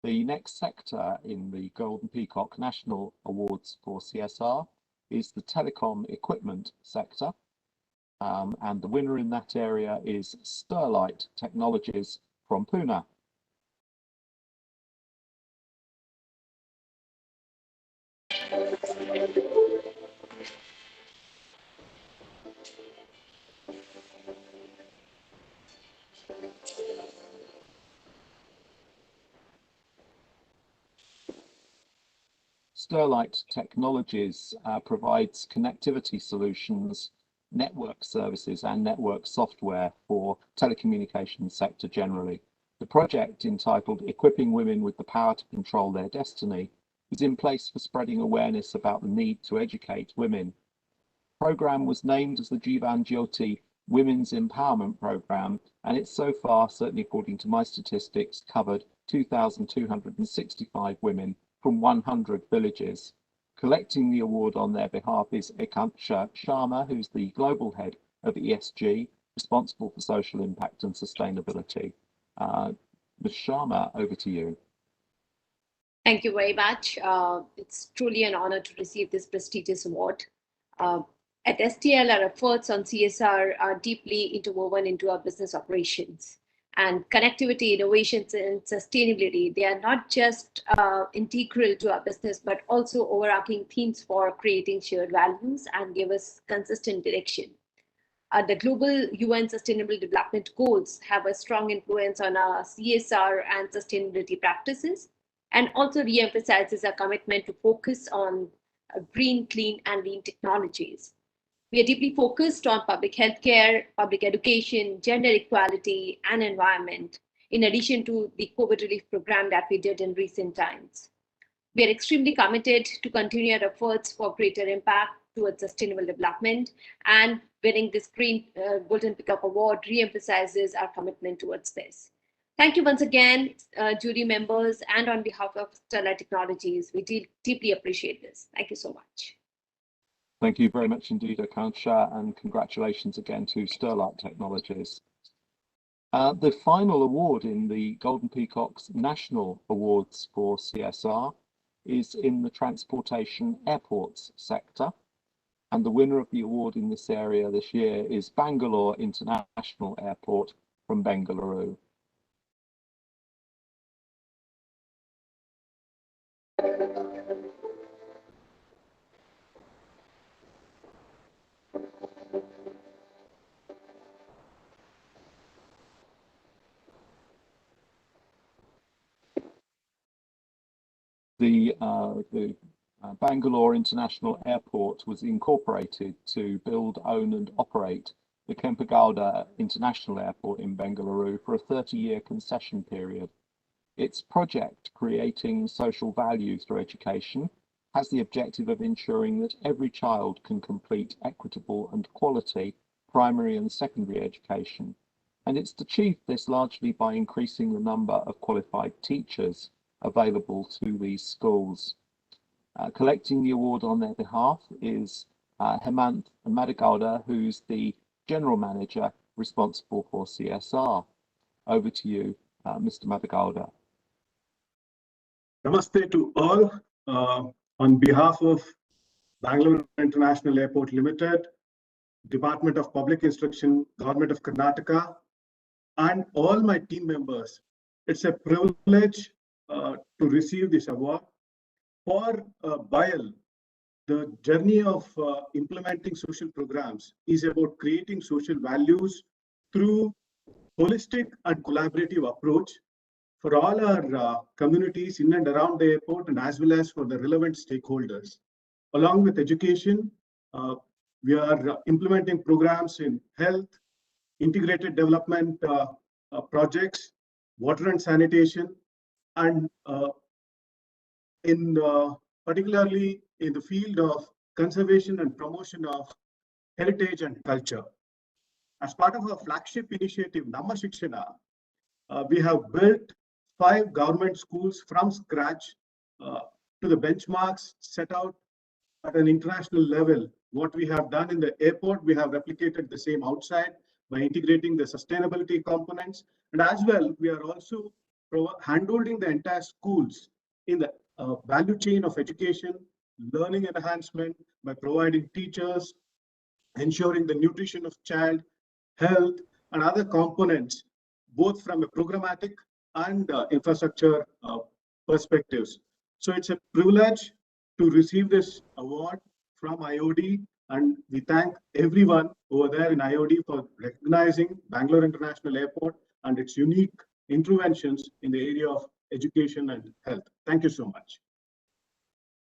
The next sector in the Golden Peacock National Awards for CSR is the telecom equipment sector. And the winner in that area is Sterlite Technologies from Pune. Sterlite Technologies provides connectivity solutions, network services and network software for telecommunications sector generally. The project, entitled Equipping Women with the Power to Control Their Destiny, is in place for spreading awareness about the need to educate women. The programme was named as the Jivan Jyoti Women's Empowerment Programme, and it's so far, certainly according to my statistics, covered 2,265 women from 100 villages. Collecting the award on their behalf is Ekansha Sharma, who's the global head of ESG, responsible for social impact and sustainability. Ms. Sharma, over to you. Thank you very much. It's truly an honor to receive this prestigious award. At STL, our efforts on CSR are deeply interwoven into our business operations. And connectivity, innovations, and sustainability, they are not just integral to our business, but also overarching themes for creating shared values and give us consistent direction. The global UN Sustainable Development Goals have a strong influence on our CSR and sustainability practices, and also re-emphasizes our commitment to focus on green, clean, and lean technologies. We are deeply focused on public healthcare, public education, gender equality, and environment. in addition to the COVID relief program that we did in recent times. We are extremely committed to continue our efforts for greater impact towards sustainable development, and winning this Green Golden Peacock Award re-emphasizes our commitment towards this. Thank you once again, jury members, and on behalf of Sterlite Technologies, we deeply appreciate this. Thank you so much. Thank you very much indeed, Akansha, and congratulations again to Sterlite Technologies. The final award in the Golden Peacock's National Awards for CSR is in the transportation airports sector. And the winner of the award in this area this year is Bangalore International Airport from Bengaluru. The Bangalore International Airport was incorporated to build, own and operate the Kempegowda International Airport in Bengaluru for a 30-year concession period. Its project, Creating Social Value Through Education, has the objective of ensuring that every child can complete equitable and quality primary and secondary education. And it's achieved this largely by increasing the number of qualified teachers available to these schools. Collecting the award on their behalf is Hemant Madagowda, who's the General Manager responsible for CSR. Over to you, Mr. Madagowda. Namaste to all. On behalf of Bangalore International Airport Limited, Department of Public Instruction, Government of Karnataka, and all my team members, it's a privilege to receive this award. For BIAL, the journey of implementing social programs is about creating social values through holistic and collaborative approach for all our communities in and around the airport, and as well as for the relevant stakeholders. Along with education, we are implementing programs in health, integrated development projects, water and sanitation, and particularly in the field of conservation and promotion of heritage and culture. As part of our flagship initiative, Namma Shikshana, we have built 5 government schools from scratch to the benchmarks set out at an international level. What we have done in the airport, we have replicated the same outside by integrating the sustainability components. And as well, we are also handholding the entire schools in the value chain of education, learning enhancement by providing teachers, ensuring the nutrition of child, health, and other components, both from a programmatic and infrastructure perspectives. So it's a privilege to receive this award from IOD, and we thank everyone over there in IOD for recognizing Bangalore International Airport and its unique interventions in the area of education and health. Thank you so much.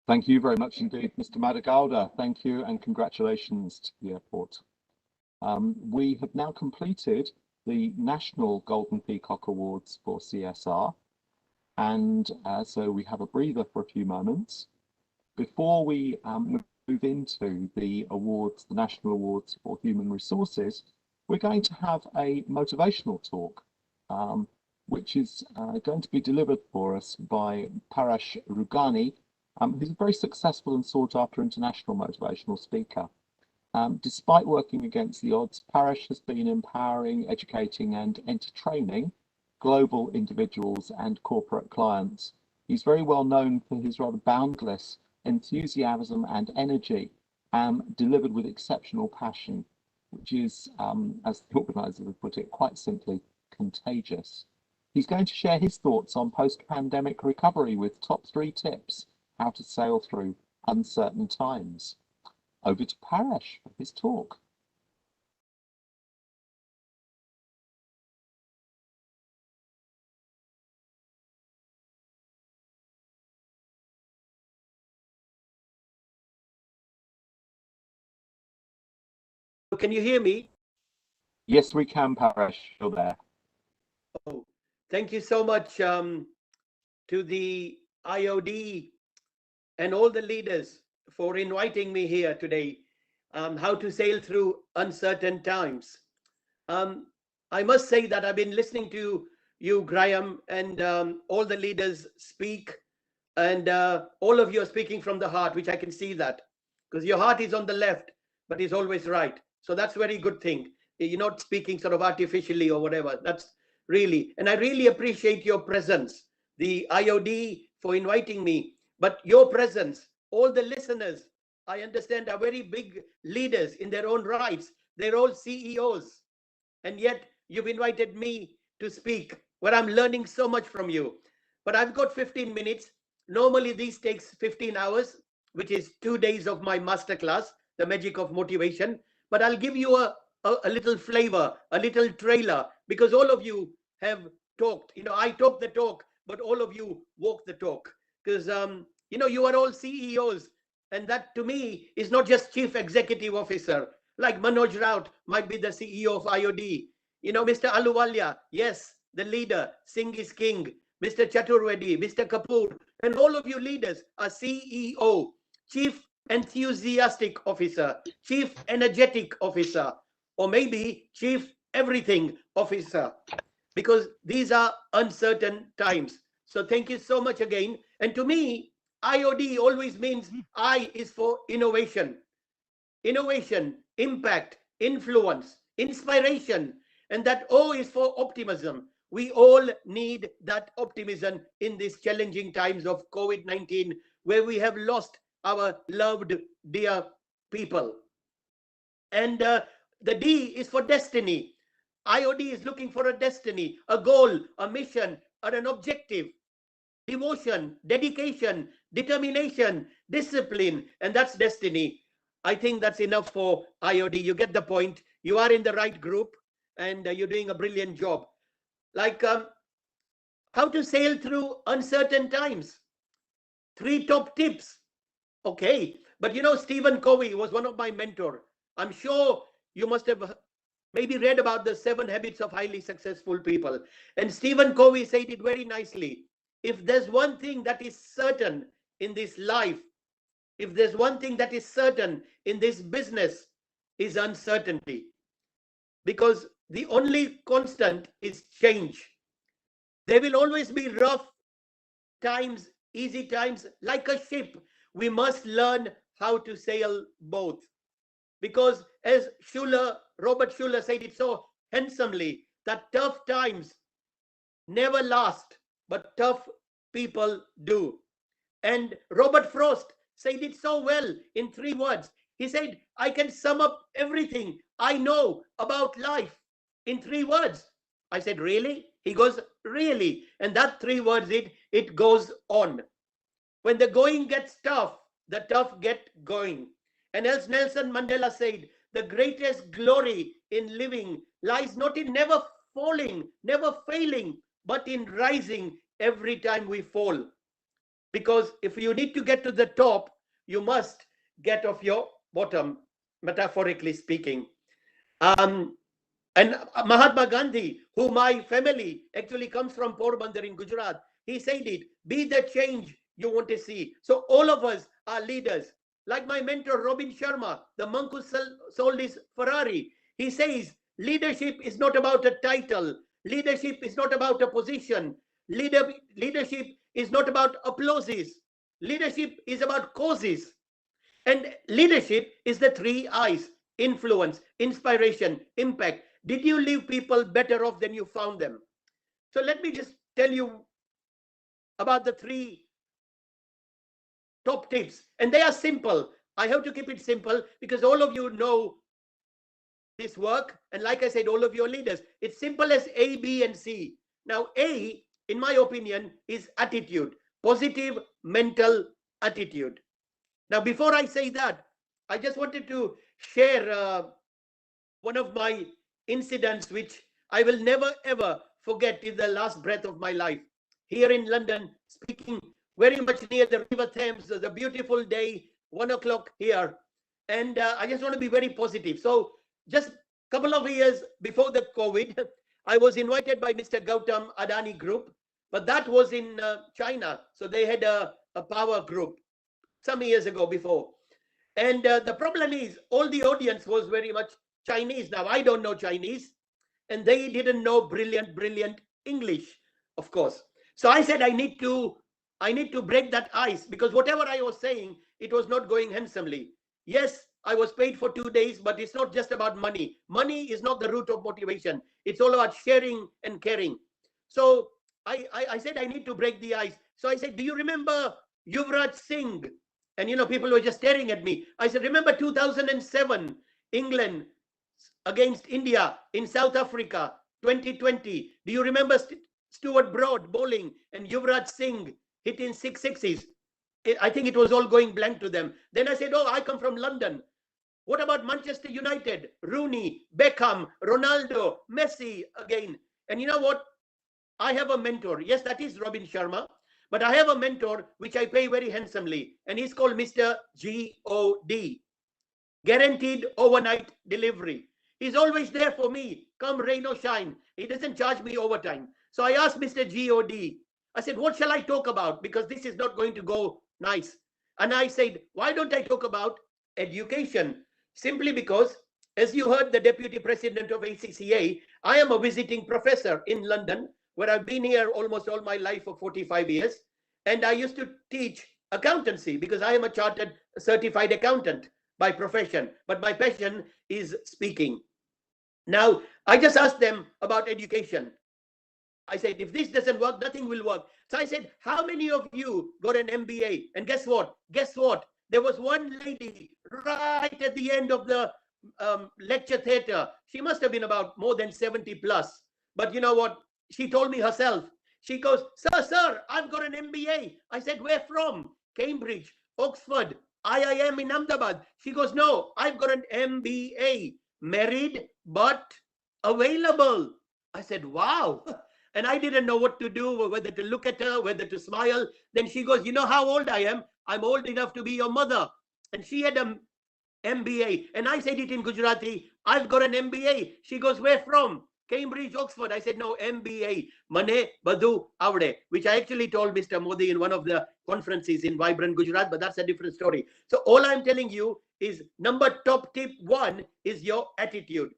Thank you very much indeed, Mr. Madagowda. Thank you and congratulations to the airport. We have now completed the National Golden Peacock Awards for CSR, and so we have a breather for a few moments. Before we move into the awards, the National Awards for Human Resources, we're going to have a motivational talk, which is going to be delivered for us by Paresh Rugani, who's a very successful and sought-after international motivational speaker. Despite working against the odds, Paresh has been empowering, educating and entertaining global individuals and corporate clients. He's very well known for his rather boundless enthusiasm and energy, delivered with exceptional passion, which is, as the organisers have put it quite simply, contagious. He's going to share his thoughts on post-pandemic recovery with top 3 tips, how to sail through uncertain times. Over to Paresh for his talk. Can you hear me? Yes, we can, Paresh. You're there. Oh, Thank you so much to the IOD and all the leaders for inviting me here today. How to sail through uncertain times. I must say that I've been listening to you, Graham, and all the leaders speak, and all of you are speaking from the heart, which I can see that, because your heart is on the left, but is always right. So that's a very good thing. You're not speaking sort of artificially or whatever. That's really, and I really appreciate your presence, the IOD for inviting me, but your presence, all the listeners, I understand are very big leaders in their own rights. They're all CEOs. And yet you've invited me to speak, where I'm learning so much from you. But I've got 15 minutes. Normally this takes 15 hours, which is 2 days of my masterclass, The Magic of Motivation. But I'll give you a little flavor, a little trailer, because all of you have talked. You know, I talk the talk, but all of you walk the talk. Because, you know, you are all CEOs. And that to me is not just Chief Executive Officer. Like Manoj Raut might be the CEO of IOD. You know, Mr. Aluwalia, yes, the leader, Singh is king. Mr. Chaturvedi, Mr. Kapoor, and all of you leaders are CEO, Chief Enthusiastic Officer, Chief Energetic Officer, or maybe Chief Everything Officer, because these are uncertain times. So thank you so much again. And to me, IOD always means I is for innovation. Innovation, impact, influence, inspiration, and that O is for optimism. We all need that optimism in these challenging times of COVID-19, where we have lost our loved, dear people. And the D is for destiny. IOD is looking for a destiny, a goal, a mission, or an objective. Devotion, dedication, determination, discipline, and that's destiny. I think that's enough for IOD. You get the point. You are in the right group, and you're doing a brilliant job. Like how to sail through uncertain times. 3 top tips. Okay, but you know, Stephen Covey was one of my mentors. I'm sure you must have maybe read about the 7 habits of highly successful people. And Stephen Covey said it very nicely. If there's one thing that is certain in this life, if there's one thing that is certain in this business, is uncertainty. Because the only constant is change. There will always be rough times, easy times, like a ship. We must learn how to sail both. Because as Robert Schuller said it so handsomely, that tough times never last, but tough people do. And Robert Frost said it so well in 3 words. He said, I can sum up everything I know about life in 3 words. I said, really? He goes, really? And that 3 words, it goes on. When the going gets tough, the tough get going. And as Nelson Mandela said, the greatest glory in living lies not in never falling, never failing, but in rising every time we fall. Because if you need to get to the top, you must get off your bottom, metaphorically speaking. And Mahatma Gandhi, who my family actually comes from Porbandar in Gujarat, he said it, be the change you want to see. So all of us are leaders. Like my mentor, Robin Sharma, the monk who sold his Ferrari, he says, leadership is not about a title. Leadership is not about a position. Leadership is not about applauses. Leadership is about causes. And leadership is the 3 I's: influence, inspiration, impact. Did you leave people better off than you found them? So let me just tell you about the 3 top tips. And they are simple. I have to keep it simple because all of you know this work. And like I said, all of your leaders, it's simple as A, B, and C. Now, A, in my opinion, is attitude, positive mental attitude. Now, before I say that, I just wanted to share one of my incidents, which I will never ever forget in the last breath of my life. Here in London, speaking very much near the River Thames, the beautiful day, 1 o'clock here. And I just want to be very positive. So just a couple of years before the COVID, I was invited by Mr. Gautam Adani Group, but that was in China. So they had a power group some years ago before. And the problem is all the audience was very much Chinese. Now, I don't know Chinese, and they didn't know brilliant English, of course. So I said, I need to break that ice, because whatever I was saying, it was not going handsomely. Yes, I was paid for 2 days, but it's not just about money. Money is not the root of motivation. It's all about sharing and caring. So I said, I need to break the ice. So I said, do you remember Yuvraj Singh? And, you know, people were just staring at me. I said, remember 2007, England against India in South Africa, 2020. Do you remember Stuart Broad bowling and Yuvraj Singh hitting 6 sixes? I think it was all going blank to them. Then I said, oh, I come from London. What about Manchester United? Rooney, Beckham, Ronaldo, Messi again. And you know what? I have a mentor. Yes, that is Robin Sharma. But I have a mentor which I pay very handsomely. And he's called Mr. G.O.D. Guaranteed overnight delivery. He's always there for me, come rain or shine. He doesn't charge me overtime. So I asked Mr. G.O.D. I said, what shall I talk about? Because this is not going to go nice. And I said, why don't I talk about education? Simply because, as you heard the Deputy President of ACCA, I am a visiting professor in London, where I've been here almost all my life for 45 years. And I used to teach accountancy because I am a chartered certified accountant by profession, but my passion is speaking. Now, I just asked them about education. I said, if this doesn't work, nothing will work. So I said, how many of you got an MBA? And guess what? Guess what? There was one lady right at the end of the lecture theater. She must have been about more than 70 plus. But you know what? She told me herself. She goes, sir, I've got an MBA. I said, where from? Cambridge, Oxford, IIM in Ahmedabad. She goes, no, I've got an MBA. Married, but available. I said, wow. And I didn't know what to do, whether to look at her, whether to smile. Then she goes, you know how old I am? I'm old enough to be your mother. And she had an MBA. And I said it in Gujarati, I've got an MBA. She goes, where from? Cambridge, Oxford. I said, no, MBA. Mane Badu Avde, which I actually told Mr. Modi in one of the conferences in Vibrant Gujarat, but that's a different story. So all I'm telling you is top tip 1 is your attitude.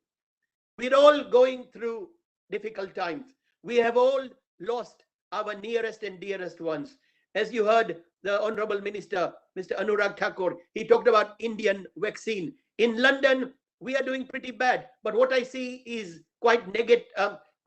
We're all going through difficult times. We have all lost our nearest and dearest ones. As you heard the Honorable Minister, Mr. Anurag Thakur, he talked about Indian vaccine. In London, we are doing pretty bad. But what I see is quite negative,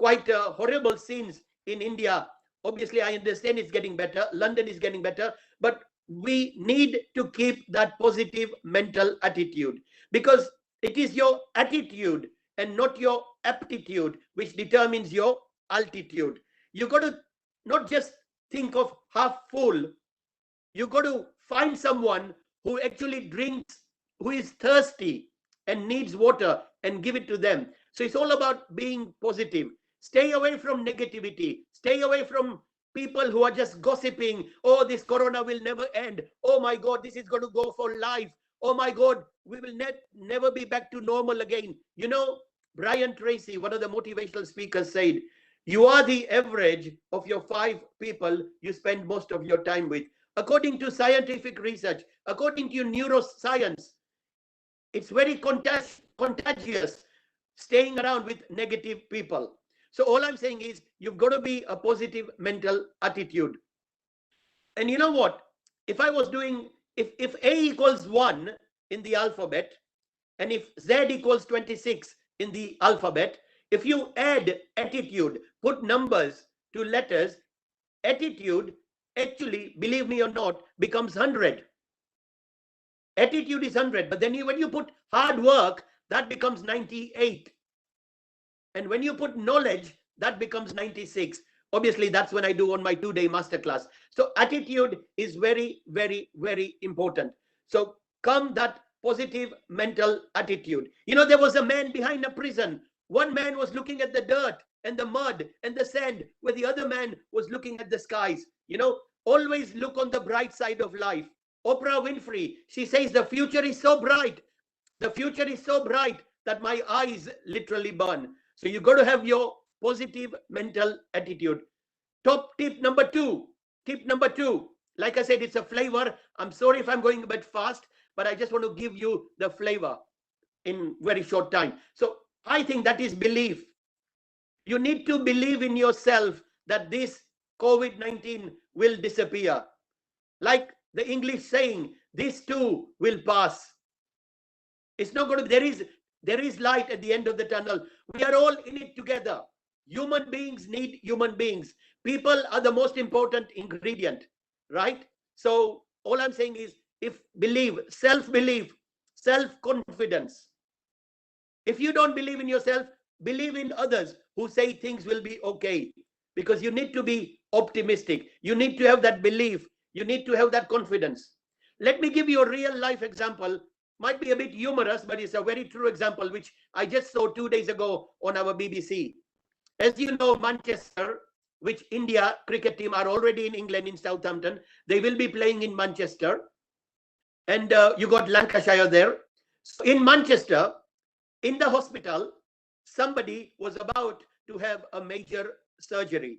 horrible scenes in India. Obviously, I understand it's getting better. London is getting better. But we need to keep that positive mental attitude, because it is your attitude and not your aptitude which determines your altitude. You got to not just think of half full. You got to find someone who actually drinks, who is thirsty and needs water, and give it to them. So it's all about being positive. Stay away from negativity. Stay away from people who are just gossiping. Oh, this corona will never end. Oh my God, this is going to go for life. Oh my God, we will never be back to normal again. You know, Brian Tracy, one of the motivational speakers, said, you are the average of your 5 people you spend most of your time with. According to scientific research, according to neuroscience, it's very contagious staying around with negative people. So all I'm saying is you've got to be a positive mental attitude. And you know what? If I was doing, if A equals 1 in the alphabet, and if Z equals 26 in the alphabet, if you add attitude, put numbers to letters, attitude actually, believe me or not, becomes 100. Attitude is 100, but then when you put hard work, that becomes 98. And when you put knowledge, that becomes 96. Obviously, that's when I do on my 2-day masterclass. So attitude is very, very, very important. So come that positive mental attitude. You know, there was a man behind a prison. One man was looking at the dirt and the mud and the sand, where the other man was looking at the skies. You know, always look on the bright side of life. Oprah Winfrey, she says, the future is so bright. The future is so bright that my eyes literally burn. So you got to have your positive mental attitude. Top tip number two. Tip number two. Like I said, it's a flavor. I'm sorry if I'm going a bit fast, but I just want to give you the flavor in very short time. So I think that is belief. You need to believe in yourself that this COVID-19 will disappear. Like the English saying, this too will pass. It's not going to, there is light at the end of the tunnel. We are all in it together. Human beings need human beings. People are the most important ingredient, right? So all I'm saying is, if believe, self-belief, self-confidence. If you don't believe in yourself, believe in others who say things will be okay. Because you need to be optimistic. You need to have that belief. You need to have that confidence. Let me give you a real life example. Might be a bit humorous, but it's a very true example, which I just saw 2 days ago on our BBC. As you know, Manchester, which India cricket team are already in England, in Southampton. They will be playing in Manchester. And you got Lancashire there. So in Manchester, in the hospital, somebody was about to have a major surgery.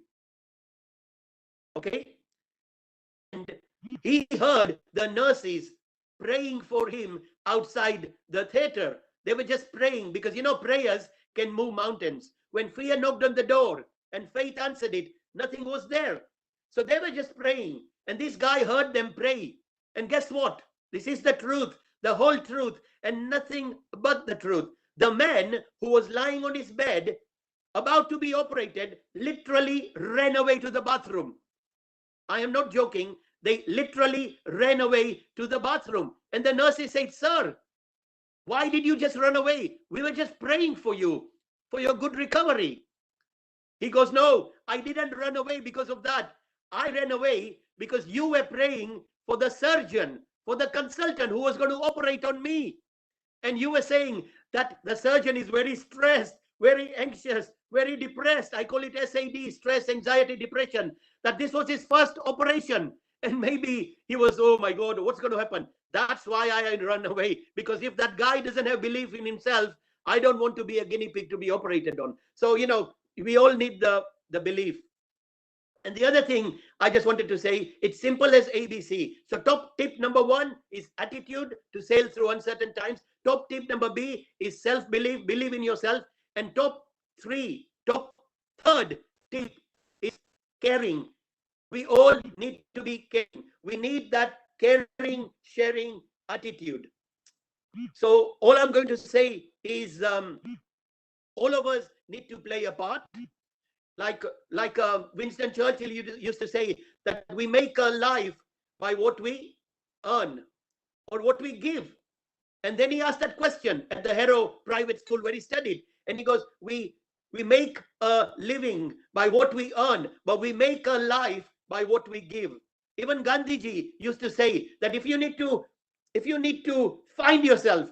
Okay? And he heard the nurses praying for him outside the theater. They were just praying because, you know, prayers can move mountains. When fear knocked on the door and faith answered it, nothing was there. So they were just praying. And this guy heard them pray. And guess what? This is the truth, the whole truth, and nothing but the truth. The man who was lying on his bed, about to be operated, literally ran away to the bathroom. I am not joking. They literally ran away to the bathroom. And the nurses said, "Sir, why did you just run away? We were just praying for you, for your good recovery." He goes, "No, I didn't run away because of that. I ran away because you were praying for the surgeon, for the consultant who was going to operate on me. And you were saying that the surgeon is very stressed, very anxious, very depressed. I call it SAD, stress, anxiety, depression, that this was his first operation. And maybe he was, oh my God, what's going to happen? That's why I run away. Because if that guy doesn't have belief in himself, I don't want to be a guinea pig to be operated on." So, you know, we all need the belief. And the other thing I just wanted to say, it's simple as ABC. So top tip number 1 is attitude to sail through uncertain times. Top tip number B is self-belief, believe in yourself. And top third tip is caring. We all need to be caring. We need that caring, sharing attitude. So all I'm going to say is all of us need to play a part. Like Winston Churchill used to say that we make a life by what we earn or what we give. And then he asked that question at the Harrow private school where he studied. And he goes, we make a living by what we earn, but we make a life by what we give. Even Gandhiji used to say that if you need to find yourself,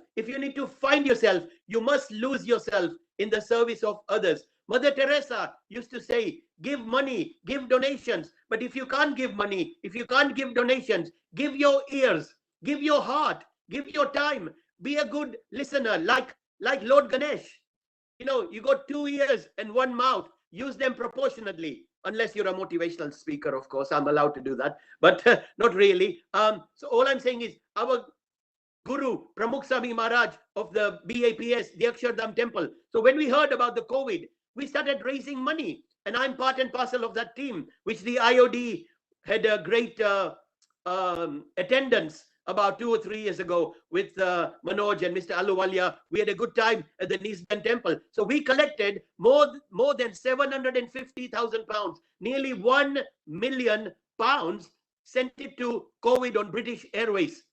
you must lose yourself in the service of others. Mother Teresa used to say, give money, give donations. But if you can't give money, if you can't give donations, give your ears, give your heart, give your time. Be a good listener, like Lord Ganesh. You know, you got 2 ears and 1 mouth. Use them proportionately. Unless you're a motivational speaker, of course, I'm allowed to do that. But not really. So all I'm saying is our Guru, Pramukh Swami Maharaj of the BAPS, the Akshardham Temple. So when we heard about the COVID, we started raising money. And I'm part and parcel of that team, which the IOD had a great attendance about 2 or 3 years ago with Manoj and Mr. Aluwalia. We had a good time at the Nisban Temple. So we collected more than 750,000 pounds, nearly 1 million pounds, sent it to COVID on British Airways.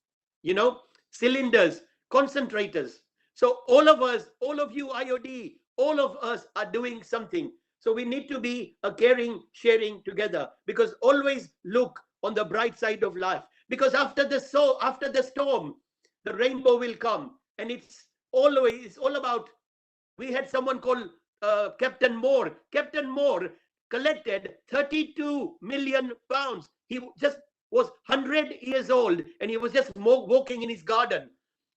You know, cylinders, concentrators. So all of us, all of you IOD, all of us are doing something. So we need to be a caring, sharing together, because always look on the bright side of life. Because after the storm, the rainbow will come. And it's all about, we had someone called Captain Moore. Captain Moore collected 32 million pounds. He just was 100 years old and he was just walking in his garden.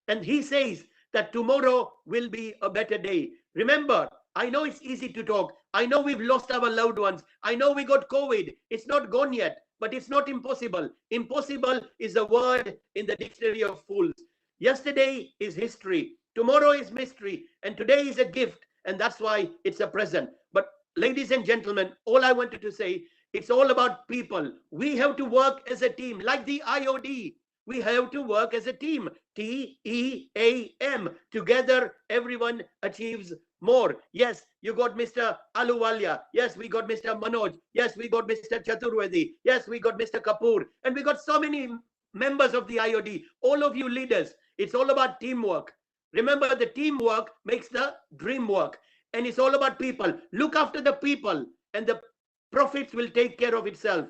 And he says that tomorrow will be a better day. Remember, I know it's easy to talk, I know we've lost our loved ones. I know we got COVID. It's not gone yet, but it's not impossible. Impossible is a word in the dictionary of fools. Yesterday is history. Tomorrow is mystery. And today is a gift. And that's why it's a present. But ladies and gentlemen, all I wanted to say, it's all about people. We have to work as a team, like the IOD. We have to work as a team. TEAM. Together, everyone achieves more. Yes, you got Mr. Aluwalia. Yes, we got Mr. Manoj. Yes, we got Mr. Chaturvedi. Yes, we got Mr. Kapoor. And we got so many members of the IOD. All of you leaders, it's all about teamwork. Remember, the teamwork makes the dream work. And it's all about people. Look after the people, and the profits will take care of itself.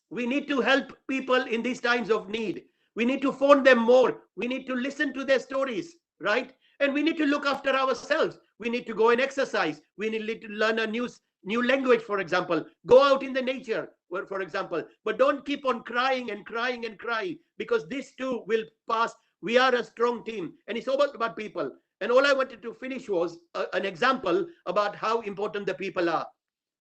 We need to help people in these times of need. We need to phone them more. We need to listen to their stories, right? And we need to look after ourselves. We need to go and exercise. We need to learn a new language, for example. Go out in the nature, for example. But don't keep on crying and crying and crying, because this too will pass. We are a strong team, and it's all about people. And all I wanted to finish was an example about how important the people are.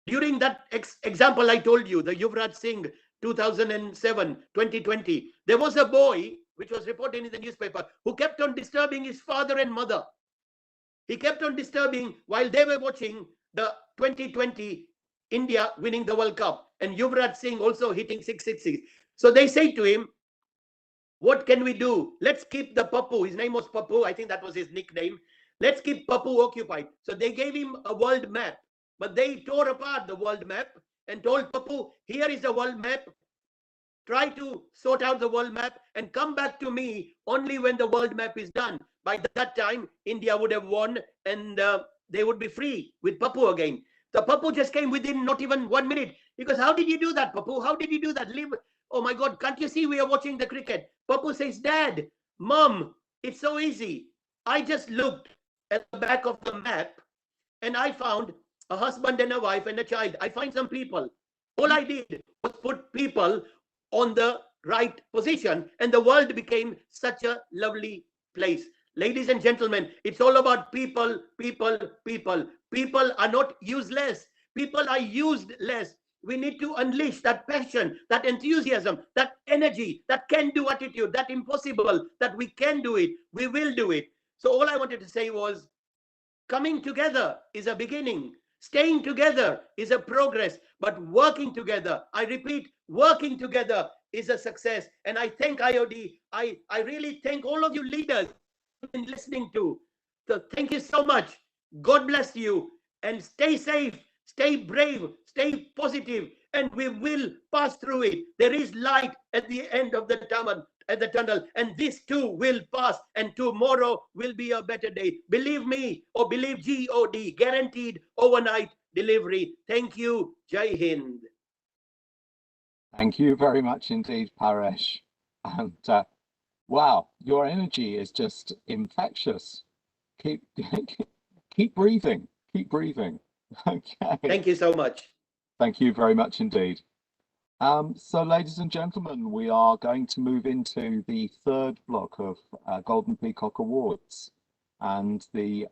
During that example I told you, the Yuvraj Singh 2007, 2020, there was a boy, which was reported in the newspaper, who kept on disturbing his father and mother. He kept on disturbing while they were watching the 2020 India winning the World Cup, and Yuvraj Singh also hitting 660. So they say to him, what can we do? Let's keep the Papu. His name was Papu. I think that was his nickname. Let's keep Papu occupied. So they gave him a world map, but they tore apart the world map and told Papu, here is the world map. Try to sort out the world map and come back to me only when the world map is done. By that time, India would have won, and they would be free with Papu again. The Papu just came within not even 1 minute. He goes, how did you do that, Papu? How did you do that? Leave. Oh my God, can't you see we are watching the cricket? Papu says, Dad, Mom, it's so easy. I just looked at the back of the map and I found a husband and a wife and a child. I find some people. All I did was put people on the right position, and the world became such a lovely place. Ladies and gentlemen, it's all about people, people, people. People are not useless. People are used less. We need to unleash that passion, that enthusiasm, that energy, that can-do attitude, that impossible, that we can do it, we will do it. So all I wanted to say was, coming together is a beginning. Staying together is a progress, but working together, I repeat, working together is a success. And I thank IOD. I really thank all of you leaders you've been listening to. So thank you so much. God bless you, and stay safe, stay brave, stay positive, and we will pass through it. There is light at the end of the tunnel, and this too will pass, and tomorrow will be a better day. Believe me, or believe God, guaranteed overnight delivery. Thank you. Jai Hind. Thank you very much indeed, Paresh. And wow, your energy is just infectious. Keep keep breathing. Keep breathing. Okay. Thank you so much. Thank you very much indeed. So, ladies and gentlemen, we are going to move into the third block of Golden Peacock Awards, and the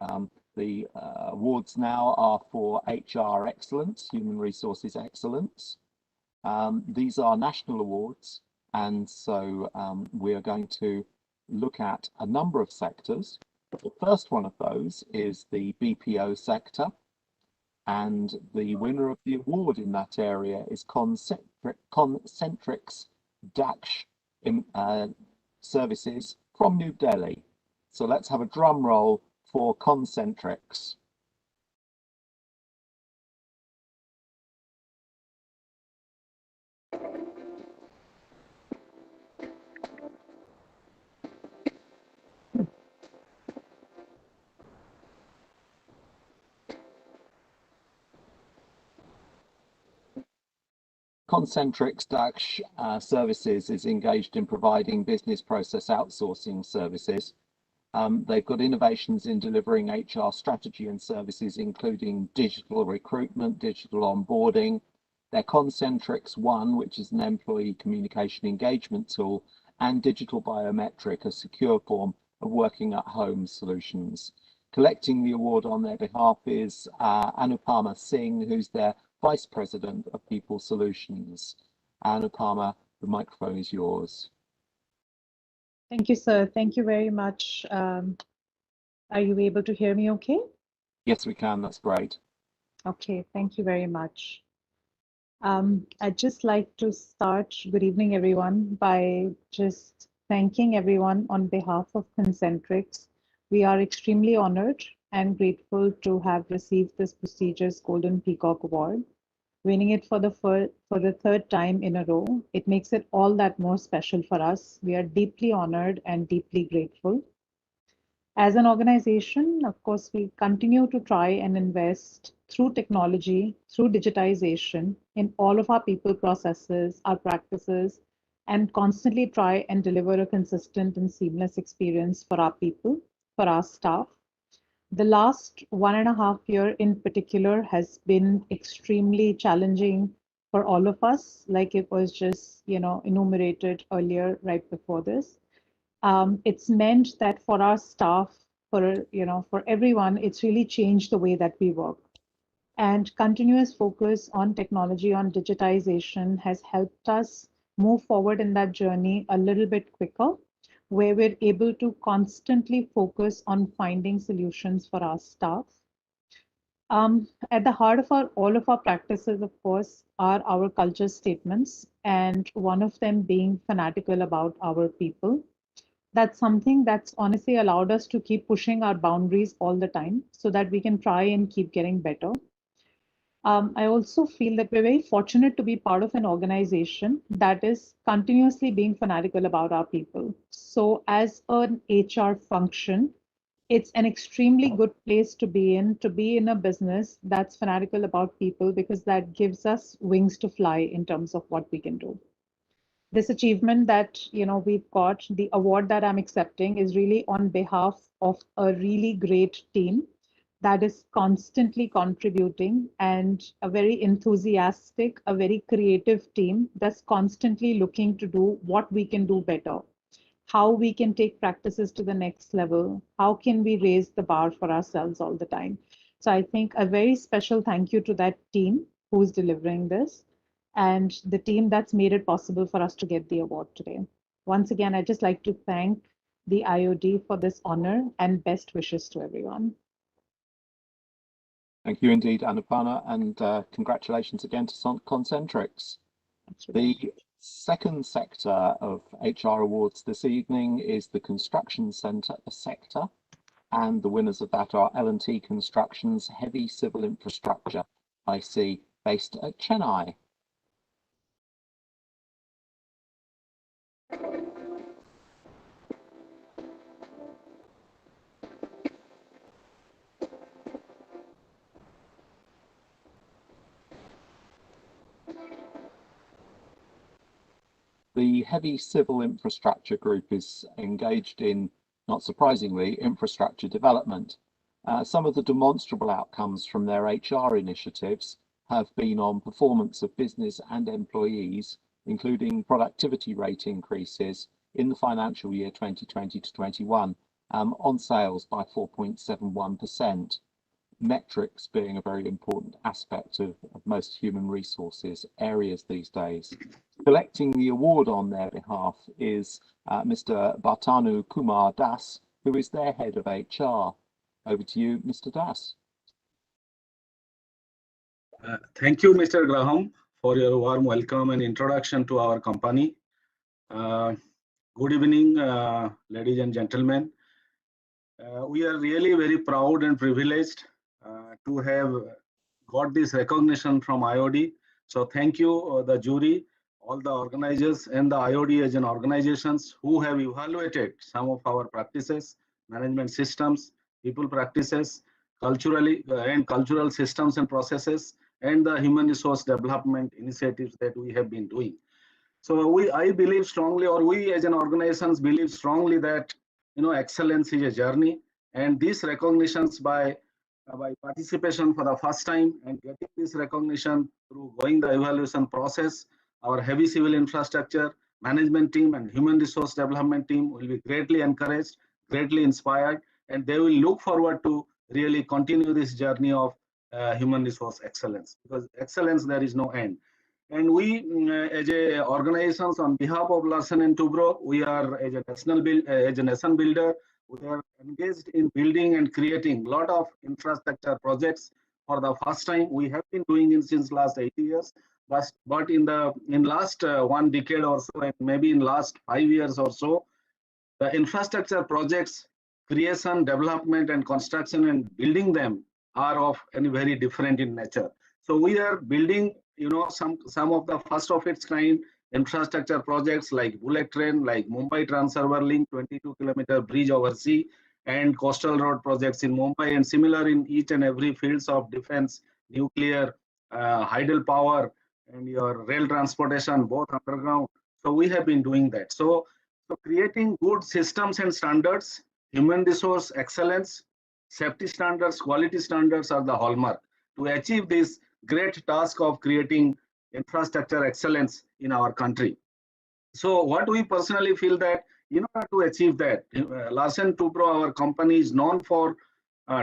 awards now are for HR Excellence, Human Resources Excellence. These are national awards, and so we are going to look at a number of sectors. The first one of those is the BPO sector, and the winner of the award in that area is Concentrix Dash Services from New Delhi. So let's have a drum roll for Concentrix. Concentrix Dash Services is engaged in providing business process outsourcing services. They've got innovations in delivering HR strategy and services, including digital recruitment, digital onboarding. Their Concentrix One, which is an employee communication engagement tool, and digital biometric, a secure form of working at home solutions. Collecting the award on their behalf is Anupama Singh, who's their Vice President of People Solutions. Anupama, the microphone is yours. Thank you, sir. Thank you very much. Are you able to hear me okay? Yes, we can. That's great. Okay, thank you very much. I'd just like to start, good evening, everyone, by just thanking everyone on behalf of Concentrix. We are extremely honored and grateful to have received this prestigious Golden Peacock Award. Winning it for the third time in a row, it makes it all that more special for us. We are deeply honored and deeply grateful. As an organization, of course, we continue to try and invest through technology, through digitization in all of our people processes, our practices, and constantly try and deliver a consistent and seamless experience for our people, for our staff. The last 1.5 years in particular has been extremely challenging for all of us, like it was just, enumerated earlier right before this. It's meant that for our staff, for everyone, it's really changed the way that we work. And continuous focus on technology, on digitization has helped us move forward in that journey a little bit quicker, where we're able to constantly focus on finding solutions for our staff. At the heart of all of our practices, of course, are our culture statements, and one of them being fanatical about our people. That's something that's honestly allowed us to keep pushing our boundaries all the time so that we can try and keep getting better. I also feel that we're very fortunate to be part of an organization that is continuously being fanatical about our people. So as an HR function, it's an extremely good place to be in a business that's fanatical about people, because that gives us wings to fly in terms of what we can do. This achievement that we've got, the award that I'm accepting, is really on behalf of a really great team that is constantly contributing, and a very enthusiastic, a very creative team that's constantly looking to do what we can do better, how we can take practices to the next level, how can we raise the bar for ourselves all the time. So I think a very special thank you to that team who's delivering this, and the team that's made it possible for us to get the award today. Once again, I'd just like to thank the IOD for this honor, and best wishes to everyone. Thank you indeed, Anupana, and congratulations again to Concentrix. The second sector of HR awards this evening is the construction sector, and the winners of that are L&T Construction's Heavy Civil Infrastructure IC, based at Chennai. The Heavy Civil Infrastructure Group is engaged in, not surprisingly, infrastructure development. Some of the demonstrable outcomes from their HR initiatives have been on performance of business and employees, including productivity rate increases in the financial year 2020 to 21 on sales by 4.71%. Metrics being a very important aspect of most human resources areas these days. Collecting the award on their behalf is Mr. Bhartanu Kumar Das, who is their head of HR. Over to you, Mr. Das. Thank you, Mr. Graham, for your warm welcome and introduction to our company. Good evening, ladies and gentlemen. We are really very proud and privileged to have got this recognition from IOD. So thank you, the jury, all the organizers, and the IOD as an organizations who have evaluated some of our practices, management systems, people practices, culturally and cultural systems and processes, and the human resource development initiatives that we have been doing. So I believe strongly, or we as an organizations believe strongly that excellence is a journey, and these recognitions by participation for the first time and getting this recognition through going the evaluation process, our heavy civil infrastructure management team and human resource development team will be greatly encouraged, greatly inspired, and they will look forward to really continue this journey of human resource excellence, because excellence, there is no end. And we, as a organizations, on behalf of Larsen and Toubro, we are as a nation builder. We are engaged in building and creating a lot of infrastructure projects for the first time. We have been doing it since last 80 years, but in last 1 decade or so, and maybe in last 5 years or so, the infrastructure projects, creation, development, and construction and building them are of any very different in nature. So we are building, some of the first of its kind infrastructure projects like bullet train, like Mumbai Trans-Harbour Link, 22-kilometer bridge over sea, and coastal road projects in Mumbai, and similar in each and every fields of defense, nuclear, hydel power, and your rail transportation, both underground. So we have been doing that. So creating good systems and standards, human resource excellence, safety standards, quality standards are the hallmark to achieve this great task of creating infrastructure excellence in our country. So what we personally feel that in order to achieve that, Larsen Toubro, our company, is known for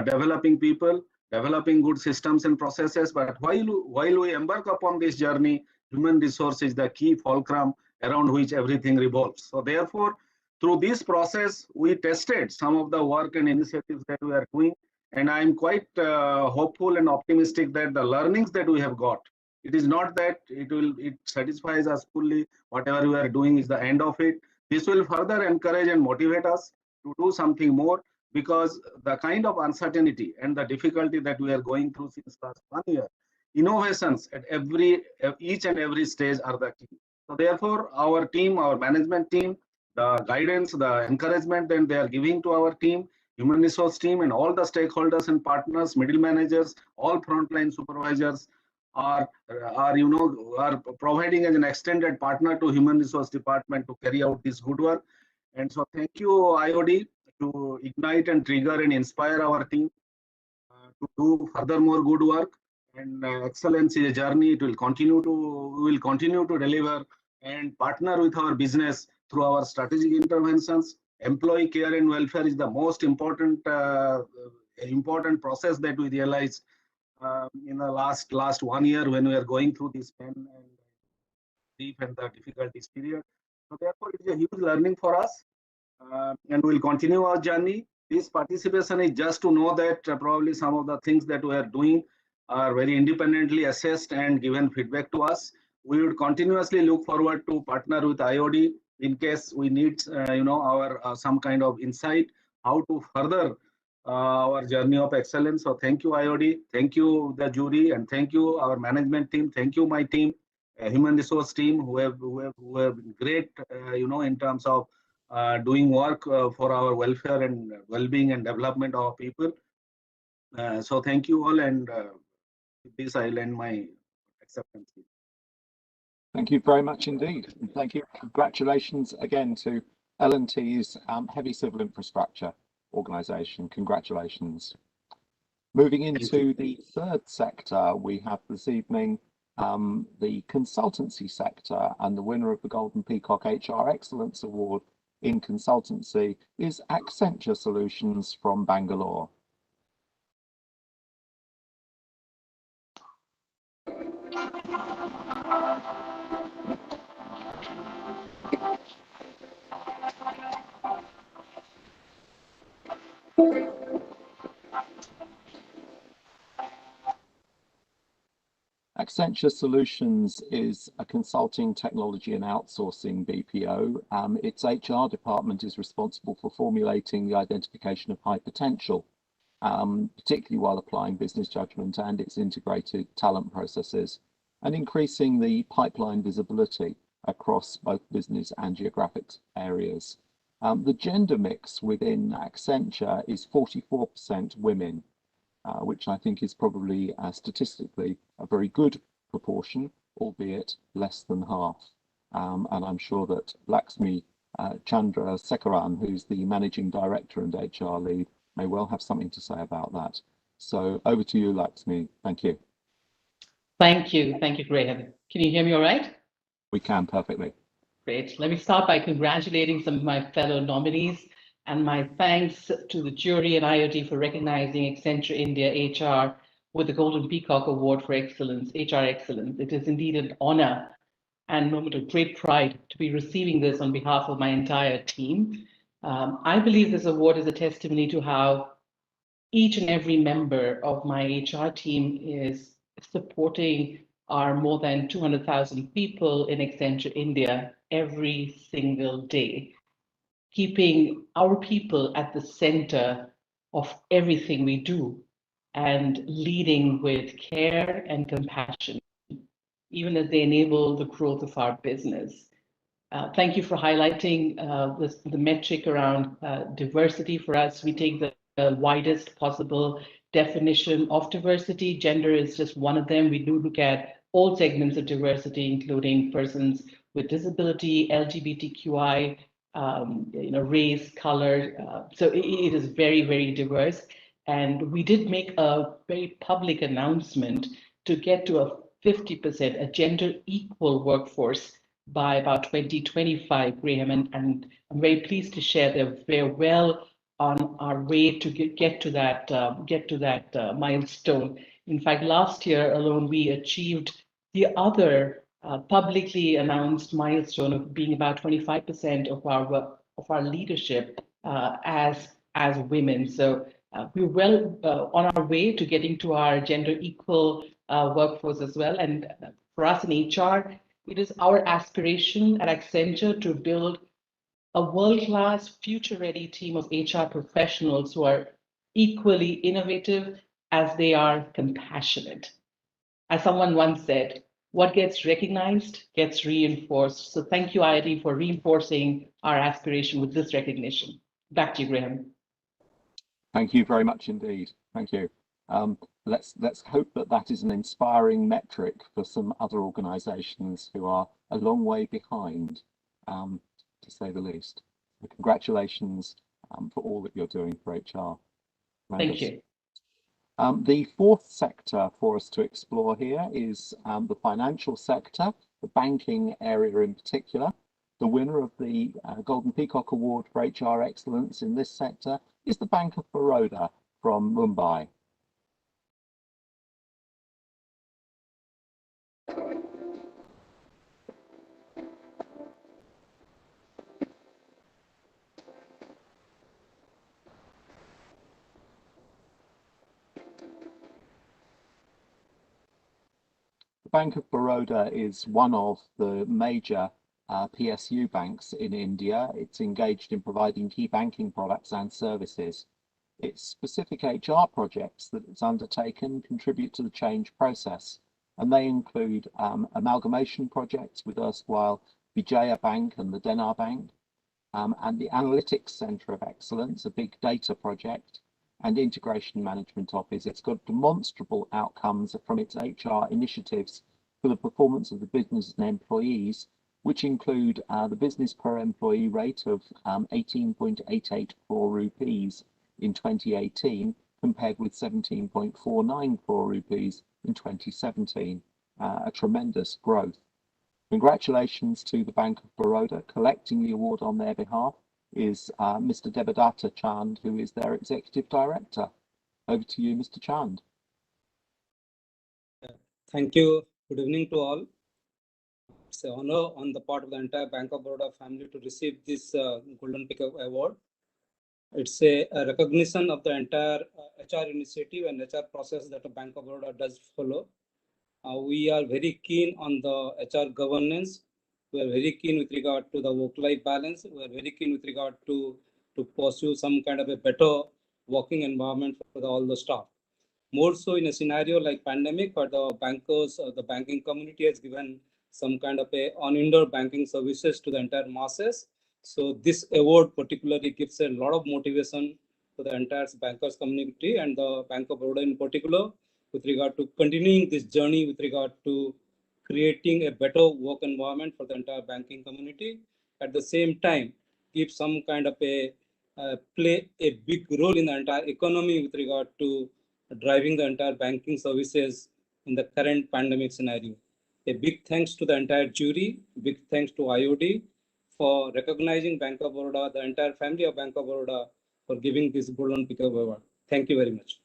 developing people, developing good systems and processes. But while we embark upon this journey, human resource is the key fulcrum around which everything revolves. So therefore, through this process, we tested some of the work and initiatives that we are doing. And I'm quite hopeful and optimistic that the learnings that we have got, it is not that it satisfies us fully, whatever we are doing is the end of it. This will further encourage and motivate us to do something more, because the kind of uncertainty and the difficulty that we are going through since last 1 year, innovations at each and every stage are the key. So therefore, our team, our management team, the guidance, the encouragement that they are giving to our team, human resource team, and all the stakeholders and partners, middle managers, all frontline supervisors are providing as an extended partner to human resource department to carry out this good work. And so thank you, IOD, to ignite and trigger and inspire our team to do furthermore good work. And excellence is a journey. We will continue to deliver and partner with our business through our strategic interventions. Employee care and welfare is the most important process that we realized in the last 1 year when we are going through this pain and grief and the difficulties period. So therefore, it is a huge learning for us, and we'll continue our journey. This participation is just to know that probably some of the things that we are doing are very independently assessed and given feedback to us. We would continuously look forward to partner with IOD in case we need, our some kind of insight how to further our journey of excellence. So thank you, IOD. Thank you, the jury, and thank you, our management team. Thank you, my team, human resource team, who have been great, in terms of doing work for our welfare and well-being and development of our people. So thank you all, and with this I'll end my acceptance. Thank you very much indeed. And thank you. Congratulations again to L&T's Heavy Civil Infrastructure organisation. Congratulations. Moving into the third sector, we have this evening the consultancy sector, and the winner of the Golden Peacock HR Excellence Award in consultancy is Accenture Solutions from Bangalore. Accenture Solutions is a consulting, technology and outsourcing BPO. Its HR department is responsible for formulating the identification of high potential, particularly while applying business judgment and its integrated talent processes, and increasing the pipeline visibility across both business and geographic areas. The gender mix within Accenture is 44% women, which I think is probably statistically a very good proportion, albeit less than half. And I'm sure that Lakshmi Chandra Sekaran, who's the Managing Director and HR Lead, may well have something to say about that. So over to you, Lakshmi. Thank you. Thank you, Graham. Can you hear me all right? We can perfectly. Great. Let me start by congratulating some of my fellow nominees. And my thanks to the jury and IoT for recognizing Accenture India HR with the Golden Peacock Award for Excellence, HR Excellence. It is indeed an honor and moment of great pride to be receiving this on behalf of my entire team. I believe this award is a testimony to how each and every member of my HR team is supporting our more than 200,000 people in Accenture India every single day, keeping our people at the center of everything we do and leading with care and compassion, even as they enable the growth of our business. Thank you for highlighting the metric around diversity. For us, we take the widest possible definition of diversity. Gender is just one of them. We do look at all segments of diversity, including persons with disability, LGBTQI, race, color. So it is very, very diverse. And we did make a very public announcement to get to a 50%, a gender equal workforce by about 2025, Graham, and I'm very pleased to share that we're well on our way to get to that milestone. In fact, last year alone, we achieved the other publicly announced milestone of being about 25% of our leadership as women. So we're well on our way to getting to our gender equal workforce as well. And for us in HR, it is our aspiration at Accenture to build a world-class, future-ready team of HR professionals who are equally innovative as they are compassionate. As someone once said, what gets recognized gets reinforced. So thank you, IIT, for reinforcing our aspiration with this recognition. Back to you, Graham. Thank you very much indeed. Thank you. Let's hope that is an inspiring metric for some other organisations who are a long way behind, to say the least. So congratulations for all that you're doing for HR. Thank you. The fourth sector for us to explore here is the financial sector, the banking area in particular. The winner of the Golden Peacock Award for HR Excellence in this sector is the Bank of Baroda from Mumbai. The Bank of Baroda is one of the major PSU banks in India. It's engaged in providing key banking products and services. Its specific HR projects that it's undertaken contribute to the change process, and they include amalgamation projects with erstwhile Vijaya Bank and the Denar Bank, and the Analytics Centre of Excellence, a big data project, and Integration Management Office. It's got demonstrable outcomes from its HR initiatives for the performance of the business and employees, which include the business per employee rate of 18.884 rupees in 2018, compared with 17.494 rupees in 2017, a tremendous growth. Congratulations to the Bank of Baroda. Collecting the award on their behalf is Mr. Devadatta Chand, who is their Executive Director. Over to you, Mr. Chand. Thank you. Good evening to all. It's an honor on the part of the entire Bank of Baroda family to receive this Golden Peacock Award. It's a recognition of the entire HR initiative and HR process that the Bank of Baroda does follow. We are very keen on the HR governance. We are very keen with regard to the work-life balance. We are very keen with regard to pursue some kind of a better working environment for all the staff. More so in a scenario like pandemic, where the bankers, the banking community has given some kind of a unhindered banking services to the entire masses. So this award particularly gives a lot of motivation to the entire bankers community and the Bank of Baroda in particular, with regard to continuing this journey with regard to creating a better work environment for the entire banking community. At the same time, keep some kind of a play a big role in the entire economy with regard to driving the entire banking services in the current pandemic scenario. A big thanks to the entire jury, big thanks to IOD for recognizing Bank of Baroda, the entire family of Bank of Baroda, for giving this Golden Peacock Award. Thank you very much.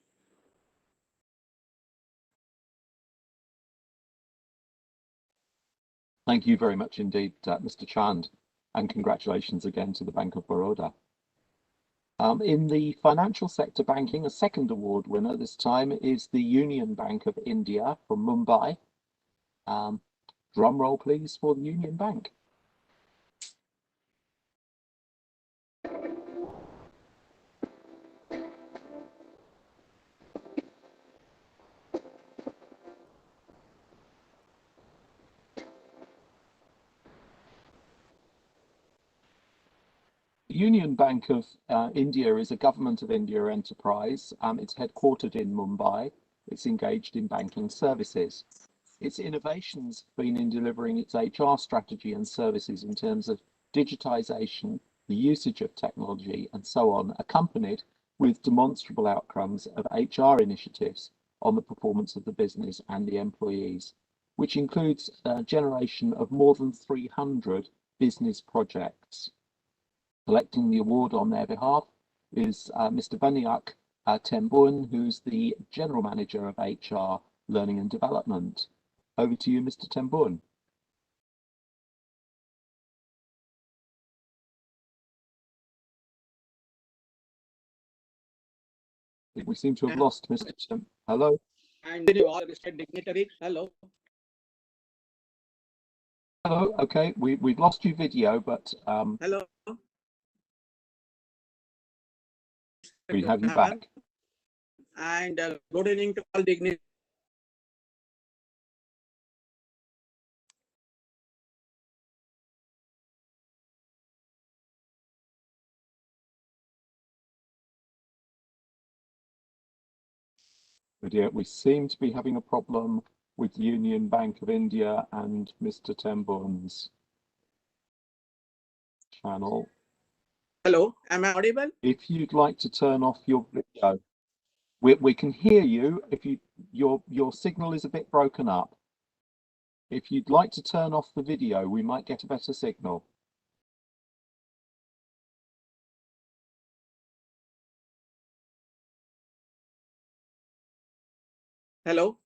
Thank you very much indeed, Mr. Chand, and congratulations again to the Bank of Baroda. In the financial sector banking, a second award winner this time is the Union Bank of India from Mumbai. Drum roll, please, for the Union Bank. Union Bank of India is a Government of India enterprise. It's headquartered in Mumbai. It's engaged in banking services. Its innovations have been in delivering its HR strategy and services in terms of digitization, the usage of technology, and so on, accompanied with demonstrable outcomes of HR initiatives on the performance of the business and the employees, which includes a generation of more than 300 business projects. Collecting the award on their behalf is Mr. Baniak Tembun, who's the General Manager of HR Learning and Development. Over to you, Mr. Tembun. We seem to have lost Mr. Tembun. Hello? And all respected dignitaries, hello. Hello, okay, we've lost your video, but hello. We have you back. And good evening to all dignitaries. We seem to be having a problem with Union Bank of India and Mr. Tembun's channel. Hello, am I audible? If you'd like to turn off your video, we can hear you. If your signal is a bit broken up. If you'd like to turn off the video, we might get a better signal. Hello,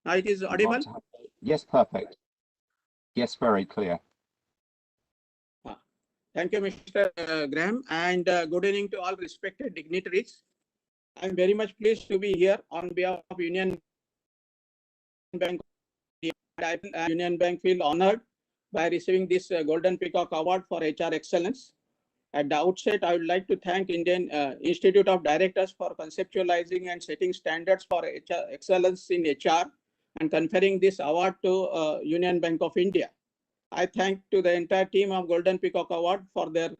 it is audible? Yes, perfect. Yes, very clear. Thank you, Mr. Graham, and good evening to all respected dignitaries. I'm very much pleased to be here on behalf of Union Bank. Union Bank feel honored by receiving this Golden Peacock Award for HR Excellence. At the outset, I would like to thank Indian Institute of Directors for conceptualizing and setting standards for HR excellence in HR and conferring this award to Union Bank of India. I thank to the entire team of Golden Peacock Award for their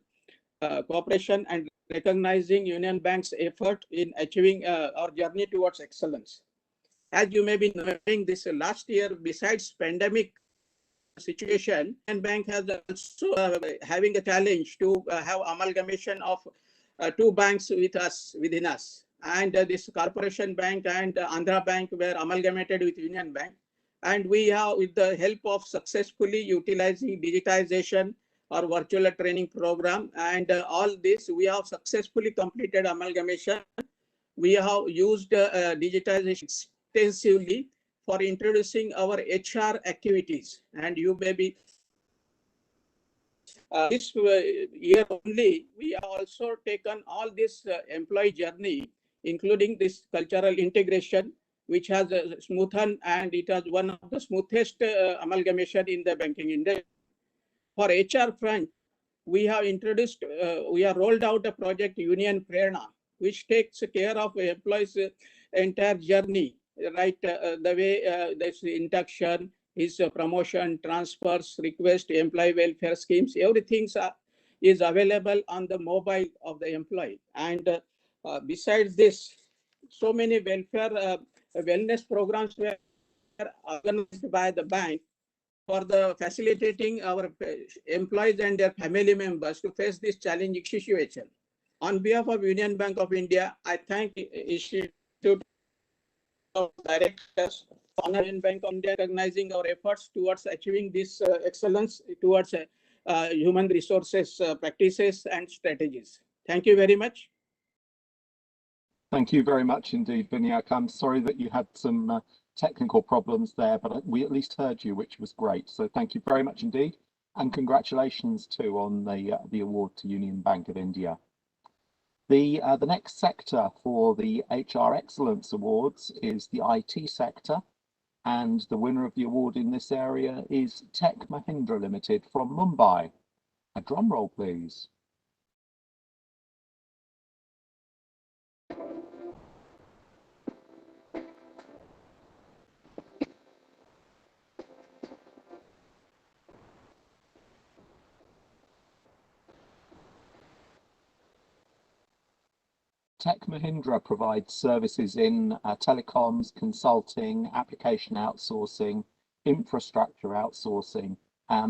cooperation and recognizing Union Bank's effort in achieving our journey towards excellence. As you may be knowing, this last year, besides pandemic situation, Union Bank has also having a challenge to have amalgamation of two banks within us. And this Corporation Bank and Andhra Bank were amalgamated with Union Bank. And we have, with the help of successfully utilizing digitization or virtual training program and all this, we have successfully completed amalgamation. We have used digitization extensively for introducing our HR activities. And you may be this year only, we have also taken all this employee journey, including this cultural integration, which has smoothened, and it has one of the smoothest amalgamation in the banking industry. For HR front, we have introduced, we have rolled out a project Union Prerna, which takes care of employees' entire journey, right? The way there's induction, his promotion, transfers, request, employee welfare schemes, everything is available on the mobile of the employee. And besides this, so many welfare wellness programs were organized by the bank for the facilitating our employees and their family members to face this challenging situation. On behalf of Union Bank of India, I thank Institute of Directors, Union Bank of India, recognizing our efforts towards achieving this excellence towards human resources practices and strategies. Thank you very much. Thank you very much indeed, Vinayak. I'm sorry that you had some technical problems there, but we at least heard you, which was great. So thank you very much indeed. And congratulations too on the award to Union Bank of India. The next sector for the HR Excellence Awards is the IT sector, and the winner of the award in this area is Tech Mahindra Limited from Mumbai. A drum roll, please. Tech Mahindra provides services in telecoms, consulting, application outsourcing, infrastructure outsourcing,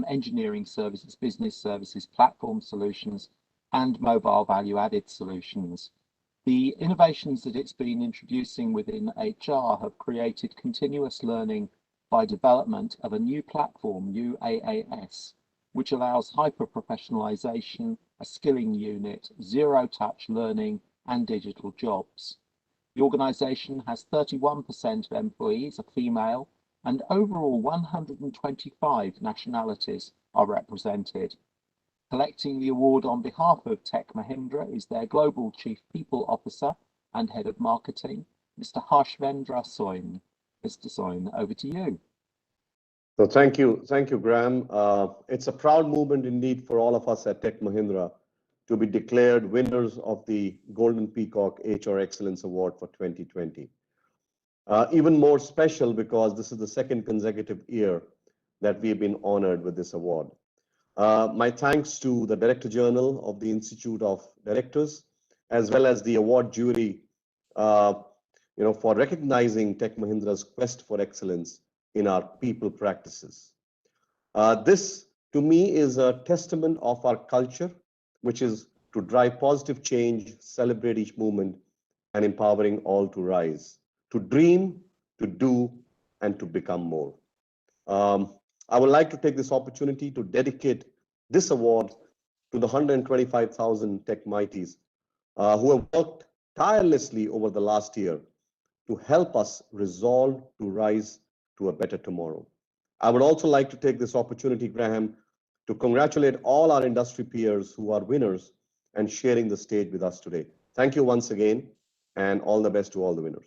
engineering services, business services, platform solutions, and mobile value-added solutions. The innovations that it's been introducing within HR have created continuous learning by development of a new platform, UAAS, which allows hyper-professionalization, a skilling unit, zero-touch learning, and digital jobs. The organisation has 31% of employees are female, and overall 125 nationalities are represented. Collecting the award on behalf of Tech Mahindra is their Global Chief People Officer and Head of Marketing, Mr. Harshvendra Soin. Mr. Soin, over to you. So thank you, Graham. It's a proud moment indeed for all of us at Tech Mahindra to be declared winners of the Golden Peacock HR Excellence Award for 2020. Even more special because this is the second consecutive year that we have been honored with this award. My thanks to the Director General of the Institute of Directors, as well as the award jury, for recognizing Tech Mahindra's quest for excellence in our people practices. This, to me, is a testament of our culture, which is to drive positive change, celebrate each movement, and empowering all to rise, to dream, to do, and to become more. I would like to take this opportunity to dedicate this award to the 125,000 Tech Mighties who have worked tirelessly over the last year to help us resolve to rise to a better tomorrow. I would also like to take this opportunity, Graham, to congratulate all our industry peers who are winners and sharing the stage with us today. Thank you once again, and all the best to all the winners.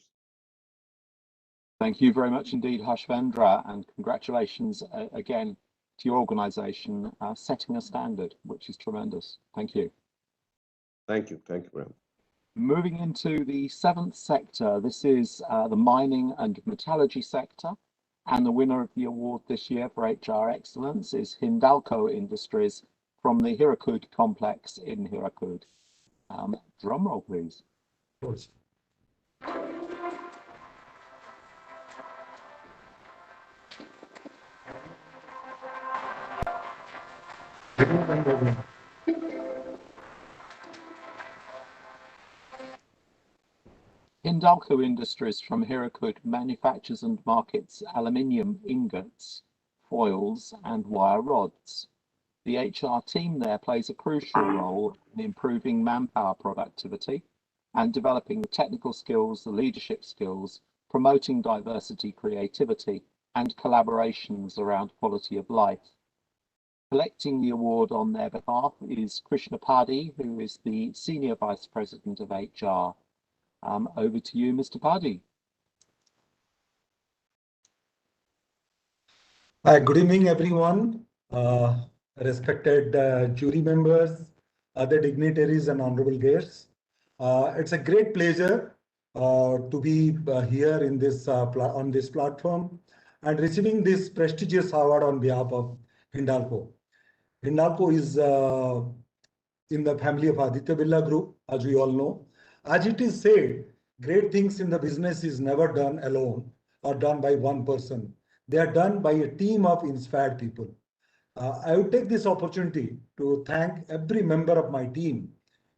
Thank you very much indeed, Harshvendra, and congratulations again to your organisation setting a standard, which is tremendous. Thank you. Thank you, Graham. Moving into the seventh sector, this is the mining and metallurgy sector. And the winner of the award this year for HR Excellence is Hindalco Industries from the Hirakud complex in Hirakud. Drum roll, please. Hindalco Industries from Hirakud manufactures and markets aluminium ingots, foils, and wire rods. The HR team there plays a crucial role in improving manpower productivity and developing the technical skills, the leadership skills, promoting diversity, creativity, and collaborations around quality of life. Collecting the award on their behalf is Krishna Padi, who is the Senior Vice President of HR. Over to you, Mr. Padi. Good evening, everyone. Respected jury members, other dignitaries, and honorable guests. It's a great pleasure to be here in this on this platform and receiving this prestigious award on behalf of Hindalco. Hindalco is in the family of Aditya Birla Group, as we all know. As it is said, great things in the business is never done alone or done by one person. They are done by a team of inspired people. I would take this opportunity to thank every member of my team,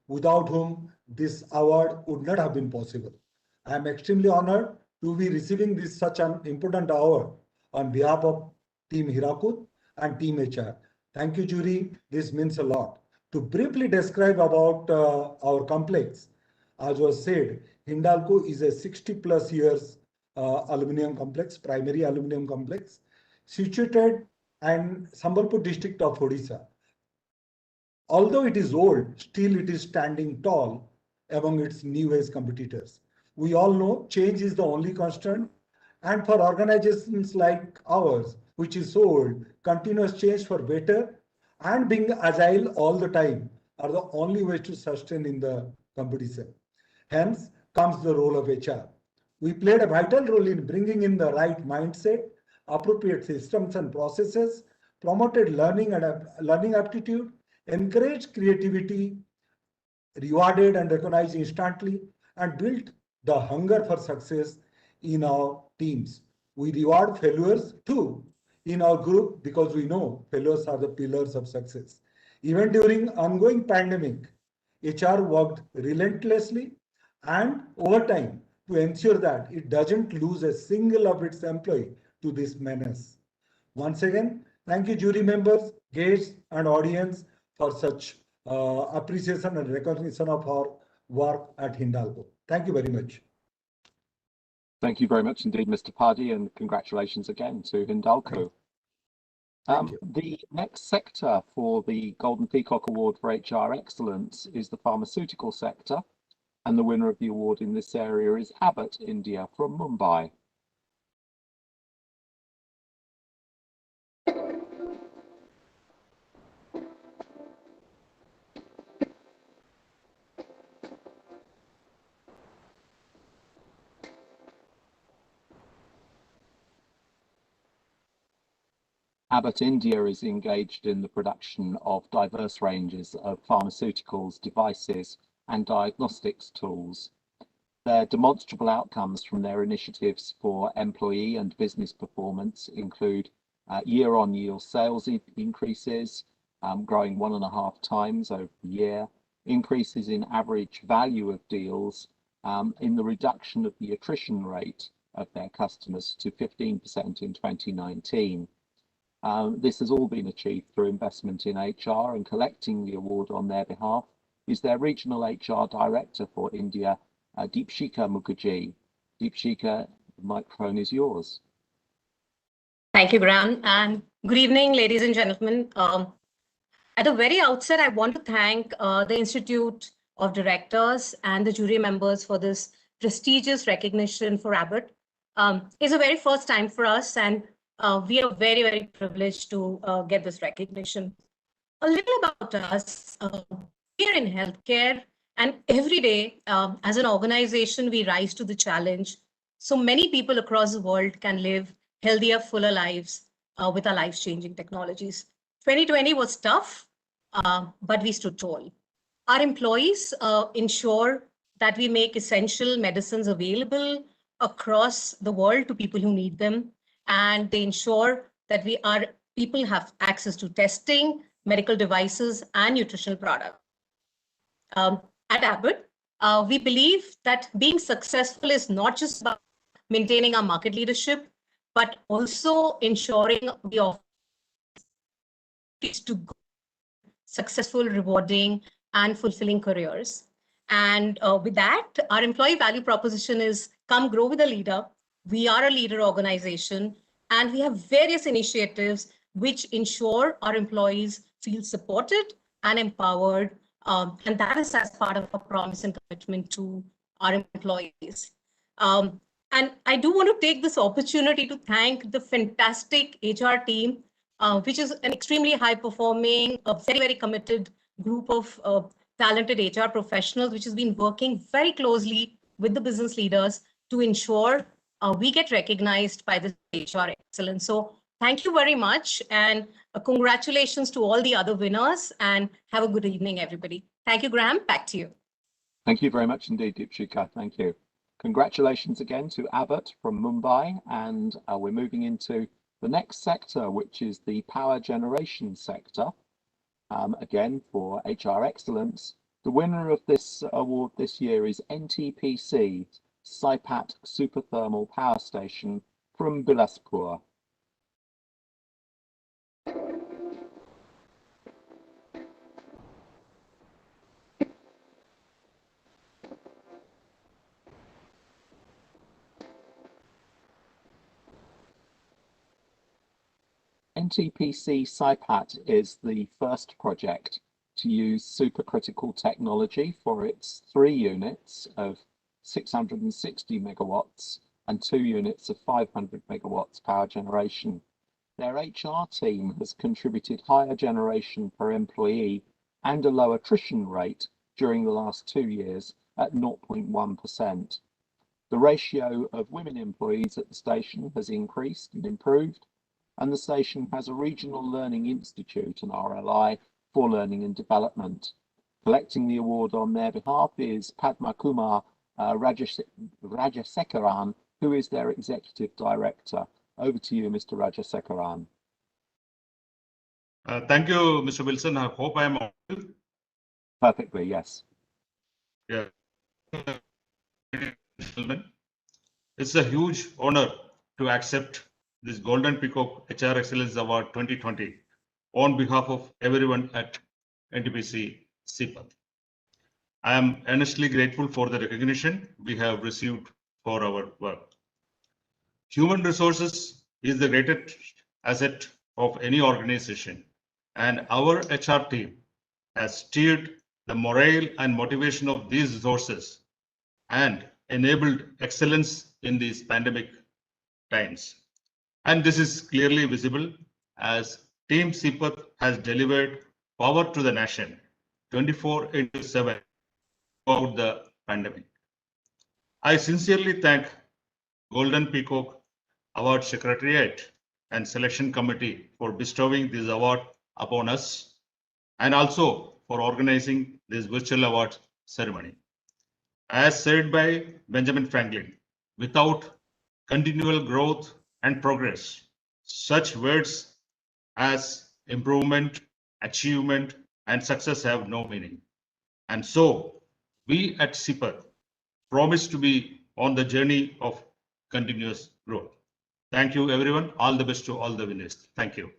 without whom this award would not have been possible. I am extremely honored to be receiving such an important award on behalf of Team Hirakud and Team HR. Thank you, jury. This means a lot. To briefly describe about our complex, as was said, Hindalco is a 60+ years aluminum complex, primary aluminum complex, situated in Sambalpur district of Odisha. Although it is old, still it is standing tall among its new age competitors. We all know change is the only constant, and for organizations like ours, which is so old, continuous change for better and being agile all the time are the only ways to sustain in the competition. Hence comes the role of HR. We played a vital role in bringing in the right mindset, appropriate systems and processes, promoted learning and learning aptitude, encouraged creativity, rewarded and recognized instantly, and built the hunger for success in our teams. We reward failures too in our group because we know failures are the pillars of success. Even during ongoing pandemic, HR worked relentlessly and over time to ensure that it doesn't lose a single of its employee to this menace. Once again, thank you jury members, guests and audience for such appreciation and recognition of our work at Hindalco. Thank you very much. Thank you very much indeed, Mr. Padi, and congratulations again to Hindalco. The next sector for the Golden Peacock Award for HR Excellence is the pharmaceutical sector, and the winner of the award in this area is Abbott India from Mumbai. Abbott India is engaged in the production of diverse ranges of pharmaceuticals, devices, and diagnostics tools. Their demonstrable outcomes from their initiatives for employee and business performance include year-on-year sales increases, growing 1.5 times over the year, increases in average value of deals, in the reduction of the attrition rate of their customers to 15% in 2019. This has all been achieved through investment in HR, and collecting the award on their behalf is their Regional HR Director for India, Deepshika Mukherjee. Deepshika, the microphone is yours. Thank you, Graham, and good evening, ladies and gentlemen. At the very outset, I want to thank the Institute of Directors and the jury members for this prestigious recognition for Abbott. It's the very first time for us, and we are very, very privileged to get this recognition. A little about us. We are in healthcare, and every day, as an organization, we rise to the challenge so many people across the world can live healthier, fuller lives with our life-changing technologies. 2020 was tough, but we stood tall. Our employees ensure that we make essential medicines available across the world to people who need them, and they ensure that people have access to testing, medical devices, and nutritional products. At Abbott, we believe that being successful is not just about maintaining our market leadership, but also ensuring we offer to successful, rewarding, and fulfilling careers. And with that, our employee value proposition is come grow with a leader. We are a leader organization, and we have various initiatives which ensure our employees feel supported and empowered. And that is as part of our promise and commitment to our employees. And I do want to take this opportunity to thank the fantastic HR team, which is an extremely high-performing, very, very committed group of talented HR professionals, which has been working very closely with the business leaders to ensure we get recognized by the HR excellence. So thank you very much, and congratulations to all the other winners, and have a good evening, everybody. Thank you, Graham. Back to you. Thank you very much indeed, Deepshika. Thank you. Congratulations again to Abbott from Mumbai, and we're moving into the next sector, which is the power generation sector. Again, for HR excellence. The winner of this award this year is NTPC, Saipat Superthermal Power Station from Bilaspur. NTPC SIPAT is the first project to use supercritical technology for its 3 units of 660 megawatts and 2 units of 500 megawatts power generation. Their HR team has contributed higher generation per employee and a low attrition rate during the last 2 years at 0.1%. The ratio of women employees at the station has increased and improved, and the station has a regional learning institute, an RLI, for learning and development. Collecting the award on their behalf is Padma Kumar Rajasekaran, who is their executive director. Over to you, Mr. Rajasekaran. Thank you, Mr. Wilson. I hope I am audible. Perfectly, yes. Yeah. It's a huge honor to accept this Golden Peacock HR Excellence Award 2020 on behalf of everyone at NTPC SIPAT. I am earnestly grateful for the recognition we have received for our work. Human resources is the greatest asset of any organization, and our HR team has steered the morale and motivation of these resources and enabled excellence in these pandemic times. And this is clearly visible as Team SIPAT has delivered power to the nation 24/7 throughout the pandemic. I sincerely thank Golden Peacock Award Secretariat and Selection Committee for bestowing this award upon us, and also for organizing this virtual award ceremony. As said by Benjamin Franklin, without continual growth and progress, such words as improvement, achievement, and success have no meaning. And so we at SIPAT promise to be on the journey of continuous growth. Thank you, everyone. All the best to all the winners. Thank you.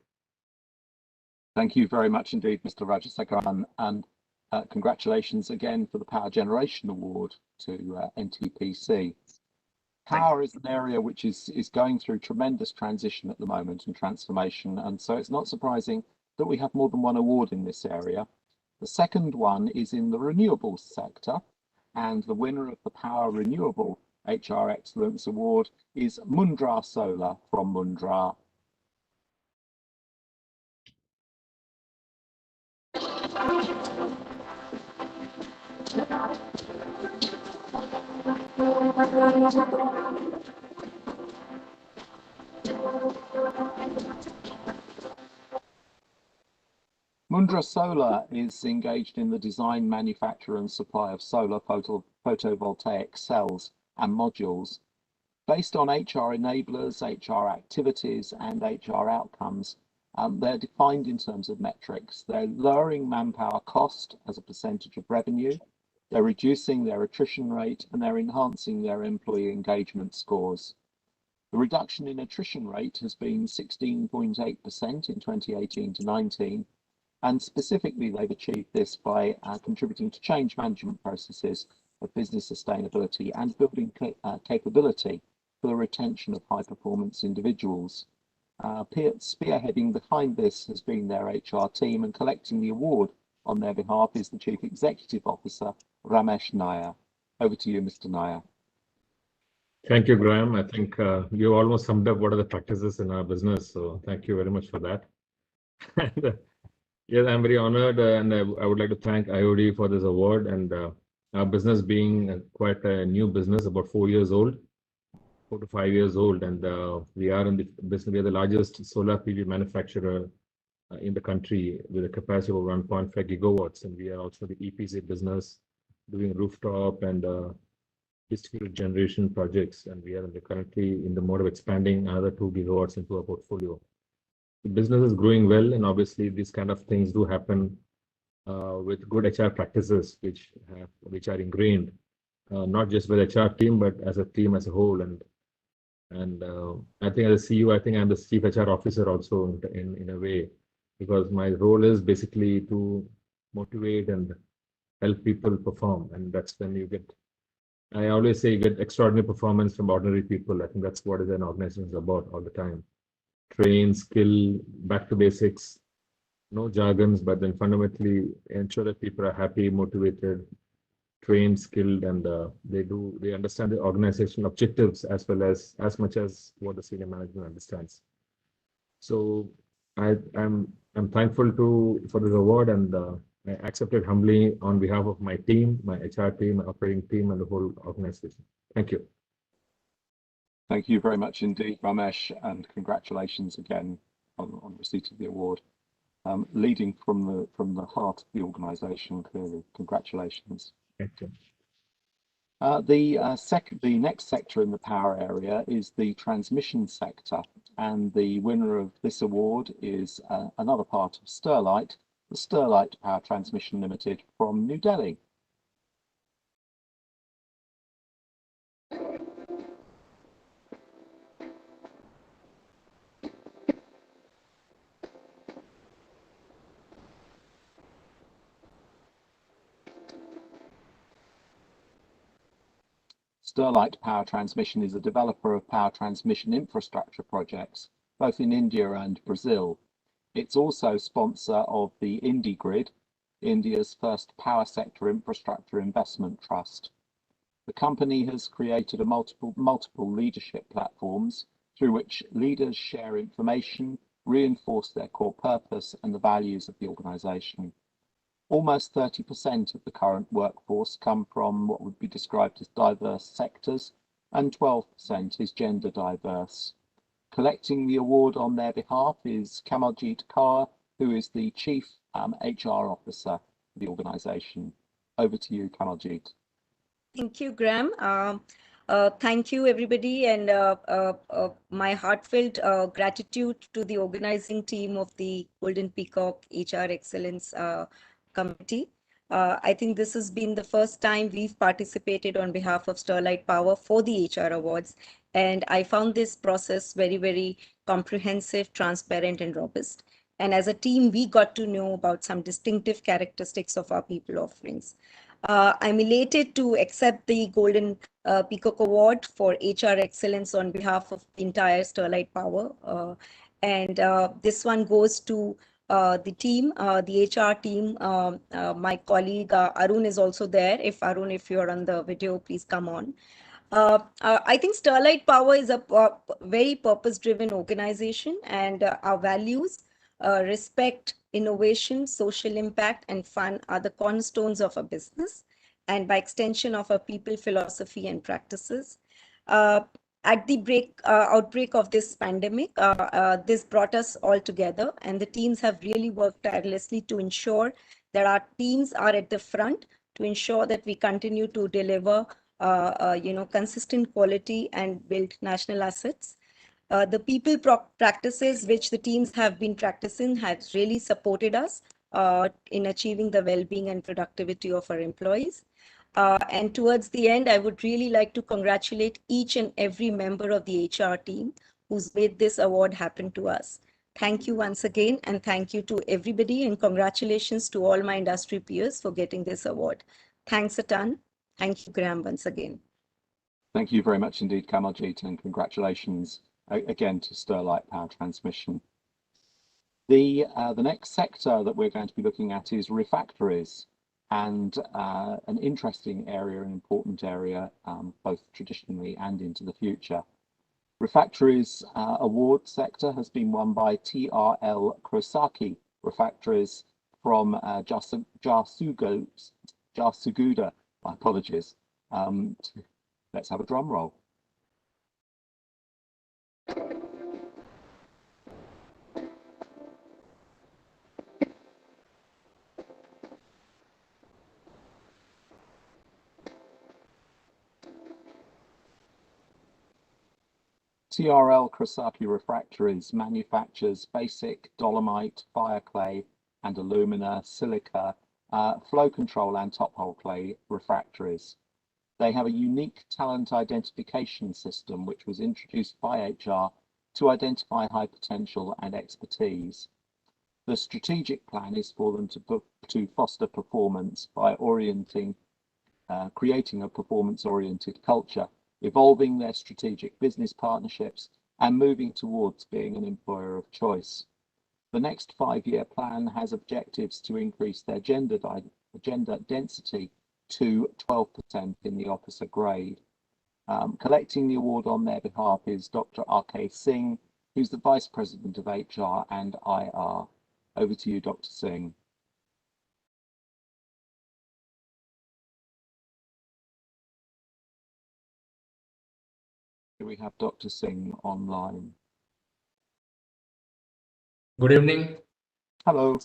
Thank you very much indeed, Mr. Rajasekaran, and congratulations again for the Power Generation Award to NTPC. Power is an area which is going through tremendous transition at the moment and transformation, and so it's not surprising that we have more than one award in this area. The second one is in the renewables sector, and the winner of the Power Renewable HR Excellence Award is Mundra Solar from Mundra. Mundra Solar is engaged in the design, manufacture and supply of solar photovoltaic cells and modules. Based on HR enablers, HR activities and HR outcomes, they're defined in terms of metrics. They're lowering manpower cost as a percentage of revenue, they're reducing their attrition rate, and they're enhancing their employee engagement scores. The reduction in attrition rate has been 16.8% in 2018 to 19, and specifically they've achieved this by contributing to change management processes of business sustainability and building capability for the retention of high performance individuals. Spearheading behind this has been their HR team, and collecting the award on their behalf is the Chief Executive Officer, Ramesh Nair. Over to you, Mr. Nair. Thank you, Graham. I think you almost summed up what are the practices in our business, so thank you very much for that. And, yes, I'm very honored, and I would like to thank IOD for this award, and our business being quite a new business, about 4 years old, 4 to 5 years old, and we are in the business. We are the largest solar PV manufacturer in the country with a capacity of 1.5 gigawatts, and we are also the EPC business doing rooftop and distributed generation projects, and we are currently in the mode of expanding another 2 gigawatts into our portfolio. The business is growing well, and obviously these kind of things do happen with good HR practices, which are ingrained not just with HR team but as a team as a whole. And I think as a CEO, I think I'm the chief HR officer also in a way, because my role is basically to motivate and help people perform, and that's when you get. I always say you get extraordinary performance from ordinary people. I think that's what an organization is about all the time. train, skill, back to basics, no jargons, but then fundamentally ensure that people are happy, motivated, trained, skilled, and they understand the organization objectives as well as much as what the senior management understands. So I'm thankful for this award, and I accept it humbly on behalf of my team, my HR team, my operating team, and the whole organization. Thank you. Thank you very much indeed, Ramesh, and congratulations again on receipt of the award. Leading from the heart of the organisation, clearly. Congratulations. Thank you. The next sector in the power area is the transmission sector, and the winner of this award is another part of Sterlite, the Sterlite Power Transmission Limited from New Delhi. Sterlite Power Transmission is a developer of power transmission infrastructure projects, both in India and Brazil. It's also sponsor of the IndiGrid, India's first power sector infrastructure investment trust. The company has created multiple leadership platforms through which leaders share information, reinforce their core purpose and the values of the organisation. Almost 30% of the current workforce come from what would be described as diverse sectors, and 12% is gender diverse. Collecting the award on their behalf is Kamaljeet Kaur, who is the Chief HR Officer of the organisation. Over to you, Kamaljeet. Thank you, Graham. Thank you, everybody, and my heartfelt gratitude to the organizing team of the Golden Peacock HR Excellence Committee. I think this has been the first time we've participated on behalf of Sterlite Power for the HR Awards, and I found this process very, very comprehensive, transparent, and robust. And as a team, we got to know about some distinctive characteristics of our people offerings. I'm elated to accept the Golden Peacock Award for HR Excellence on behalf of the entire Sterlite Power. And this one goes to the team, the HR team. My colleague Arun is also there. If Arun, if you're on the video, please come on. I think Sterlite Power is a very purpose-driven organization, and our values, respect, innovation, social impact, and fun are the cornerstones of our business, and by extension of our people philosophy and practices. At the outbreak of this pandemic, this brought us all together, and the teams have really worked tirelessly to ensure that our teams are at the front, to ensure that we continue to deliver consistent quality and build national assets. The people practices which the teams have been practicing has really supported us in achieving the well-being and productivity of our employees. And towards the end, I would really like to congratulate each and every member of the HR team who's made this award happen to us. Thank you once again, and thank you to everybody, and congratulations to all my industry peers for getting this award. Thanks a ton. Thank you, Graham, once again. Thank you very much indeed, Kamaljeet, and congratulations again to Sterlite Power Transmission. The next sector that we're going to be looking at is refactories, and an interesting area, an important area, both traditionally and into the future. Refactories award sector has been won by TRL Krosaki Refactories from Jharsuguda. My apologies. Let's have a drum roll. TRL Krosaki Refractories manufactures basic dolomite, fire clay, and alumina, silica, flow control and top hole clay refractories. They have a unique talent identification system which was introduced by HR to identify high potential and expertise. The strategic plan is for them to foster performance by creating a performance-oriented culture, evolving their strategic business partnerships, and moving towards being an employer of choice. The next 5-year plan has objectives to increase their gender density to 12% in the officer grade. Collecting the award on their behalf is Dr. R.K. Singh, who's the Vice President of HR and IR. Over to you, Dr. Singh. Do we have Dr. Singh online? Good evening. Hello.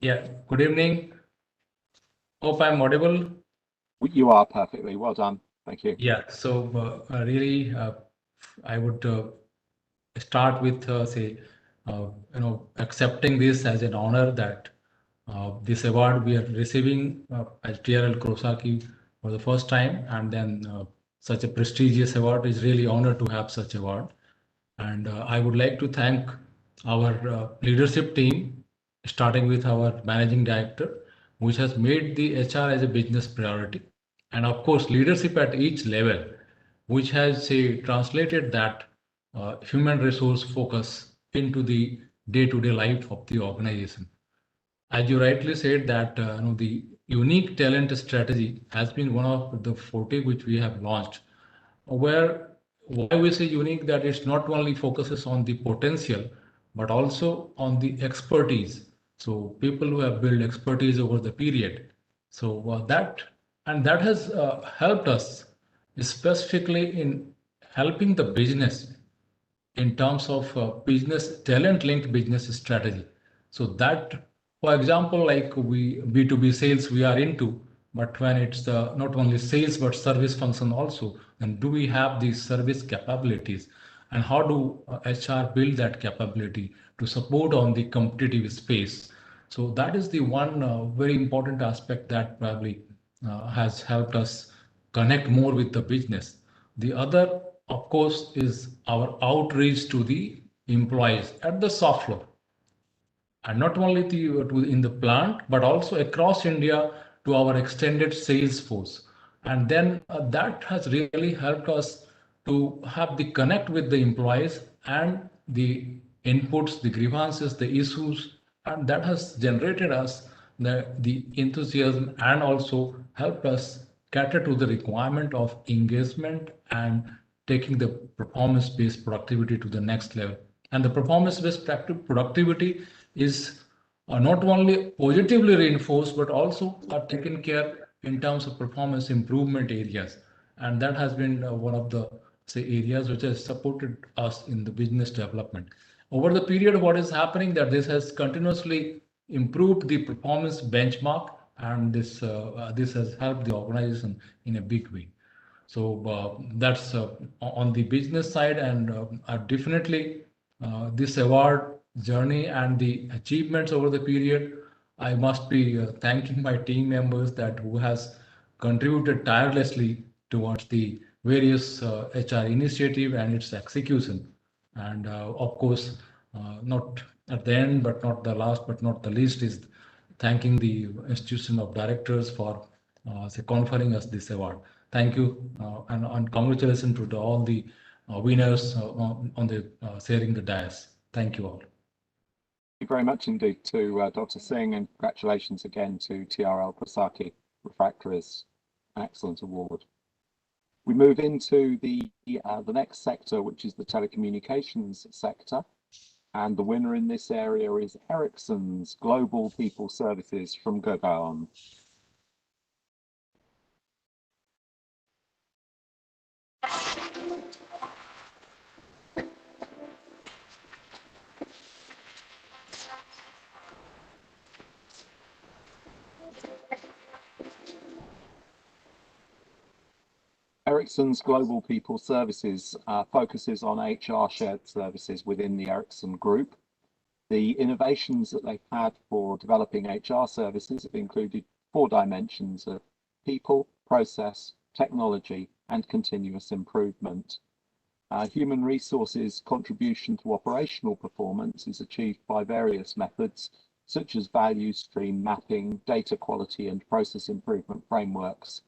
Yeah, good evening. Hope I'm audible. You are perfectly. Well done. Thank you. Yeah, so really, I would start with accepting this as an honor that this award we are receiving as TRL Kurosaki for the first time, and then such a prestigious award is really honor to have such award. And I would like to thank our leadership team, starting with our managing director, which has made the HR as a business priority. And of course, leadership at each level, which has translated that human resource focus into the day-to-day life of the organization. As you rightly said that the unique talent strategy has been one of the forte which we have launched, where why we say unique, that it's not only focuses on the potential, but also on the expertise. So people who have built expertise over the period. So that has helped us specifically in helping the business in terms of business talent linked business strategy. So that, for example, like we B2B sales we are into, but when it's not only sales but service function also, then do we have these service capabilities, and how do HR build that capability to support on the competitive space? So that is the one very important aspect that probably has helped us connect more with the business. The other, of course, is our outreach to the employees at the soft floor, and not only in the plant, but also across India to our extended sales force. And then that has really helped us to have the connect with the employees and the inputs, the grievances, the issues, and that has generated us the enthusiasm and also helped us cater to the requirement of engagement and taking the performance-based productivity to the next level. And the performance-based productivity is not only positively reinforced, but also are taken care in terms of performance improvement areas. And that has been one of the areas which has supported us in the business development. Over the period, what is happening that this has continuously improved the performance benchmark, and this has helped the organization in a big way. So that's on the business side, and definitely this award journey and the achievements over the period, I must be thanking my team members that who has contributed tirelessly towards the various HR initiative and its execution. And of course, not at the end, but not the last, but not the least, is thanking the institution of directors for conferring us this award. Thank you, and congratulations to all the winners on the sharing the dais. Thank you all. Thank you very much indeed to Dr. Singh, and congratulations again to TRL Kurosaki Refractories. An excellent award. We move into the next sector, which is the telecommunications sector. And the winner in this area is Ericsson's Global People Services from Gurgaon. Ericsson's Global People Services focuses on HR shared services within the Ericsson Group. The innovations that they've had for developing HR services have included 4 dimensions of people, process, technology, and continuous improvement. Human resources contribution to operational performance is achieved by various methods, such as value stream mapping, data quality, and process improvement frameworks.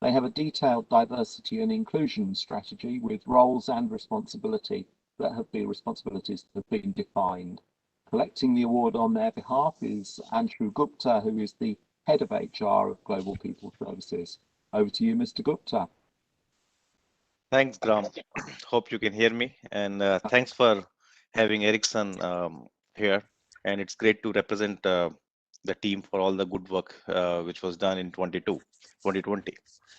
They have a detailed diversity and inclusion strategy with roles and responsibilities that have been defined. Collecting the award on their behalf is Anshu Gupta, who is the head of HR of Global People Services. Over to you, Mr. Gupta. Thanks, Graham. Hope you can hear me. And thanks for having Ericsson here. And it's great to represent the team for all the good work which was done in 2020.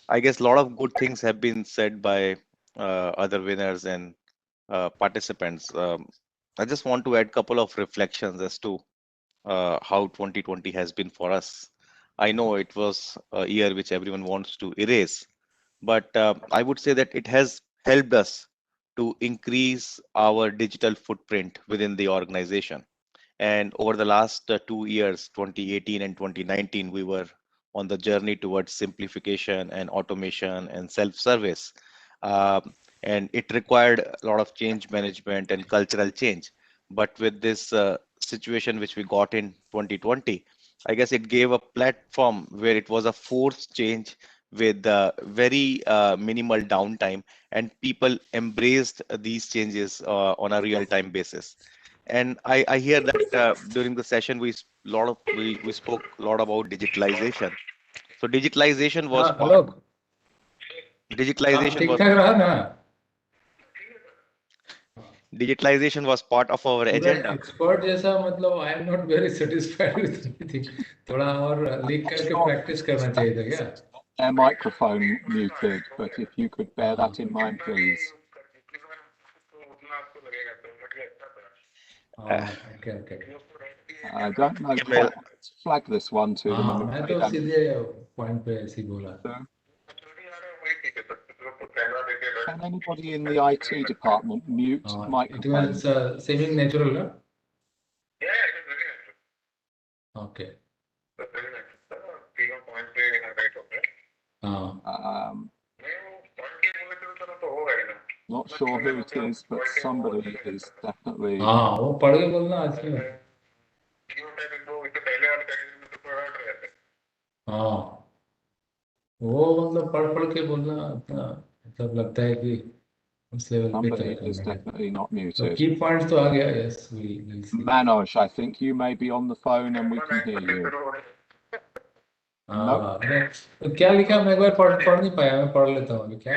I guess a lot of good things have been said by other winners and participants. I just want to add a couple of reflections as to how 2020 has been for us. I know it was a year which everyone wants to erase, but I would say that it has helped us to increase our digital footprint within the organization. And over the last 2 years, 2018 and 2019, we were on the journey towards simplification and automation and self-service. And it required a lot of change management and cultural change. But with this situation which we got in 2020, I guess it gave a platform where it was a forced change with very minimal downtime, and people embraced these changes on a real-time basis. And I hear that during the session we spoke a lot about digitalization. So digitalization was hello. digitalization was ठीक-ठाक रहा ना? digitalization was part of our agenda. Expert जैसा मतलब I am not very satisfied with anything. थोड़ा और लिख करके practice करना चाहिए था क्या? Their microphone muted, but if you could bear that in mind, please. Okay. I don't know quite how to flag this one to them. I'm मैं afraid तो सीधे पॉइंट पे ऐसे ही बोला. Can anybody in the IT department mute It microphones? was seeming natural, no? Okay. Not sure who it is, but somebody is definitely. वो पढ़ के बोलना अच्छा है. वो मतलब पढ़ के बोलना मतलब लगता है कि उस लेवल पे Somebody is definitely not muted. Key points तो आ गया. Yes, we'll see. Manoj, I think you may be on the phone and we can hear you. तो क्या लिखा मैं एक बार पढ़ नहीं पाया. मैं पढ़ लेता हूँ. क्या?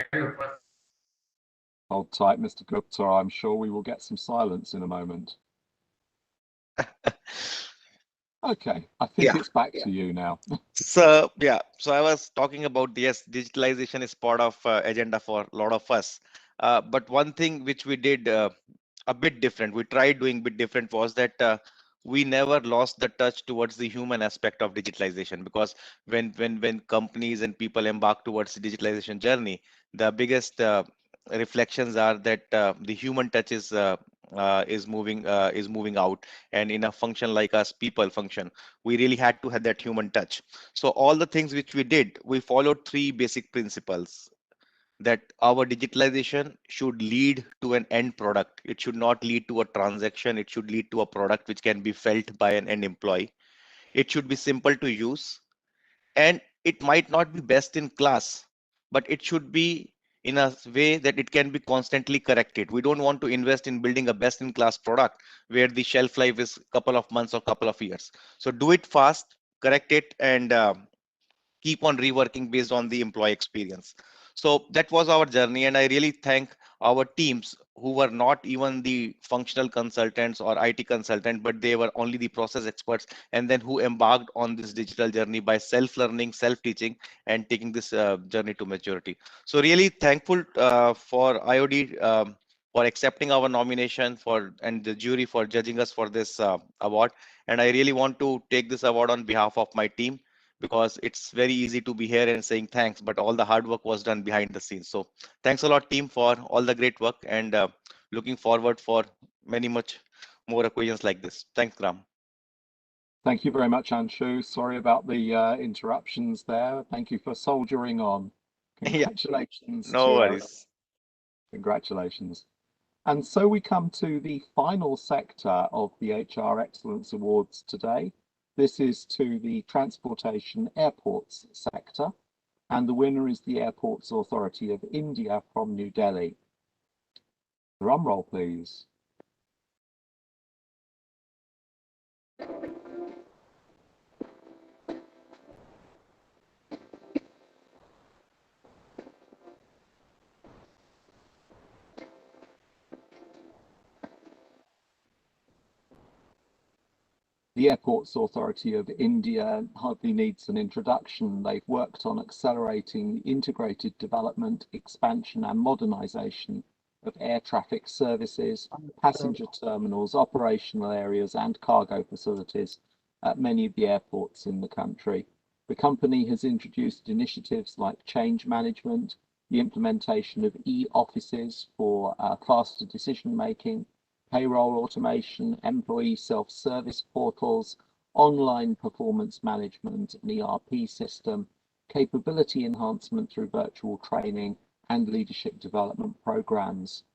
Hold tight, Mr. Gupta. I'm sure we will get some silence in a moment. Okay, I think it's back to you now. So I was talking about, yes, digitalization is part of agenda for a lot of us. But one thing which we did a bit different, we tried doing a bit different, was that we never lost the touch towards the human aspect of digitalization. Because when companies and people embark towards the digitalization journey, the biggest reflections are that the human touch is moving out. And in a function like us, people function, we really had to have that human touch. So all the things which we did, we followed 3 basic principles. That our digitalization should lead to an end product. It should not lead to a transaction. It should lead to a product which can be felt by an end employee. It should be simple to use, and it might not be best in class, but it should be in a way that it can be constantly corrected. We don't want to invest in building a best in class product where the shelf life is a couple of months or couple of years. So do it fast, correct it, and keep on reworking based on the employee experience. So that was our journey, and I really thank our teams who were not even the functional consultants or IT consultant, but they were only the process experts, and then who embarked on this digital journey by self-learning, self-teaching, and taking this journey to maturity. So really thankful for IOD for accepting our nomination, and the jury for judging us for this award. And I really want to take this award on behalf of my team, because it's very easy to be here and saying thanks, but all the hard work was done behind the scenes. So thanks a lot, team, for all the great work, and looking forward for much more occasions like this. Thanks, Graham. Thank you very much, Anshu. Sorry about the interruptions there. Thank you for soldiering on. Congratulations. Yeah. No worries. Congratulations. And so we come to the final sector of the HR Excellence Awards today. This is to the transportation airports sector. And the winner is the Airports Authority of India from New Delhi. Drum roll, please. The Airports Authority of India hardly needs an introduction. They've worked on accelerating the integrated development, expansion and modernisation of air traffic services, passenger terminals, operational areas and cargo facilities at many of the airports in the country. The company has introduced initiatives like change management, the implementation of e-offices for faster decision making, payroll automation, employee self-service portals, online performance management, an ERP system, capability enhancement through virtual training and leadership development programs,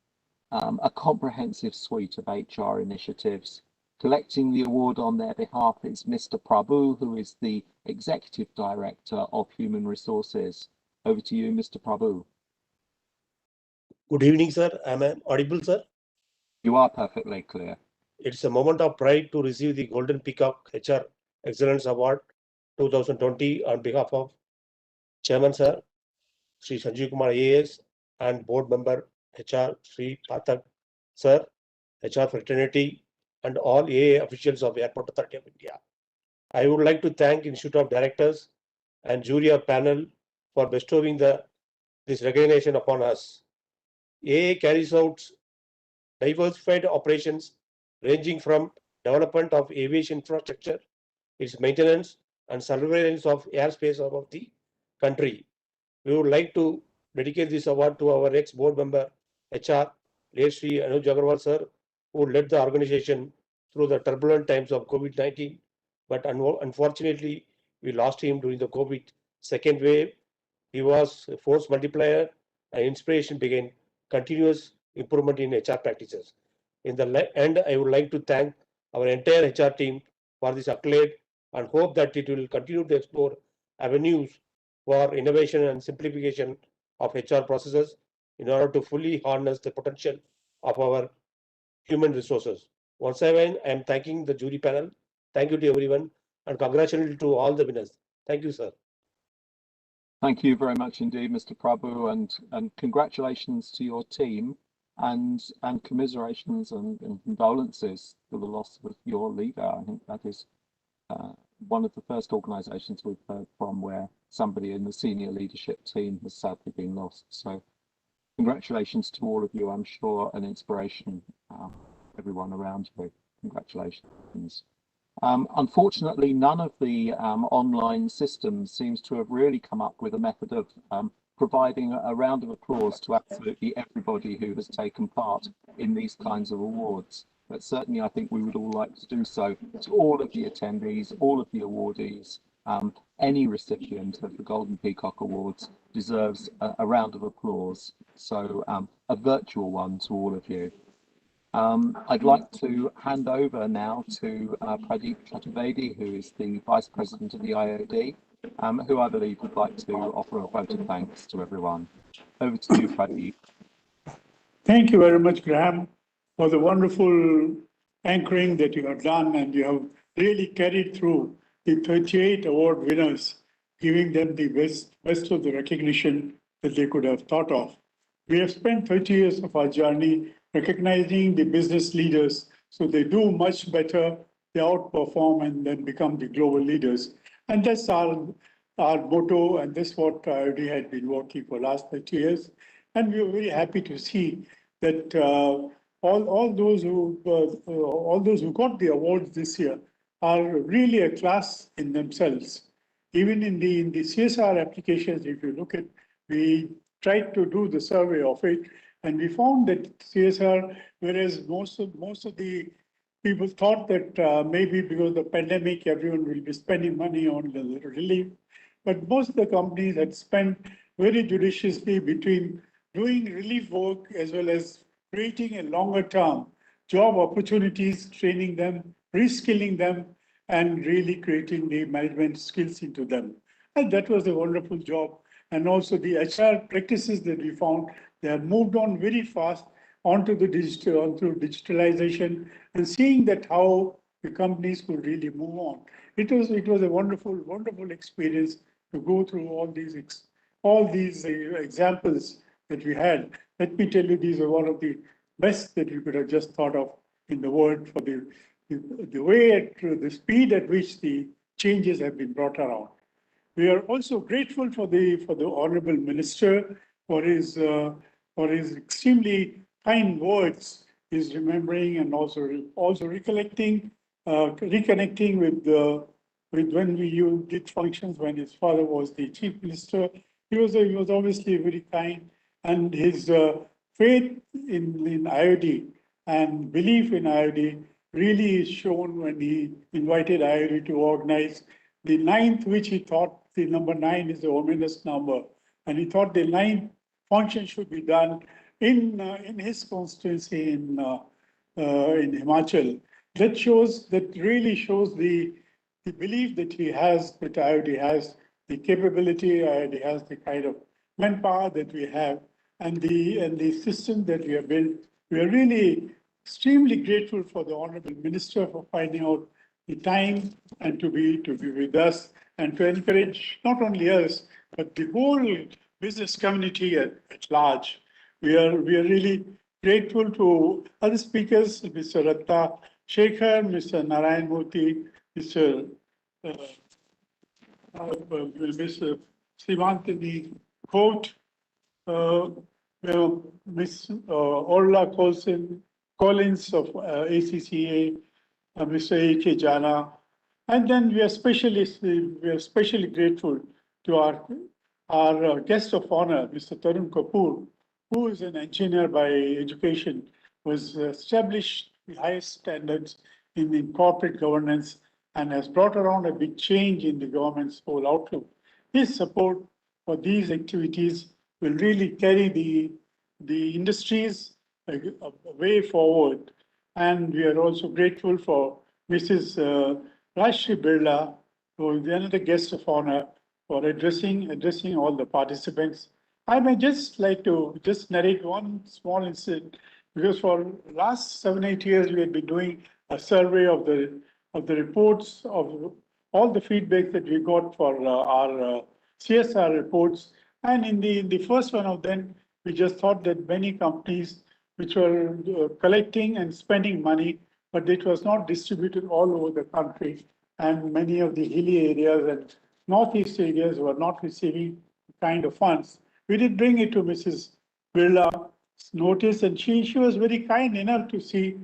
a comprehensive suite of HR initiatives. Collecting the award on their behalf is Mr. Prabhu, who is the Executive Director of Human Resources. Over to you, Mr. Prabhu. Good evening, sir. Am I audible, sir? You are perfectly clear. It's a moment of pride to receive the Golden Peacock HR Excellence Award 2020 on behalf of Chairman, sir, Sri Sanjeev Kumar AS, and Board Member HR Sri Pathak, sir, HR fraternity, and all AA officials of Airport Authority of India. I would like to thank Institute of Directors and jury or panel for bestowing this recognition upon us. AA carries out diversified operations ranging from development of aviation infrastructure, its maintenance and surveillance of airspace of the country. We would like to dedicate this award to our ex-board member HR, late Sri Anuj Agarwal sir, who led the organization through the turbulent times of COVID-19. But unfortunately, we lost him during the COVID second wave. He was a force multiplier and inspiration began continuous improvement in HR practices. In the end, I would like to thank our entire HR team for this accolade and hope that it will continue to explore avenues for innovation and simplification of HR processes in order to fully harness the potential of our human resources. Once again, I am thanking the jury panel. Thank you to everyone and congratulations to all the winners. Thank you, sir. Thank you very much indeed, Mr. Prabhu, and congratulations to your team and commiserations and condolences for the loss of your leader. I think that is one of the first organisations we've heard from where somebody in the senior leadership team has sadly been lost. So congratulations to all of you. I'm sure an inspiration, everyone around you. Congratulations. Unfortunately, none of the online systems seems to have really come up with a method of providing a round of applause to absolutely everybody who has taken part in these kinds of awards. But certainly I think we would all like to do so to all of the attendees, all of the awardees. Any recipient of the Golden Peacock Awards deserves a round of applause. So a virtual one to all of you. I'd like to hand over now to Pradeep Chaturvedi, who is the Vice President of the IOD, who I believe would like to offer a vote of thanks to everyone. Over to you, Pradeep. Thank you very much, Graham, for the wonderful anchoring that you have done, and you have really carried through the 38 award winners, giving them the best of the recognition that they could have thought of. We have spent 30 years of our journey recognizing the business leaders so they do much better, they outperform and then become the global leaders. And that's our motto, and that's what IOD had been working for the last 30 years. And we are very happy to see that all those who got the awards this year are really a class in themselves. Even in the CSR applications, if you look at, we tried to do the survey of it, and we found that CSR, whereas most of the people thought that maybe because of the pandemic, everyone will be spending money on the relief, but most of the companies had spent very judiciously between doing relief work as well as creating a longer term job opportunities, training them, reskilling them, and really creating the management skills into them. And that was a wonderful job. and also the HR practices that we found, they have moved on very fast onto digitalization, and seeing that how the companies could really move on. It was a wonderful experience to go through all these examples that we had. Let me tell you, these are one of the best that you could have just thought of in the world for the the speed at which the changes have been brought around. We are also grateful for the Honorable Minister for his extremely kind words, his remembering and also recollecting, reconnecting with when we did functions when his father was the Chief Minister. He was obviously very kind, and his faith in IOD and belief in IOD really is shown when he invited IOD to organize the 9th, which he thought the number 9 is a ominous number, and he thought the 9th function should be done in his constituency in Himachal. That really shows the belief that he has, that IOD has the capability, IOD has the kind of manpower that we have, and the system that we have built. We are really extremely grateful for the Honorable Minister for finding out the time and to be with us and to encourage not only us, but the whole business community at large. We are really grateful to other speakers, Mr. Ratna Shekhar, Mr. Narayan Murthy, Mr. Mr. Srivantini Coat, Ms. Orla Collins of ACCA, Mr. A.K. Jana, and then we are especially grateful to our guest of honor, Mr. Tarun Kapoor, who is an engineer by education, was established the highest standards in corporate governance and has brought around a big change in the government's whole outlook. His support for these activities will really carry the industries a way forward. And we are also grateful for Mrs. Rashri Birla, who is another guest of honor, for addressing all the participants. I may just like to narrate one small incident, because for the last 7-8 years we have been doing a survey of the reports of all the feedback that we got for our CSR reports. And in the first one of them, we just thought that many companies which were collecting and spending money, but it was not distributed all over the country. And many of the hilly areas and northeast areas were not receiving the kind of funds. We did bring it to Mrs. Birla's notice, and she was very kind enough to say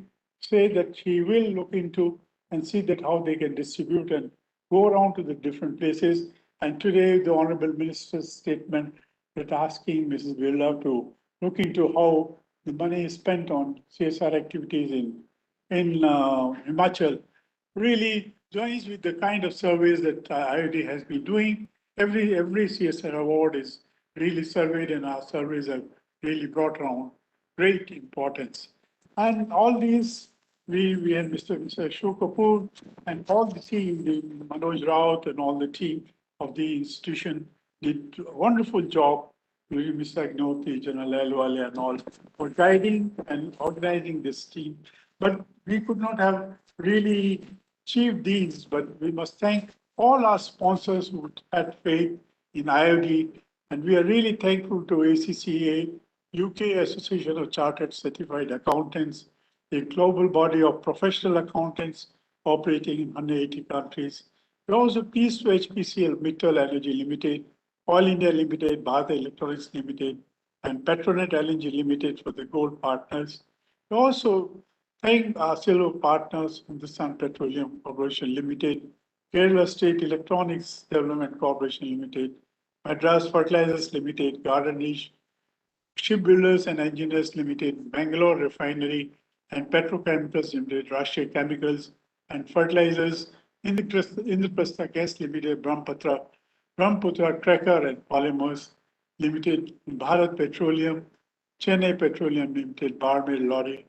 that she will look into and see that how they can distribute and go around to the different places. And today, the Honorable Minister's statement that asking Mrs. Birla to look into how the money is spent on CSR activities in Himachal really joins with the kind of surveys that IOD has been doing. Every CSR award is really surveyed, and our surveys have really brought around great importance. And all these, we had Mr. Ashok Kapoor and all the team, Manoj Raut and all the team of the institution did a wonderful job. Mr. Agnoti, General Elwale and all for guiding and organizing this team. But we could not have really achieved these, but we must thank all our sponsors who had faith in IOD. And we are really thankful to ACCA, UK Association of Chartered Certified Accountants, a global body of professional accountants operating in 180 countries. We're also pleased to HPCL Mittal Energy Limited, Oil India Limited, Bharat Electronics Limited, and Petronet LNG Limited for the gold partners. We also thank our silver partners, Hindustan Petroleum Corporation Limited, Kerala State Electronics Development Corporation Limited, Madras Fertilizers Limited, Gardenish, Shipbuilders and Engineers Limited, Bangalore Refinery and Petrochemicals Limited, Russia Chemicals and Fertilizers, Indraprastha Gas Limited, Brahmaputra Cracker and Polymers Limited, Bharat Petroleum, Chennai Petroleum Limited, Barmer Lorry,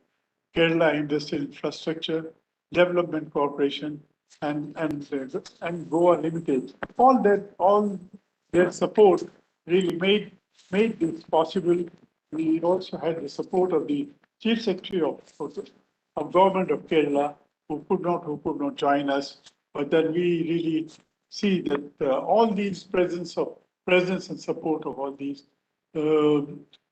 Kerala Industrial Infrastructure Development Corporation, and Goa Limited. All their support really made this possible. We also had the support of the Chief Secretary of Government of Kerala, who could not join us. But then we really see that all these presence and support of all these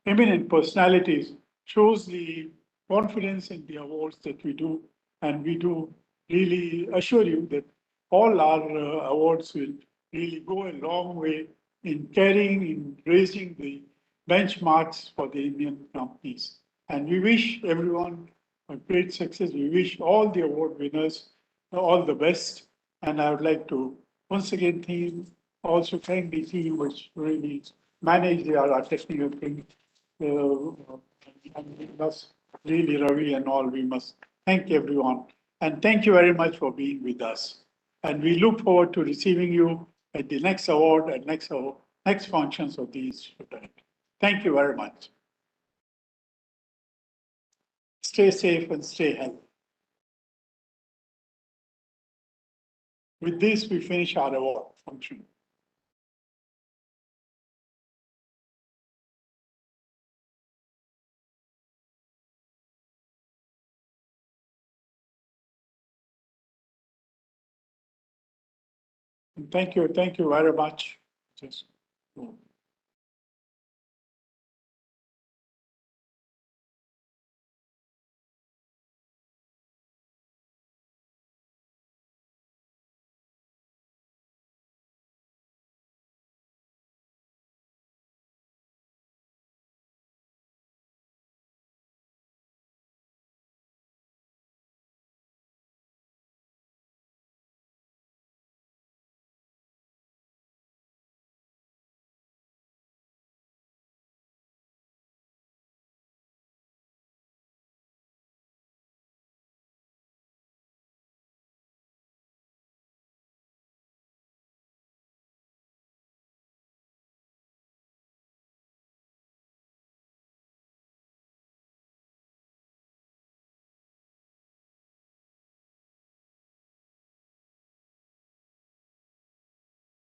eminent personalities shows the confidence in the awards that we do, and we do really assure you that all our awards will really go a long way in carrying, in raising the benchmarks for the Indian companies. And we wish everyone a great success. We wish all the award winners all the best. And I would like to once again also thank the team which really managed our technical thing. And we must really, Ravi and all, we must thank everyone. And thank you very much for being with us. And we look forward to receiving you at the next award and next functions of the Institute. Thank you very much. Stay safe and stay healthy. With this, we finish our award function. Thank you very much.